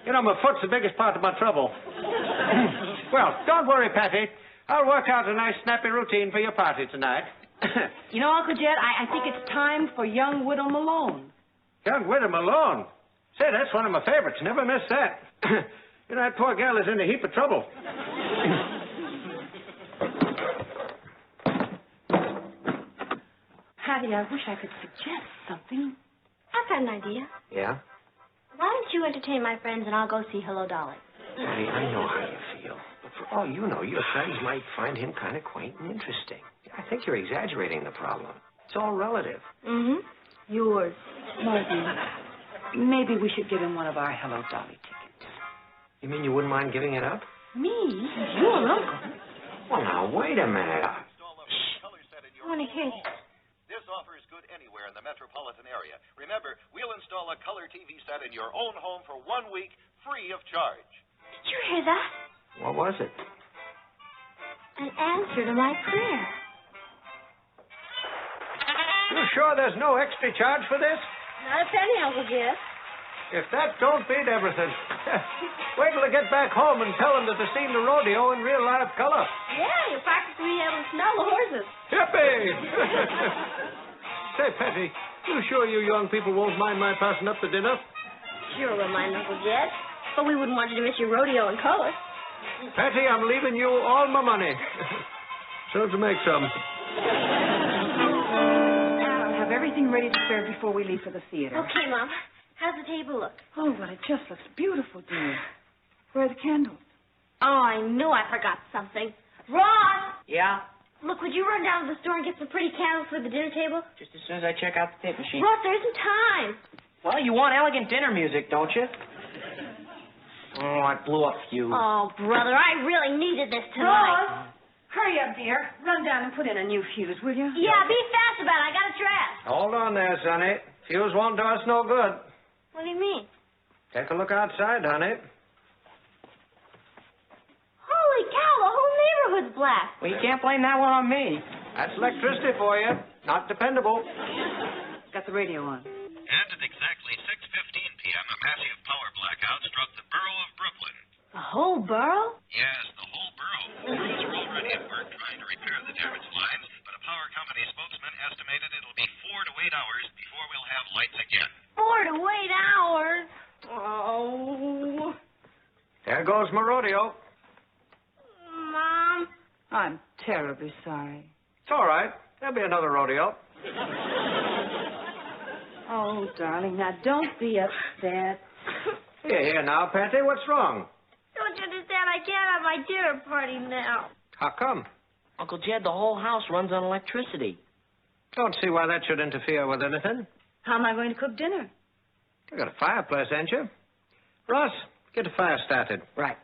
You know, my foot's the biggest part of my trouble. Well, don't worry, Patty. I'll work out a nice, snappy routine for your party tonight. You know, Uncle Jed, I think it's time for young Widow Malone. Young Widow Malone? Say, that's one of my favorites. Never miss that. You know, that poor gal is in a heap of trouble. Patty, I wish I could suggest something. I've got an idea. Yeah? Why don't you entertain my friends and I'll go see Hello, Dolly? Patty, I know how you feel. But for all you know, your friends might find him kind of quaint and interesting. I think you're exaggerating the problem. It's all relative. Mm-hmm. Yours. Martin, maybe we should give him one of our Hello, Dolly tickets. You mean you wouldn't mind giving it up? Me? Your uncle? Well, now, wait a minute. I want to hear this. This offer is good anywhere in the metropolitan area. Remember, we'll install a color TV set in your own home for 1 week, free of charge. Did you hear that? What was it? An answer to my prayer. You sure there's no extra charge for this? Not a penny, Uncle Jed. If that don't beat everything. Wait till I get back home and tell them that they've seen the rodeo in real live color. Yeah, you'll practically be able to smell the horses. Yippee! Say, Patty, you sure you young people won't mind my passing up the dinner? Sure we'll mind, Uncle Jed. But we wouldn't want you to miss your rodeo in color. Patty, I'm leaving you all my money. Soon to make some. I'll have everything ready to serve before we leave for the theater. Okay, Mom. How's the table look? Oh, but it just looks beautiful, dear. Where are the candles? Oh, I knew I forgot something. Ross! Yeah? Look, would you run down to the store and get some pretty candles for the dinner table? Just as soon as I check out the tape machine. Ross, there isn't time. Well, you want elegant dinner music, don't you? Oh, I blew a fuse. Oh, brother, I really needed this tonight. Ross! Hurry up, dear. Run down and put in a new fuse, will you? Yeah, be fast about it. I got it dressed. Hold on there, Sonny. Fuse won't do us no good. What do you mean? Take a look outside, honey. Holy cow, the whole neighborhood's black. Well, you can't blame that one on me. That's electricity for you. Not dependable. Got the radio on. And at exactly 6:15 p.m., a massive power blackout struck the borough of Brooklyn. The whole borough? Yes, the whole borough. Crews are already at work trying to repair the damaged lines, but a power company spokesman estimated it'll be 4 to 8 hours before we'll have lights again. 4 to 8 hours? Oh. There goes my rodeo. Mom. I'm terribly sorry. It's all right. There'll be another rodeo. Oh, darling, now don't be upset. Here, now, Patty, what's wrong? Don't you understand? I can't have my dinner party now. How come? Uncle Jed, the whole house runs on electricity. Don't see why that should interfere with anything. How am I going to cook dinner? You got a fireplace, ain't you? Ross, get the fire started. Right.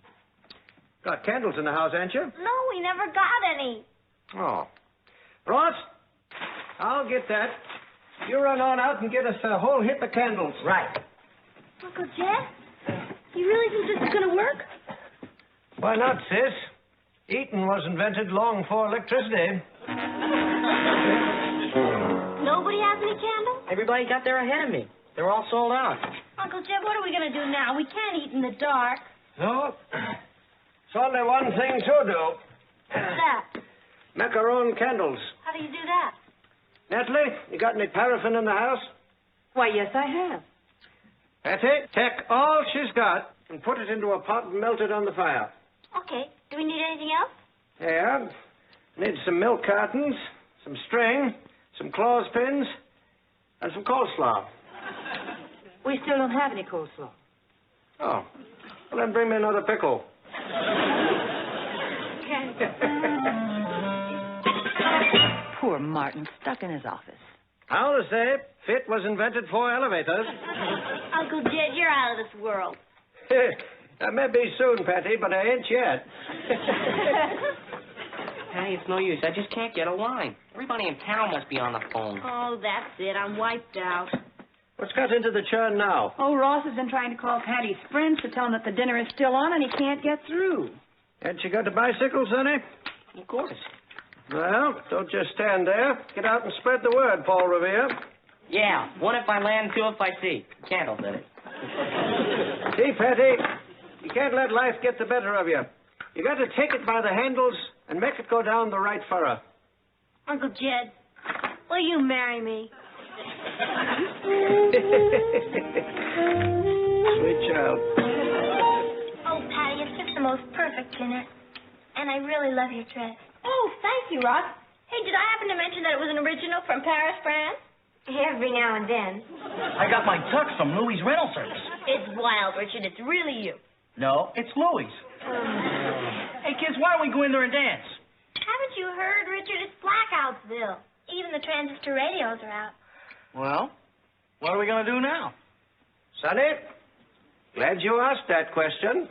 Got candles in the house, ain't you? No, we never got any. Oh. Ross, I'll get that. You run on out and get us a whole heap of candles. Right. Uncle Jed, you really think this is going to work? Why not, sis? Eating was invented long before electricity. Nobody has any candles? Everybody got there ahead of me. They're all sold out. Uncle Jed, what are we going to do now? We can't eat in the dark. No. It's only one thing to do. What's that? Make our own candles. How do you do that? Natalie, you got any paraffin in the house? Why, yes, I have. Patty, take all she's got and put it into a pot and melt it on the fire. Okay. Do we need anything else? Yeah. Need some milk cartons, some string, some clothespins, and some coleslaw. We still don't have any coleslaw. Oh. Well, then bring me another pickle. Poor Martin, stuck in his office. I'll say, fit was invented for elevators. Uncle Jed, you're out of this world. That may be soon, Patty, but I ain't yet. Hey, it's no use. I just can't get a line. Everybody in town must be on the phone. Oh, that's it. I'm wiped out. What's got into the churn now? Oh, Ross has been trying to call Patty's friends to tell him that the dinner is still on and he can't get through. Ain't you got a bicycle, Sonny? Of course. Well, don't just stand there. Get out and spread the word, Paul Revere. Yeah, one if I land, two if I see. Candles in it. See, Patty, you can't let life get the better of you. You got to take it by the handles and make it go down the right furrow. Uncle Jed, will you marry me? Sweet child. Oh, Patty, it's just the most perfect dinner. And I really love your dress. Oh, thank you, Rock. Hey, did I happen to mention that it was an original from Paris, France? Every now and then. I got my tux from Louis' rental service. It's wild, Richard. It's really you. No, it's Louis. Hey, kids, why don't we go in there and dance? Haven't you heard, Richard? It's Blackoutsville. Even the transistor radios are out. Well, what are we going to do now? Sonny, glad you asked that question.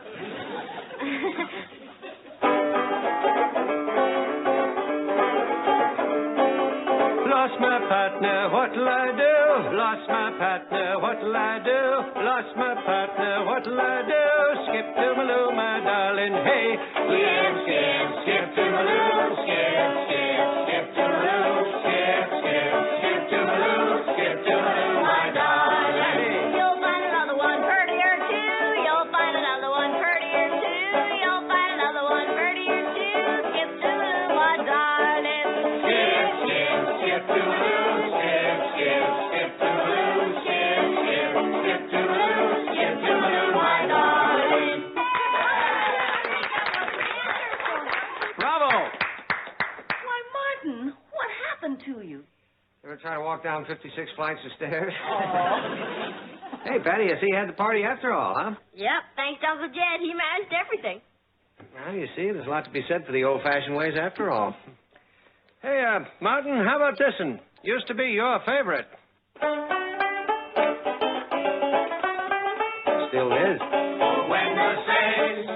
Lost my partner, what'll I do? Lost my partner, what'll I do? Lost my partner, what'll I do? Skip to Maloo, my darling, hey. Skip, skip, skip to Maloo, skip, skip, skip to Maloo, skip, skip, skip to Maloo, skip to Maloo, my darling. You'll find another one prettier, too. You'll find another one prettier, too. You'll find another one prettier, too. Skip to Maloo, my darling. Skip, skip, skip to Maloo, skip, skip, skip to Maloo, skip, skip, skip to Maloo, skip to Maloo, my darling. Bravo! Why, Martin, what happened to you? Ever try to walk down 56 flights of stairs? Oh. Hey, Patty, I see you had the party after all, huh? Yep, thanks to Uncle Jed. He managed everything. Well, you see, there's a lot to be said for the old-fashioned ways after all. Hey, Martin, how about this one? Used to be your favorite. Still is. When the saints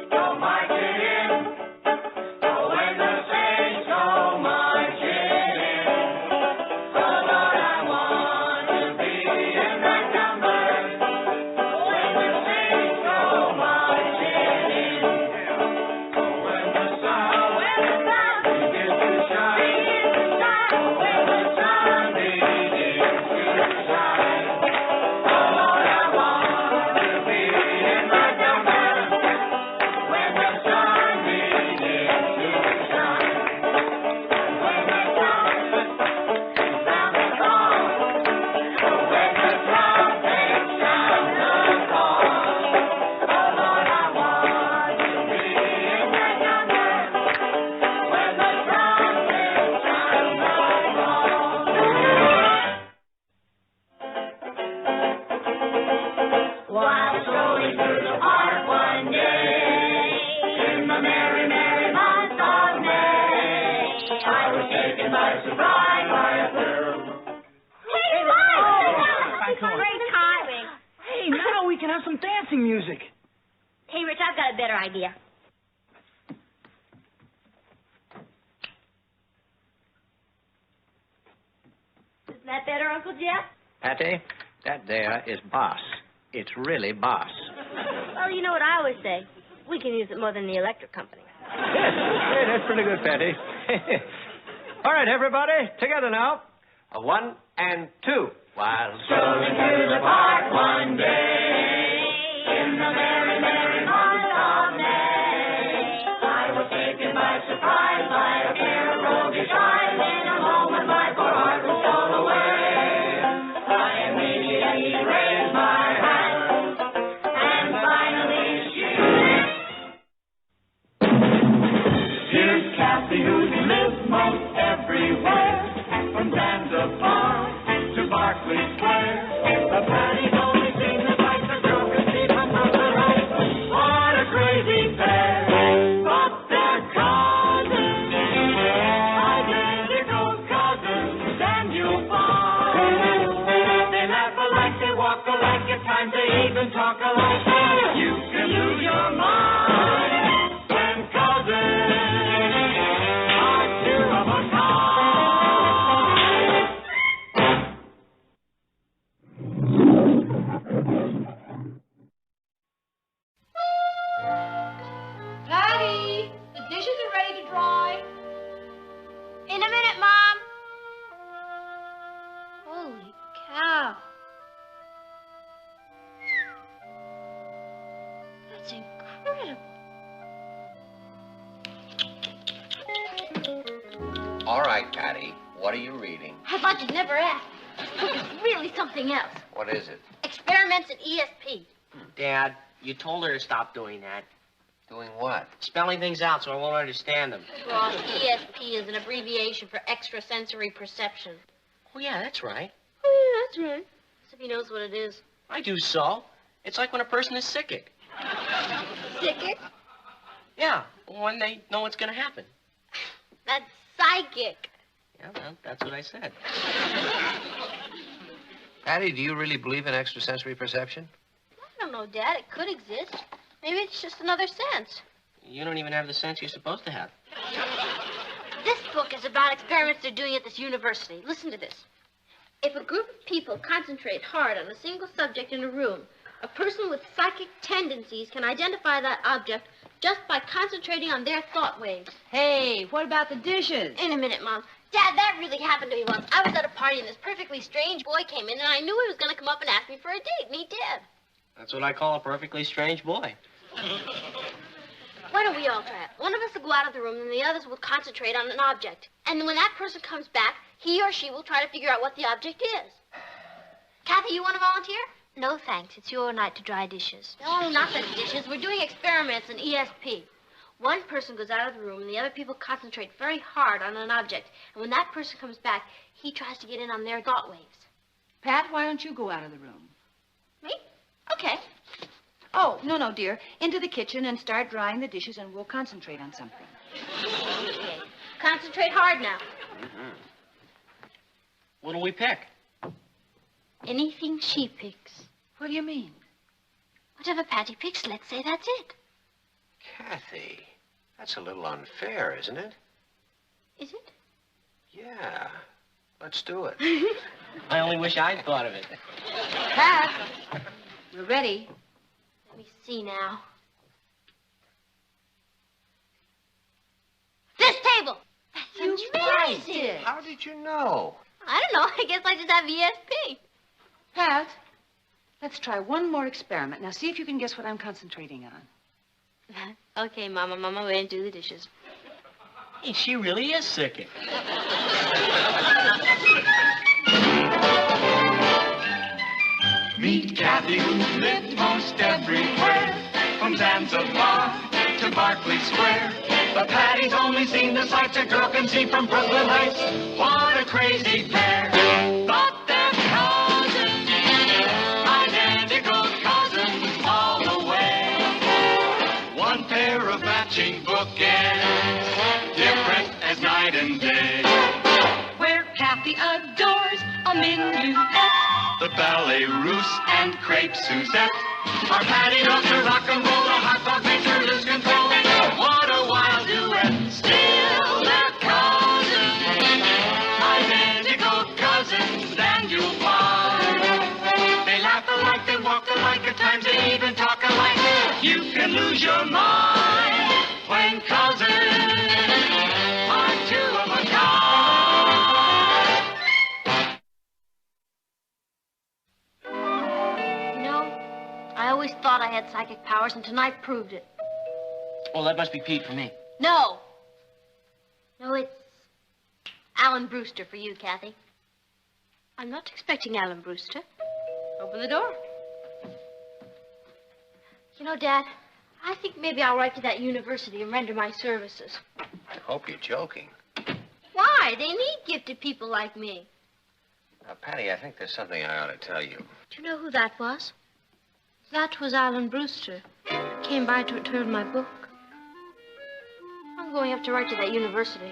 go marching in, oh, when the saints go marching in, oh, Lord, I want to be in that number. When the saints go marching in, oh, when the sun begins to shine, oh, when the sun begins to shine, oh, Lord, I want to be in that number. When the sun begins to shine, when the trumpet sounds the call, oh, when the trumpet sounds the call, oh, Lord, I want to be in that number. When the trumpet sounds the call. While strolling through the park one day, in the merry, merry month of May, I was taken by surprise by a girl. Hey, Mike! Great timing. Hey, now we can have some dancing music. Hey, Rich, I've got a better idea. Isn't that better, Uncle Jeff? Patty, that there is boss. It's really boss. Well, you know what I always say. We can use it more than the electric company. Hey, that's pretty good, Patty. All right, everybody, together now. A 1 and 2. While Strolling through the park one day, in the merry, merry month of May, I was taken by surprise by a pair of roguish eyes. In a moment, my poor heart was stole away. I immediately raised my hat, and finally she. Here's Cathy, who lives most everywhere, from Zanzibar to Berkeley Square. The Patty's only seen the sights a girl can see from the right. What a crazy pair! But they're cousins, identical cousins, and you'll find they laugh alike, they walk alike, at times they even talk alike. You can lose your mind when cousins are two of a kind. Patty, the dishes are ready to dry. That's incredible. All right, Patty. What are you reading? I thought you'd never ask. This book is really something else. What is it? Experiments in ESP. Dad, you told her to stop doing that. Doing what? Spelling things out so I won't understand them. Well, ESP is an abbreviation for extrasensory perception. Oh, yeah, that's right. Oh, yeah, that's right. As if he knows what it is. I do so. It's like when a person is psychic. Psychic? Yeah, when they know what's going to happen. That's psychic. Yeah, well, that's what I said. Patty, do you really believe in extrasensory perception? I don't know, Dad. It could exist. Maybe it's just another sense. You don't even have the sense you're supposed to have. This book is about experiments they're doing at this university. Listen to this. If a group of people concentrate hard on a single subject in a room, a person with psychic tendencies can identify that object just by concentrating on their thought waves. Hey, what about the dishes? In a minute, Mom. Dad, that really happened to me once. I was at a party and this perfectly strange boy came in and I knew he was going to come up and ask me for a date, and he did. That's what I call a perfectly strange boy. Why don't we all try it? One of us will go out of the room and the others will concentrate on an object. And when that person comes back, he or she will try to figure out what the object is. Cathy, you want to volunteer? No, thanks. It's your night to dry dishes. No, not the dishes. We're doing experiments in ESP. One person goes out of the room and the other people concentrate very hard on an object. And when that person comes back, he tries to get in on their thought waves. Pat, why don't you go out of the room? Me? Okay. Oh, no, dear. Into the kitchen and start drying the dishes and we'll concentrate on something. Okay. Concentrate hard now. Mm-hmm. What'll we pick? Anything she picks. What do you mean? Whatever Patty picks, let's say that's it. Cathy, that's a little unfair, isn't it? Is it? Yeah. Let's do it. I only wish I'd thought of it. Pat, we're ready. Let me see now. This table! You raised it. How did you know? I don't know. I guess I just have ESP. Pat, let's try one more experiment. Now, see if you can guess what I'm concentrating on. Okay, Mama, go ahead and do the dishes. Hey, she really is psychic. Meet Cathy, who lived most everywhere, from Zanzibar to Berkeley Square. But Patty's only seen the sights a girl can see from Brooklyn Heights. What a crazy pair! Thought they're cousins, identical cousins all the way. One pair of matching bookends, different as night and day. Where Cathy adores a minuet, The ballet russe and crepe Suzette. Our Patty loves to rock and roll, a hot dog makes her lose control. What a wild duet, still they're cousins, identical cousins, and you'll find they laugh alike, they walk alike, at times they even talk alike. You can lose your mind when cousins are two of a kind. You know, I always thought I had psychic powers, and tonight proved it. Well, that must be Pete for me. No. No, it's Alan Brewster for you, Cathy. I'm not expecting Alan Brewster. Open the door. You know, Dad, I think maybe I'll write to that university and render my services. I hope you're joking. Why? They need gifted people like me. Now, Patty, I think there's something I ought to tell you. Do you know who that was? That was Alan Brewster. Came by to return my book. I'm going up to write to that university.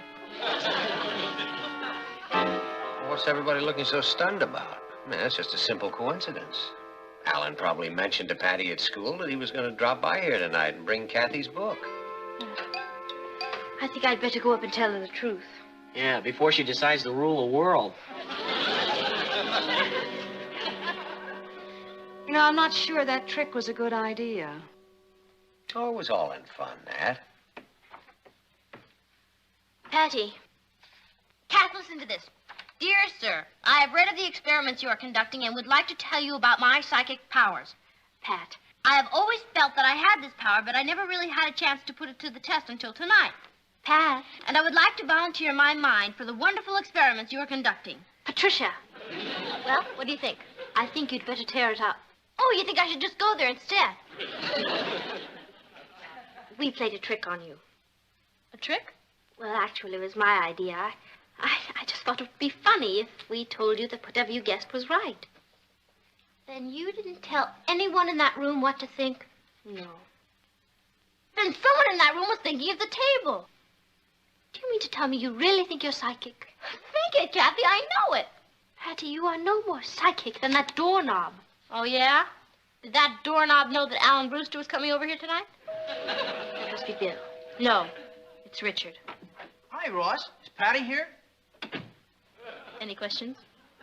What's everybody looking so stunned about? I mean, that's just a simple coincidence. Alan probably mentioned to Patty at school that he was going to drop by here tonight and bring Cathy's book. I think I'd better go up and tell her the truth. Yeah, before she decides to rule the world. You know, I'm not sure that trick was a good idea. Oh, it was all in fun, Nat. Patty. Kath, listen to this. Dear sir, I have read of the experiments you are conducting and would like to tell you about my psychic powers. Pat, I have always felt that I had this power, but I never really had a chance to put it to the test until tonight. Pat. And I would like to volunteer my mind for the wonderful experiments you are conducting. Patricia. Well, what do you think? I think you'd better tear it up. Oh, you think I should just go there instead? We played a trick on you. A trick? Well, actually, it was my idea. I just thought it would be funny if we told you that whatever you guessed was right. Then you didn't tell anyone in that room what to think? No. Then someone in that room was thinking of the table. Do you mean to tell me you really think you're psychic? Think it, Cathy. I know it. Patty, you are no more psychic than that doorknob. Oh, yeah? Did that doorknob know that Alan Brewster was coming over here tonight? That must be Bill. No, it's Richard. Hi, Ross. Is Patty here? Any questions?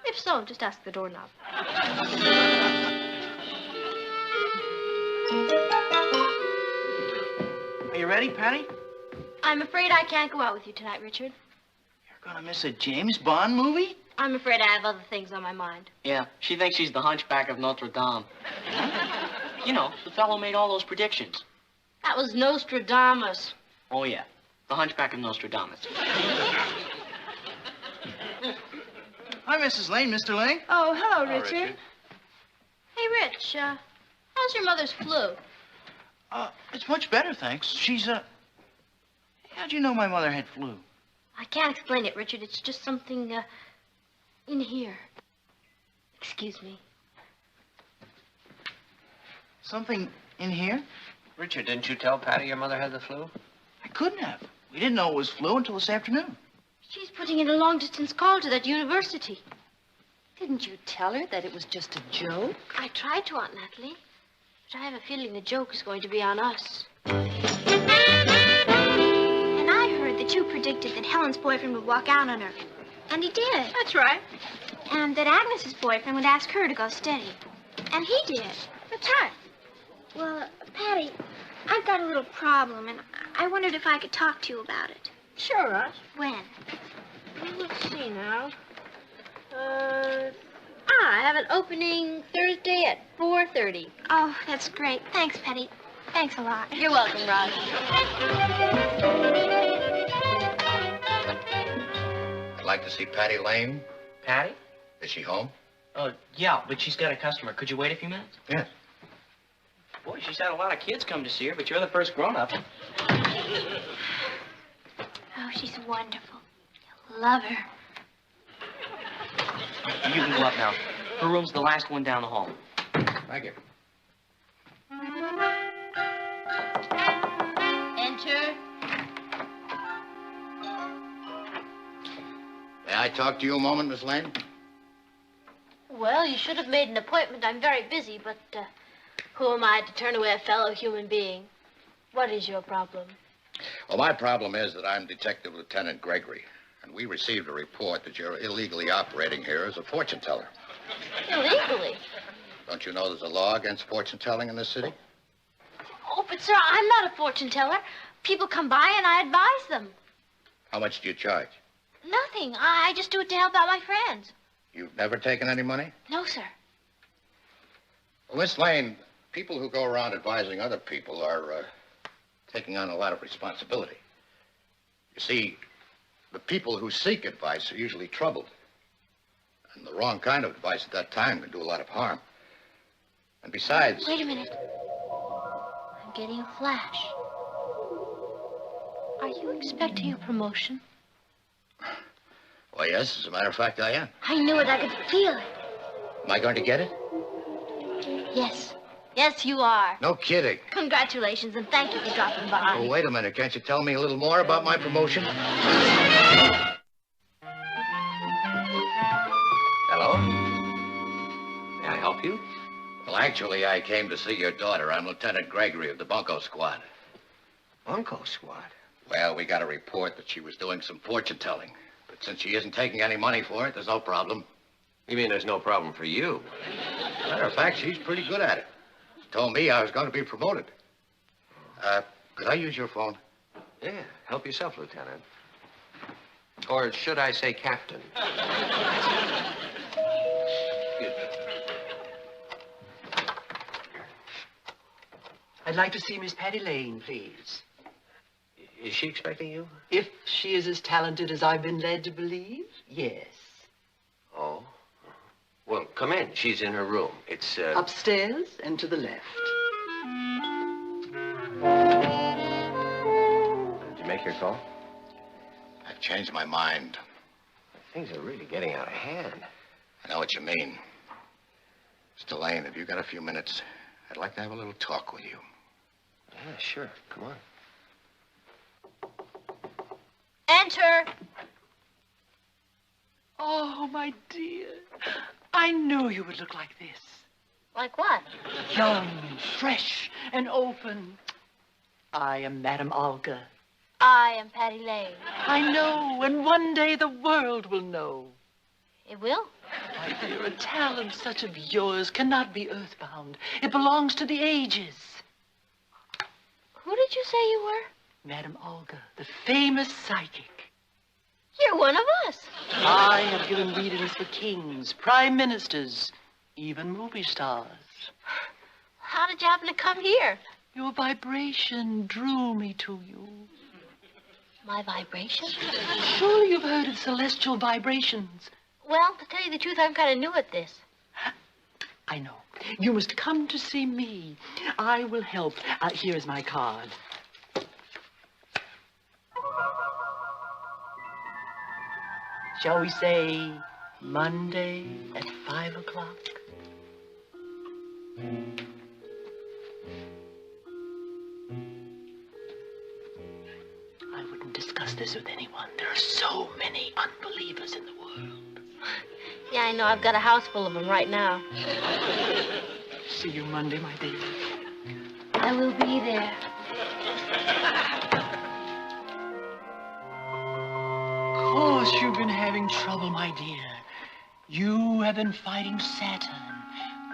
If so, just ask the doorknob. Are you ready, Patty? I'm afraid I can't go out with you tonight, Richard. You're gonna miss a James Bond movie? I'm afraid I have other things on my mind. Yeah, she thinks she's the hunchback of Notre Dame. You know, the fellow made all those predictions. That was Nostradamus. Oh, yeah, the hunchback of Nostradamus. Hi, Mrs. Lane. Mr. Lane? Oh, hello, Hello, Richard. Richard. Hey, Rich, how's your mother's flu? It's much better, thanks. She's, How'd you know my mother had flu? I can't explain it, Richard. It's just something, in here. Excuse me. Something in here? Richard, didn't you tell Patty your mother had the flu? I couldn't have. We didn't know it was flu until this afternoon. She's putting in a long-distance call to that university. Didn't you tell her that it was just a joke? I tried to, Aunt Natalie. But I have a feeling the joke is going to be on us. And I heard that you predicted that Helen's boyfriend would walk out on her. And he did. That's right. And that Agnes's boyfriend would ask her to go steady. And he did. That's right. Well, Patty, I've got a little problem, and I wondered if I could talk to you about it. Sure, Russ. When? Let's see now. I have an opening Thursday at 4:30. Oh, that's great. Thanks, Patty. Thanks a lot. You're welcome, Rod. I'd like to see Patty Lane. Patty? Is she home? Oh, yeah, but she's got a customer. Could you wait a few minutes? Yes. Boy, she's had a lot of kids come to see her, but you're the first grown-up. Oh, she's wonderful. You'll love her. You can go up now. Her room's the last one down the hall. Thank you. Enter. May I talk to you a moment, Miss Lane? Well, you should have made an appointment. I'm very busy, but who am I to turn away a fellow human being? What is your problem? Well, my problem is that I'm Detective Lieutenant Gregory, and we received a report that you're illegally operating here as a fortune teller. Illegally? Don't you know there's a law against fortune telling in this city? Oh, but sir, I'm not a fortune teller. People come by and I advise them. How much do you charge? Nothing. I just do it to help out my friends. You've never taken any money? No, sir. Well, Miss Lane, people who go around advising other people are taking on a lot of responsibility. You see, the people who seek advice are usually troubled. And the wrong kind of advice at that time can do a lot of harm. And besides... Wait a minute. I'm getting a flash. Are you expecting a promotion? Well, yes, as a matter of fact, I am. I knew it. I could feel it. Am I going to get it? Yes. Yes, you are. No kidding. Congratulations, and thank you for dropping by. Oh, wait a minute. Can't you tell me a little more about my promotion? Hello? May I help you? Well, actually, I came to see your daughter. I'm Lieutenant Gregory of the Bunco Squad. Bunco Squad? Well, we got a report that she was doing some fortune telling. But since she isn't taking any money for it, there's no problem. You mean there's no problem for you? Matter of fact, she's pretty good at it. She told me I was going to be promoted. Could I use your phone? Yeah, help yourself, Lieutenant. Or should I say Captain? I'd like to see Miss Patty Lane, please. Is she expecting you? If she is as talented as I've been led to believe, yes. Oh. Well, come in. She's in her room. It's, Upstairs and to the left. Did you make your call? I've changed my mind. Things are really getting out of hand. I know what you mean. Mr. Lane, have you got a few minutes? I'd like to have a little talk with you. Yeah, sure. Come on. Enter. Oh, my dear. I knew you would look like this. Like what? Young, fresh, and open. I am Madame Olga. I am Patty Lane. I know, and one day the world will know. It will? My dear, a talent such of yours cannot be earthbound. It belongs to the ages. Who did you say you were? Madame Olga, the famous psychic. You're one of us. I have given readings for kings, prime ministers, even movie stars. How did you happen to come here? Your vibration drew me to you. My vibration? Surely you've heard of celestial vibrations. Well, to tell you the truth, I'm kind of new at this. I know. You must come to see me. I will help. Here is my card. Shall we say Monday at 5 o'clock? I wouldn't discuss this with anyone. There are so many unbelievers in the world. Yeah, I know. I've got a house full of them right now. See you Monday, my dear. I will be there. Of course you've been having trouble, my dear. You have been fighting Saturn,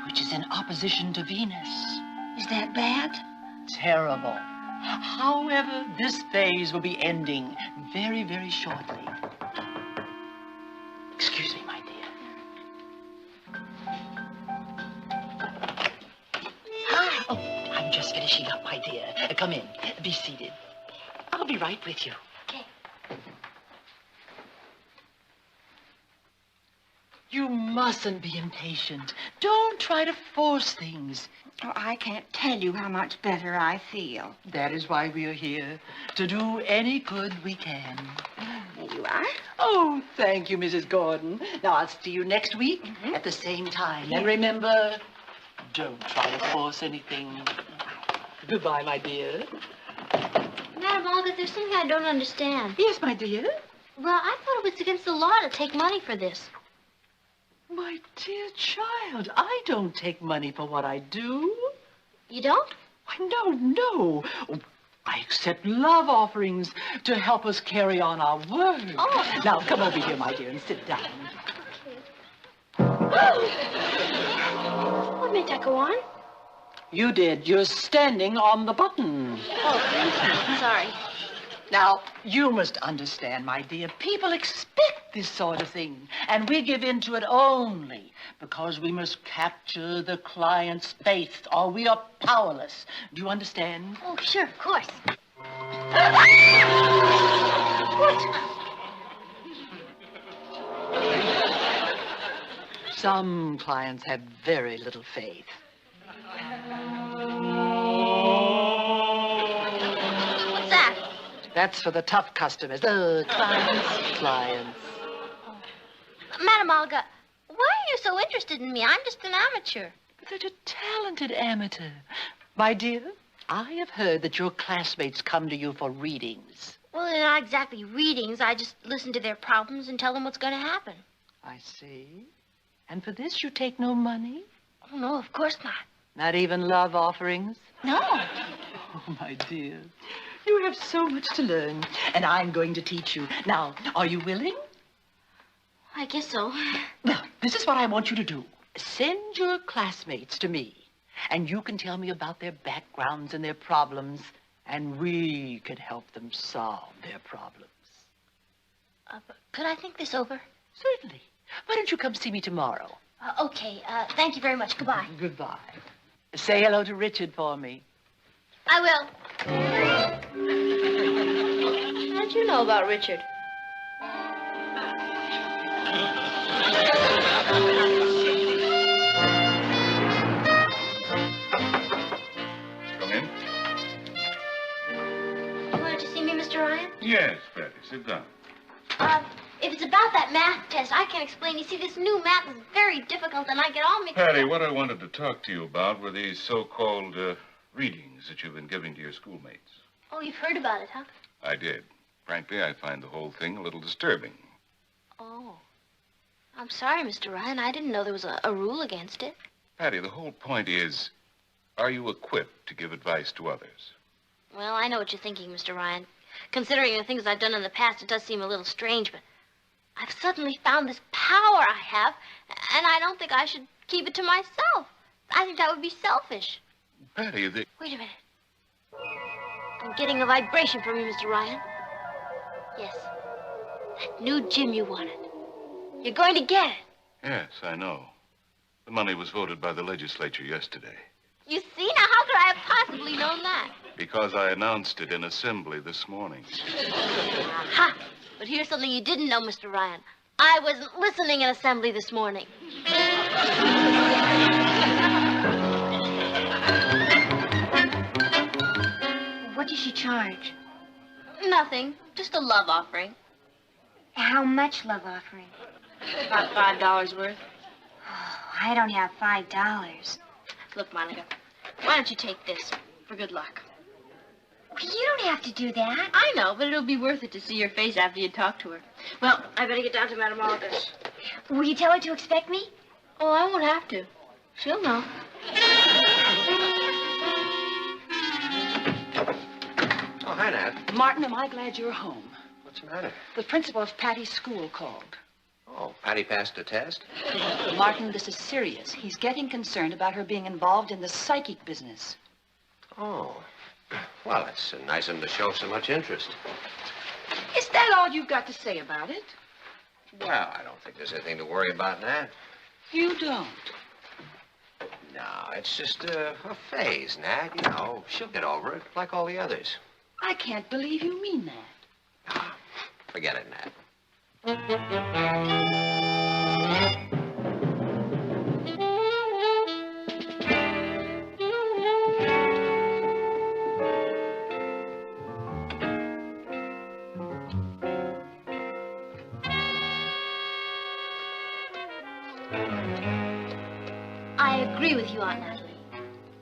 which is in opposition to Venus. Is that bad? Terrible. However, this phase will be ending very, very shortly. Excuse me, my dear. Hi. Oh, I'm just finishing up, my dear. Come in. Be seated. I'll be right with you. Okay. You mustn't be impatient. Don't try to force things. Oh, I can't tell you how much better I feel. That is why we are here, to do any good we can. There you are. Oh, thank you, Mrs. Gordon. Now, I'll see you next week at the same time. And remember, don't try to force anything. Goodbye, my dear. Madam Olga, there's something I don't understand. Yes, my dear? Well, I thought it was against the law to take money for this. My dear child, I don't take money for what I do. You don't? Why, no. Oh, I accept love offerings to help us carry on our work. Oh. Now, come over here, my dear, and sit down. What made that go on? You did. You're standing on the button. Oh, sorry. Now, you must understand, my dear, people expect this sort of thing, and we give in to it only because we must capture the client's faith, or we are powerless. Do you understand? Oh, sure, of course. What? Some clients have very little faith. What's that? That's for the tough customers. Clients. Madam Olga, why are you so interested in me? I'm just an amateur. Such a talented amateur. My dear, I have heard that your classmates come to you for readings. Well, they're not exactly readings. I just listen to their problems and tell them what's going to happen. I see. And for this you take no money? Oh, no, of course not. Not even love offerings? No. Oh, my dear. You have so much to learn, and I'm going to teach you. Now, are you willing? I guess so. Well, this is what I want you to do. Send your classmates to me, and you can tell me about their backgrounds and their problems, and we can help them solve their problems. Could I think this over? Certainly. Why don't you come see me tomorrow? Okay. Thank you very much. Goodbye. Goodbye. Say hello to Richard for me. I will. How'd you know about Richard? Come in. You wanted to see me, Mr. Ryan? Yes, Patty, sit down. If it's about that math test, I can't explain. You see, this new math is very difficult, and I get all mixed Patty, up. what I wanted to talk to you about were these so-called readings that you've been giving to your schoolmates. Oh, you've heard about it, huh? I did. Frankly, I find the whole thing a little disturbing. Oh. I'm sorry, Mr. Ryan. I didn't know there was a rule against it. Patty, the whole point is, are you equipped to give advice to others? Well, I know what you're thinking, Mr. Ryan. Considering the things I've done in the past, it does seem a little strange, but I've suddenly found this power I have, and I don't think I should keep it to myself. I think that would be selfish. Patty, Wait a minute. I'm getting a vibration from you, Mr. Ryan. Yes. That new gym you wanted. You're going to get it. Yes, I know. The money was voted by the legislature yesterday. You see? Now, how could I have possibly known that? Because I announced it in assembly this morning. Aha! But here's something you didn't know, Mr. Ryan. I wasn't listening in assembly this morning. What does she charge? Nothing. Just a love offering. How much love offering? About $5 worth. Oh, I don't have $5. Look, Monica, why don't you take this for good luck? You don't have to do that. I know, but it'll be worth it to see your face after you talk to her. Well, I better get down to Madame Olga's. Will you tell her to expect me? Oh, I won't have to. She'll know. Oh, hi, Nat. Martin, am I glad you're home? What's the matter? The principal of Patty's school called. Oh, Patty passed the test? Martin, this is serious. He's getting concerned about her being involved in the psychic business. Oh. Well, it's nice of him to show so much interest. Is that all you've got to say about it? Well, I don't think there's anything to worry about, Nat. You don't? No, it's just a phase, Nat. You know, she'll get over it like all the others. I can't believe you mean that. Forget it, Nat. I agree with you, Aunt Natalie.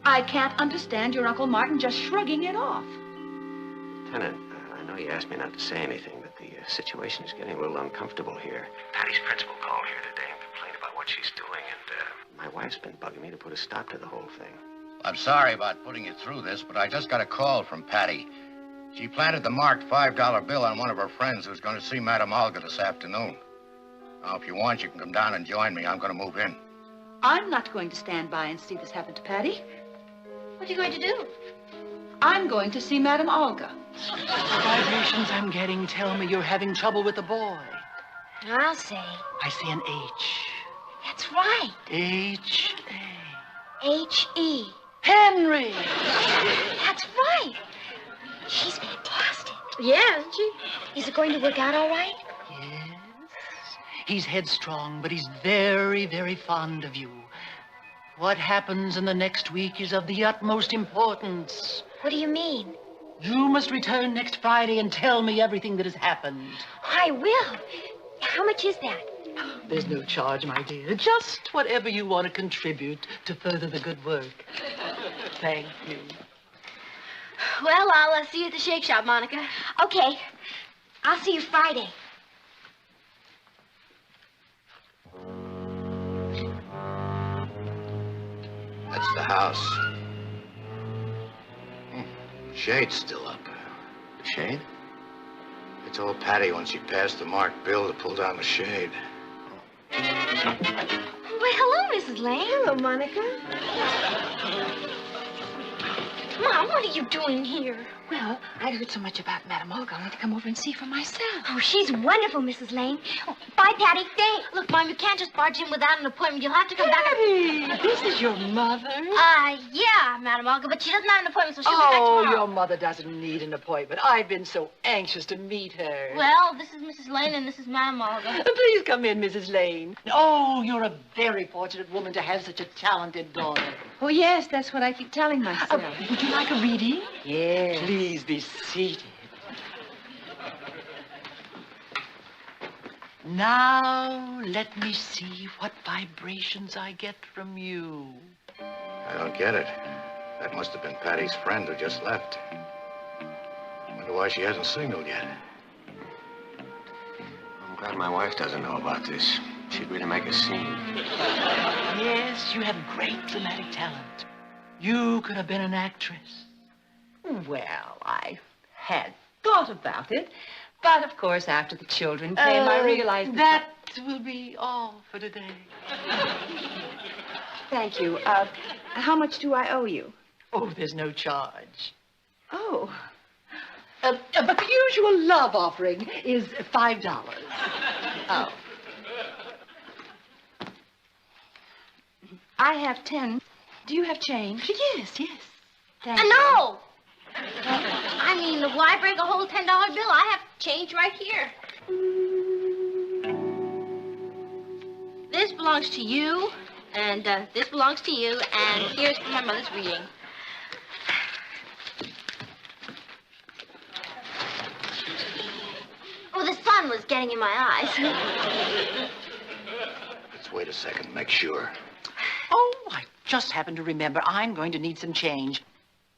I can't understand your Uncle Martin just shrugging it off. Lieutenant, I know you asked me not to say anything, but the situation is getting a little uncomfortable here. Patty's principal called here today and complained about what she's doing, and my wife's been bugging me to put a stop to the whole thing. I'm sorry about putting you through this, but I just got a call from Patty. She planted the marked $5 bill on one of her friends who's going to see Madame Olga this afternoon. Now, if you want, you can come down and join me. I'm going to move in. I'm not going to stand by and see this happen to Patty. What are you going to do? I'm going to see Madame Olga. The vibrations I'm getting tell me you're having trouble with the boy. I'll say. I see an H. That's right. H-A. H-E. Henry! That's right. She's fantastic. Yeah, isn't she? Is it going to work out all right? Yes. He's headstrong, but he's very, very fond of you. What happens in the next week is of the utmost importance. What do you mean? You must return next Friday and tell me everything that has happened. I will. How much is that? There's no charge, my dear. Just whatever you want to contribute to further the good work. Thank you. Well, I'll see you at the Shake Shop, Monica. Okay. I'll see you Friday. That's the house. Shade's still up. The shade? I told Patty when she passed the marked bill to pull down the shade. Well, hello, Mrs. Lane. Hello, Monica. Come Mom, what are you doing here? Well, I'd heard so much about Madame Olga. I wanted to come over and see for myself. Oh, she's wonderful, Mrs. Lane. Oh, bye, Patty. Thanks. Look, Mom, you can't just barge in without an appointment. You'll have to come back. Patty, this is your mother? Yeah, Madame Olga, but she doesn't have an appointment, so she'll be back Oh, tomorrow. your mother doesn't need an appointment. I've been so anxious to meet her. Well, this is Mrs. Lane and this is Madame Olga. Please come in, Mrs. Lane. Oh, you're a very fortunate woman to have such a talented daughter. Oh, yes, that's what I keep telling myself. Would you like a reading? Yes. Please be seated. Now, let me see what vibrations I get from you. I don't get it. That must have been Patty's friend who just left. Wonder why she hasn't signaled yet. I'm glad my wife doesn't know about this. She'd really make a scene. Yes, you have great dramatic talent. You could have been an actress. Well, I had thought about it. But, of course, after the children came, I realized that will be all for today. Thank you. How much do I owe you? Oh, there's no charge. Oh. But the usual love offering is $5. Oh. I have 10. Do you have change? Yes. Thank you. No! I mean, why break a whole $10 bill? I have change right here. This belongs to you, and this belongs to you, and here's for my mother's reading. Oh, the sun was getting in my eyes. Let's wait a second, make sure. Oh, I just happened to remember I'm going to need some change.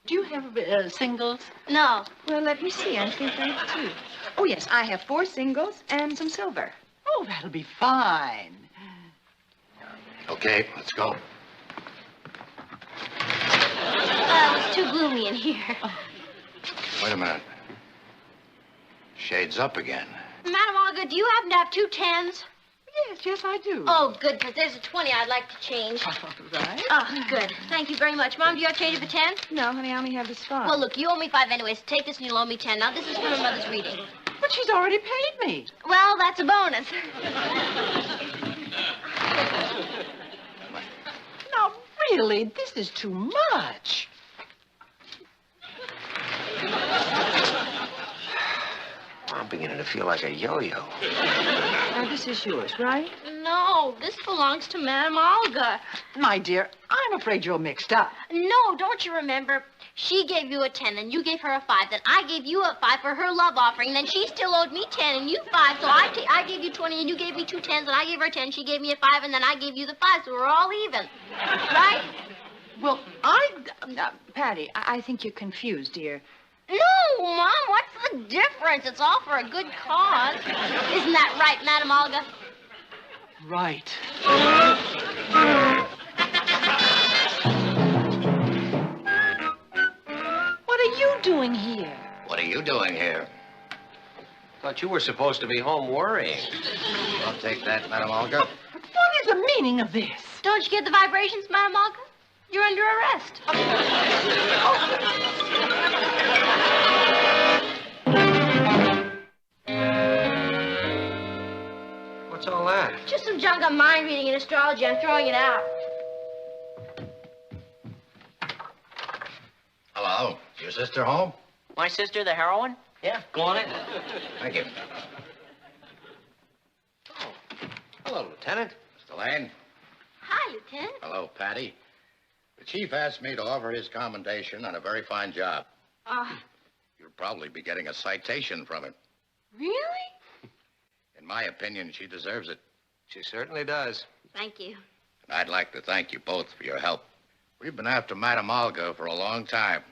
Do you have singles? No. Well, let me see. I think I have 2. Oh, yes, I have 4 singles and some silver. Oh, that'll be fine. Okay, let's go. It was too gloomy in here. Wait a minute. Shades up again. Madame Olga, do you happen to have 2 10s? Yes, I do. Oh, good, because there's a 20 I'd like to change. Right. Oh, good. Thank you very much. Mom, do you have change of a 10? No, honey, I only have this 5. Well, look, you owe me 5 anyways. Take this and you'll owe me 10. Now, this is for my mother's reading. But she's already paid me. Well, that's a bonus. Now, really, this is too much. I'm beginning to feel like a yo-yo. Now, this is yours, right? No, this belongs to Madame Olga. My dear, I'm afraid you're mixed up. No, don't you remember? She gave you a 10, and you gave her a 5. Then I gave you a 5 for her love offering. Then she still owed me 10, and you 5. So I gave you 20, and you gave me 2 10s, and I gave her 10. She gave me a 5, and then I gave you the 5. So we're all even, right? Well, Patty, I think you're confused, dear. No, Mom, what's the difference? It's all for a good cause. Isn't that right, Madame Olga? Right. What are you doing here? What are you doing here? Thought you were supposed to be home worrying. I'll take that, Madame Olga. What is the meaning of this? Don't you get the vibrations, Madame Olga? You're under arrest. What's all that? Just some junk on mind reading and astrology. I'm throwing it out. Hello. Your sister home? My sister, the heroine? Yeah, go on in. Thank you. Hello, Lieutenant. Mr. Lane. Hi, Lieutenant. Hello, Patty. The chief asked me to offer his commendation on a very fine job. You'll probably be getting a citation from him. Really? In my opinion, she deserves it. She certainly does. Thank you. And I'd like to thank you both for your help. We've been after Madame Olga for a long time.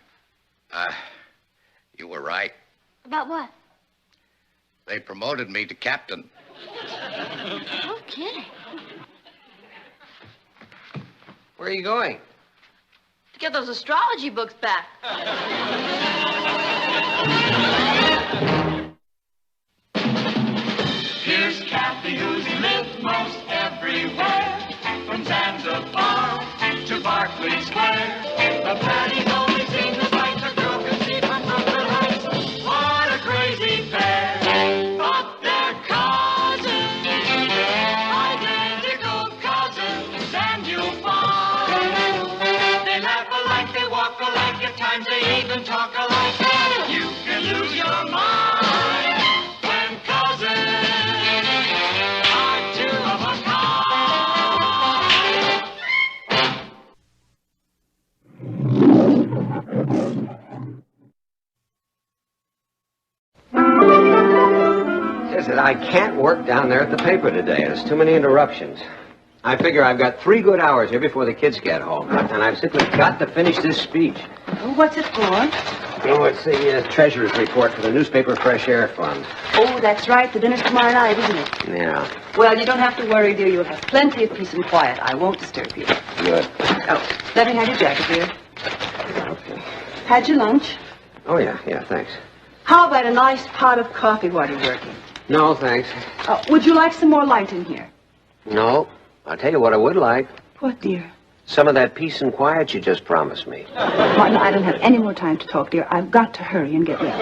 You were right. About what? They promoted me to captain. No kidding. Where are you going? To get those astrology books back. Here's Cathy, who's lived most everywhere, from Zanzibar to Berkeley Square. But Patty's only seen the bright even talk alike. You can lose your mind when cousins are two of a Says that I can't work down there at the paper today. There's too many interruptions. I figure I've got 3 good hours here before the kids get home, and I've simply got to finish this speech. Oh, what's it for? Oh, it's the treasurer's report for the newspaper Fresh Air Fund. Oh, that's right. The dinner's tomorrow night, isn't it? Yeah, Well, you don't have to worry, dear. You'll have plenty of peace and quiet. I won't disturb you. good. Oh, let me have your jacket, dear. Okay. Had your lunch? Oh, yeah, thanks. How about a nice pot of coffee while you're working? No, thanks. Would you like some more light in here? No, I'll tell you what I would like. What, dear? Some of that peace and quiet you just promised me. Martin, I don't have any more time to talk, dear. I've got to hurry and get ready.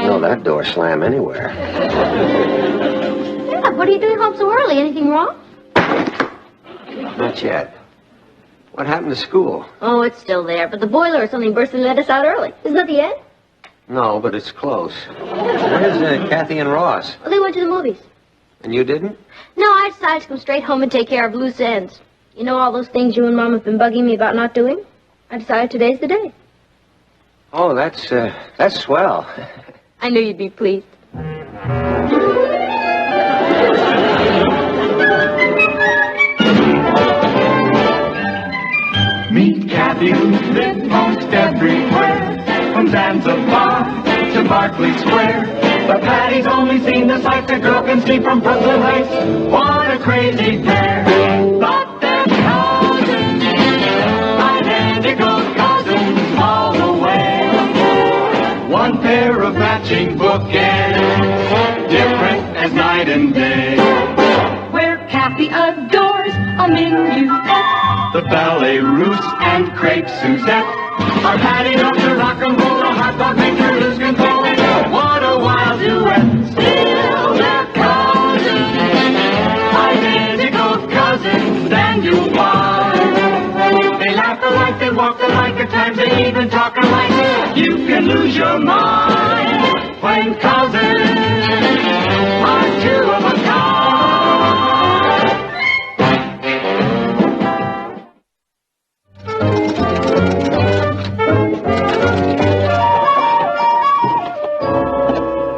No, that door slam anywhere. Yeah, what are you doing home so early? Anything wrong? Not yet. What happened to school? Oh, it's still there, but the boiler or something burst and let us out early. Isn't that the end? No, but it's close. Where's Cathy and Ross? Well, they went to the movies. And you didn't? No, I decided to come straight home and take care of loose ends. You know all those things you and Mom have been bugging me about not doing? I decided today's the day. Oh, that's swell. I knew you'd be pleased. Meet Cathy, who's lived most everywhere, from Zanzibar to Berkeley Square. But Patty's only seen the sights a girl can see from Brooklyn Heights. What a crazy pair! But they're cousins, identical cousins all the way. One pair of matching bookends, different as night and day. Where Cathy adores a minuet. The ballet russe and crepe Suzette are Patty up to rock and roll. A hot dog makes her lose control. What a wild duet! Still they're cousins, identical cousins, and you are. They laugh alike, they walk alike, at times they even talk alike. You can lose your mind when cousins are two of a kind.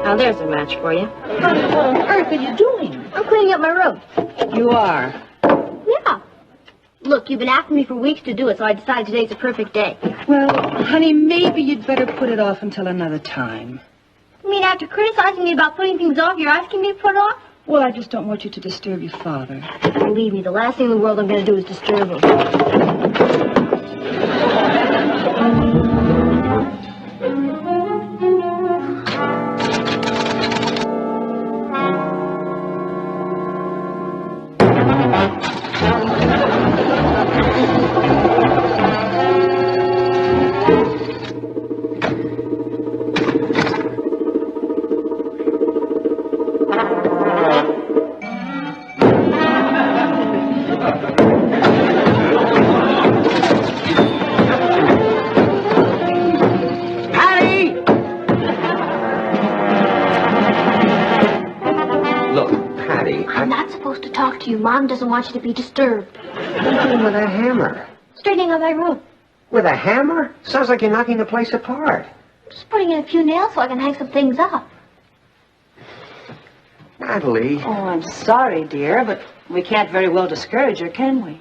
Now, there's a match for you. What on earth are you doing? I'm cleaning up my room. You are? Yeah. Look, you've been asking me for weeks to do it, so I decided today's a perfect day. Well, honey, maybe you'd better put it off until another time. You mean after criticizing me about putting things off, you're asking me to put it off? Well, I just don't want you to disturb your father. Believe me, the last thing in the world I'm going to do is disturb him. To you. Mom doesn't want you to be disturbed. What are you doing with a hammer? Straightening up my room. With a hammer? Sounds like you're knocking the place apart. Just putting in a few nails so I can hang some things up. Natalie. Oh, I'm sorry, dear, but we can't very well discourage her, can we?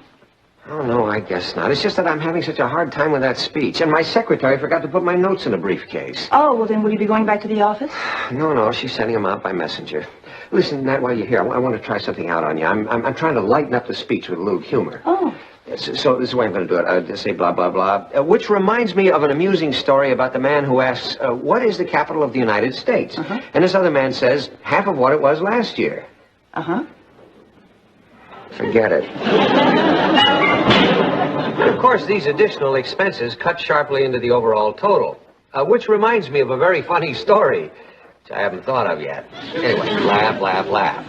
Oh, no, I guess not. It's just that I'm having such a hard time with that speech. And my secretary forgot to put my notes in a briefcase. Oh, well, then will you be going back to the office? No, she's sending them out by messenger. Listen, Nat, while you're here, I want to try something out on you. I'm trying to lighten up the speech with a little humor. Oh. So this is the way I'm going to do it. I'll just say blah, blah, blah. Which reminds me of an amusing story about the man who asks, what is the capital of the United States? Uh-huh. And this other man says, half of what it was last year. Uh-huh. Forget it. And of course, these additional expenses cut sharply into the overall total. Which reminds me of a very funny story, which I haven't thought of yet. Anyway, laugh, laugh, laugh.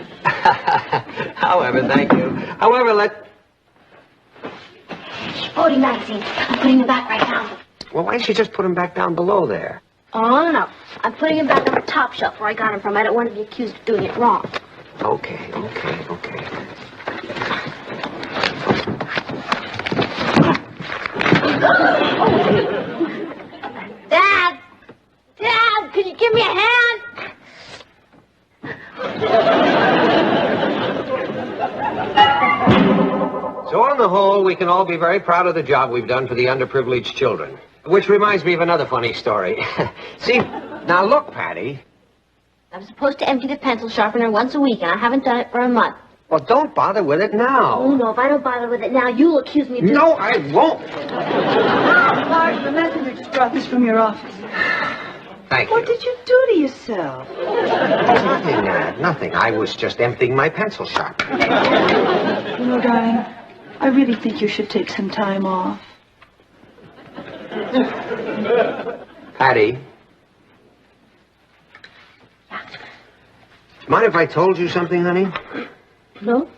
However, thank you. However, Sporting magazines. I'm putting them back right now. well, why don't you just put them back down below there? Oh, no. I'm putting them back on the top shelf where I got them from. I don't want to be accused of doing it wrong. Okay. Dad! Dad, could you give me a hand? So on the whole, we can all be very proud of the job we've done for the underprivileged children. Which reminds me of another funny story. See, now look, Patty. I'm supposed to empty the pencil sharpener once a week, and I haven't done it for a month. Well, don't bother with it now. Oh, no, if I don't bother with it now, you'll accuse me of doing... No, I won't. Martin, the messenger just brought this from your office. Thank you. What did you do to yourself? Nothing, Nat, nothing. I was just emptying my pencil sharpener. You know, darling, I really think you should take some time off. Patty. Mind if I told you something, honey? No?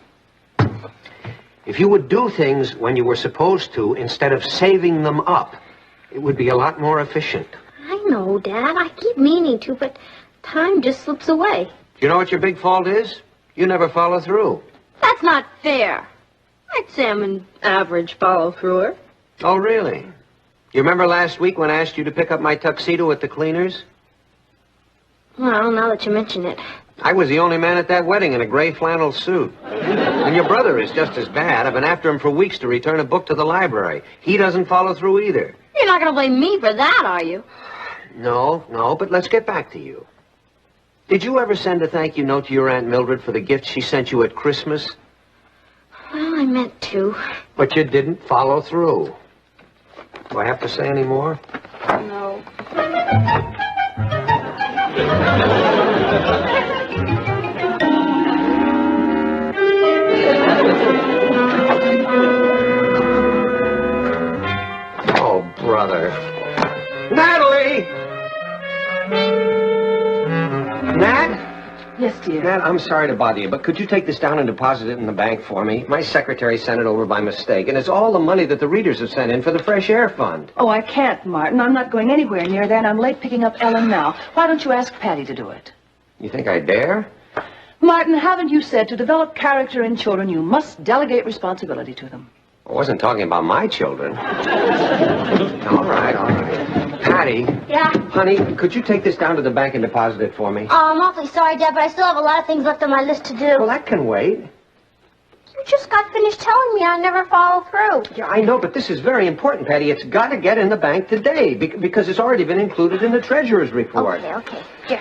If you would do things when you were supposed to instead of saving them up, it would be a lot more efficient. I know, Dad. I keep meaning to, but time just slips away. Do you know what your big fault is? You never follow through. That's not fair. I'd say I'm an average follow-througher. Oh, really? You remember last week when I asked you to pick up my tuxedo at the cleaners? Well, now that you mention it. I was the only man at that wedding in a gray flannel suit. And your brother is just as bad. I've been after him for weeks to return a book to the library. He doesn't follow through either. You're not going to blame me for that, are you? No, but let's get back to you. Did you ever send a thank you note to your Aunt Mildred for the gift she sent you at Christmas? Well, I meant to. But you didn't follow through. Do I have to say any more? No. Oh, brother. Natalie! Nat? Yes, dear. Nat, I'm sorry to bother you, but could you take this down and deposit it in the bank for me? My secretary sent it over by mistake, and it's all the money that the readers have sent in for the Fresh Air Fund. Oh, I can't, Martin. I'm not going anywhere near there, and I'm late picking up Ellen now. Why don't you ask Patty to do it? You think I dare? Martin, haven't you said to develop character in children, you must delegate responsibility to them? I wasn't talking about my children. All right. Patty. Yeah? Honey, could you take this down to the bank and deposit it for me? Oh, I'm awfully sorry, Dad, but I still have a lot of things left on my list to do. Well, that can wait. You just got finished telling me I never follow through. Yeah, I know, but this is very important, Patty. It's got to get in the bank today because it's already been included in the treasurer's report. Okay. Here.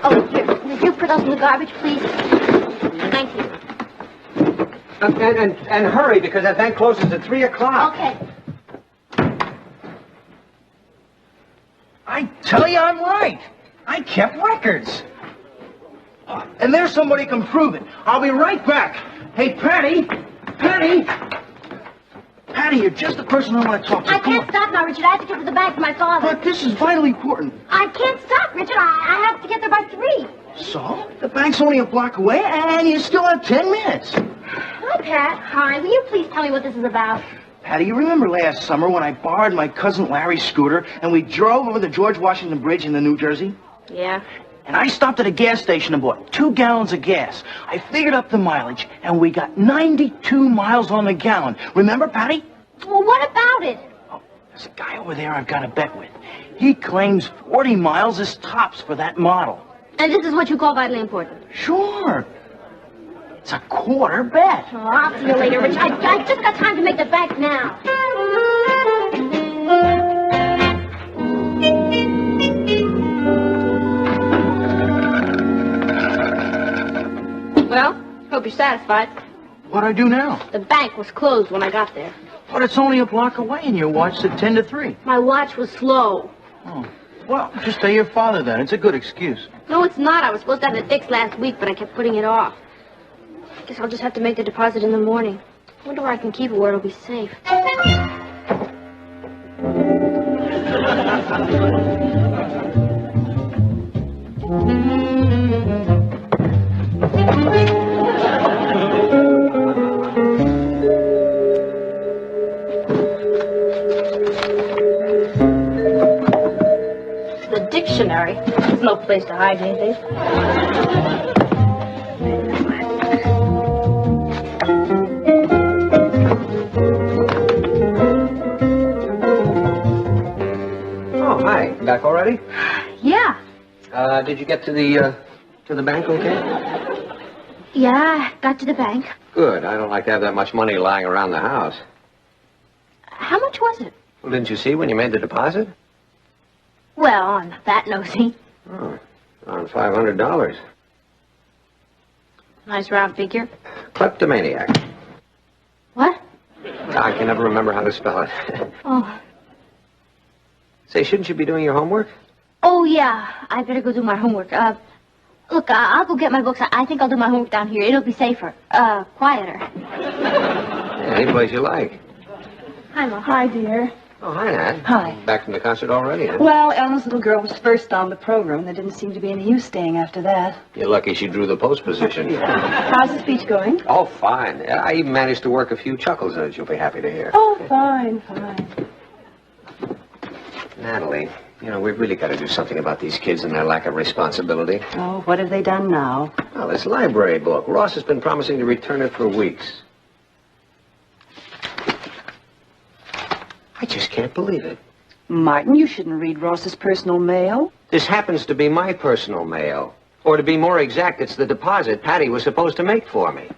Oh, here. Would you put those in the garbage, please? Thank you. And hurry, because that bank closes at 3 o'clock. Okay. I tell you I'm right. I kept records. And there's somebody who can prove it. I'll be right back. Hey, Patty! Patty, you're just the person I want to talk to. I can't stop now, Richard. I have to get to the bank for my father. But this is vitally important. I can't stop, Richard. I have to get there by 3. So? The bank's only a block away, and you still have 10 minutes. Hi, Pat. Hi. Will you please tell me what this is about? Patty, you remember last summer when I borrowed my cousin Larry's scooter and we drove over the George Washington Bridge in the New Jersey? Yeah. And I stopped at a gas station and bought 2 gallons of gas. I figured up the mileage, and we got 92 miles on the gallon. Remember, Patty? Well, what about it? Oh, there's a guy over there I've got a bet with. He claims 40 miles is tops for that model. And this is what you call vitally important? Sure. It's a quarter bet. Oh, I'll see you later, Richard. I just got time to make the bank now. Well, hope you're satisfied. What'd I do now? The bank was closed when I got there. But it's only a block away, and your watch said 10 to 3. My watch was slow. Oh. Well, just tell your father then. It's a good excuse. No, it's not. I was supposed to have it fixed last week, but I kept putting it off. I guess I'll just have to make the deposit in the morning. I wonder where I can keep it where it'll be safe. no place to hide anything. Oh, hi. Back already? Yeah. Did you get to the bank okay? Yeah, I got to the bank. Good. I don't like to have that much money lying around the house. How much was it? Well, didn't you see when you made the deposit? Well, I'm not that nosy. Oh, around $500. Nice round figure. Kleptomaniac. What? I can never remember how to spell it. Oh. Say, shouldn't you be doing your homework? Oh, yeah. I better go do my homework. Look, I'll go get my books. I think I'll do my homework down here. It'll be safer. Quieter. Yeah, any place you like. Hi, Mom. Hi, dear. Oh, hi, Nat. Hi. Back from the concert already, huh? Well, Ellen's little girl was first on the program. There didn't seem to be any use staying after that. You're lucky she drew the post position. How's the speech going? Oh, fine. Yeah, I even managed to work a few chuckles in it you'll be happy to hear. Oh, fine, fine. Natalie, you know, we've really got to do something about these kids and their lack of responsibility. Oh, what have they done now? Well, this library book. Ross has been promising to return it for weeks. I just can't believe it. Martin, you shouldn't read Ross's personal mail. This happens to be my personal mail. Or to be more exact, it's the deposit Patty was supposed to make for me.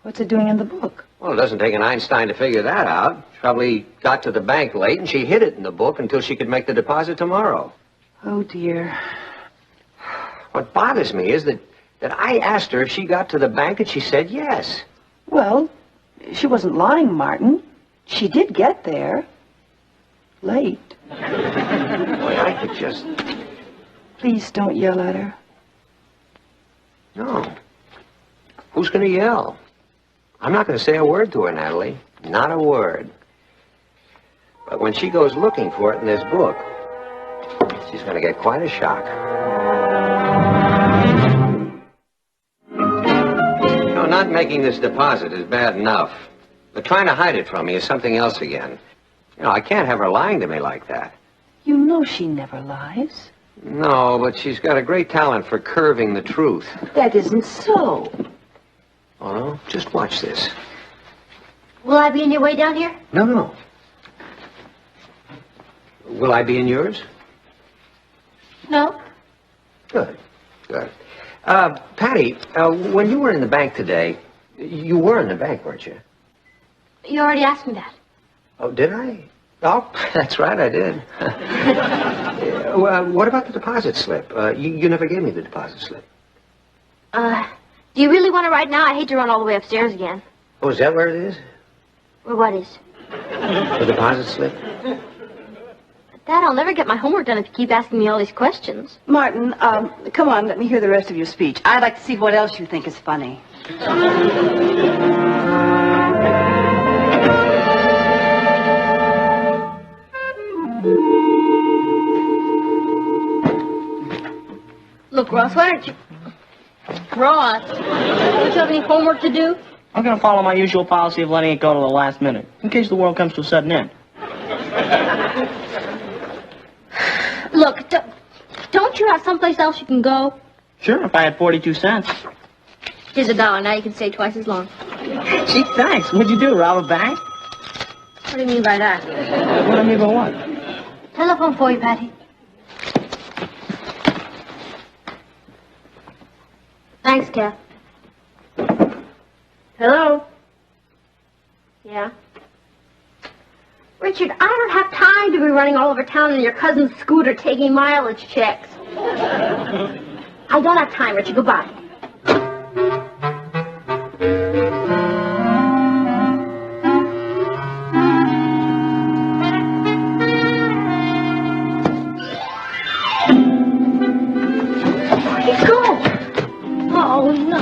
What's it doing in the book? Well, it doesn't take an Einstein to figure that out. She probably got to the bank late and she hid it in the book until she could make the deposit tomorrow. Oh, dear. What bothers me is that I asked her if she got to the bank and she said yes. Well, she wasn't lying, Martin. She did get there. Late. Boy, I could just... Please don't yell at her. No. Who's going to yell? I'm not going to say a word to her, Natalie. Not a word. But when she goes looking for it in this book, she's going to get quite a shock. No, not making this deposit is bad enough. But trying to hide it from me is something else again. You know, I can't have her lying to me like that. You know she never lies. No, but she's got a great talent for curving the truth. That isn't so. Oh, no? Just watch this. Will I be in your way down here? No, no. Will I be in yours? No. Good, good. Patty, when you were in the bank today, you were in the bank, weren't you? You already asked me that. Oh, did I? Oh, that's right, I did. Well, what about the deposit slip? You never gave me the deposit slip. Do you really want to write now? I hate to run all the way upstairs again. Oh, is that where it is? Well, what is? The deposit slip? Dad, I'll never get my homework done if you keep asking me all these questions. Martin, come on, let me hear the rest of your speech. I'd like to see what else you think is funny. Look, Ross, why don't you... Ross, don't you have any homework to do? I'm going to follow my usual policy of letting it go to the last minute, in case the world comes to a sudden end. Look, don't you have someplace else you can go? Sure, if I had 42 cents. Here's $1. Now you can stay twice as long. Gee, thanks. What'd you do, rob a bank? What do you mean by that? What do I mean by what? Telephone for you, Patty. Thanks, Kath. Hello? Yeah? Richard, I don't have time to be running all over town in your cousin's scooter taking mileage checks. I don't have time, Richard. Goodbye. Go! Oh, no.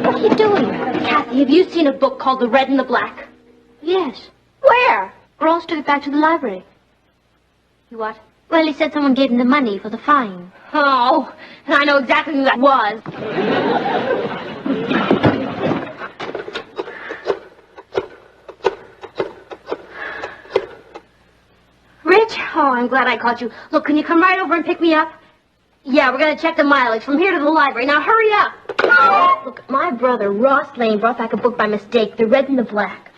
What are you doing? Cathy, have you seen a book called The Red and the Black? Yes. Where? Ross took it back to the library. You what? Well, he said someone gave him the money for the fine. Oh, and I know exactly who that was. Rich? Oh, I'm glad I caught you. Look, can you come right over and pick me up? Yeah, we're going to check the mileage from here to the library. Now, hurry up. Look, my brother, Ross Lane, brought back a book by mistake, The Red and the Black.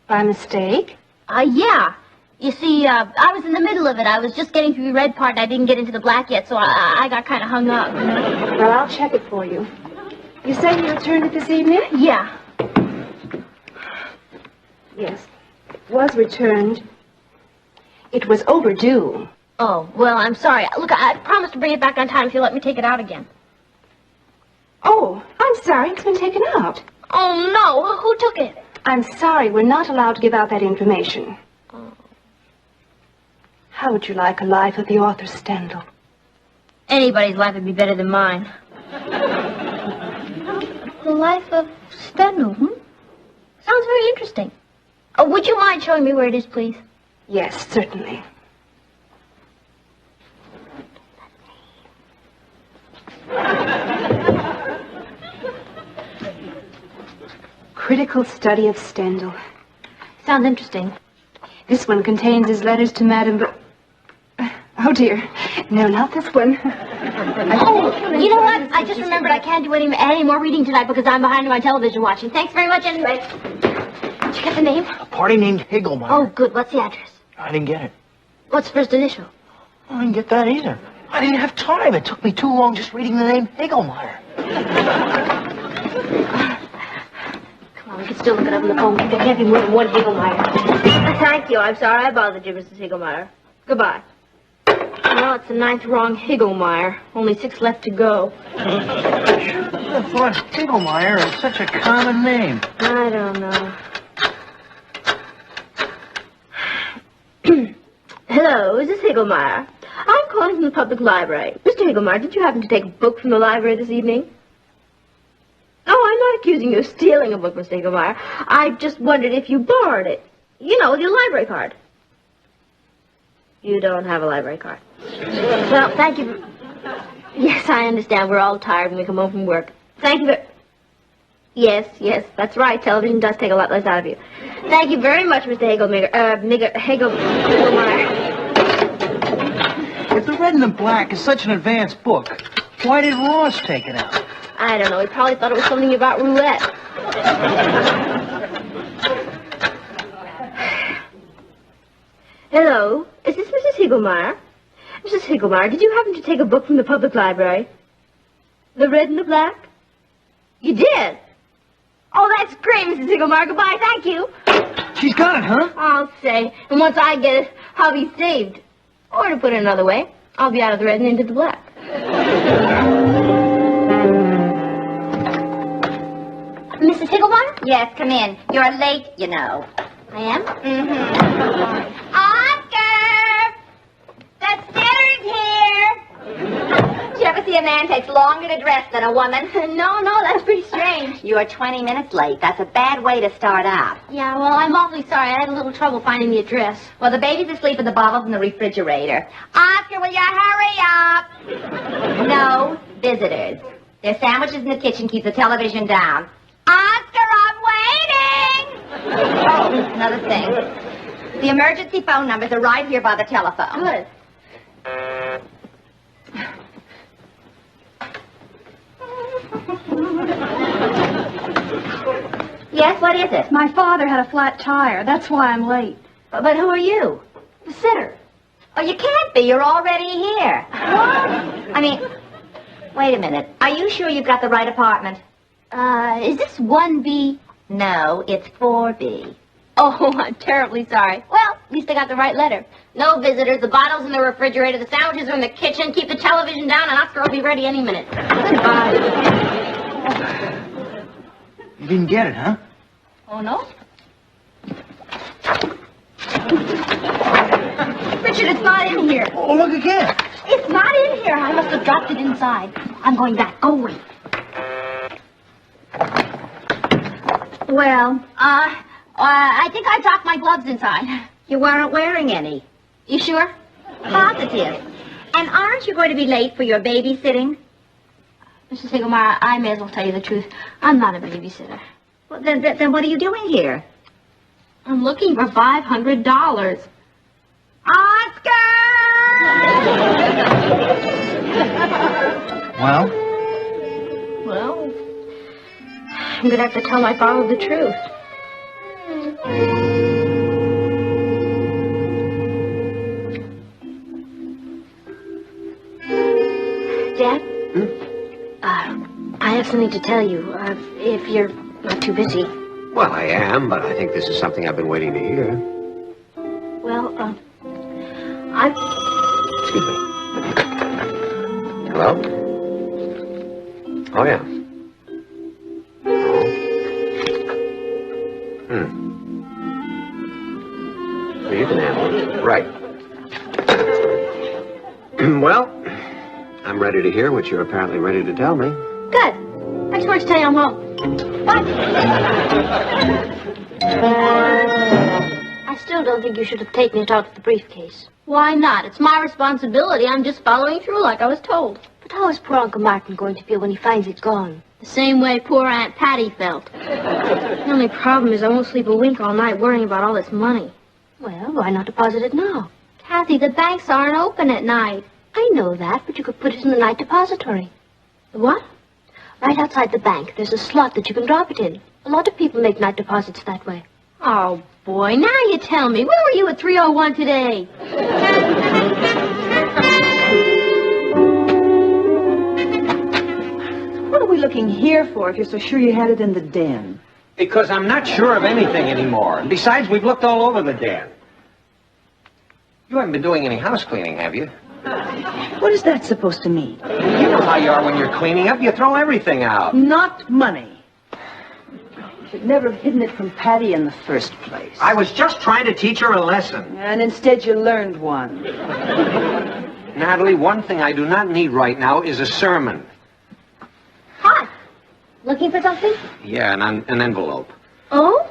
By mistake? Yeah. You see, I was in the middle of it. I was just getting through the red part, and I didn't get into the black yet, so I got kind of hung up. Well, I'll check it for you. You say you returned it this evening? Yeah. Yes. It was returned. It was overdue. Oh, well, I'm sorry. Look, I promised to bring it back on time if you let me take it out again. Oh, I'm sorry. It's been taken out. Oh, no. Who took it? I'm sorry. We're not allowed to give out that information. Oh. How would you like a life of the author Stendhal? Anybody's life would be better than mine. The life of Stendhal, Sounds very interesting. Oh, would you mind showing me where it is, please? Yes, certainly. Critical study of Stendhal. Sounds interesting. This one contains his letters to Madame... Oh, dear. No, not this one. Oh, you know what? I just remembered I can't do any more reading tonight because I'm behind on my television watching. Thanks very much anyway. Did you get the name? A party named Higglemeyer. Oh, good. What's the address? I didn't get it. What's the first initial? I didn't get that either. I didn't have time. It took me too long just reading the name Higglemeyer. Come on, we can still look it up on the phone. There can't be more than one Higglemeyer. Thank you. I'm sorry I bothered you, Mrs. Higglemeyer. Goodbye. Well, it's the 9th wrong Higglemeyer. Only 6 left to go. I thought Higglemeyer is such a common name. I don't know. Hello, is this Higglemeyer? I'm calling from the public library. Mr. Higglemeyer, did you happen to take a book from the library this evening? Oh, I'm not accusing you of stealing a book, Mr. Higglemeyer. I just wondered if you borrowed it. You know, with your library card. You don't have a library card. Well, thank you. Yes, I understand. We're all tired when we come home from work. Thank you. Yes, that's right. Television does take a lot less out of you. Thank you very much, Mr. Higglemeyer. If The Red and the Black is such an advanced book, why did Ross take it out? I don't know. He probably thought it was something about roulette. Hello, is this Mrs. Higglemeyer? Mrs. Higglemeyer, did you happen to take a book from the public library? The Red and the Black? You did? Oh, that's great, Mrs. Higglemeyer. Goodbye, thank you. She's got it, huh? I'll say. And once I get it, I'll be saved. Or to put it another way, I'll be out of the red and into the black. Mrs. Higglemeyer? Yes, come in. You're late, you know. I am? Mm-hmm. Oscar! The sitter's here! Did you ever see a man takes longer to dress than a woman? No, that's pretty strange. You're 20 minutes late. That's a bad way to start out. Yeah, well, I'm awfully sorry. I had a little trouble finding the address. Well, the baby's asleep in the bottles in the refrigerator. Oscar, will you hurry up? No visitors. There's sandwiches in the kitchen. Keep the television down. Oscar, I'm waiting! Oh, another thing. The emergency phone numbers are right here by the telephone. Good. Yes, what is it? My father had a flat tire. That's why I'm late. But who are you? The sitter. Oh, you can't be. You're already here. What? I mean, wait a minute. Are you sure you've got the right apartment? Is this 1B? No, it's 4B. Oh, I'm terribly sorry. Well, at least I got the right letter. No visitors, the bottles in the refrigerator, the sandwiches are in the kitchen, keep the television down, and Oscar will be ready any minute. Goodbye. You didn't get it, huh? Oh, no? Richard, it's not in here. Oh, look again. It's not in here. I must have dropped it inside. I'm going back. Go away. Well, I think I dropped my gloves inside. You weren't wearing any. You sure? Positive. And aren't you going to be late for your babysitting? Mrs. Higglemeyer, I may as well tell you the truth. I'm not a babysitter. Well, then what are you doing here? I'm looking for $500. Oscar! Well? Well, I'm gonna have to tell my father the truth. Dad? I have something to tell you, if you're not too busy. Well, I am, but I think this is something I've been waiting to hear. Well, Excuse me. Hello? Oh, yeah. Oh. Well, you can handle it. Right. Well, I'm ready to hear what you're apparently ready to tell me. good. I just wanted to tell you I'm home. Bye. I still don't think you should have taken it out of the briefcase. Why not? It's my responsibility. I'm just following through like I was told. But how is poor Uncle Martin going to feel when he finds it gone? The same way poor Aunt Patty felt. The only problem is I won't sleep a wink all night worrying about all this money. Well, why not deposit it now? Cathy, the banks aren't open at night. I know that, but you could put it in the night depository. The what? Right outside the bank, there's a slot that you can drop it in. A lot of people make night deposits that way. Oh, boy, now you tell me. Where were you at 3:01 today? What are we looking here for if you're so sure you had it in the den? Because I'm not sure of anything anymore. And besides, we've looked all over the den. You haven't been doing any house cleaning, have you? What is that supposed to mean? You know how you are when you're cleaning up. You throw everything out. Not money. You should never have hidden it from Patty in the first place. I was just trying to teach her a lesson. And instead you learned one. Natalie, one thing I do not need right now is a sermon. Hi. Looking for something? Yeah, an envelope. Oh?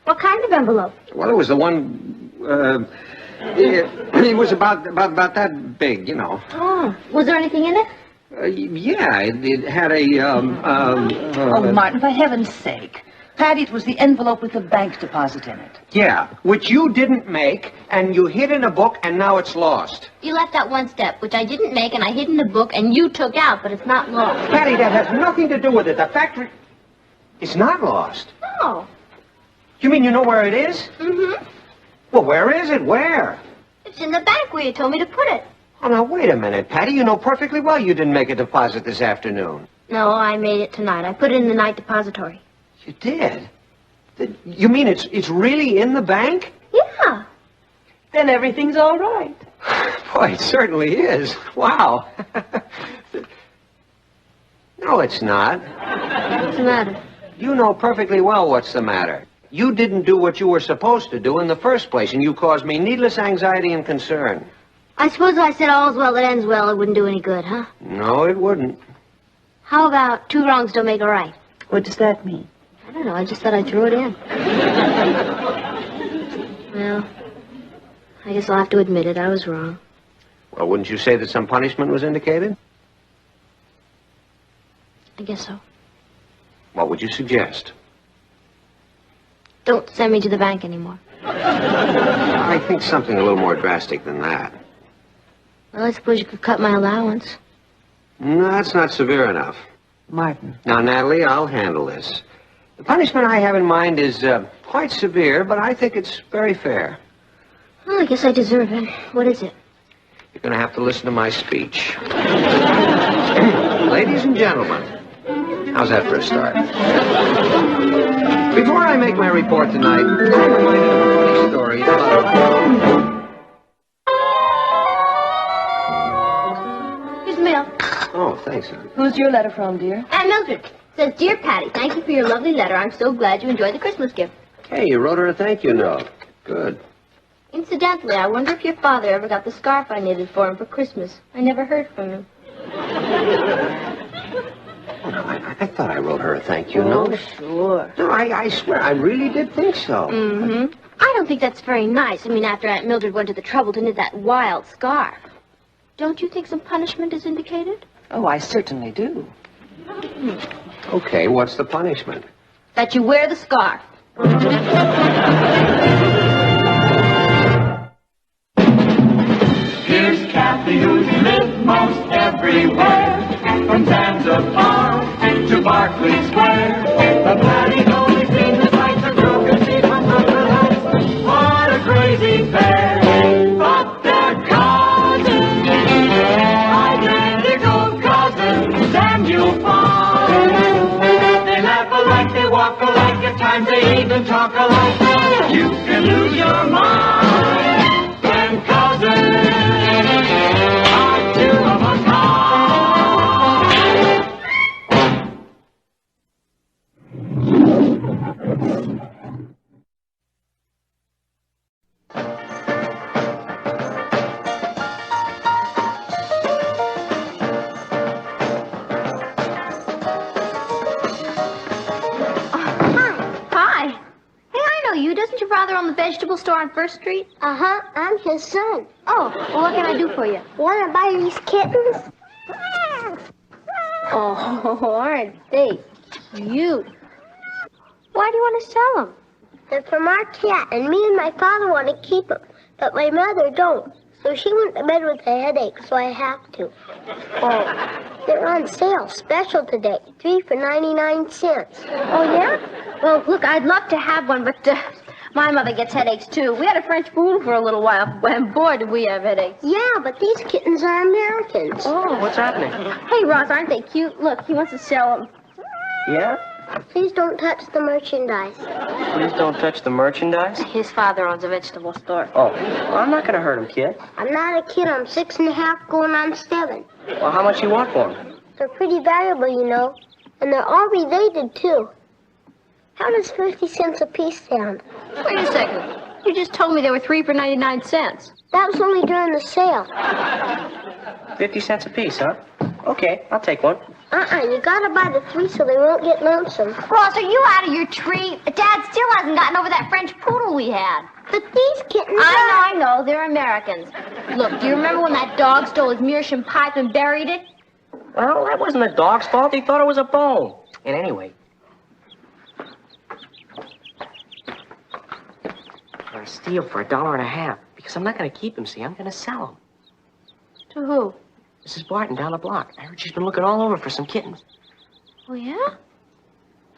What kind of envelope? Well, it was the one, it was about that big, you know. Oh. Was there anything in it? Yeah, it had a, Oh, Martin, for heaven's sake. Patty, it was the envelope with the bank deposit in it. Yeah, which you didn't make, and you hid in a book, and now it's lost. You left out one step, which I didn't make, and I hid in the book, and you took out, but it's not lost. Patty, that has nothing to do with it. The factory... It's not lost. No. You mean you know where it is? Mm-hmm. Well, where is it? Where? It's in the bank where you told me to put it. Oh, now, wait a minute, Patty. You know perfectly well you didn't make a deposit this afternoon. No, I made it tonight. I put it in the night depository. You did? You mean it's really in the bank? Yeah. Then everything's all right. Boy, it certainly is. Wow. No, it's not. What's the matter? You know perfectly well what's the matter. You didn't do what you were supposed to do in the first place, and you caused me needless anxiety and concern. I suppose if I said all's well that ends well, it wouldn't do any good, huh? No, it wouldn't. How about two wrongs don't make a right? What does that mean? I don't know. I just thought I threw it in. Well, I guess I'll have to admit it. I was wrong. Well, wouldn't you say that some punishment was indicated? I guess so. What would you suggest? Don't send me to the bank anymore. I think something a little more drastic than that. Well, I suppose you could cut my allowance. No, that's not severe enough. Martin. Now, Natalie, I'll handle this. The punishment I have in mind is quite severe, but I think it's very fair. Well, I guess I deserve it. What is it? You're going to have to listen to my speech. Ladies and gentlemen, how's that for a start? Before I make my report tonight, I'm reminded of a funny story about... Here's the mail. Oh, thanks, honey. Who's your letter from, dear? Aunt Mildred. Says, Dear Patty, thank you for your lovely letter. I'm so glad you enjoyed the Christmas gift. Hey, you wrote her a thank you note. Good. Incidentally, I wonder if your father ever got the scarf I knitted for him for Christmas. I never heard from him. Oh, no, I thought I wrote her a thank you note. Sure. No, I swear, I really did think so. Mm-hmm. I don't think that's very nice. I mean, after Aunt Mildred went to the trouble to knit that wild scarf. Don't you think some punishment is indicated? Oh, I certainly do. Okay, what's the punishment? That you wear the scarf. most everywhere. From Zanzibar to Berkeley Square. The Patty's only seen the sights a girl can see from Brooklyn Heights. What a crazy pair. But they're cousins. Identical cousins. And you'll find they laugh alike, they walk alike, at times they even talk alike. You can lose your mind when cousins are two of a kind. Doesn't your father own the vegetable store on First Street? Uh-huh. I'm his son. Oh, well, what can I do for you? Want to buy these kittens? Oh, aren't they cute? Why do you want to sell them? They're from our cat, and me and my father want to keep them, but my mother don't. So she went to bed with a headache, so I have to. Oh, they're on sale, special today. 3 for 99 cents. Oh, yeah? Well, look, I'd love to have one, but my mother gets headaches, too. We had a French poodle for a little while, and boy, did we have headaches. Yeah, but these kittens are Americans. Oh, what's happening? Hey, Ross, aren't they cute? Look, he wants to sell them. Yeah? Please don't touch the merchandise. Please don't touch the merchandise? His father owns a vegetable store. Oh, well, I'm not going to hurt him, kid. I'm not a kid. I'm 6 and a half, going on 7. Well, how much you want for them? They're pretty valuable, you know. And they're all related, too. How does 50 cents a piece sound? Wait a second. You just told me they were 3 for 99 cents. That was only during the sale. 50 cents a piece, huh? Okay, I'll take one. You gotta buy the 3 so they won't get lonesome. Ross, are you out of your tree? Dad still hasn't gotten over that French poodle we had. But these kittens I know. They're Americans. Look, do you remember when that dog stole his meerschaum pipe and buried it? Well, that wasn't the dog's fault. He thought it was a bone. And anyway, I'm going to steal for $1.50 because I'm not going to keep him, see? I'm going to sell him. To who? Mrs. Barton down the block. I heard she's been looking all over for some kittens. Oh, yeah?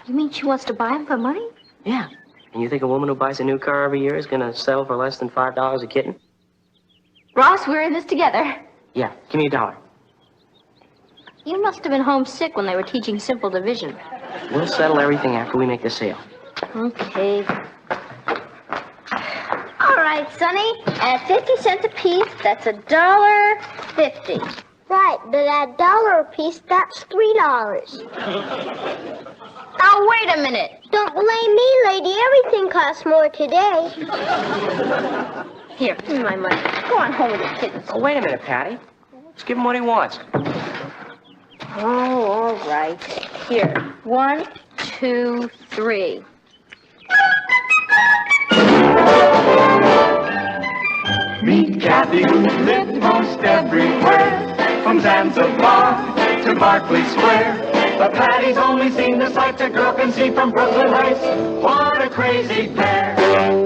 You mean she wants to buy them for money? Yeah. And you think a woman who buys a new car every year is going to sell for less than $5 a kitten? Ross, we're in this together. Yeah, give me $1. You must have been homesick when they were teaching simple division. We'll settle everything after we make the sale. Okay. All right, Sonny. At 50 cents a piece, that's $1.50. Right, but at $1 a piece, that's $3. Now, wait a minute. Don't blame me, lady. Everything costs more today. Here, give me my money. Go on home with the kittens. Oh, wait a minute, Patty. Just give him what he wants. Oh, all right. Here. 1, 2, 3. Meet Cathy, who lived most everywhere. From Zanzibar to Berkeley Square. The Patty's only seen the sights a girl can see from Brooklyn Heights. What a crazy pair.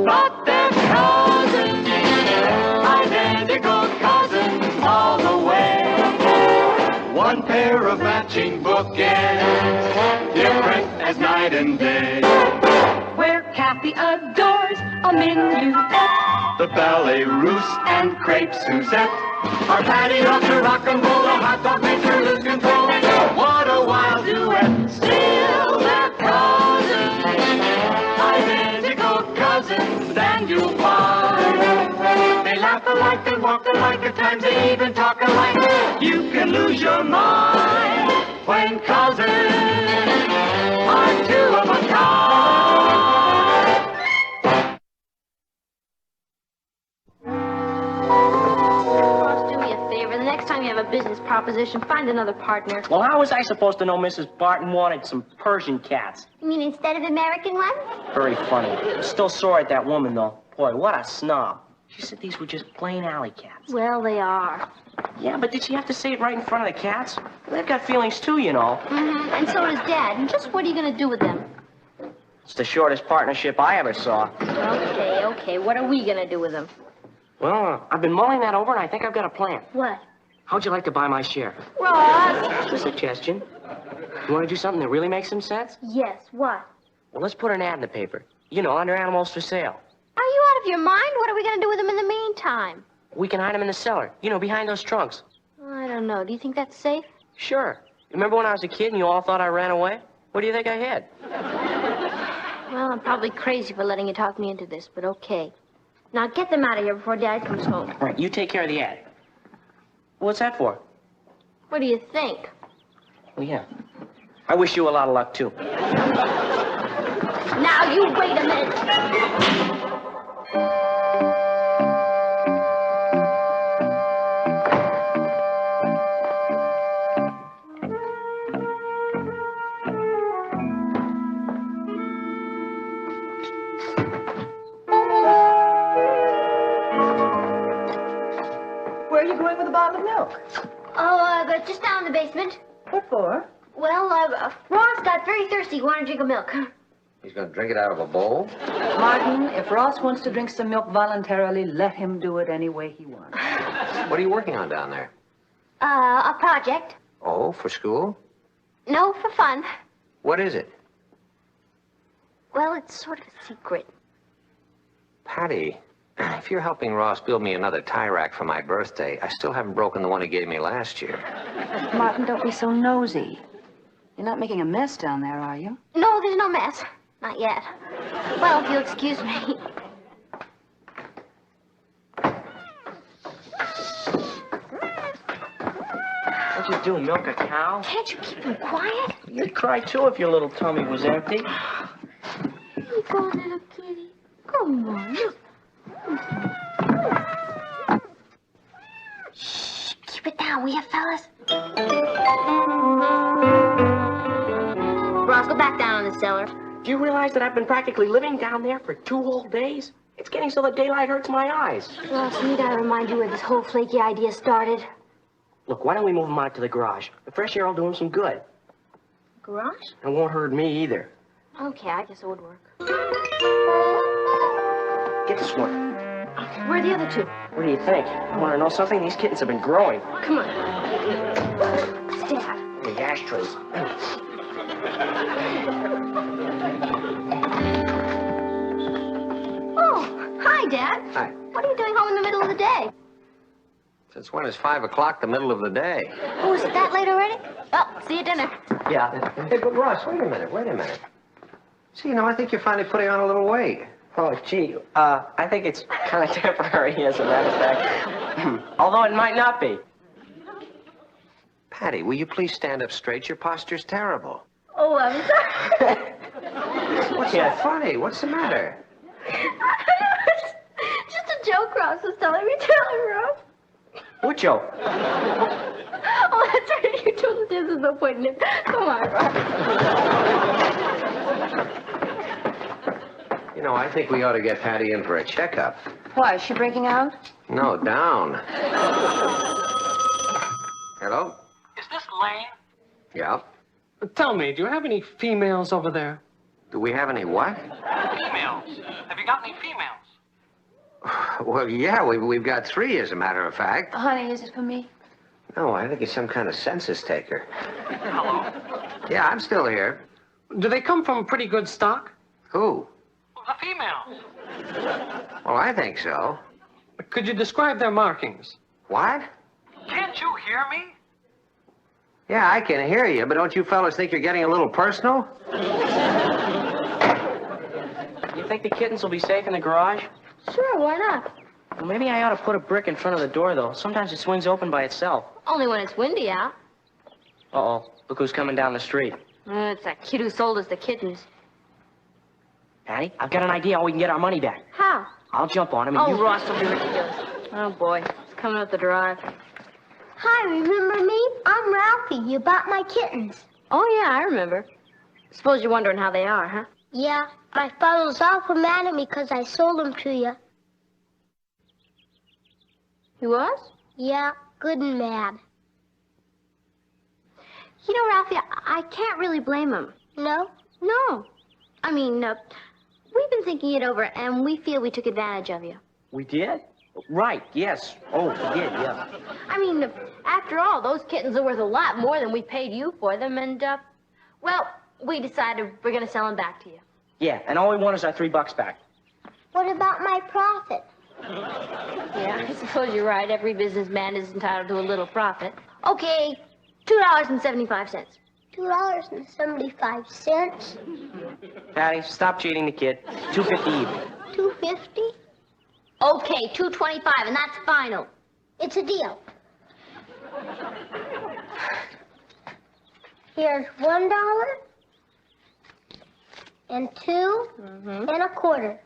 But they're cousins. Identical cousins all the way. One pair of matching bookends. Different as night and day. Where Cathy adores a minuet. The ballet russe and crepe Suzette. Our Patty loves to rock and roll. A hot dog makes her lose control. What a wild duet. Still they're cousins. Identical cousins. And you'll find they laugh alike, they walk alike. At times they even talk alike. You can lose your mind when cousins are two of a kind. Next time you have a business proposition, find another partner. Well, how was I supposed to know Mrs. Barton wanted some Persian cats? You mean instead of American ones? Very funny. I'm still sore at that woman, though. Boy, what a snob. She said these were just plain alley cats. Well, they are. Yeah, but did she have to say it right in front of the cats? They've got feelings, too, you know. Mm-hmm. And so does Dad. And just what are you going to do with them? It's the shortest partnership I ever saw. Okay. What are we going to do with them? Well, I've been mulling that over, and I think I've got a plan. What? How'd you like to buy my share? Ross! Just a suggestion. You want to do something that really makes some sense? Yes, what? Well, let's put an ad in the paper. You know, under animals for sale. Are you out of your mind? What are we going to do with them in the meantime? We can hide them in the cellar. You know, behind those trunks. I don't know. Do you think that's safe? Sure. Remember when I was a kid and you all thought I ran away? What do you think I had? Well, I'm probably crazy for letting you talk me into this, but okay. Now get them out of here before Dad comes home. All right, you take care of the ad. What's that for? What do you think? Well, yeah. I wish you a lot of luck, too. Now you wait a minute. Where are you going with a bottle of milk? Oh, just down in the basement. What for? Well, Ross got very thirsty. He wanted to drink a milk. He's going to drink it out of a bowl? Martin, if Ross wants to drink some milk voluntarily, let him do it any way he wants. What are you working on down there? A project. Oh, for school? No, for fun. What is it? Well, it's sort of a secret. Patty, if you're helping Ross build me another tie rack for my birthday, I still haven't broken the one he gave me last year. Martin, don't be so nosy. You're not making a mess down there, are you? No, there's no mess. Not yet. Well, if you'll excuse me. What'd you do, milk a cow? Can't you keep him quiet? You'd cry, too, if your little tummy was empty. Here you go, little kitty. Come on, look. Shh, keep it down, will you, fellas? Ross, go back down in the cellar. Do you realize that I've been practically living down there for 2 whole days? It's getting so the daylight hurts my eyes. Ross, need I remind you where this whole flaky idea started? Look, why don't we move them out to the garage? The fresh air will do them some good. Garage? It won't hurt me either. Okay, I guess it would work. Get this one. Where are the other two? What do you think? Want to know something? These kittens have been growing. Come on. What's Dad? The ashtrays. Oh, hi, Dad. Hi. What are you doing home in the middle of the day? Since when is 5 o'clock the middle of the day? Oh, is it that late already? Oh, see you at dinner. Yeah. Hey, but Ross, wait a minute. See, I think you're finally putting on a little weight. Oh, gee, I think it's kind of temporary, as a matter of fact. Although it might not be. Patty, will you please stand up straight? Your posture's terrible. Oh, I'm sorry. What's so funny? What's the matter? Just a joke Ross was telling me, Ross. What joke? Oh, that's right. You told us there's no point in it. Come on, Ross. I think we ought to get Patty in for a checkup. Why, is she breaking out? No, down. Hello? Is this Lane? Yeah. Tell me, do you have any females over there? Do we have any what? Females. Have you got any females? Well, yeah, we've got 3, as a matter of fact. Honey, is it for me? No, I think it's some kind of census taker. Hello? Yeah, I'm still here. Do they come from pretty good stock? Who? The females. Well, I think so. Could you describe their markings? What? Can't you hear me? Yeah, I can hear you, but don't you fellas think you're getting a little personal? You think the kittens will be safe in the garage? Sure, why not? Well, maybe I ought to put a brick in front of the door, though. Sometimes it swings open by itself. Only when it's windy out. Uh-oh. Look who's coming down the street. It's that kid who sold us the kittens. Patty, I've got an idea how we can get our money back. How? I'll jump on him and Oh, you... Ross, don't be ridiculous. Oh, boy. It's coming up the drive. Hi, remember me? I'm Ralphie. You bought my kittens. Oh, yeah, I remember. Suppose you're wondering how they are, huh? Yeah, my father was awful mad at me because I sold them to you. He was? Yeah, good and mad. You know, Ralphie, I can't really blame him. No? No. I mean, we've been thinking it over, and we feel we took advantage of you. We did? Right, yes. Oh, he did, yeah. I mean, after all, those kittens are worth a lot more than we paid you for them, and, well, we decided we're gonna sell them back to you. Yeah, and all we want is our $3 back. What about my profit? Yeah, I suppose you're right. Every businessman is entitled to a little profit. Okay, $2.75. $2.75. Patty, stop cheating the kid. $2.50 even. $2.50? Okay, $2.25, and that's final. It's a deal. Here's $1 and $2 and a quarter.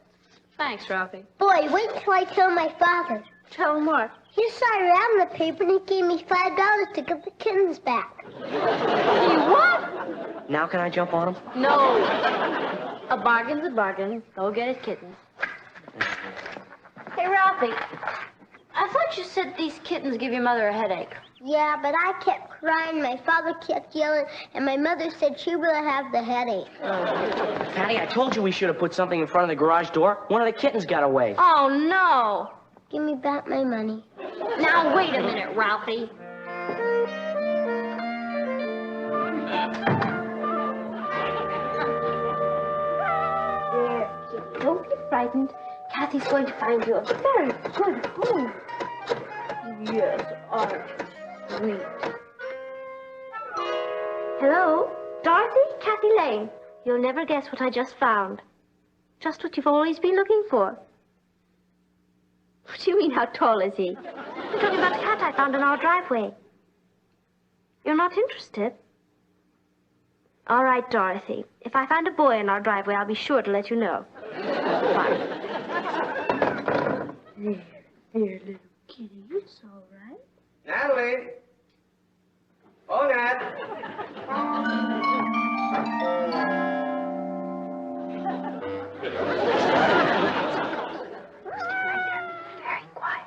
Thanks, Ralphie. Boy, wait till I tell my father. Tell him what? He saw it around the paper and he gave me $5 to get the kittens back. What? Now can I jump on him? No. A bargain's a bargain. Go get his kittens. Hey, Ralphie, I thought you said these kittens give your mother a headache. Yeah, but I kept crying, my father kept yelling, and my mother said she would have the headache. Patty, I told you we should have put something in front of the garage door. One of the kittens got away. Oh, no. Give me back my money. Now, wait a minute, Ralphie. There, don't get frightened. Cathy's going to find you a very good home. Yes, aren't sweet. Hello? Dorothy? Cathy Lane. You'll never guess what I just found. Just what you've always been looking for. What do you mean, how tall is he? I'm talking about the cat I found in our driveway. You're not interested? All right, Dorothy. If I find a boy in our driveway, I'll be sure to let you know. Bye. There, little kitty, it's all right. Natalie! Oh, Nat! Very quiet.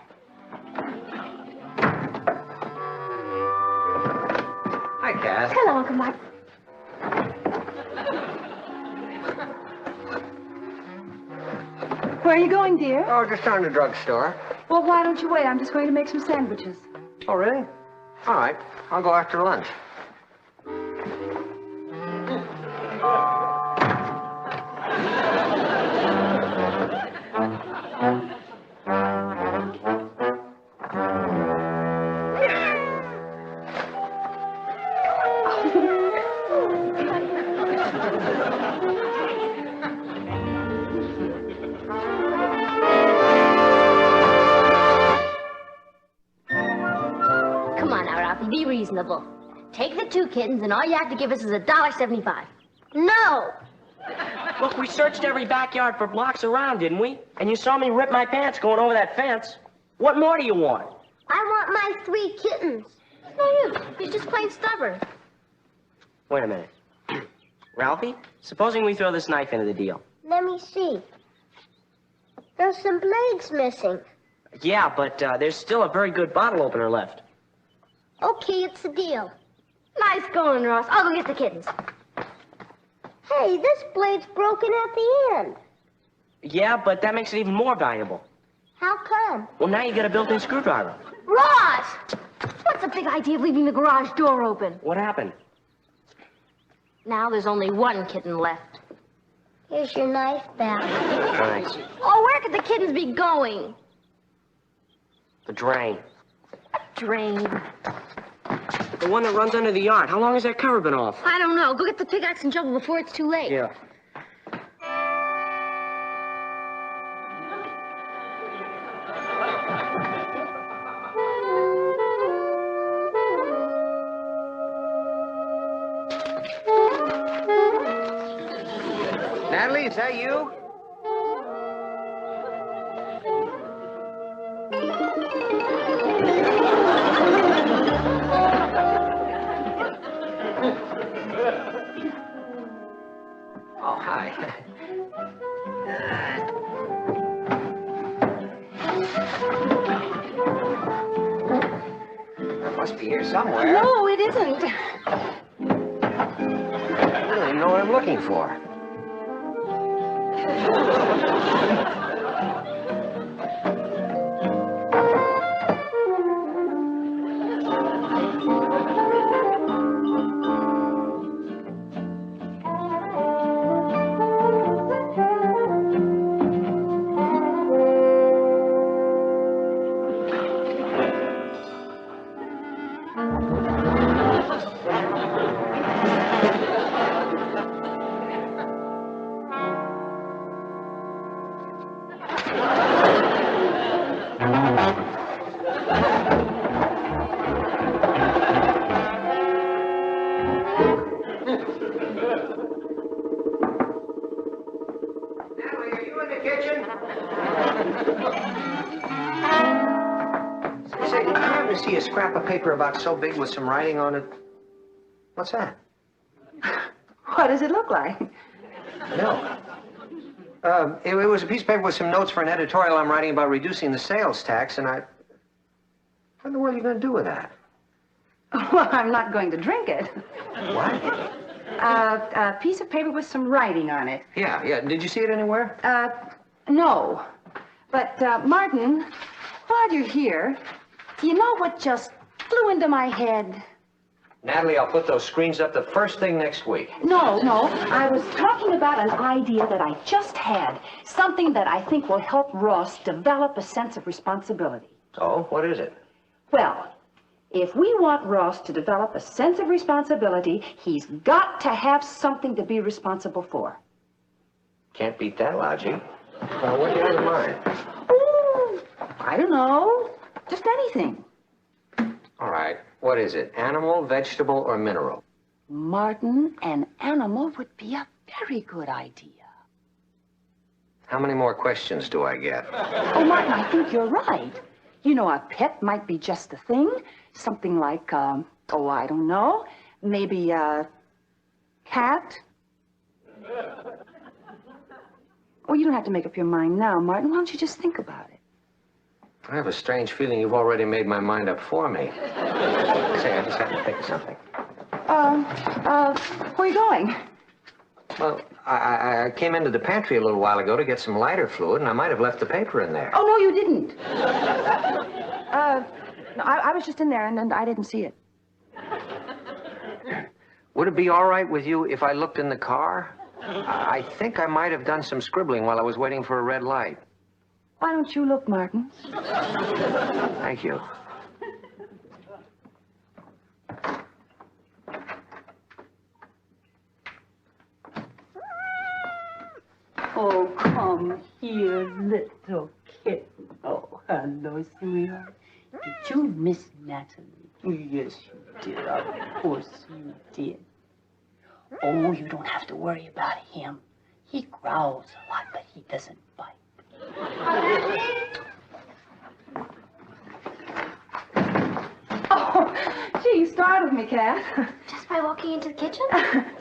Hi, Cass. Hello, Uncle Mark. Where are you going, dear? Oh, just down to the drugstore. Well, why don't you wait? I'm just going to make some sandwiches. Oh, really? All right. I'll go after lunch. Come on now, Ralphie, be reasonable. Take the 2 kittens, and all you have to give us is $1.75. No! Look, we searched every backyard for blocks around, didn't we? And you saw me rip my pants going over that fence. What more do you want? I want my 3 kittens. No, you. He's just plain stubborn. Wait a minute. Ralphie, supposing we throw this knife into the deal. Let me see. There's some blades missing. Yeah, but there's still a very good bottle opener left. Okay, it's a deal. Nice going, Ross. I'll go get the kittens. Hey, this blade's broken at the end. Yeah, but that makes it even more valuable. How come? Well, now you got a built-in screwdriver. Ross! What's the big idea of leaving the garage door open? What happened? Now there's only 1 kitten left. Here's your knife back. Thanks. Oh, where could the kittens be going? The drain. Drain. The one that runs under the yard. How long has that cover been off? I don't know. Go get the pickaxe and shovel before it's too late. Yeah. Natalie, is that you? Oh, hi. It must be here somewhere. No, it isn't. I don't even know what I'm looking for. kitchen? Say, did you happen to see a scrap of paper about so big with some writing on it? What's that? What does it look like? No. It was a piece of paper with some notes for an editorial I'm writing about reducing the sales tax, and what in the world are you going to do with that? Well, I'm not going to drink it. What? A piece of paper with some writing on it. Yeah. Did you see it anywhere? No. But, Martin, while you're here, do you know what just flew into my head? Natalie, I'll put those screens up the first thing next week. No. I was talking about an idea that I just had. Something that I think will help Ross develop a sense of responsibility. Oh, what is it? Well, if we want Ross to develop a sense of responsibility, he's got to have something to be responsible for. Can't beat that logic. Well, what do you have in mind? Oh, I don't know. Just anything. All right. What is it? Animal, vegetable, or mineral? Martin, an animal would be a very good idea. How many more questions do I get? Oh, Martin, I think you're right. You know, a pet might be just the thing. Something like, I don't know. Maybe a cat. Oh, you don't have to make up your mind now, Martin. Why don't you just think about it? I have a strange feeling you've already made my mind up for me. Say, I just have to think of something. Where are you going? Well, I came into the pantry a little while ago to get some lighter fluid, and I might have left the paper in there. Oh, no, you didn't. I was just in there, and I didn't see it. Would it be all right with you if I looked in the car? I think I might have done some scribbling while I was waiting for a red light. Why don't you look, Martin? Thank you. Oh, come here, little kitten. Oh, hello, sweetheart. Did you miss Natalie? Yes, you did. Of course you did. Oh, you don't have to worry about him. He growls a lot, but he doesn't bite. Oh, gee, you startled me, Cat. Just by walking into the kitchen?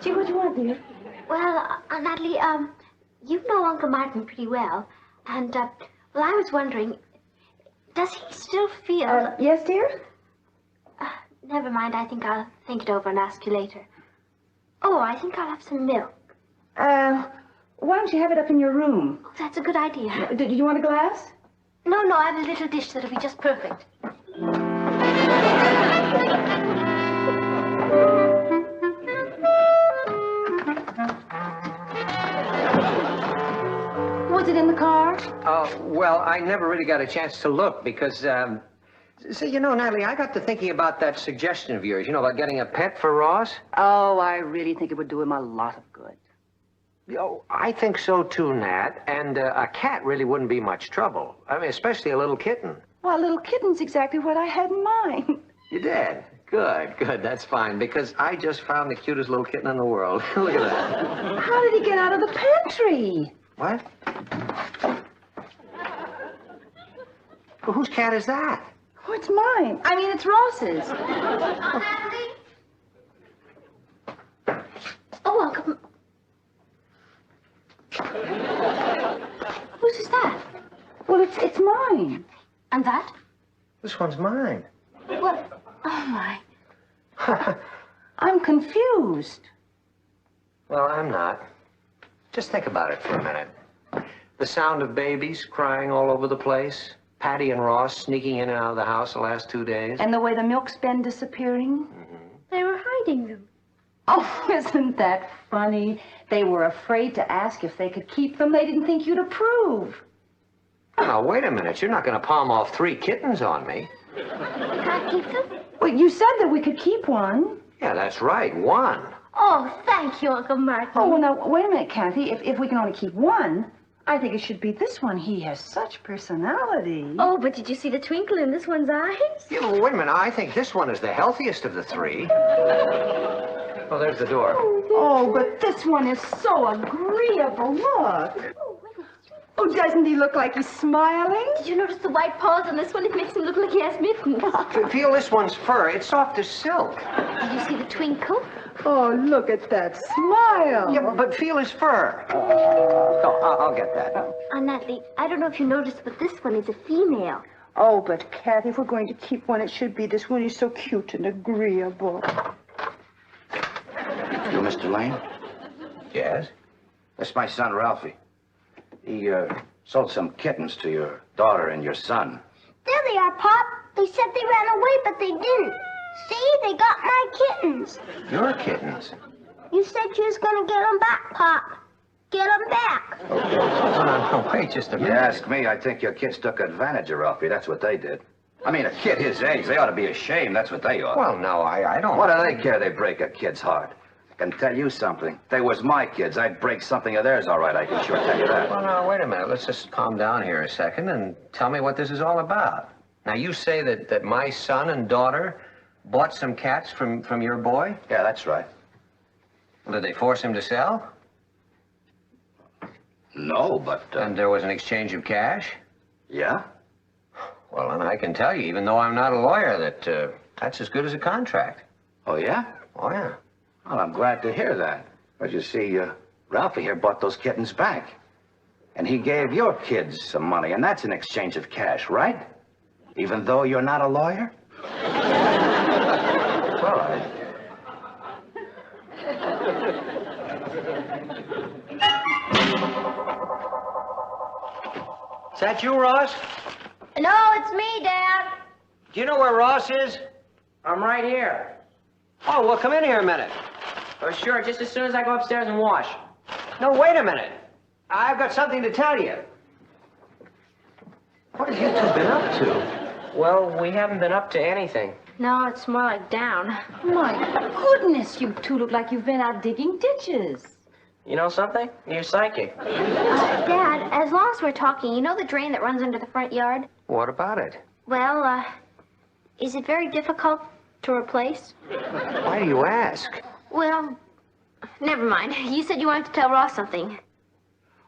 Gee, what do you want, dear? Well, Natalie, you know Uncle Martin pretty well. And, well, I was wondering, does he still feel... Yes, dear? Never mind. I think I'll think it over and ask you later. Oh, I think I'll have some milk. Why don't you have it up in your room? Oh, that's a good idea. Do you want a glass? No, I have a little dish that'll be just perfect. Was it in the car? Well, I never really got a chance to look because, say, you know, Natalie, I got to thinking about that suggestion of yours, about getting a pet for Ross. Oh, I really think it would do him a lot of good. Oh, I think so too, Nat. And a cat really wouldn't be much trouble. I mean, especially a little kitten. Well, a little kitten's exactly what I had in mind. You did? Good. That's fine, because I just found the cutest little kitten in the world. Look at that. How did he get out of the pantry? What? Well, whose cat is that? Oh, it's mine. I mean, it's Ross's. Oh, Uncle... Whose is that? Well, it's mine. And that? This one's mine. Well, oh, my. I'm confused. Well, I'm not. Just think about it for a minute. The sound of babies crying all over the place. Patty and Ross sneaking in and out of the house the last 2 days. And the way the milk's been disappearing. They were hiding them. Oh, isn't that funny? They were afraid to ask if they could keep them. They didn't think you'd approve. Now, wait a minute. You're not going to palm off 3 kittens on me. You can't keep them? Well, you said that we could keep one. Yeah, that's right. 1. Oh, thank you, Uncle Martin. Oh, well, now, wait a minute, Cathy. If we can only keep one, I think it should be this one. He has such personality. Oh, but did you see the twinkle in this one's eyes? Yeah, well, wait a minute. I think this one is the healthiest of the 3. Oh, there's the door. Oh, but this one is so agreeable. Look. Oh, doesn't he look like he's smiling? Did you notice the white paws on this one? It makes him look like he has mittens. Feel this one's fur. It's soft as silk. Did you see the twinkle? Oh, look at that smile. Yeah, but feel his fur. Oh, I'll get that. Natalie, I don't know if you noticed, but this one is a female. Oh, but Cathy, if we're going to keep one, it should be this one. He's so cute and agreeable. You, Mr. Lane? Yes? That's my son, Ralphie. He, sold some kittens to your daughter and your son. There they are, Pop. They said they ran away, but they didn't. See, they got my kittens. Your kittens? You said you was gonna get them back, Pop. Get them back. No, wait just a minute. You ask me, I think your kids took advantage of Ralphie. That's what they did. I mean, a kid his age, they ought to be ashamed. That's what they ought. Well, no, I don't. What do they care they break a kid's heart? I can tell you something. If they was my kids, I'd break something of theirs all right. I can sure tell you that. Well, now, wait a minute. Let's just calm down here a second and tell me what this is all about. Now, you say that my son and daughter bought some cats from your boy? Yeah, that's right. Well, did they force him to sell? No, but... And there was an exchange of cash? Yeah? Well, then I can tell you, even though I'm not a lawyer, that that's as good as a contract. Oh, yeah? Oh, yeah. Well, I'm glad to hear that. But you see, Ralphie here bought those kittens back. And he gave your kids some money, and that's an exchange of cash, right? Even though you're not a lawyer? Well, Is that you, Ross? No, it's me, Dad. Do you know where Ross is? I'm right here. Oh, well, come in here a minute. Oh, sure, just as soon as I go upstairs and wash. No, wait a minute. I've got something to tell you. What have you two been up to? Well, we haven't been up to anything. No, it's more like down. My goodness, you two look like you've been out digging ditches. You know something? You're psychic. Dad, as long as we're talking, you know the drain that runs under the front yard? What about it? Well, is it very difficult to replace? Why do you ask? Well, never mind. You said you wanted to tell Ross something.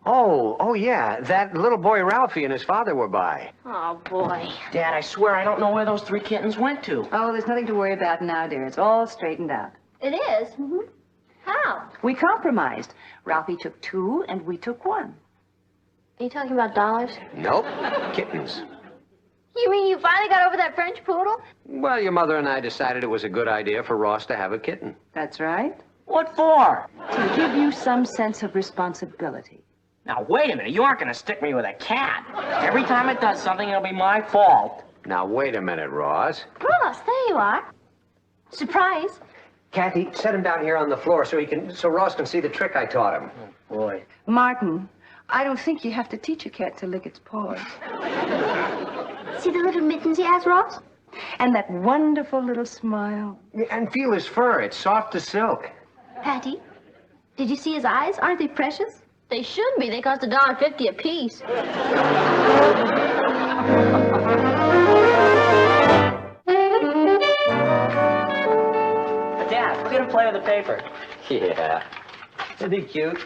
Oh, yeah. That little boy Ralphie and his father were by. Oh, boy. Dad, I swear I don't know where those 3 kittens went to. Oh, there's nothing to worry about now, dear. It's all straightened out. It is? Mm-hmm. How? We compromised. Ralphie took 2, and we took 1. Are you talking about dollars? Nope. Kittens. You mean you finally got over that French poodle? Well, your mother and I decided it was a good idea for Ross to have a kitten. That's right. What for? To give you some sense of responsibility. Now, wait a minute. You aren't going to stick me with a cat. Every time it does something, it'll be my fault. Now, wait a minute, Ross. Ross, there you are. Surprise. Cathy, set him down here on the floor so Ross can see the trick I taught him. Oh, boy. Martin, I don't think you have to teach a cat to lick its paws. See the little mittens he has, Ross? And that wonderful little smile. And feel his fur. It's soft as silk. Patty, did you see his eyes? Aren't they precious? They should be. They cost $1.50 a piece. Dad, we're going to play with the paper. Yeah. Isn't he cute?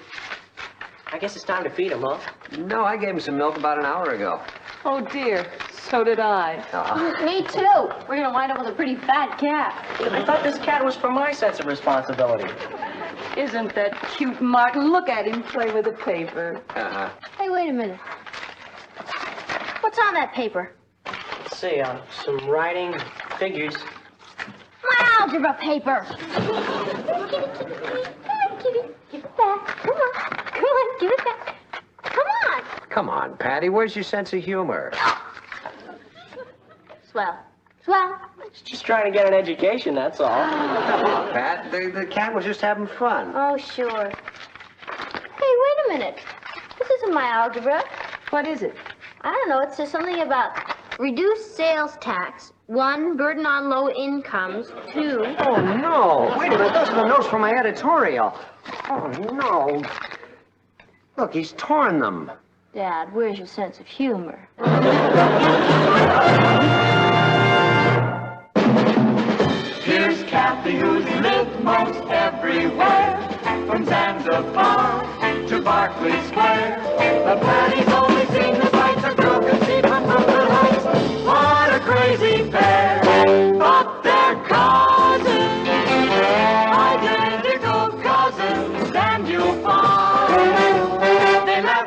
I guess it's time to feed him, huh? No, I gave him some milk about an hour ago. Oh, dear. So did I. Me too. We're going to wind up with a pretty fat cat. I thought this cat was for my sense of responsibility. Isn't that cute, Martin? Look at him play with the paper. Uh-huh. Hey, wait a minute. What's on that paper? Let's see, some writing, figures. My algebra paper. Give it back. Come on, give it back. Come on. Come on, Patty. Where's your sense of humor? Swell. Just trying to get an education, that's all. Come on, Pat. The cat was just having fun. Oh, sure. Hey, wait a minute. This isn't my algebra. What is it? I don't know. It says something about reduced sales tax. 1, burden on low incomes. 2. Oh, no. Wait a minute. Those are the notes from my editorial. Oh, no. Look, he's torn them. Dad, where's your sense of humor? Here's Cathy, who's lived most everywhere, from Zanzibar to Berkeley Square. The Patty's only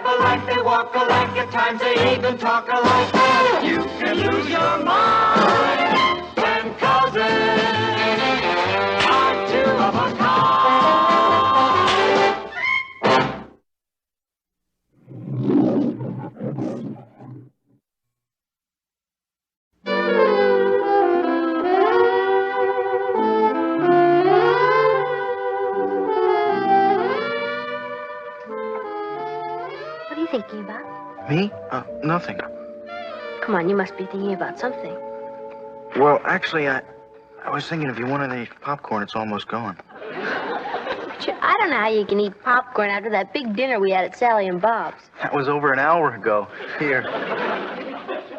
laugh alike, they walk alike, at times they even talk alike. You can lose your mind when cousins are two of a kind. What are you thinking about? Me? Nothing. Come on, you must be thinking about something. Well, actually, I was thinking if you wanted any popcorn, it's almost gone. Richard, I don't know how you can eat popcorn after that big dinner we had at Sally and Bob's. That was over an hour ago. Here.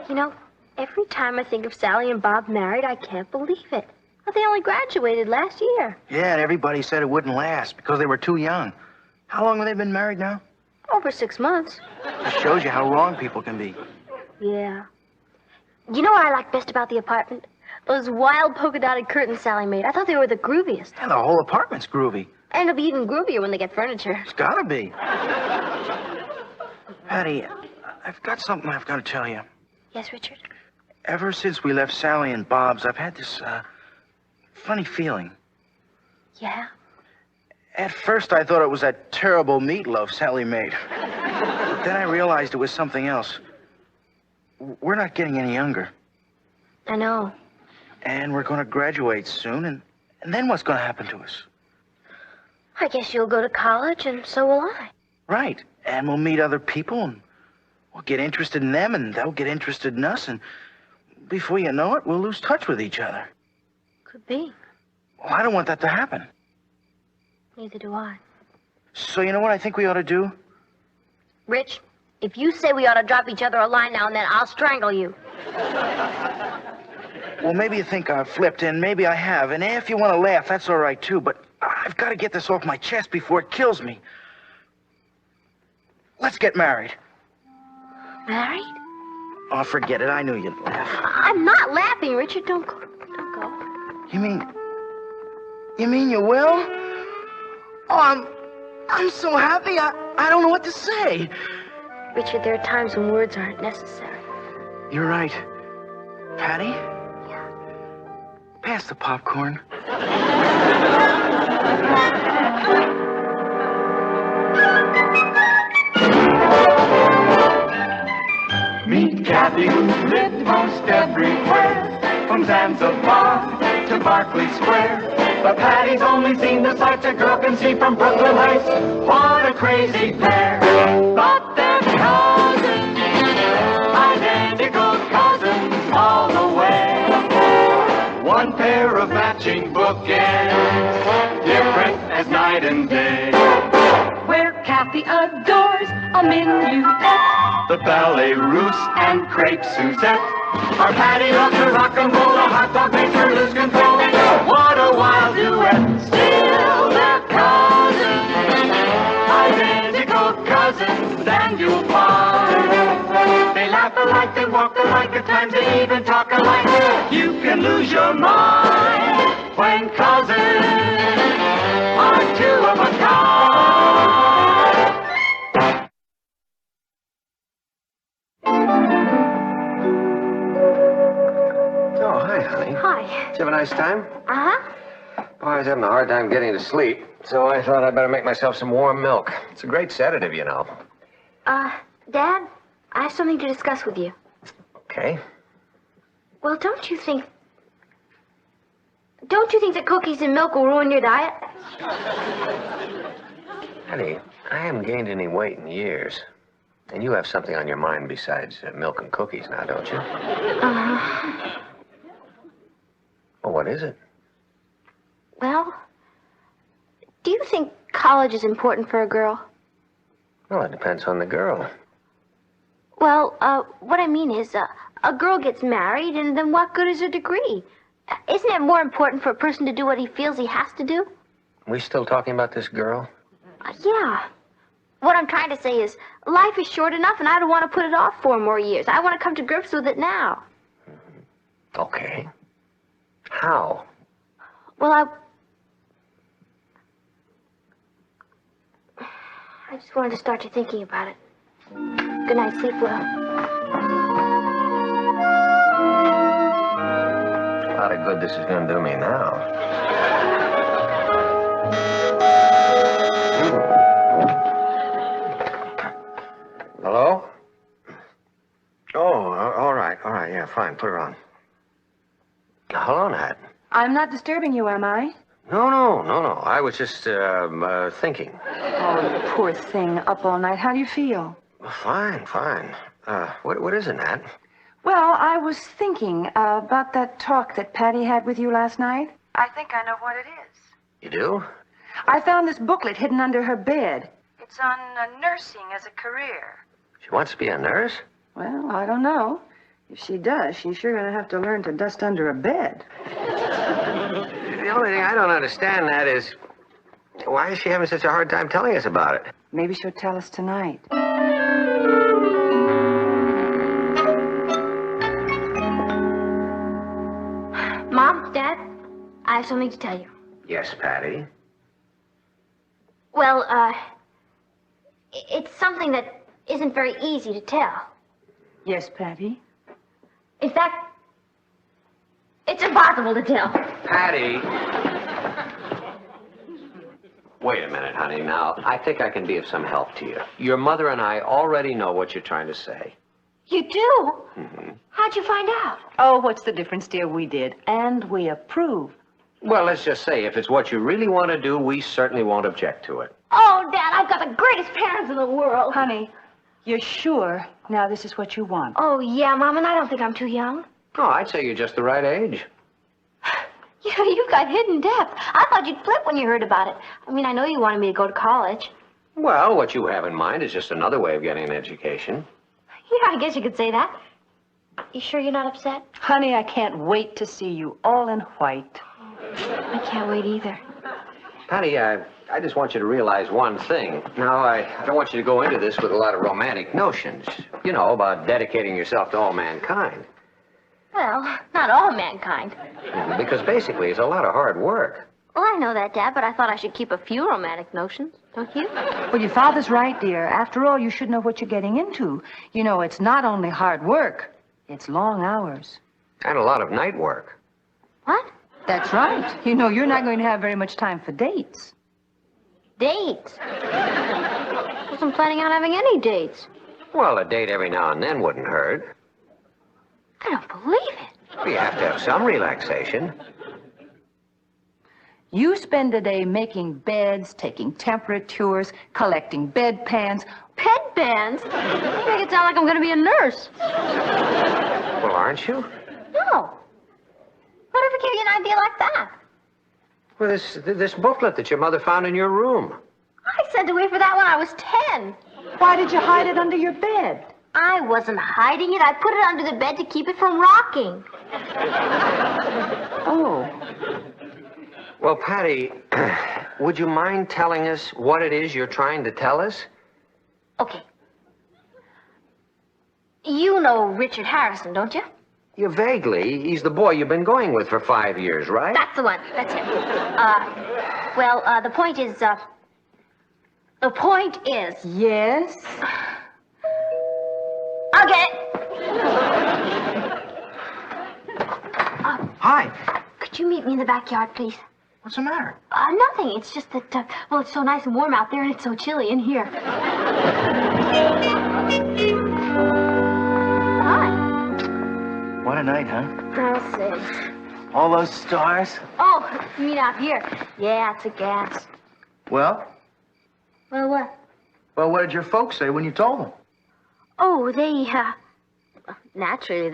You know, every time I think of Sally and Bob married, I can't believe it. Well, they only graduated last year. Yeah, and everybody said it wouldn't last because they were too young. How long have they been married now? Over 6 months. It shows you how wrong people can be. Yeah. You know what I like best about the apartment? Those wild polka-dotted curtains Sally made. I thought they were the grooviest. Yeah, the whole apartment's groovy. And it'll be even groovier when they get furniture. It's gotta be. Patty, I've got something I've got to tell you. Yes, Richard? Ever since we left Sally and Bob's, I've had this, funny feeling. Yeah? At first, I thought it was that terrible meatloaf Sally made. But then I realized it was something else. We're not getting any younger. I know. And we're going to graduate soon, and then what's going to happen to us? I guess you'll go to college, and so will I. Right. And we'll meet other people, and we'll get interested in them, and they'll get interested in us, and before you know it, we'll lose touch with each other. Could be. Well, I don't want that to happen. Neither do I. So you know what I think we ought to do? Rich, if you say we ought to drop each other a line now and then, I'll strangle you. Well, maybe you think I've flipped, and maybe I have. And if you want to laugh, that's all right, too. But I've got to get this off my chest before it kills me. Let's get married. Married? Oh, forget it. I knew you'd laugh. I'm not laughing, Richard. Don't go. Don't go. You mean you will? Oh, I'm so happy. I don't know what to say. Richard, there are times when words aren't necessary. You're right. Patty? Yeah? Pass the popcorn. Meet Cathy, who lived most everywhere, from Zanzibar to Berkeley Square. But Patty's only seen the sights a girl can see from Brooklyn Heights. What a crazy pair! But they're cousins, identical cousins all the way. One pair of matching bookends, different as night and day. Where Cathy adores a minuet, The ballet russe and crepe Suzette. Our Patty loves to rock and roll, a hot dog makes her lose control. What a wild duet! Still they're cousins, identical cousins, and you'll find they laugh alike, they walk alike, at times they even talk alike. You can lose your mind when cousins are two of a kind. Oh, hi, honey. Hi. Did you have a nice time? Uh-huh. Boy, I was having a hard time getting to sleep, so I thought I'd better make myself some warm milk. It's a great sedative, you know. Dad, I have something to discuss with you. Okay. Well, don't you think that cookies and milk will ruin your diet? Honey, I haven't gained any weight in years. And you have something on your mind besides milk and cookies now, don't you? Uh-huh. Well, what is it? Well, do you think college is important for a girl? Well, it depends on the girl. Well, what I mean is, a girl gets married, and then what good is her degree? Isn't it more important for a person to do what he feels he has to do? We still talking about this girl? Yeah. What I'm trying to say is, life is short enough, and I don't want to put it off 4 more years. I want to come to grips with it now. Okay. How? Well, I just wanted to start you thinking about it. Good night. Sleep well. A lot of good this is going to do me now. Hello? Oh, all right, yeah, fine, put her on. Hello, Nat. I'm not disturbing you, am I? No. I was just, thinking. Oh, you poor thing, up all night. How do you feel? Fine. What is it, Nat? Well, I was thinking about that talk that Patty had with you last night. I think I know what it is. You do? I found this booklet hidden under her bed. It's on nursing as a career. She wants to be a nurse? Well, I don't know. If she does, she's sure going to have to learn to dust under a bed. The only thing I don't understand, Nat, is why is she having such a hard time telling us about it? Maybe she'll tell us tonight. Mom, Dad, I have something to tell you. Yes, Patty? Well, it's something that isn't very easy to tell. Yes, Patty? In fact, it's impossible to tell. Patty! Wait a minute, honey. Now, I think I can be of some help to you. Your mother and I already know what you're trying to say. You do? Mm-hmm. How'd you find out? Oh, what's the difference, dear? We did. And we approve. Well, let's just say, if it's what you really want to do, we certainly won't object to it. Oh, Dad, I've got the greatest parents in the world. Honey, you're sure now this is what you want? Oh, yeah, Mom, and I don't think I'm too young. Oh, I'd say you're just the right age. You know, you've got hidden depth. I thought you'd flip when you heard about it. I mean, I know you wanted me to go to college. Well, what you have in mind is just another way of getting an education. Yeah, I guess you could say that. You sure you're not upset? Honey, I can't wait to see you all in white. I can't wait either. Patty, I just want you to realize one thing. Now, I don't want you to go into this with a lot of romantic notions, you know, about dedicating yourself to all mankind. Well, not all mankind. Because basically, it's a lot of hard work. Well, I know that, Dad, but I thought I should keep a few romantic notions, don't you? Well, your father's right, dear. After all, you should know what you're getting into. You know, it's not only hard work, it's long hours. And a lot of night work. What? That's right. You know, you're not going to have very much time for dates. Dates? I wasn't planning on having any dates. Well, a date every now and then wouldn't hurt. I don't believe it. Well, you have to have some relaxation. You spend a day making beds, taking temperatures, collecting bedpans. Bedpans? You make it sound like I'm going to be a nurse. Well, aren't you? No. Whatever gave you an idea like that? Well, this booklet that your mother found in your room. I sent away for that when I was 10. Why did you hide it under your bed? I wasn't hiding it. I put it under the bed to keep it from rocking. Oh. Well, Patty, would you mind telling us what it is you're trying to tell us? Okay. You know Richard Harrison, don't you? Yeah, vaguely. He's the boy you've been going with for 5 years, right? That's the one. That's him. The point is, The point is... Yes? I'll get it. Hi. Could you meet me in the backyard, please? What's the matter? Nothing. It's just that, well, it's so nice and warm out there, and it's so chilly in here. Hi. What a night, huh? I'll say. All those stars? Oh, you mean out here? Yeah, it's a gas. Well? Well, what? Well, what did your folks say when you told them? Oh, they, naturally,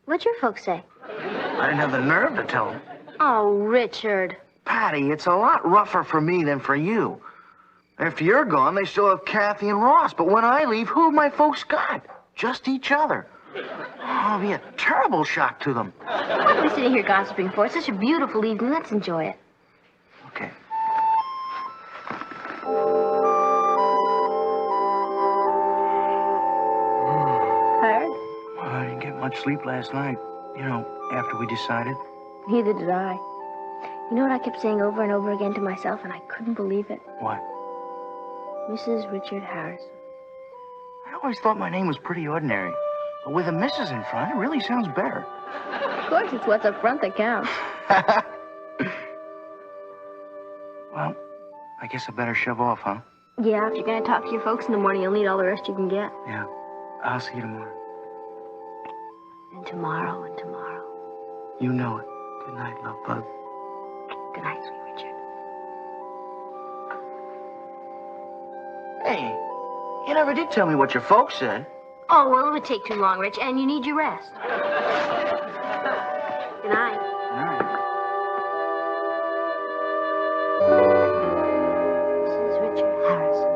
what'd your folks say? I didn't have the nerve to tell them. Oh, Richard. Patty, it's a lot rougher for me than for you. After you're gone, they still have Cathy and Ross. But when I leave, who have my folks got? Just each other. Oh, it'll be a terrible shock to them. What are we sitting here gossiping for? It's such a beautiful evening. Let's enjoy it. Okay. Tired? Well, I didn't get much sleep last night. You know, after we decided. Neither did I. You know what I kept saying over and over again to myself, and I couldn't believe it? What? Mrs. Richard Harrison. I always thought my name was pretty ordinary. But with a Mrs. in front, it really sounds better. Of course, it's what's up front that counts. Well, I guess I better shove off, huh? Yeah, if you're going to talk to your folks in the morning, you'll need all the rest you can get. Yeah. I'll see you tomorrow. And tomorrow and tomorrow. You know it. Good night, love bug. Good night, sweet Richard. Hey, you never did tell me what your folks said. Oh, well, it would take too long, Rich, and you need your rest. Good night. All right. Mrs. Richard Harrison.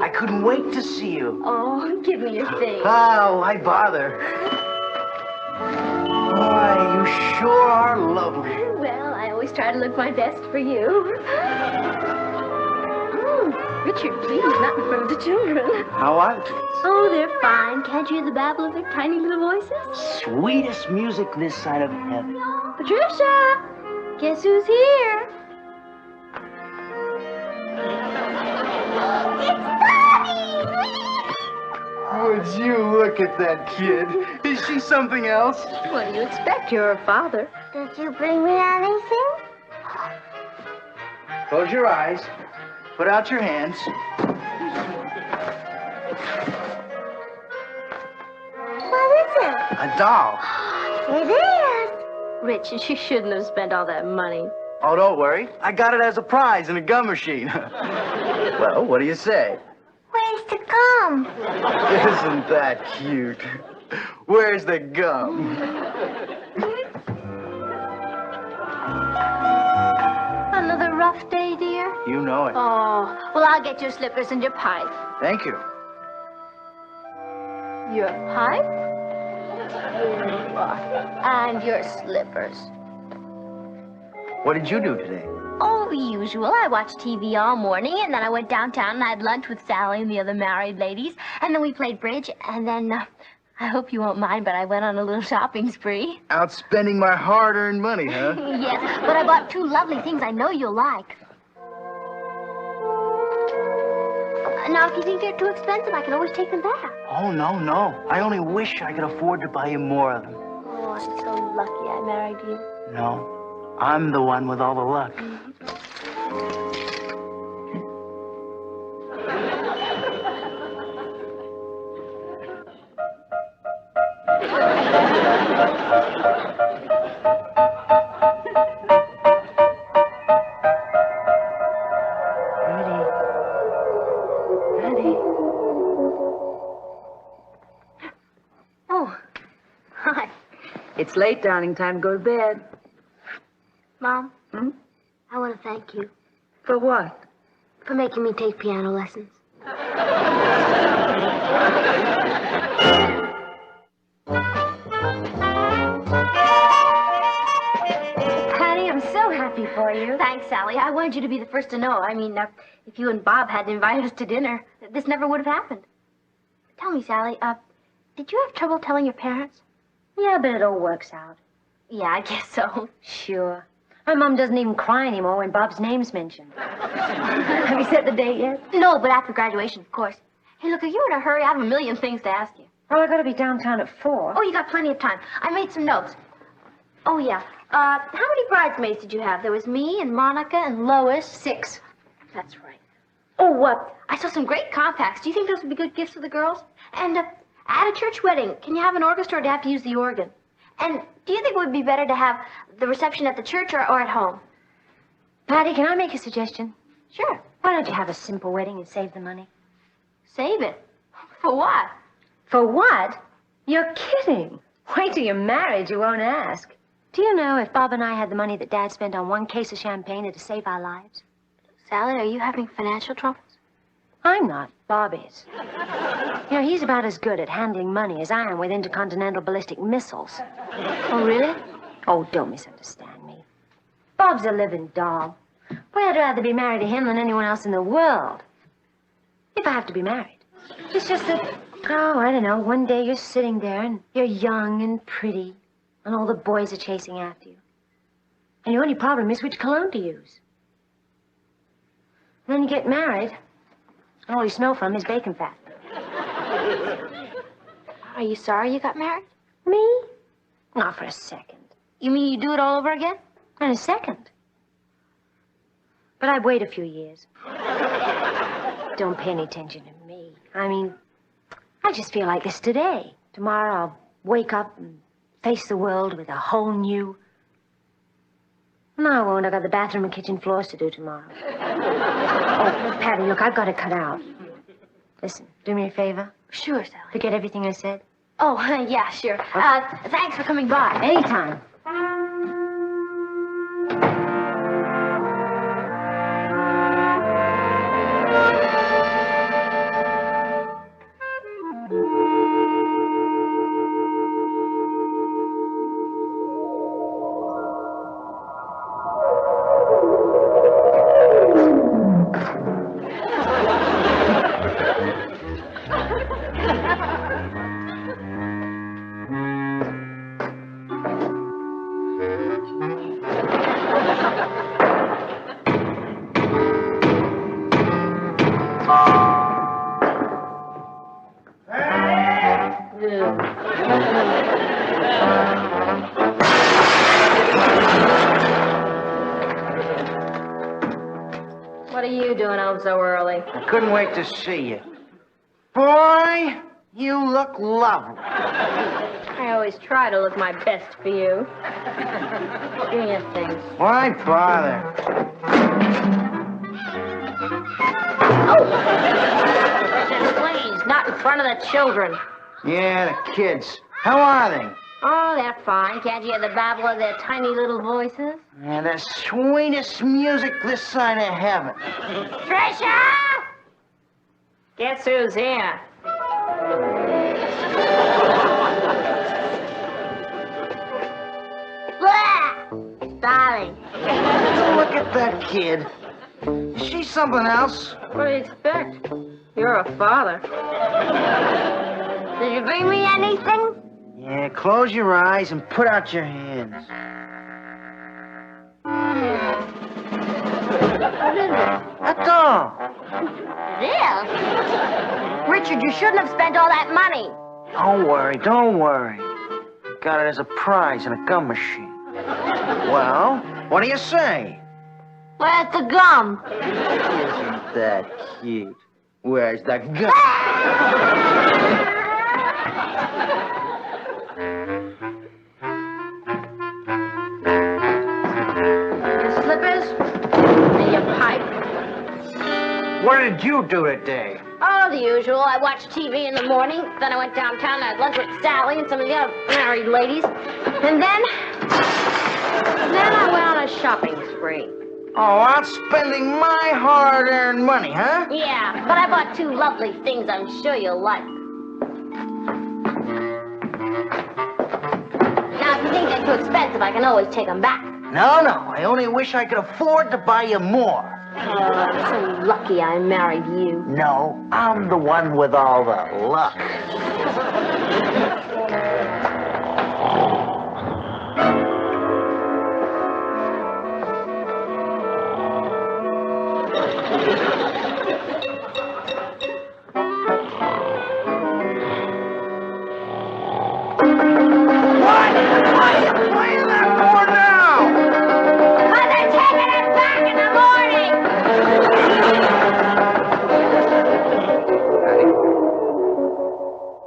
I couldn't wait to see you. Oh, give me your thing. Oh, why bother? Why, you sure are lovely. Well, I always try to look my best for you. Richard, please, not in front of the children. How are the kids? Oh, they're fine. Can't you hear the babble of their tiny little voices? Sweetest music this side of heaven. Patricia, guess who's here? Would you look at that kid? Is she something else? What do you expect? You're her father. Did you bring me anything? Close your eyes. Put out your hands. What is it? A doll. It is. Rich, you shouldn't have spent all that money. Oh, don't worry. I got it as a prize in a gum machine. Well, what do you say? Where's the gum? Isn't that cute? Where's the gum? Another rough day, dear? You know it. Oh, well, I'll get your slippers and your pipe. Thank you. Your pipe? And your slippers. What did you do today? Oh, usual. I watched TV all morning, and then I went downtown and I had lunch with Sally and the other married ladies, and then we played bridge, and then, I hope you won't mind, but I went on a little shopping spree. Out spending my hard-earned money, huh? Yes, but I bought 2 lovely things I know you'll like. Now, if you think they're too expensive, I can always take them back. Oh, no, no. I only wish I could afford to buy you more of them. Oh, I'm so lucky I married you. No, I'm the one with all the luck. Oh, hi. It's late, darling. Time to go to bed. Mom, I want to thank you For what? for making me take piano lessons. Patty, I'm so happy for you. Thanks, Sally. I wanted you to be the first to know. I mean, if you and Bob hadn't invited us to dinner, this never would have happened. Tell me, Sally, did you have trouble telling your parents? Yeah, but it all works out. Yeah, I guess so. Sure. My mom doesn't even cry anymore when Bob's name's mentioned. Have you set the date yet? No, but after graduation, of course. Hey, look, if you're in a hurry, I have a million things to ask you. Oh, I gotta be downtown at 4. Oh, you got plenty of time. I made some notes. Oh, yeah. How many bridesmaids did you have? There was me and Monica and Lois. 6. That's right. Oh, I saw some great compacts. Do you think those would be good gifts for the girls? And at a church wedding, can you have an orchestra or do you have to use the organ? And do you think it would be better to have the reception at the church or at home? Patty, can I make a suggestion? Sure. Why don't you have a simple wedding and save the money? Save it? For what? For what? You're kidding. Wait till you're married, you won't ask. Do you know if Bob and I had the money that Dad spent on 1 case of champagne, it'd save our lives? Sally, are you having financial troubles? I'm not. Bob is. You know, he's about as good at handling money as I am with intercontinental ballistic missiles. Oh, really? Oh, don't misunderstand me. Bob's a living doll. Boy, I'd rather be married to him than anyone else in the world. If I have to be married. It's just that, oh, I don't know, one day you're sitting there and you're young and pretty, and all the boys are chasing after you. And your only problem is which cologne to use. And then you get married, and all you smell from is bacon fat. Are you sorry you got married? Me? Not for a second. You mean you do it all over again? In a second. But I'd wait a few years. Don't pay any attention to me. I mean, I just feel like this today. Tomorrow I'll wake up and face the world with a whole new... No, I won't. I got the bathroom and kitchen floors to do tomorrow. Oh, Patty, look, I've got to cut out. Listen, do me a favor. Sure, Sally. Forget everything I said. Oh, yeah, sure. Thanks for coming by. Anytime. What are you doing home so early? I couldn't wait to see you. Boy, you look lovely. I always try to look my best for you. Give me a thing. Why bother? Please, not in front of the children. Yeah, the kids. How are they? Oh, they're fine. Can't you hear the babble of their tiny little voices? Yeah, the sweetest music this side of heaven. Trisha! Guess who's here? Darling. Look at that kid. Is she something else? What do you expect? You're a father. Did you bring me anything? Yeah, close your eyes and put out your hands. What is it? A doll. This? Richard, you shouldn't have spent all that money. Don't worry, don't worry. Got it as a prize in a gum machine. Well, what do you say? Where's the gum? Isn't that cute? Where's the gum? Your slippers? And your pipe? What did you do today? Oh, the usual. I watched TV in the morning. Then I went downtown and had lunch with Sally and some of the other married ladies. And then I went on a shopping spree. Oh, out spending my hard-earned money, huh? Yeah, but I bought two lovely things I'm sure you'll like. Now, if you think they're too expensive, I can always take them back. No, no. I only wish I could afford to buy you more. Oh, I'm so lucky I married you. No, I'm the one with all the luck.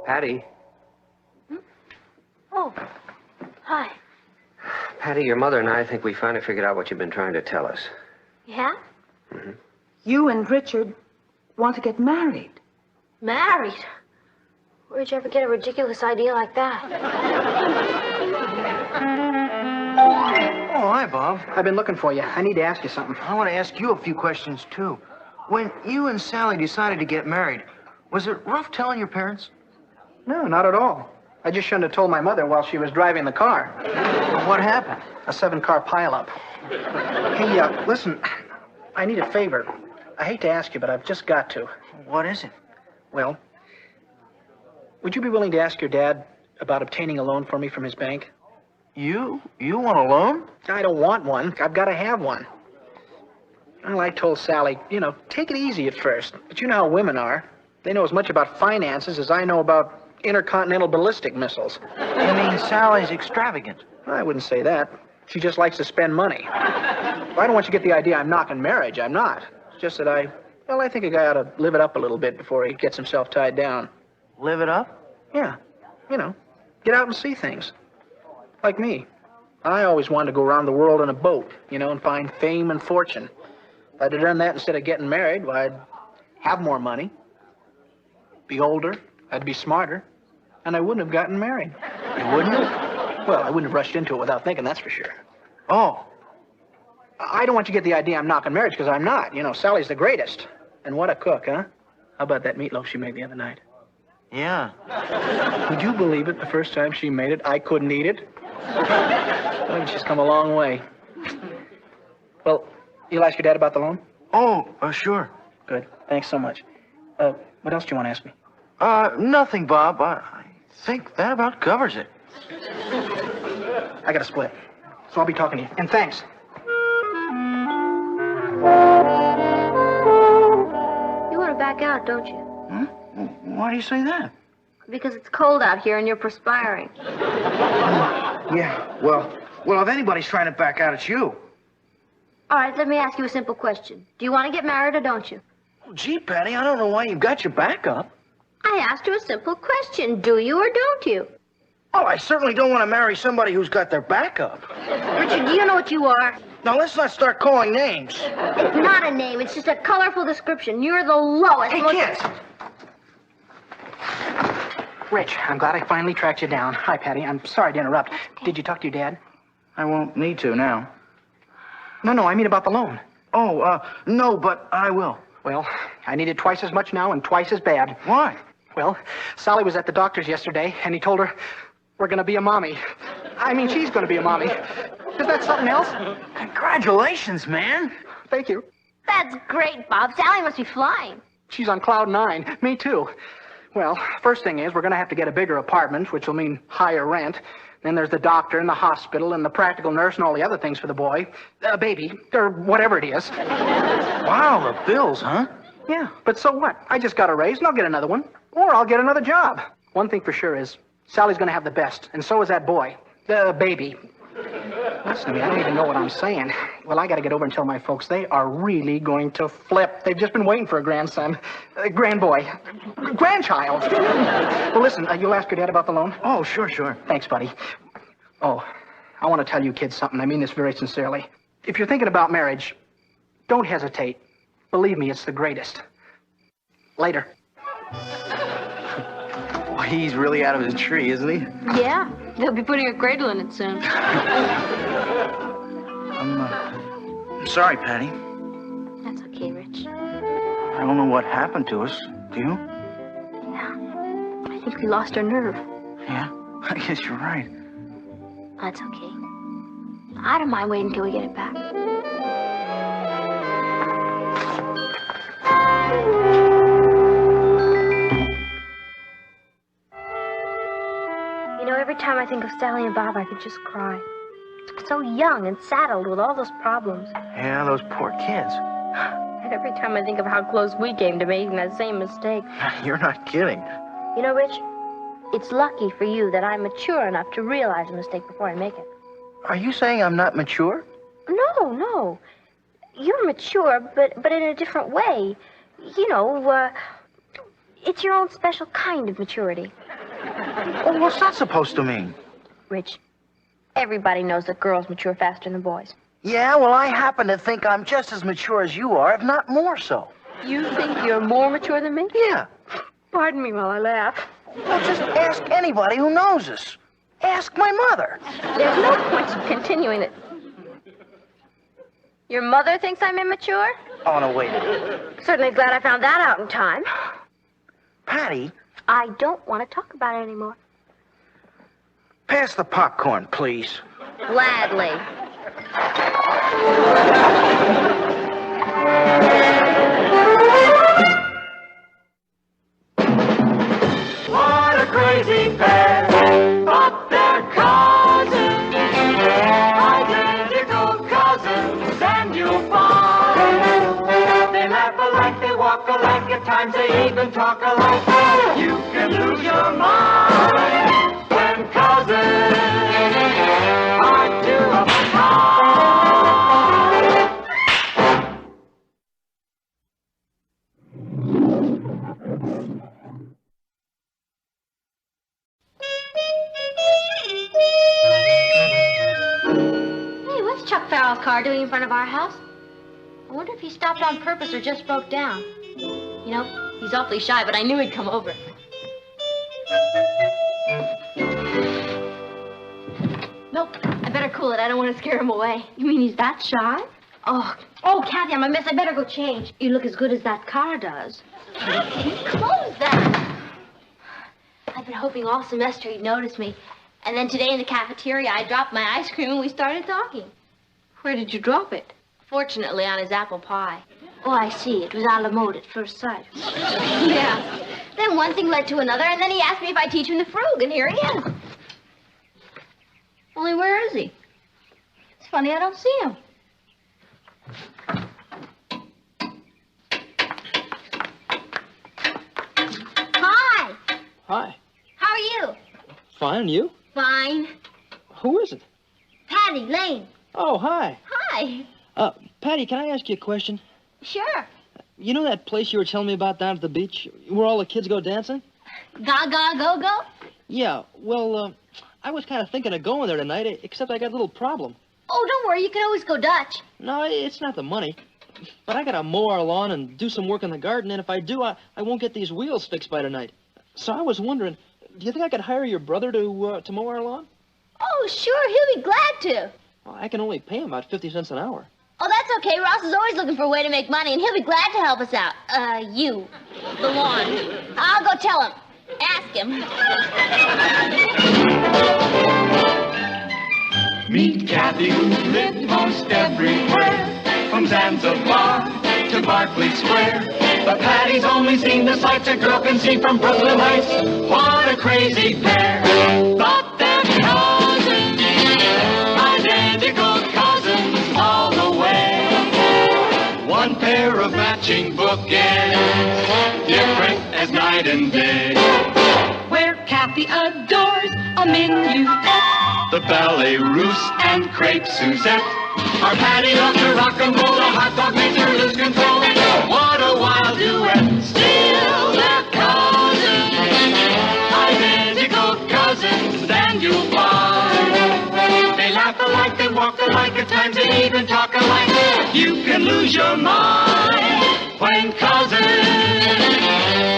Patty. Oh, hi. Patty, your mother and I think we finally figured out what you've been trying to tell us. Yeah? You and Richard want to get married. Married? Where'd you ever get a ridiculous idea like that? Oh, hi, Bob. I've been looking for you. I need to ask you something. I want to ask you a few questions, too. When you and Sally decided to get married, was it rough telling your parents? No, not at all. I just shouldn't have told my mother while she was driving the car. What happened? A 7-car pileup. Hey, listen, I need a favor. I hate to ask you, but I've just got to. What is it? Well, would you be willing to ask your dad about obtaining a loan for me from his bank? You want a loan? I don't want one. I've got to have one. Well, I told Sally, take it easy at first. But you know how women are. They know as much about finances as I know about intercontinental ballistic missiles. You mean Sally's extravagant? I wouldn't say that. She just likes to spend money. I don't want you to get the idea I'm knocking marriage. I'm not. It's just that I think a guy ought to live it up a little bit before he gets himself tied down. Live it up? Yeah. Get out and see things. Like me. I always wanted to go around the world in a boat, and find fame and fortune. If I'd have done that instead of getting married, well, I'd have more money, be older, I'd be smarter, and I wouldn't have gotten married. You wouldn't have? Well, I wouldn't have rushed into it without thinking, that's for sure. Oh. I don't want you to get the idea I'm knocking marriage, because I'm not. Sally's the greatest. And what a cook, huh? How about that meatloaf she made the other night? Yeah. Would you believe it, the first time she made it, I couldn't eat it? Well, she's come a long way. Well, you'll ask your dad about the loan? Oh, sure. Good. Thanks so much. What else do you want to ask me? Nothing, Bob. I think that about covers it. I got to split. So I'll be talking to you. And thanks. You want to back out, don't you? Huh? Why do you say that? Because it's cold out here and you're perspiring. Yeah, well, if anybody's trying to back out, it's you. All right, let me ask you a simple question. Do you want to get married or don't you? Oh, gee, Patty, I don't know why you've got your back up. I asked you a simple question. Do you or don't you? Oh, I certainly don't want to marry somebody who's got their back up. Richard, do you know what you are? Now, let's not start calling names. It's not a name. It's just a colorful description. You're the lowest. Hey, kids. Rich, I'm glad I finally tracked you down. Hi, Patty. I'm sorry to interrupt. Did you talk to your dad? I won't need to now. No, I mean about the loan. Oh, no, but I will. Well, I need it twice as much now and twice as bad. Why? Well, Sally was at the doctor's yesterday, and he told her we're going to be a mommy. I mean, she's going to be a mommy. Is that something else? Congratulations, man. Thank you. That's great, Bob. Sally must be flying. She's on cloud 9. Me too. Well, first thing is we're going to have to get a bigger apartment, which will mean higher rent. Then there's the doctor and the hospital and the practical nurse and all the other things for the boy. Baby, or whatever it is. Wow, the bills, huh? Yeah, but so what? I just got a raise and I'll get another one. Or I'll get another job. One thing for sure is Sally's going to have the best, and so is that boy. The baby. Listen to me, I don't even know what I'm saying. Well, I got to get over and tell my folks they are really going to flip. They've just been waiting for a grandson. Grandboy. Grandchild. Well, listen, you'll ask your dad about the loan? Oh, sure. Thanks, buddy. Oh, I want to tell you kids something. I mean this very sincerely. If you're thinking about marriage, don't hesitate. Believe me, it's the greatest. Later. Well, he's really out of his tree, isn't he? Yeah, they'll be putting a cradle in it soon. I'm sorry, Patty. That's okay, Rich. I don't know what happened to us. Do you? Yeah, I think we lost our nerve. Yeah, I guess you're right. That's okay. I don't mind waiting until we get it back. Every time I think of Sally and Bob, I could just cry. So young and saddled with all those problems. Yeah, those poor kids. And every time I think of how close we came to making that same mistake. You're not kidding. You know, Rich, it's lucky for you that I'm mature enough to realize a mistake before I make it. Are you saying I'm not mature? No. You're mature, but in a different way. You know, it's your own special kind of maturity. Oh, what's that supposed to mean? Rich, everybody knows that girls mature faster than boys. Yeah, well, I happen to think I'm just as mature as you are, if not more so. You think you're more mature than me? Yeah. Pardon me while I laugh. Well, just ask anybody who knows us. Ask my mother. There's no point in continuing it. Your mother thinks I'm immature? Oh, no, wait. Certainly glad I found that out in time. Patty? I don't want to talk about it anymore. Pass the popcorn, please. Gladly. What a crazy pair, but they're cousins, identical cousins, and you'll find they laugh alike, they walk alike, at times they even talk alike. You can lose your mind when cousins are two of a kind. Hey, what's Chuck Farrell's car doing in front of our house? I wonder if he stopped on purpose or just broke down. You know, he's awfully shy, but I knew he'd come over. Nope, I better cool it. I don't want to scare him away. You mean he's that shy? Oh, Cathy, I'm a mess. I better go change. You look as good as that car does. Close that. I've been hoping all semester he'd notice me. And then today in the cafeteria, I dropped my ice cream and we started talking. Where did you drop it? Fortunately, on his apple pie. Oh, I see. It was a la mode at first sight. Yeah. Then one thing led to another, and then he asked me if I'd teach him the frug, and here he is. Only where is he? It's funny I don't see him. Hi. Hi. How are you? Fine, and you? Fine. Who is it? Patty Lane. Oh, hi. Hi. Patty, can I ask you a question? Sure. You know that place you were telling me about down at the beach, where all the kids go dancing? Gaga go-go? Yeah, well, I was kind of thinking of going there tonight, except I got a little problem. Oh, don't worry. You can always go Dutch. No, it's not the money. But I gotta mow our lawn and do some work in the garden, and if I do, I won't get these wheels fixed by tonight. So I was wondering, do you think I could hire your brother to mow our lawn? Oh, sure. He'll be glad to. Well, I can only pay him about 50 cents an hour. Oh, that's okay. Ross is always looking for a way to make money, and he'll be glad to help us out. You. The lawn. I'll go tell him. Ask him. Meet Cathy, who lived most everywhere, from Zanzibar to Berkeley Square. But Patty's only seen the sights a girl can see from Brooklyn Heights. What a crazy pair. But they're cousins, identical cousins all the way. One pair of matching bookends, different as night and day. Where Cathy adores a minuet, The ballet russe and crepe Suzette. Our Patty loves to rock and roll, a hot dog makes her lose control. What a wild duet, still they're cousins, identical cousins, and you'll find they laugh alike, they walk alike, at times they even talk alike. You can lose your mind when cousins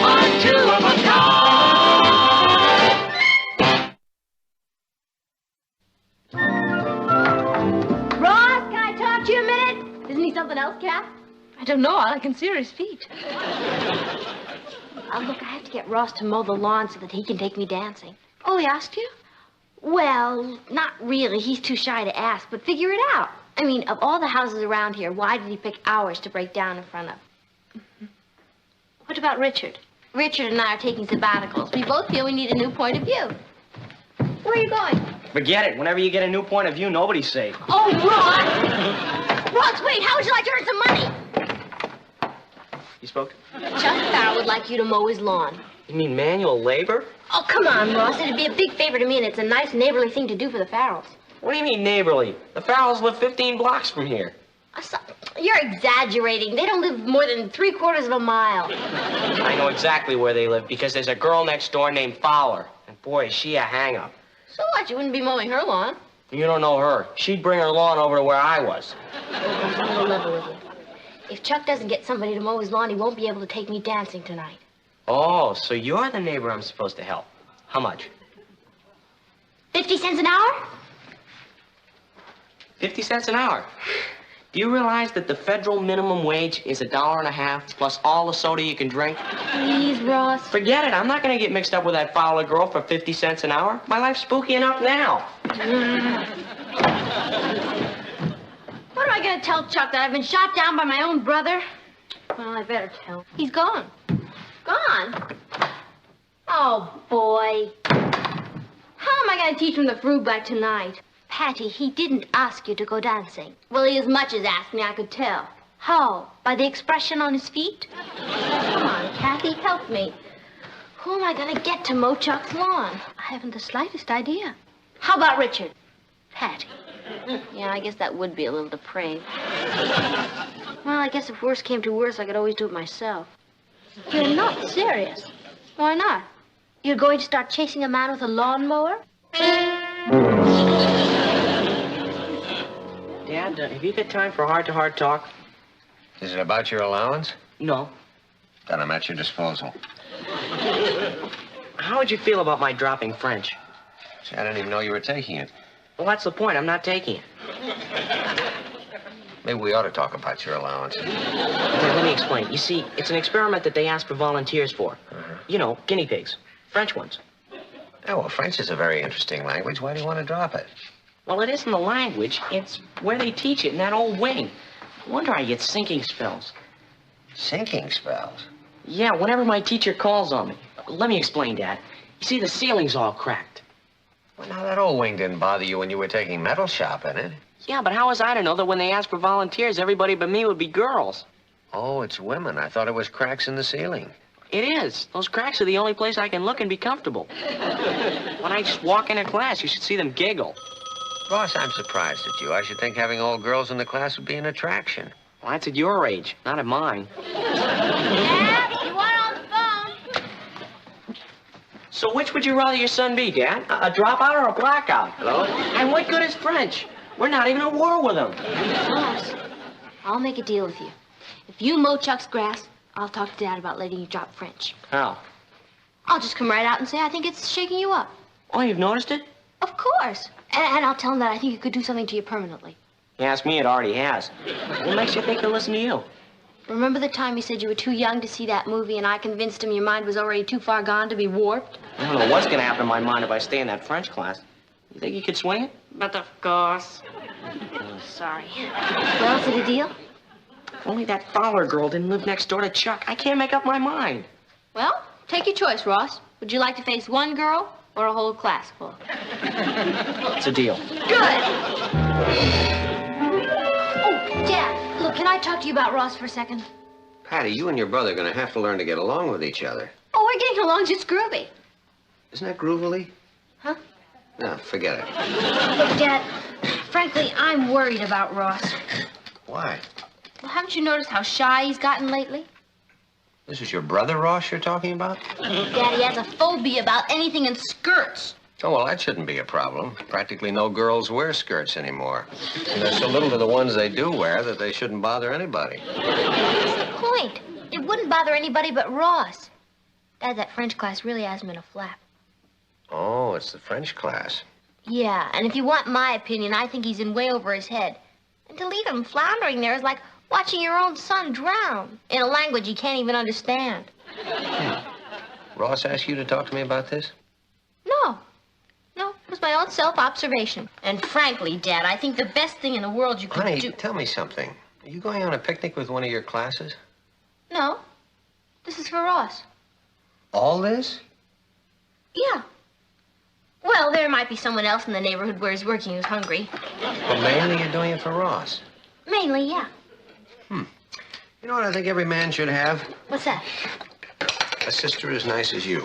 are two of a kind. Ross, can I talk to you a minute? Isn't he something else, Kath? I don't know. All I can see are his feet. Look, I have to get Ross to mow the lawn so that he can take me dancing. Oh, he asked you? Well, not really. He's too shy to ask, but figure it out. I mean, of all the houses around here, why did he pick ours to break down in front of? What about Richard? Richard and I are taking sabbaticals. We both feel we need a new point of view. Where are you going? Forget it. Whenever you get a new point of view, nobody's safe. Oh, Ross! Ross, wait! How would you like to earn some money? You spoke? Chuck Farrell would like you to mow his lawn. You mean manual labor? Oh, come on, Ross. It'd be a big favor to me, and it's a nice neighborly thing to do for the Farrells. What do you mean neighborly? The Farrells live 15 blocks from here. You're exaggerating. They don't live more than 3/4 of a mile. I know exactly where they live because there's a girl next door named Fowler. And boy, is she a hang-up. So what? You wouldn't be mowing her lawn. You don't know her. She'd bring her lawn over to where I was. I'm on the level with you. If Chuck doesn't get somebody to mow his lawn, he won't be able to take me dancing tonight. Oh, so you're the neighbor I'm supposed to help. How much? 50 cents an hour? 50 cents an hour. Do you realize that the federal minimum wage is $1.50 plus all the soda you can drink? Please, Ross. Forget it. I'm not going to get mixed up with that Fowler girl for 50 cents an hour. My life's spooky enough now. What am I going to tell Chuck, that I've been shot down by my own brother? Well, I better tell him. He's gone. Gone? Oh, boy. How am I going to teach him the fruit back tonight? Patty, he didn't ask you to go dancing. Well, he as much as asked me, I could tell. How? By the expression on his feet? Come on, Cathy, help me. Who am I going to get to mow Chuck's lawn? I haven't the slightest idea. How about Richard? Patty. Yeah, I guess that would be a little depraved. Well, I guess if worse came to worse, I could always do it myself. You're not serious. Why not? You're going to start chasing a man with a lawnmower? Dad, have you got time for a heart-to-heart talk? Is it about your allowance? No. Then I'm at your disposal. How would you feel about my dropping French? See, I didn't even know you were taking it. Well, that's the point. I'm not taking it. Maybe we ought to talk about your allowance. Okay, let me explain. You see, it's an experiment that they ask for volunteers for. You know, guinea pigs. French ones. Oh, well, French is a very interesting language. Why do you want to drop it? Well, it isn't the language. It's where they teach it in that old wing. No wonder I get sinking spells. Sinking spells? Yeah, whenever my teacher calls on me. Let me explain, Dad. You see, the ceiling's all cracked. Well, now, that old wing didn't bother you when you were taking metal shop in it. Yeah, but how was I to know that when they asked for volunteers, everybody but me would be girls? Oh, it's women. I thought it was cracks in the ceiling. It is. Those cracks are the only place I can look and be comfortable. When I just walk into class, you should see them giggle. Ross, I'm surprised at you. I should think having all girls in the class would be an attraction. Well, that's at your age, not at mine. Dad, you want on the phone? So which would you rather your son be, Dad? A dropout or a blackout? Hello? And what good is French? We're not even at war with him. Ross, I'll make a deal with you. If you mow Chuck's grass, I'll talk to Dad about letting you drop French. How? I'll just come right out and say I think it's shaking you up. Oh, you've noticed it? Of course. And I'll tell him that I think it could do something to you permanently. You ask me, it already has. What makes you think he'll listen to you? Remember the time you said you were too young to see that movie and I convinced him your mind was already too far gone to be warped? I don't know what's going to happen to my mind if I stay in that French class. You think you could swing it? But of course. Sorry. Well, is it a deal? If only that Fowler girl didn't live next door to Chuck. I can't make up my mind. Well, take your choice, Ross. Would you like to face one girl or a whole class full? It's a deal. Good. Oh, Dad, look, can I talk to you about Ross for a second? Patty, you and your brother are going to have to learn to get along with each other. Oh, we're getting along just groovy. Isn't that groovily? Huh? No, forget it. Look, Dad, frankly, I'm worried about Ross. Why? Well, haven't you noticed how shy he's gotten lately? This is your brother, Ross, you're talking about? Daddy has a phobia about anything in skirts. Oh, well, that shouldn't be a problem. Practically no girls wear skirts anymore. And there's so little to the ones they do wear that they shouldn't bother anybody. That's the point. It wouldn't bother anybody but Ross. Dad, that French class really has him in a flap. Oh, it's the French class. Yeah, and if you want my opinion, I think he's in way over his head. And to leave him floundering there is like watching your own son drown in a language he can't even understand. Ross asked you to talk to me about this? No. No, it was my own self-observation. And frankly, Dad, I think the best thing in the world you could Honey, do... tell me something. Are you going on a picnic with one of your classes? No. This is for Ross. All this? Yeah. Well, there might be someone else in the neighborhood where he's working who's hungry. But mainly you're doing it for Ross. Mainly, yeah. You know what I think every man should have? What's that? A sister as nice as you.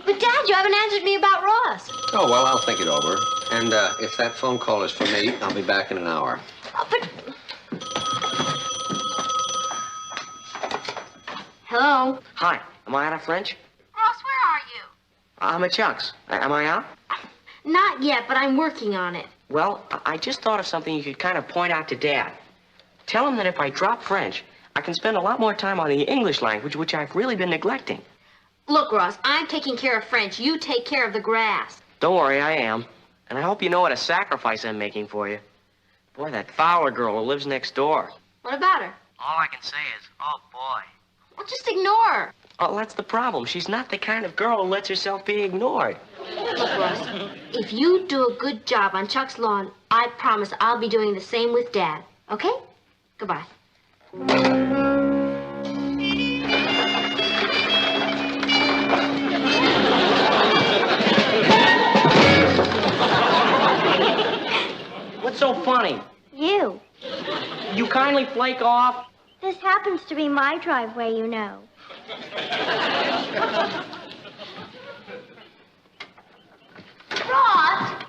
But, Dad, you haven't answered me about Ross. Oh, well, I'll think it over. And if that phone call is for me, I'll be back in an hour. Oh, but... Hello? Hi. Am I out of French? Ross, where are you? I'm at Chuck's. Am I out? Not yet, but I'm working on it. Well, I just thought of something you could kind of point out to Dad. Tell him that if I drop French, I can spend a lot more time on the English language, which I've really been neglecting. Look, Ross, I'm taking care of French. You take care of the grass. Don't worry, I am. And I hope you know what a sacrifice I'm making for you. Boy, that Fowler girl who lives next door. What about her? All I can say is, oh, boy. Well, just ignore her. Oh, that's the problem. She's not the kind of girl who lets herself be ignored. Look, Ross, if you do a good job on Chuck's lawn, I promise I'll be doing the same with Dad. Okay? Goodbye. What's so funny? You. You kindly flake off? This happens to be my driveway, you know. Ross!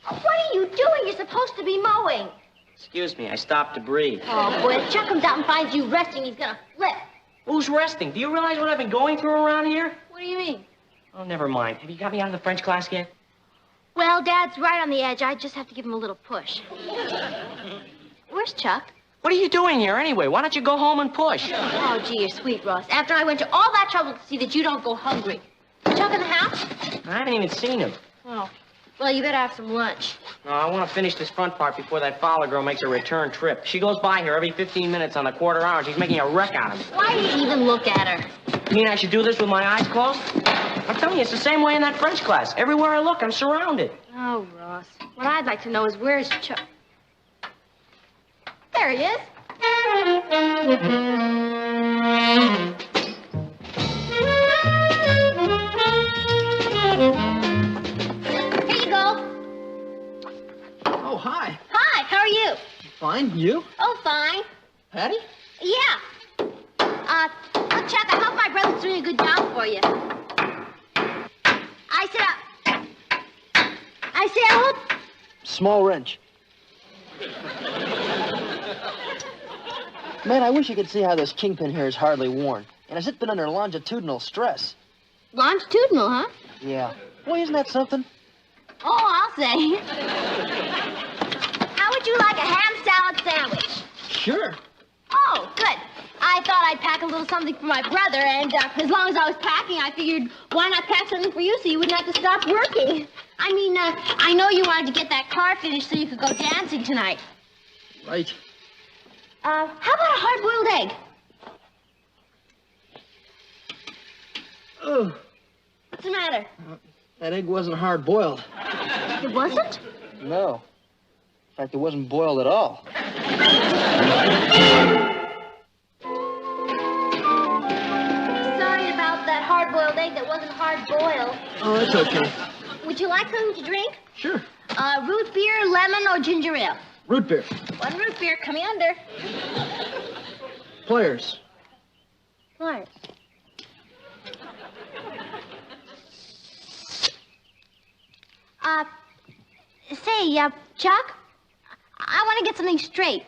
What are you doing? You're supposed to be mowing. Excuse me, I stopped to breathe. Oh, boy, if Chuck comes out and finds you resting, he's gonna flip. Who's resting? Do you realize what I've been going through around here? What do you mean? Oh, never mind. Have you got me out of the French class yet? Well, Dad's right on the edge. I just have to give him a little push. Where's Chuck? What are you doing here anyway? Why don't you go home and push? Oh, gee, you're sweet, Ross. After I went to all that trouble to see that you don't go hungry. Chuck in the house? I haven't even seen him. Oh. Well, you better have some lunch. No, I want to finish this front part before that Fowler girl makes a return trip. She goes by here every 15 minutes on the quarter hour, and she's making a wreck out of me. Why do you even look at her? You mean I should do this with my eyes closed? I'm telling you, it's the same way in that French class. Everywhere I look, I'm surrounded. Oh, Ross. What I'd like to know is where's Chuck? There he is. Here you go. Oh, hi. Hi, how are you? Fine. You? Oh, fine. Patty? Yeah. Look, Chuck, I hope my brother's doing a good job for you. I say I hope... Small wrench. Man, I wish you could see how this kingpin here is hardly worn. And has it been under longitudinal stress? Longitudinal, huh? Yeah. Boy, isn't that something? Oh, I'll say. How would you like a ham salad sandwich? Sure. Oh, good. I thought I'd pack a little something for my brother, and as long as I was packing, I figured, why not pack something for you so you wouldn't have to stop working? I mean, I know you wanted to get that car finished so you could go dancing tonight. Right. How about a hard-boiled egg? Oh, What's the matter? that egg wasn't hard-boiled. It wasn't? No. In fact, it wasn't boiled at all. Sorry about that hard-boiled egg that wasn't hard-boiled. Oh, that's okay. Would you like something to drink? Sure. Root beer, lemon, or ginger ale? Root beer. One root beer, coming under. Players. What? Say, Chuck, I want to get something straight.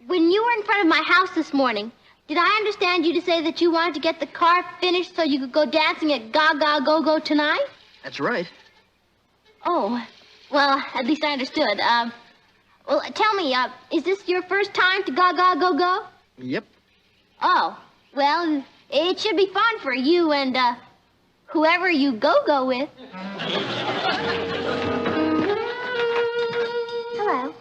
When you were in front of my house this morning, did I understand you to say that you wanted to get the car finished so you could go dancing at Gaga Go-Go tonight? That's right. Oh, well, at least I understood. Well, tell me, is this your first time to Gaga Go-Go? Yep. Oh, well, it should be fun for you and, whoever you go-go with. Hello.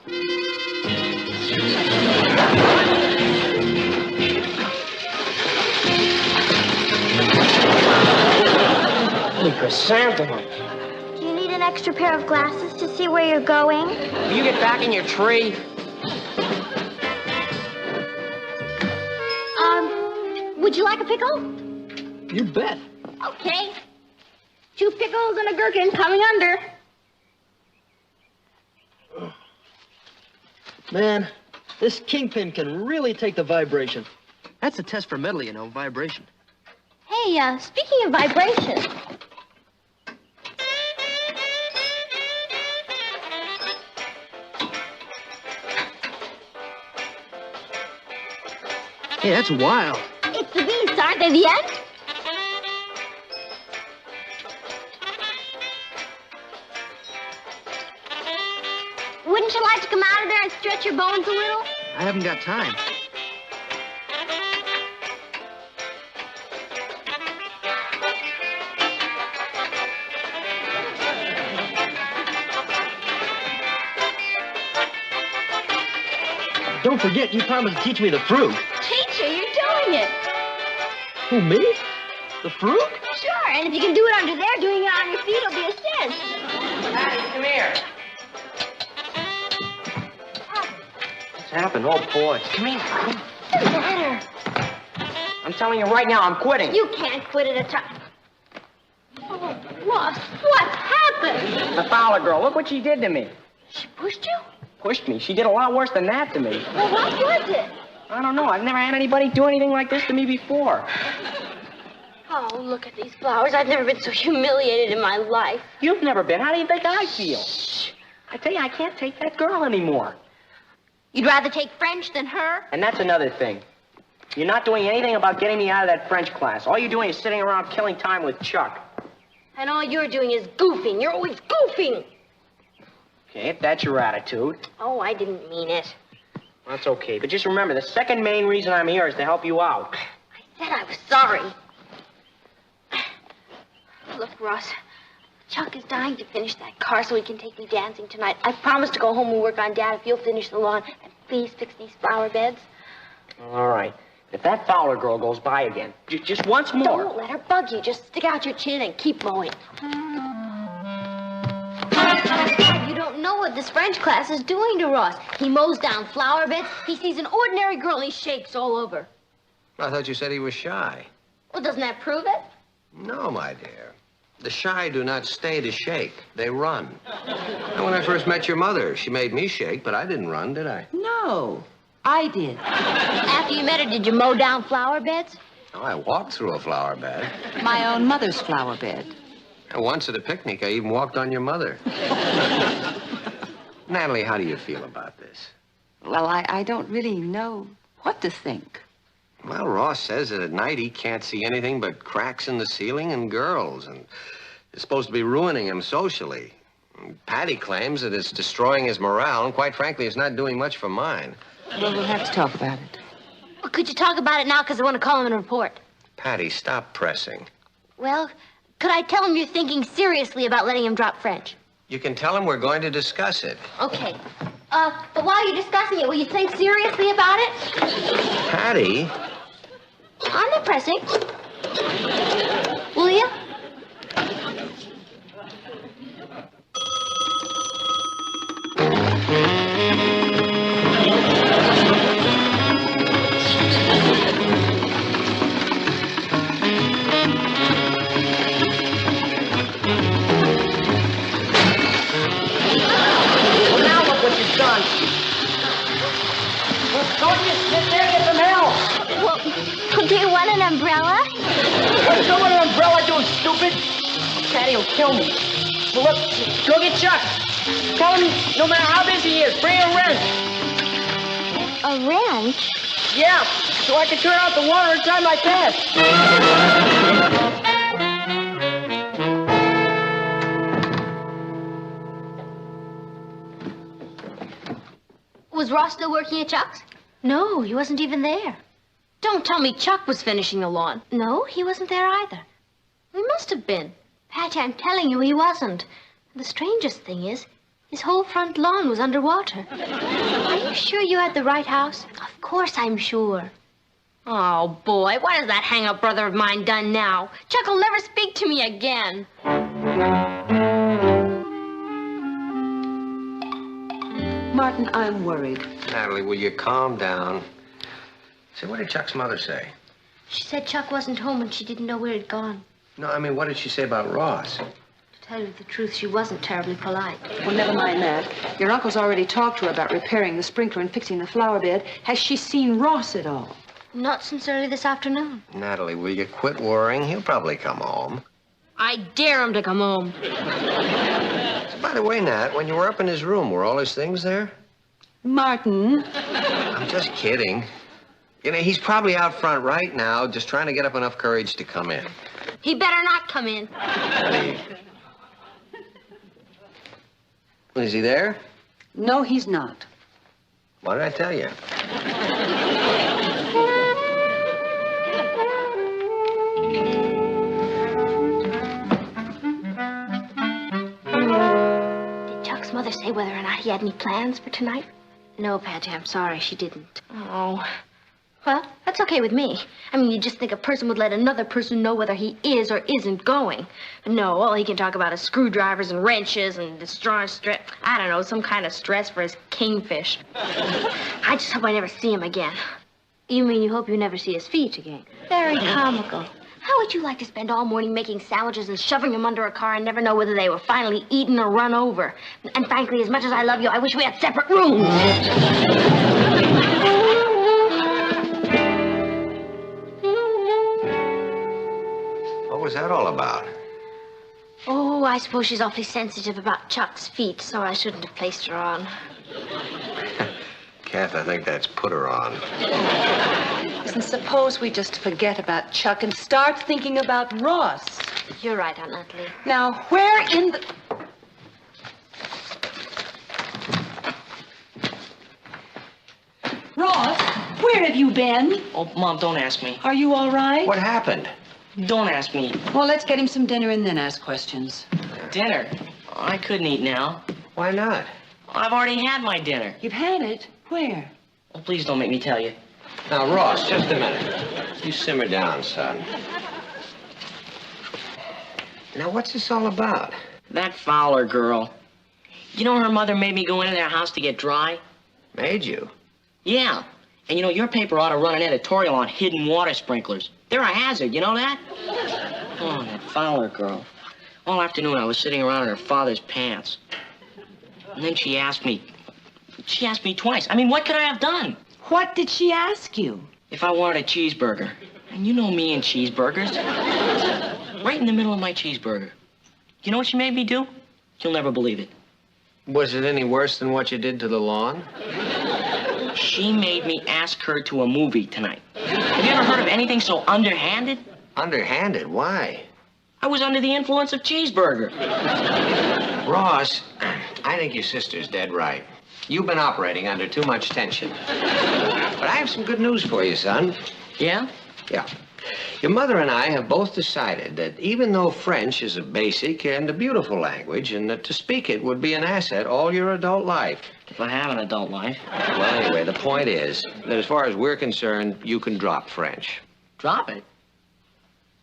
Holy chrysanthemum. Do you need an extra pair of glasses to see where you're going? Will you get back in your tree? Would you like a pickle? You bet. Okay. 2 pickles and a gherkin coming under. Man, this kingpin can really take the vibration. That's a test for metal, you know, vibration. Hey, speaking of vibration. Hey, that's wild. It's the beasts, aren't they, the end? Wouldn't you like to come out of there and stretch your bones a little? I haven't got time. don't forget, you promised to teach me the fruit. Teacher, you're doing it. Who, me? The fruit? Sure, and if you can do it under there, doing it on your feet will be a cinch. Patty, come here. What's happened? Oh, boy. Come here. What's the matter? I'm telling you right now, I'm quitting. You can't quit at a time. Oh, Ross, what's happened? The Fowler girl, look what she did to me. She pushed you? Pushed me. She did a lot worse than that to me. Well, what was it? I don't know. I've never had anybody do anything like this to me before. Oh, look at these flowers. I've never been so humiliated in my life. You've never been. How do you think I feel? I tell you, I can't take that girl anymore. You'd rather take French than her? And that's another thing. You're not doing anything about getting me out of that French class. All you're doing is sitting around killing time with Chuck. And all you're doing is goofing. You're always goofing. Okay, if that's your attitude. Oh, I didn't mean it. That's okay. But just remember, the second main reason I'm here is to help you out. I said I was sorry. Look, Ross, Chuck is dying to finish that car so he can take me dancing tonight. I promised to go home and work on Dad if you'll finish the lawn and please fix these flower beds. All right. If that Fowler girl goes by again, just once more. Don't let her bug you. Just stick out your chin and keep mowing. You don't know what this French class is doing to Ross. He mows down flower beds. He sees an ordinary girl and he shakes all over. I thought you said he was shy. Well, doesn't that prove it? No, my dear. The shy do not stay to shake. They run. And when I first met your mother, she made me shake, but I didn't run, did I? No, I did. After you met her, did you mow down flower beds? Oh, I walked through a flower bed. My own mother's flower bed. And once at a picnic, I even walked on your mother. Natalie, how do you feel about this? Well, I don't really know what to think. Well, Ross says that at night he can't see anything but cracks in the ceiling and girls, and it's supposed to be ruining him socially. And Patty claims that it's destroying his morale, and quite frankly, it's not doing much for mine. Well, we'll have to talk about it. Well, could you talk about it now, because I want to call him and report? Patty, stop pressing. Well, could I tell him you're thinking seriously about letting him drop French? You can tell him we're going to discuss it. Okay. But while you're discussing it, will you think seriously about it? Patty? I'm not pressing. Will you? Well, now look what you've done. Well, don't you sit there and get some help. Well, do you want an umbrella? What you want an umbrella doing, stupid? Patty will kill me. Well, look, go get Chuck. Tell him no matter how busy he is, bring a wrench. A wrench? Yeah, so I can turn off the water and time my pass. Was Ross still working at Chuck's? No, he wasn't even there. Don't tell me Chuck was finishing the lawn. No, he wasn't there either. He must have been. Patty, I'm telling you, he wasn't. The strangest thing is, his whole front lawn was underwater. Are you sure you had the right house? Of course I'm sure. Oh, boy, what has that hang-up brother of mine done now? Chuck will never speak to me again. Martin, I'm worried. Natalie, will you calm down? Say, what did Chuck's mother say? She said Chuck wasn't home and she didn't know where he'd gone. No, I mean, what did she say about Ross? To tell you the truth, she wasn't terribly polite. Well, never mind that. Your uncle's already talked to her about repairing the sprinkler and fixing the flower bed. Has she seen Ross at all? Not since early this afternoon. Natalie, will you quit worrying? He'll probably come home. I dare him to come home. By the way, Nat, when you were up in his room, were all his things there? Martin. I'm just kidding. You know, he's probably out front right now, just trying to get up enough courage to come in. He better not come in. Is he there? No, he's not. What did I tell you? Did Chuck's mother say whether or not he had any plans for tonight? No, Patty, I'm sorry. She didn't. Oh. Well, that's okay with me. I mean, you just think a person would let another person know whether he is or isn't going. No, all he can talk about is screwdrivers and wrenches and destroying stress. I don't know, some kind of stress for his kingfish. I just hope I never see him again. You mean you hope you never see his feet again? Very comical. How would you like to spend all morning making sandwiches and shoving them under a car and never know whether they were finally eaten or run over? And frankly, as much as I love you, I wish we had separate rooms. What was that all about? Oh, I suppose she's awfully sensitive about Chuck's feet, so I shouldn't have placed her on. Kath, I think that's put her on. Listen, suppose we just forget about Chuck and start thinking about Ross. You're right, Aunt Natalie. Now, where in the... Ross, where have you been? Oh, Mom, don't ask me. Are you all right? What happened? Don't ask me. Well, let's get him some dinner and then ask questions. Dinner? I couldn't eat now. Why not? I've already had my dinner. You've had it? Where? Oh, please don't make me tell you. Now, Ross, just a minute. You simmer down, son. Now, what's this all about? That Fowler girl. You know her mother made me go into their house to get dry? Made you? Yeah. And you know, your paper ought to run an editorial on hidden water sprinklers. They're a hazard, you know that? Oh, that Fowler girl. All afternoon I was sitting around in her father's pants. And then she asked me twice. I mean, what could I have done? What did she ask you? If I wanted a cheeseburger. And you know me and cheeseburgers. Right in the middle of my cheeseburger. You know what she made me do? You'll never believe it. Was it any worse than what you did to the lawn? She made me ask her to a movie tonight. Have you ever heard of anything so underhanded? Underhanded? Why? I was under the influence of cheeseburger. Ross, I think your sister's dead right. You've been operating under too much tension. But I have some good news for you, son. Yeah? Yeah. Your mother and I have both decided that even though French is a basic and a beautiful language, and that to speak it would be an asset all your adult life. If I have an adult life. Well, anyway, the point is that as far as we're concerned, you can drop French. Drop it?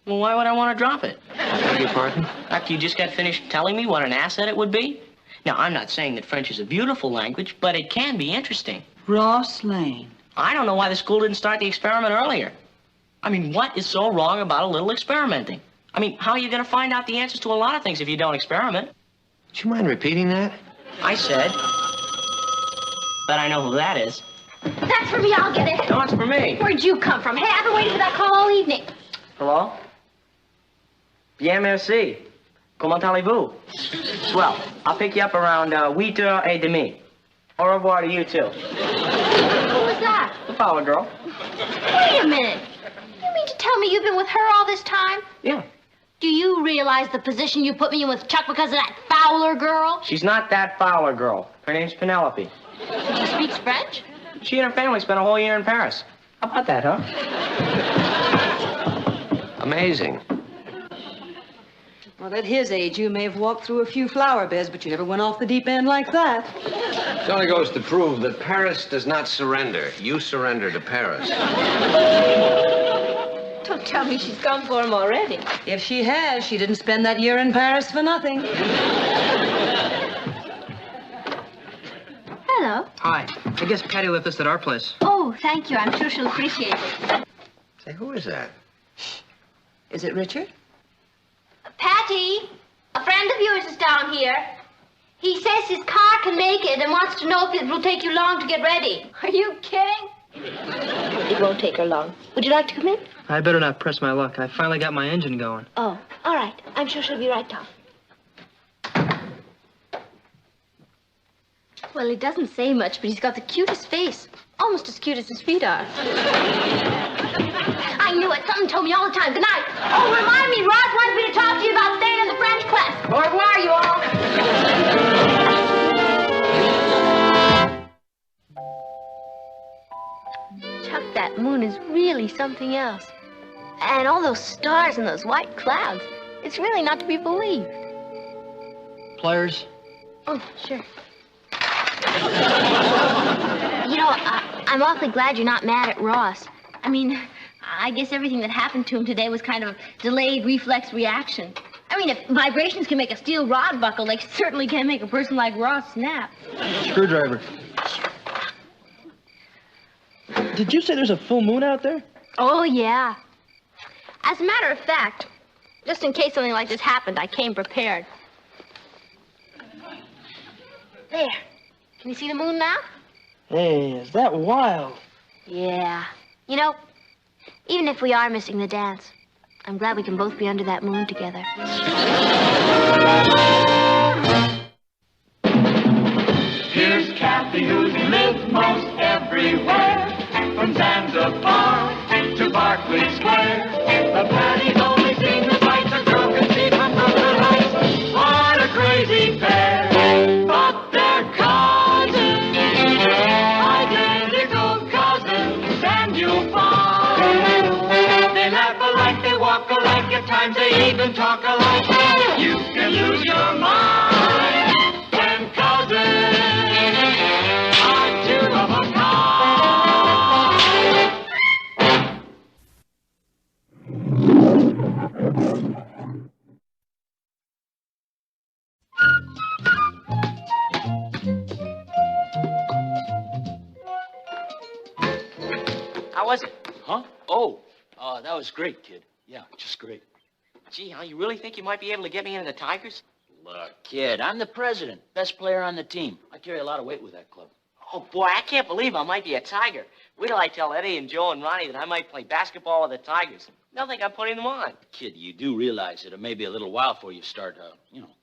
Well, why would I want to drop it? I beg your pardon? After you just got finished telling me what an asset it would be? Now, I'm not saying that French is a beautiful language, but it can be interesting. Ross Lane. I don't know why the school didn't start the experiment earlier. I mean, what is so wrong about a little experimenting? I mean, how are you going to find out the answers to a lot of things if you don't experiment? Do you mind repeating that? I said, but I know who that is. That's for me, I'll get it. No, it's for me. Where'd you come from? Hey, I've been waiting for that call all evening. Hello? Bien, merci. Comment allez-vous? Swell. I'll pick you up around 8:30. Au revoir to you, too. Who was that? The Fowler girl. Wait a minute. You mean to tell me you've been with her all this time? Yeah. Do you realize the position you put me in with Chuck because of that Fowler girl? She's not that Fowler girl. Her name's Penelope. She speaks French? She and her family spent a whole year in Paris. How about that, huh? Amazing. Well, at his age, you may have walked through a few flower beds, but you never went off the deep end like that. It only goes to prove that Paris does not surrender. You surrender to Paris. Don't tell me she's gone for him already. If she has, she didn't spend that year in Paris for nothing. Hello. Hi. I guess Patty left us at our place. Oh, thank you. I'm sure she'll appreciate it. Say, who is that? Is it Richard? Patty, a friend of yours is down here. He says his car can make it and wants to know if it will take you long to get ready. Are you kidding? It won't take her long. Would you like to come in? I better not press my luck. I finally got my engine going. Oh, all right. I'm sure she'll be right down. Well, he doesn't say much, but he's got the cutest face. Almost as cute as his feet are. I knew it. Something told me all the time. Good night. Oh, remind me, Ross wants me to talk to you about staying in the French class. Au revoir, you all. Chuck, that moon is really something else. And all those stars and those white clouds. It's really not to be believed. Pliers? Oh, sure. I'm awfully glad you're not mad at Ross. I mean, I guess everything that happened to him today was kind of a delayed reflex reaction. I mean, if vibrations can make a steel rod buckle, they certainly can make a person like Ross snap. Screwdriver. Did you say there's a full moon out there? Oh, yeah. As a matter of fact, just in case something like this happened, I came prepared. There. Can you see the moon now? Hey, is that wild? Yeah. You know, even if we are missing the dance, I'm glad we can both be under that moon together. Here's Cathy, who's lived most everywhere, from Zanzibar to Berkeley Square. The Patty's only seen the sights a girl can see from Brooklyn Heights. What a crazy pair, but they're cousins, identical cousins, and you'll find they laugh alike, they walk alike, at times they even talk alike. You can lose your mind when cousins are two of a kind. How was it? Huh? Oh, that was great, kid. Yeah, just great. Gee, you really think you might be able to get me into the Tigers? Look, kid, I'm the president, best player on the team. I carry a lot of weight with that club. Oh, boy, I can't believe I might be a Tiger. Wait till I tell Eddie and Joe and Ronnie that I might play basketball with the Tigers. They'll think I'm putting them on. Kid, you do realize that it may be a little while before you start,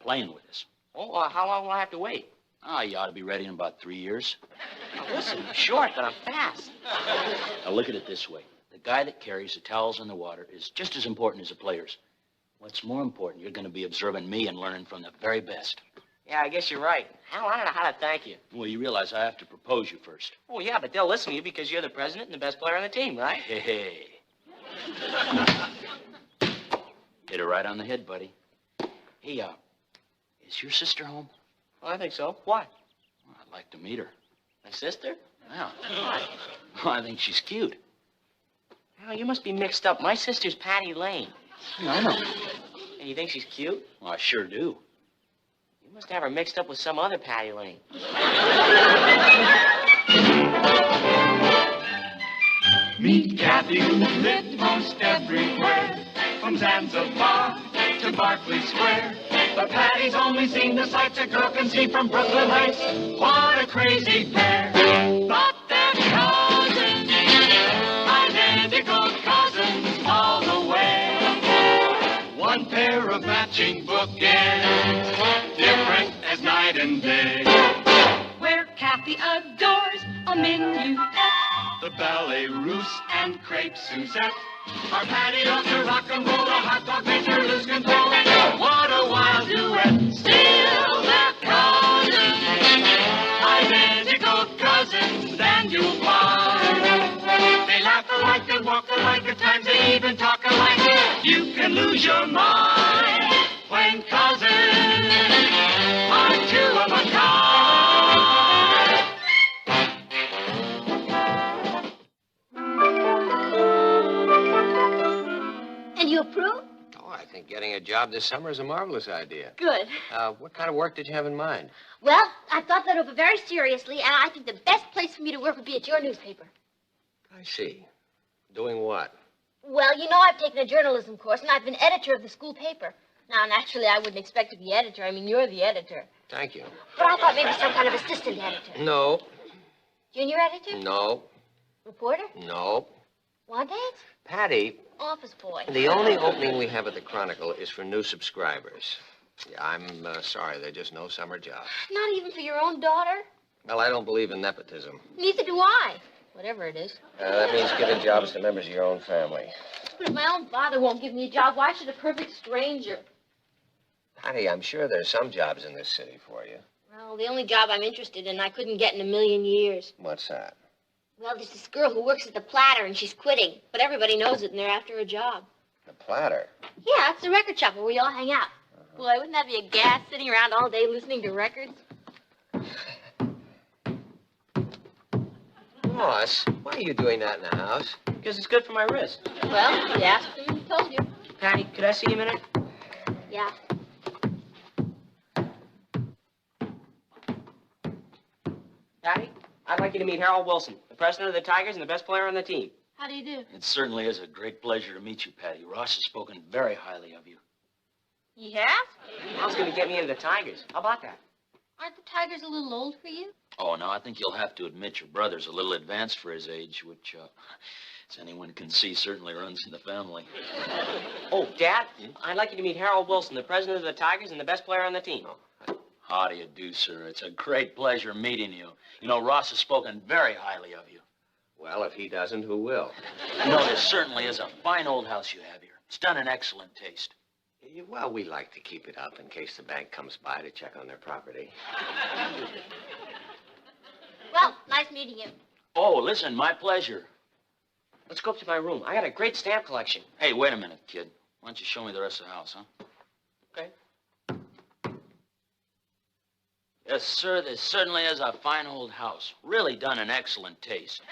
playing with us. Oh, how long will I have to wait? You ought to be ready in about 3 years. Now, listen, I'm short, but I'm fast. Now, look at it this way. The guy that carries the towels in the water is just as important as the players. What's more important, you're going to be observing me and learning from the very best. Yeah, I guess you're right. Hal, I don't know how to thank you. Well, you realize I have to propose you first. Oh, yeah, but they'll listen to you because you're the president and the best player on the team, right? Hey. Hit her right on the head, buddy. Hey, is your sister home? Well, I think so. Why? Well, I'd like to meet her. My sister? Yeah. Why? Well, I think she's cute. Hal, you must be mixed up. My sister's Patty Lane. Yeah, I know. And you think she's cute? Well, I sure do. You must have her mixed up with some other Patty Lane. Meet Cathy, who lived most everywhere, from Zanzibar to Berkeley Square. But Patty's only seen the sights a girl can see from Brooklyn Heights. What a crazy pair, but they're cousins, identical cousins all the way. One pair of matching bookends, different as night and day. Where Cathy adores a minuet, The ballet russe and crepe Suzette. Our Patty loves to rock and roll, a hot dog makes her lose control. What a wild duet, still they're cousins, identical cousins, and you'll find they laugh alike, they walk alike, at times they even talk alike. You can lose your mind when cousins are two of a kind. And you approve? Oh, I think getting a job this summer is a marvelous idea. Good. What kind of work did you have in mind? Well, I thought that over very seriously, and I think the best place for me to work would be at your newspaper. I see. Doing what? Well, you know I've taken a journalism course, and I've been editor of the school paper. Now, naturally, I wouldn't expect to be editor. I mean, you're the editor. Thank you. But I thought maybe some kind of assistant editor. No. Junior editor? No. Reporter? No. Want ads? Patty, Office boy. the only opening we have at the Chronicle is for new subscribers. Yeah, I'm sorry, there are just no summer jobs. Not even for your own daughter? Well, I don't believe in nepotism. Neither do I. Whatever it is. That means giving jobs to members of your own family. But if my own father won't give me a job, why should a perfect stranger? Patty, I'm sure there's some jobs in this city for you. Well, the only job I'm interested in I couldn't get in a million years. What's that? Well, there's this girl who works at the Platter, and she's quitting. But everybody knows it, and they're after a job. The Platter? Yeah, it's the record shop where we all hang out. Boy, wouldn't that be a gas, sitting around all day listening to records? Ross, why are you doing that in the house? Because it's good for my wrist. Well, you asked him, he told you. Patty, could I see you a minute? Yeah. Patty, I'd like you to meet Harold Wilson, the president of the Tigers and the best player on the team. How do you do? It certainly is a great pleasure to meet you, Patty. Ross has spoken very highly of you. He has? Al's going to get me into the Tigers. How about that? Aren't the Tigers a little old for you? Oh, no, I think you'll have to admit your brother's a little advanced for his age, which, as anyone can see, certainly runs in the family. Oh, Dad, I'd like you to meet Harold Wilson, the president of the Tigers and the best player on the team. How do you do, sir? It's a great pleasure meeting you. You know, Ross has spoken very highly of you. Well, if he doesn't, who will? You know, this certainly is a fine old house you have here. It's done in excellent taste. Well, we like to keep it up in case the bank comes by to check on their property. Well, nice meeting you. Oh, listen, my pleasure. Let's go up to my room. I got a great stamp collection. Hey, wait a minute, kid. Why don't you show me the rest of the house, huh? Okay. Yes, sir, this certainly is a fine old house. Really done in excellent taste.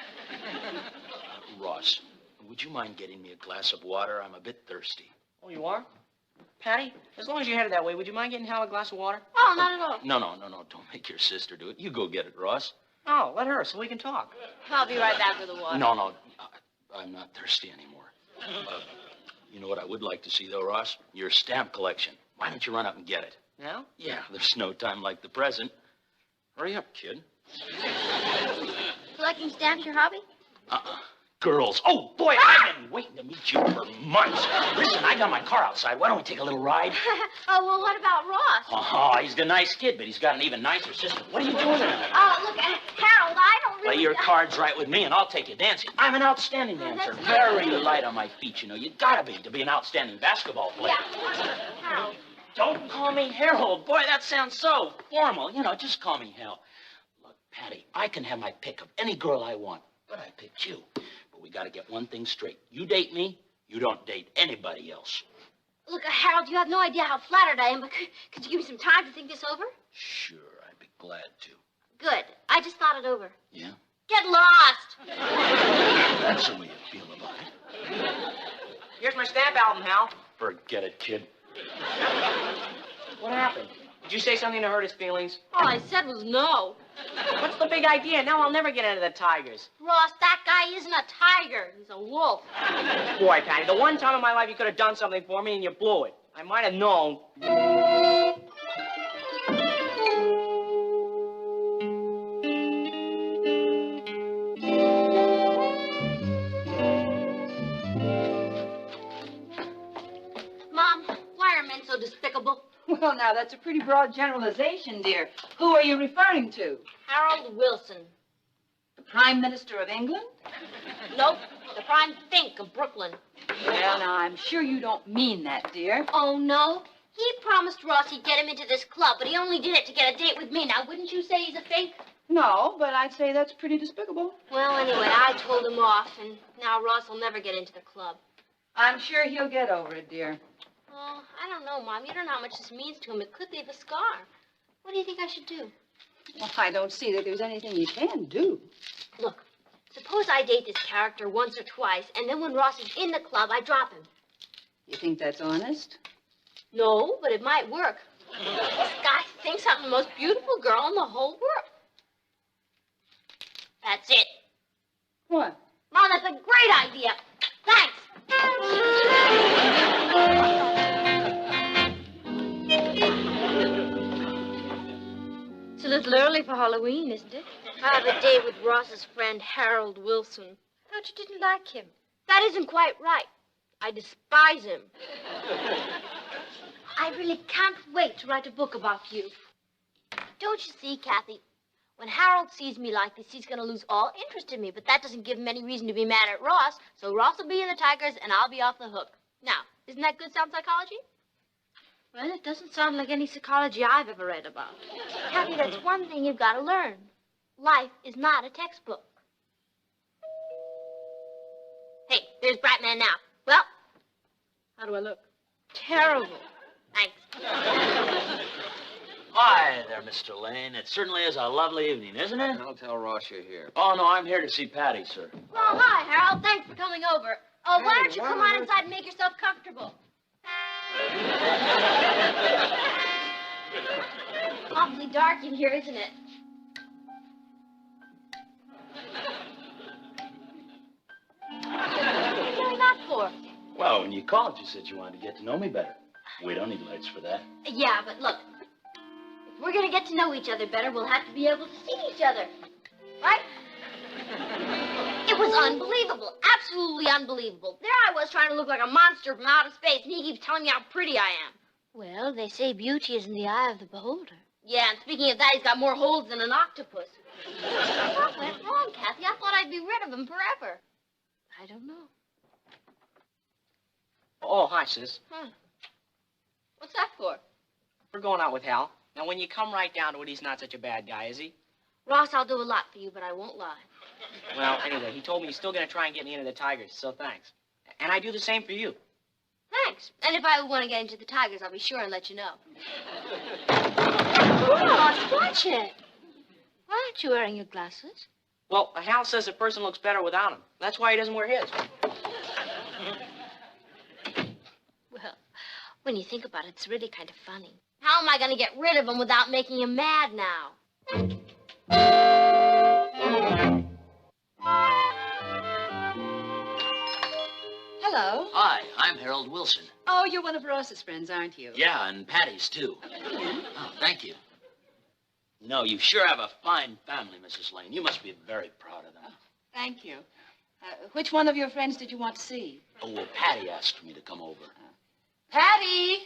Ross, would you mind getting me a glass of water? I'm a bit thirsty. Oh, you are? Patty, as long as you're headed that way, would you mind getting Hal a glass of water? Oh, not at all. No. Don't make your sister do it. You go get it, Ross. Oh, let her so we can talk. I'll be right back with the water. No. I'm not thirsty anymore. You know what I would like to see, though, Ross? Your stamp collection. Why don't you run up and get it? Now? Yeah, there's no time like the present. Hurry up, kid. Collecting stamps your hobby? Girls. Oh, boy, I've been waiting to meet you for months. Listen, I got my car outside. Why don't we take a little ride? Oh, well, what about Ross? Oh, he's a nice kid, but he's got an even nicer sister. What are you doing there? Oh, look, Harold, I don't really... Play your cards right with me, and I'll take you dancing. I'm an outstanding dancer. Very light on my feet, you know. You gotta be to be an outstanding basketball player. Yeah, Harold. Don't call me Harold. Boy, that sounds so formal. You know, just call me Hal. Look, Patty, I can have my pick of any girl I want, but I picked you. But we gotta get one thing straight. You date me, you don't date anybody else. Look, Harold, you have no idea how flattered I am, but could you give me some time to think this over? Sure, I'd be glad to. Good. I just thought it over. Yeah? Get lost! That's the way you feel about it. Here's my stamp album, Hal. Forget it, kid. What happened? Did you say something to hurt his feelings? All I said was no. What's the big idea? Now I'll never get into the Tigers. Ross, that guy isn't a tiger. He's a wolf. Boy, Patty, the one time in my life you could have done something for me and you blew it. I might have known. Mom, why are men so despicable? Well, now, that's a pretty broad generalization, dear. Who are you referring to? Harold Wilson. The Prime Minister of England? Nope, the prime think of Brooklyn. Well, now, I'm sure you don't mean that, dear. Oh, no? He promised Ross he'd get him into this club, but he only did it to get a date with me. Now, wouldn't you say he's a fake? No, but I'd say that's pretty despicable. Well, anyway, I told him off, and now Ross will never get into the club. I'm sure he'll get over it, dear. Oh, I don't know, Mom. You don't know how much this means to him. It could leave a scar. What do you think I should do? Well, I don't see that there's anything you can do. Look, suppose I date this character once or twice, and then when Ross is in the club, I drop him. You think that's honest? No, but it might work. This guy thinks I'm the most beautiful girl in the whole world. That's it. What? Mom, that's a great idea. Thanks. It's a little early for Halloween, isn't it? I have a date with Ross's friend, Harold Wilson. I thought you didn't like him. That isn't quite right. I despise him. I really can't wait to write a book about you. Don't you see, Cathy? When Harold sees me like this, he's going to lose all interest in me, but that doesn't give him any reason to be mad at Ross, so Ross will be in the Tigers, and I'll be off the hook. Now, isn't that good sound psychology? Well, it doesn't sound like any psychology I've ever read about. Cathy, that's one thing you've got to learn. Life is not a textbook. Hey, there's Bratman now. Well, how do I look? Terrible. Thanks. Hi there, Mr. Lane. It certainly is a lovely evening, isn't it? I'll tell Ross you're here. Oh, no, I'm here to see Patty, sir. Well, hi, Harold. Thanks for coming over. Oh, why don't you come on inside and make yourself comfortable? Awfully dark in here, isn't it? What are you doing that for? Well, when you called, you said you wanted to get to know me better. We don't need lights for that. Yeah, but look, if we're going to get to know each other better, we'll have to be able to see each other. Right? It was unbelievable. Absolutely unbelievable. There I was trying to look like a monster from outer space, and he keeps telling me how pretty I am. Well, they say beauty is in the eye of the beholder. Yeah, and speaking of that, he's got more holes than an octopus. What went wrong, Cathy? I thought I'd be rid of him forever. I don't know. Oh, hi, sis. Huh. What's that for? We're going out with Hal. Now, when you come right down to it, he's not such a bad guy, is he? Ross, I'll do a lot for you, but I won't lie. Well, anyway, he told me he's still going to try and get me into the Tigers, so thanks. And I do the same for you. Thanks. And if I want to get into the Tigers, I'll be sure and let you know. Ross, watch it. Why aren't you wearing your glasses? Well, Hal says a person looks better without them. That's why he doesn't wear his. Well, when you think about it, it's really kind of funny. How am I going to get rid of him without making him mad now? Hello. Hi, I'm Harold Wilson. Oh, you're one of Ross's friends, aren't you? Yeah, and Patty's, too. Oh, thank you. No, you sure have a fine family, Mrs. Lane. You must be very proud of them. Thank you. Which one of your friends did you want to see? Oh, well, Patty asked for me to come over. Patty,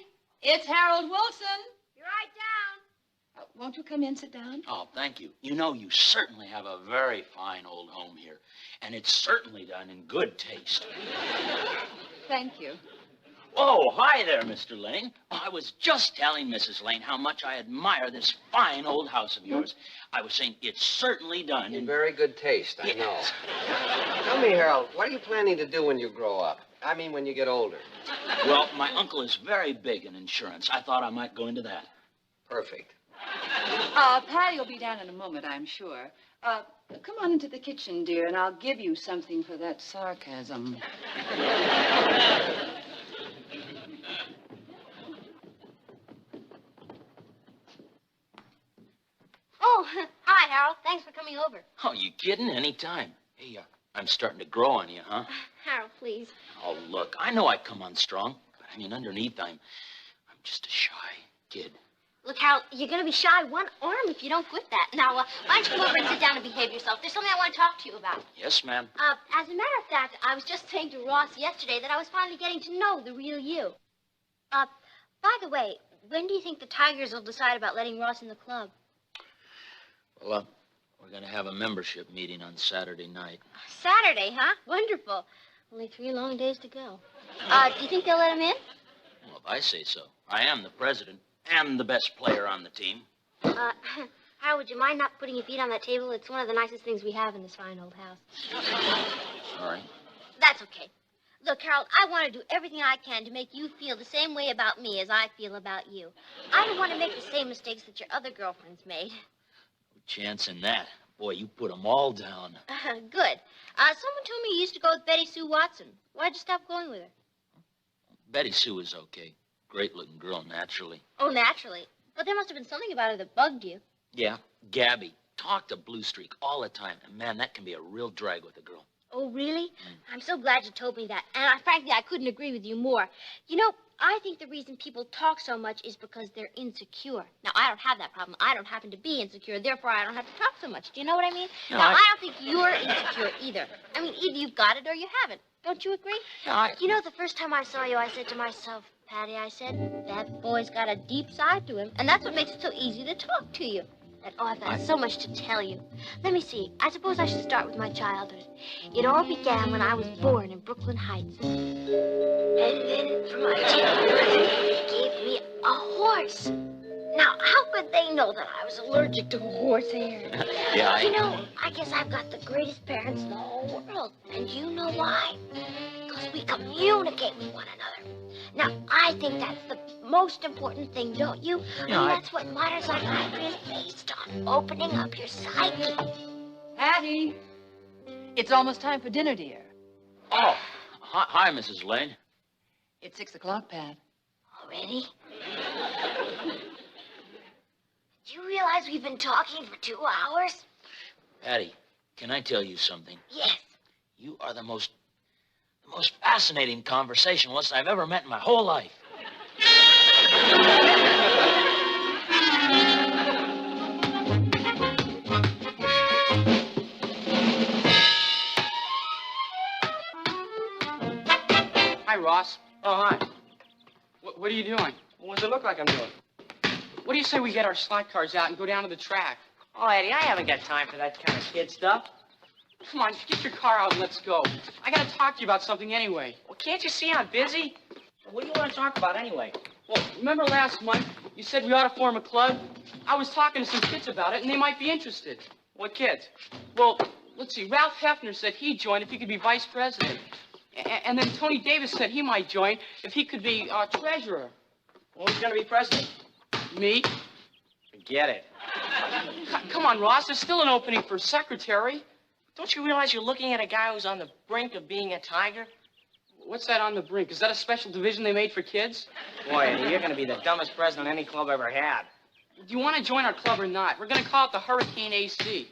it's Harold Wilson. Be right down. Won't you come in, sit down? Oh, thank you. You know, you certainly have a very fine old home here, and it's certainly done in good taste. Thank you. Oh, hi there, Mr. Lane. I was just telling Mrs. Lane how much I admire this fine old house of yours. I was saying it's certainly done In very good taste, I know. Tell me, Harold, what are you planning to do when you grow up? I mean, when you get older. Well, my uncle is very big in insurance. I thought I might go into that. Perfect. Patty will be down in a moment, I'm sure. Come on into the kitchen, dear, and I'll give you something for that sarcasm. Oh, hi, Harold. Thanks for coming over. Oh, you kidding? Anytime. Hey, I'm starting to grow on you, huh? Harold, please. Oh, look, I know I come on strong, but I mean, underneath, I'm just a shy kid. Look, Harold, you're going to be shy one arm if you don't quit that. Now, why don't you come over and sit down and behave yourself? There's something I want to talk to you about. Yes, ma'am. As a matter of fact, I was just saying to Ross yesterday that I was finally getting to know the real you. By the way, when do you think the Tigers will decide about letting Ross in the club? Well, we're going to have a membership meeting on Saturday night. Saturday, huh? Wonderful. Only 3 long days to go. Do you think they'll let him in? Well, if I say so. I am the president and the best player on the team. Harold, would you mind not putting your feet on that table? It's one of the nicest things we have in this fine old house. Sorry. That's okay. Look, Harold, I want to do everything I can to make you feel the same way about me as I feel about you. I don't want to make the same mistakes that your other girlfriends made. No chance in that. Boy, you put them all down. Good. Someone told me you used to go with Betty Sue Watson. Why'd you stop going with her? Betty Sue is okay. Great-looking girl, naturally. Oh, naturally. But there must have been something about her that bugged you. Yeah, Gabby. Talk to Blue Streak all the time. And, man, that can be a real drag with a girl. Oh, really? I'm so glad you told me that. And frankly, I couldn't agree with you more. You know, I think the reason people talk so much is because they're insecure. Now, I don't have that problem. I don't happen to be insecure. Therefore, I don't have to talk so much. Do you know what I mean? No, now, I don't think you're insecure either. I mean, either you've got it or you haven't. Don't you agree? No, You know, the first time I saw you, I said to myself, Patty, I said, that boy's got a deep side to him. And that's what makes it so easy to talk to you. And, I've got so much to tell you. Let me see. I suppose I should start with my childhood. It all began when I was born in Brooklyn Heights. And then, for my childhood, they gave me a horse. Now, how could they know that I was allergic to horsehair? Yeah, You know, I guess I've got the greatest parents in the whole world. And you know why? Because we communicate with one another. Now, I think that's the most important thing, don't you? Yeah, I mean, that's what modern life is based on, opening up your psyche. Patty, it's almost time for dinner, dear. Oh, hi, Mrs. Lane. It's 6 o'clock, Pat. Already? Do you realize we've been talking for 2 hours? Patty, can I tell you something? Yes. You are the most fascinating conversationalist I've ever met in my whole life. Hi, Ross. Oh, hi. What are you doing? What does it look like I'm doing? What do you say we get our slot cars out and go down to the track? Oh, Eddie, I haven't got time for that kind of kid stuff. Come on, get your car out and let's go. I gotta talk to you about something anyway. Well, can't you see I'm busy? What do you want to talk about anyway? Well, remember last month you said we ought to form a club? I was talking to some kids about it and they might be interested. What kids? Well, let's see. Ralph Hefner said he'd join if he could be vice president. And then Tony Davis said he might join if he could be treasurer. Well, who's going to be president? Me? Forget it. Come on, Ross. There's still an opening for secretary. Don't you realize you're looking at a guy who's on the brink of being a tiger? What's that on the brink? Is that a special division they made for kids? Boy, Eddie, you're going to be the dumbest president any club ever had. Do you want to join our club or not? We're going to call it the Hurricane AC.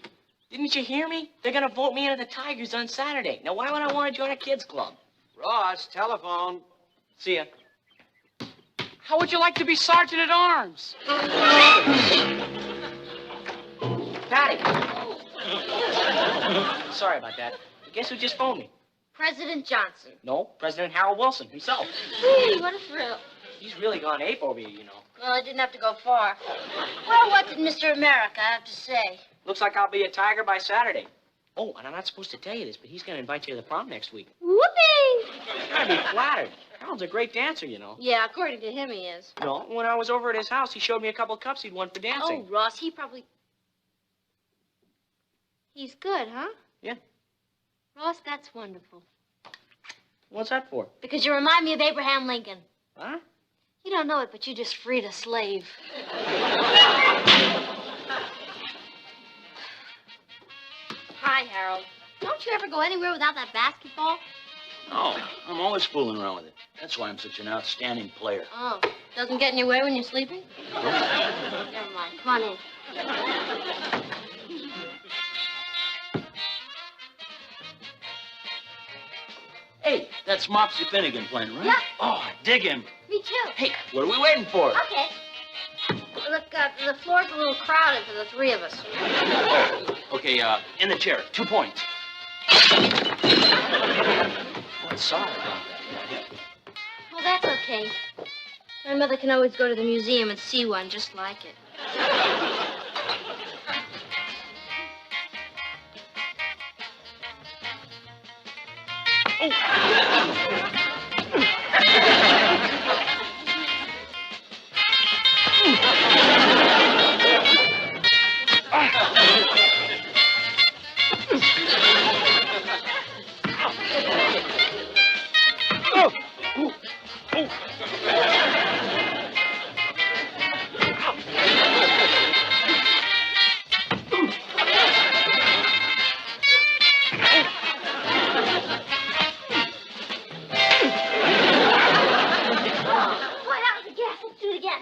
Didn't you hear me? They're going to vote me into the Tigers on Saturday. Now, why would I want to join a kids club? Ross, telephone. See ya. How would you like to be sergeant at arms? Patty. Sorry about that. Guess who just phoned me? President Johnson. No, President Harold Wilson himself. Whee, what a thrill. He's really gone ape over you, you know. Well, I didn't have to go far. Well, what did Mr. America have to say? Looks like I'll be a tiger by Saturday. Oh, and I'm not supposed to tell you this, but he's going to invite you to the prom next week. Whoopee! He's got to be flattered. Harold's a great dancer, you know. Yeah, according to him, he is. No, when I was over at his house, he showed me a couple cups he'd won for dancing. Oh, Ross, he probably... He's good, huh? Yeah. Ross, that's wonderful. What's that for? Because you remind me of Abraham Lincoln. Huh? You don't know it, but you just freed a slave. Hi, Harold. Don't you ever go anywhere without that basketball? No, I'm always fooling around with it. That's why I'm such an outstanding player. Oh, doesn't get in your way when you're sleeping? Never mind. Come on in. Hey, that's Mopsy Finnegan playing, right? Yeah. Oh, I dig him. Me too. Hey, what are we waiting for? Okay. Look, the floor's a little crowded for the three of us. Oh, okay, in the chair. 2 points. What sorry about that? Well, that's okay. My mother can always go to the museum and see one just like it.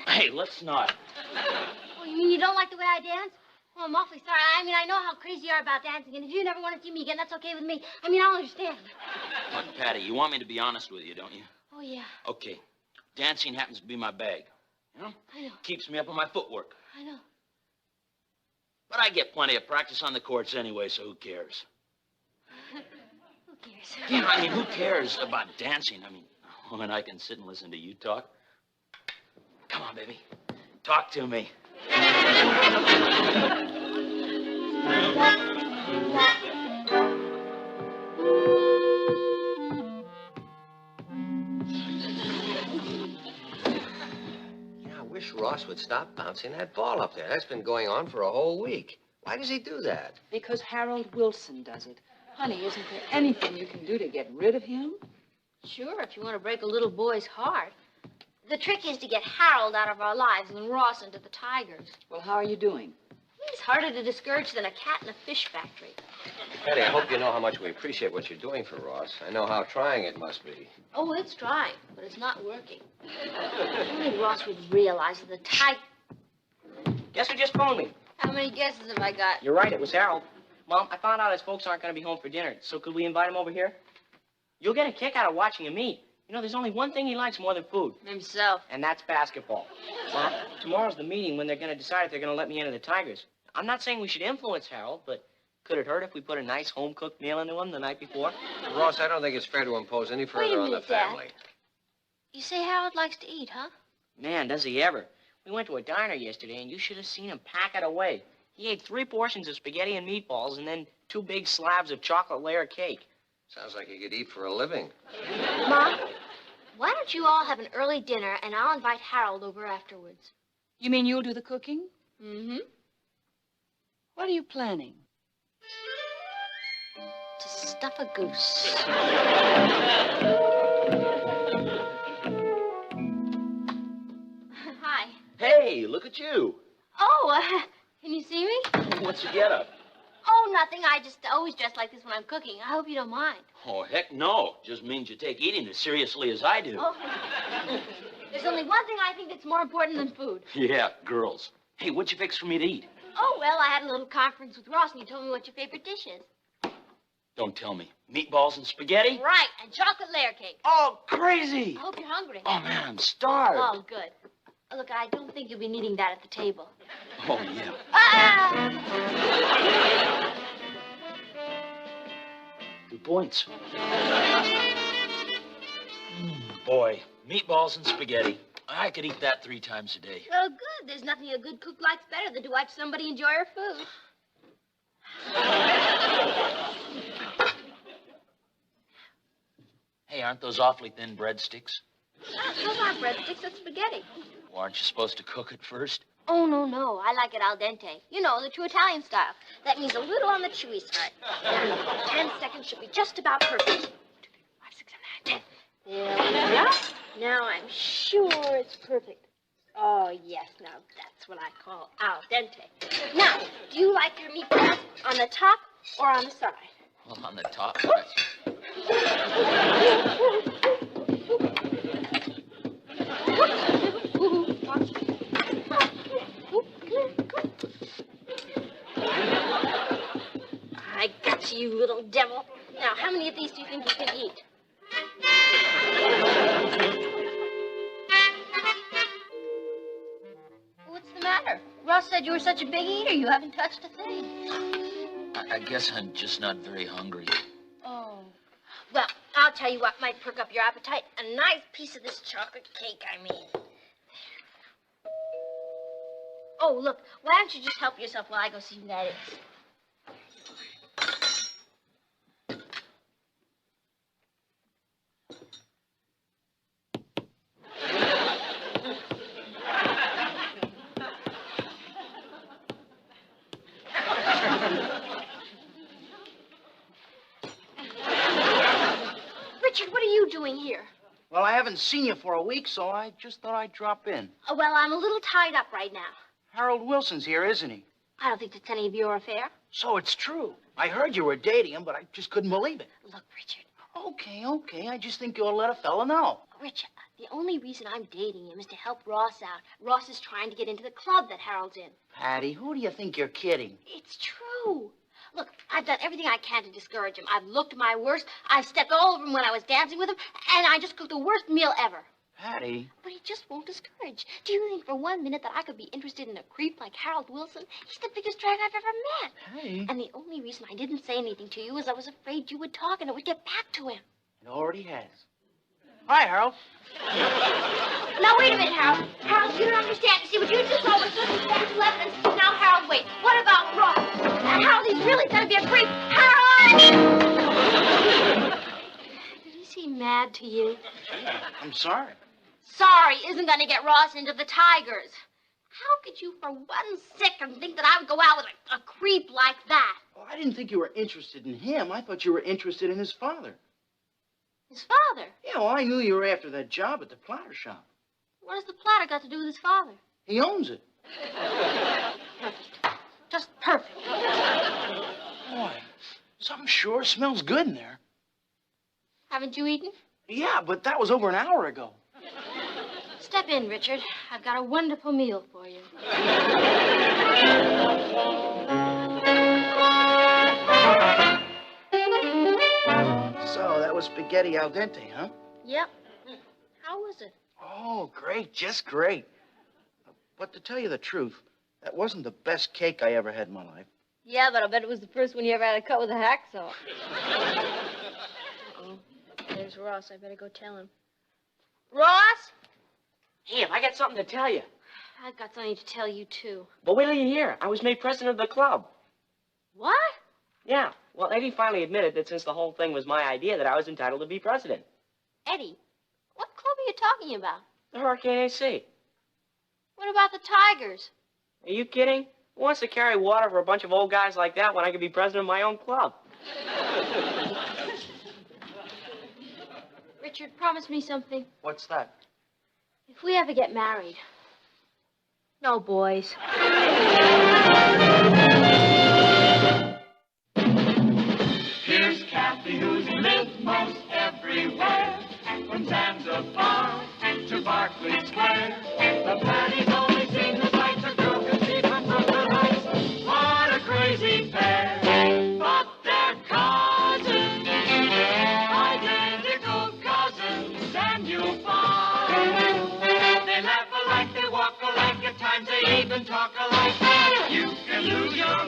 Hey, let's not. Oh, you mean you don't like the way I dance? Oh, I'm awfully sorry. I mean, I know how crazy you are about dancing, and if you never want to see me again, that's okay with me. I mean, I'll understand. Look, Patty, you want me to be honest with you, don't you? Oh, yeah. Okay. Dancing happens to be my bag. You know? I know. Keeps me up on my footwork. I know. But I get plenty of practice on the courts anyway, so who cares? Who cares? Yeah, I mean, who cares about dancing? I mean, when I can sit and listen to you talk. Come on, baby. Talk to me. I wish Ross would stop bouncing that ball up there. That's been going on for a whole week. Why does he do that? Because Harold Wilson does it. Honey, isn't there anything you can do to get rid of him? Sure, if you want to break a little boy's heart. The trick is to get Harold out of our lives and Ross into the Tigers. Well, how are you doing? He's harder to discourage than a cat in a fish factory. Patty, I hope you know how much we appreciate what you're doing for Ross. I know how trying it must be. Oh, it's trying, but it's not working. If only Ross would realize that the Tigers... Guess who just phoned me? How many guesses have I got? You're right, it was Harold. Mom, I found out his folks aren't going to be home for dinner, so could we invite him over here? You'll get a kick out of watching him eat. You know, there's only one thing he likes more than food. Himself. And that's basketball. Mom, tomorrow's the meeting when they're going to decide if they're going to let me into the Tigers. I'm not saying we should influence Harold, but could it hurt if we put a nice home-cooked meal into him the night before? Ross, I don't think it's fair to impose any further on the family. You say Harold likes to eat, huh? Man, does he ever. We went to a diner yesterday, and you should have seen him pack it away. He ate 3 portions of spaghetti and meatballs and then 2 big slabs of chocolate layer cake. Sounds like he could eat for a living. Mom, why don't you all have an early dinner, and I'll invite Harold over afterwards. You mean you'll do the cooking? Mm-hmm. What are you planning? To stuff a goose. Hi. Hey, look at you. Oh, can you see me? What's your get-up? Oh, nothing. I just always dress like this when I'm cooking. I hope you don't mind. Oh, heck no. Just means you take eating as seriously as I do. Oh. There's only one thing I think that's more important than food. Yeah, girls. Hey, what'd you fix for me to eat? Oh, well, I had a little conference with Ross, and he told me what your favorite dish is. Don't tell me. Meatballs and spaghetti? Right, and chocolate layer cake. Oh, crazy. I hope you're hungry. Oh, man, I'm starved. Oh, good. Look, I don't think you'll be needing that at the table. Oh, yeah. Ah! Good points. Boy, meatballs and spaghetti. I could eat that 3 times a day. Well, good. There's nothing a good cook likes better than to watch somebody enjoy her food. Hey, aren't those awfully thin breadsticks? Those aren't breadsticks, that's spaghetti. Well, aren't you supposed to cook it first? Oh, no, no. I like it al dente. You know, the true Italian style. That means a little on the chewy side. 10 seconds should be just about perfect. 1, 2, 3, 4, 5, 6, 7, 8, 10. There we go. Now I'm sure it's perfect. Oh, yes. Now that's what I call al dente. Now, do you like your meatballs on the top or on the side? Well, on the top. I got you, you little devil. Now, how many of these do you think you can eat? What's the matter? Ross said you were such a big eater, you haven't touched a thing. I guess I'm just not very hungry. Oh. Well, I'll tell you what might perk up your appetite. A nice piece of this chocolate cake, I mean. Oh, look, why don't you just help yourself while I go see who that is? Richard, what are you doing here? Well, I haven't seen you for a week, so I just thought I'd drop in. Oh, well, I'm a little tied up right now. Harold Wilson's here, isn't he? I don't think it's any of your affair. So it's true. I heard you were dating him, but I just couldn't believe it. Look, Richard. Okay. I just think you ought to let a fella know. Richard, the only reason I'm dating him is to help Ross out. Ross is trying to get into the club that Harold's in. Patty, who do you think you're kidding? It's true. Look, I've done everything I can to discourage him. I've looked my worst. I've stepped all over him when I was dancing with him, and I just cooked the worst meal ever. Patty? But he just won't discourage. Do you think for 1 minute that I could be interested in a creep like Harold Wilson? He's the biggest drag I've ever met. Patty? And the only reason I didn't say anything to you is I was afraid you would talk and it would get back to him. It already has. Hi, Harold. Now, wait a minute, Harold. Harold, you don't understand. You see, what you just saw was circumstantial evidence. Now, Harold, wait. What about Ross? Harold, he's really going to be a creep. Harold! Did he seem mad to you? I'm sorry. Sorry isn't going to get Ross into the Tigers. How could you for 1 second think that I would go out with a creep like that? Well, I didn't think you were interested in him. I thought you were interested in his father. His father? Yeah, well, I knew you were after that job at the plotter shop. What has the platter got to do with his father? He owns it. Perfect. Just perfect. Boy, something sure smells good in there. Haven't you eaten? Yeah, but that was over an hour ago. Step in, Richard. I've got a wonderful meal for you. So, that was spaghetti al dente, huh? Yep. How was it? Oh, great, just great. But to tell you the truth, that wasn't the best cake I ever had in my life. Yeah, but I bet it was the first one you ever had to cut with a hacksaw. Oh, there's Ross. I better go tell him. Ross? Hey, have I got something to tell you? I've got something to tell you, too. But wait till you hear. I was made president of the club. What? Yeah. Well, Eddie finally admitted that since the whole thing was my idea, that I was entitled to be president. Eddie, what club are you talking about? The Hurricane AC. What about the Tigers? Are you kidding? Who wants to carry water for a bunch of old guys like that when I could be president of my own club? Richard, promise me something. What's that? If we ever get married. No, boys. Here's Cathy, who's lived most everywhere, from Zanzibar to Berkeley Square. The Patty's only seen the sights a girl can see from Brooklyn Heights. What a crazy pair! But they're cousins, identical cousins, and you'll find they laugh alike, they walk alike, at times they even talk alike. You can lose your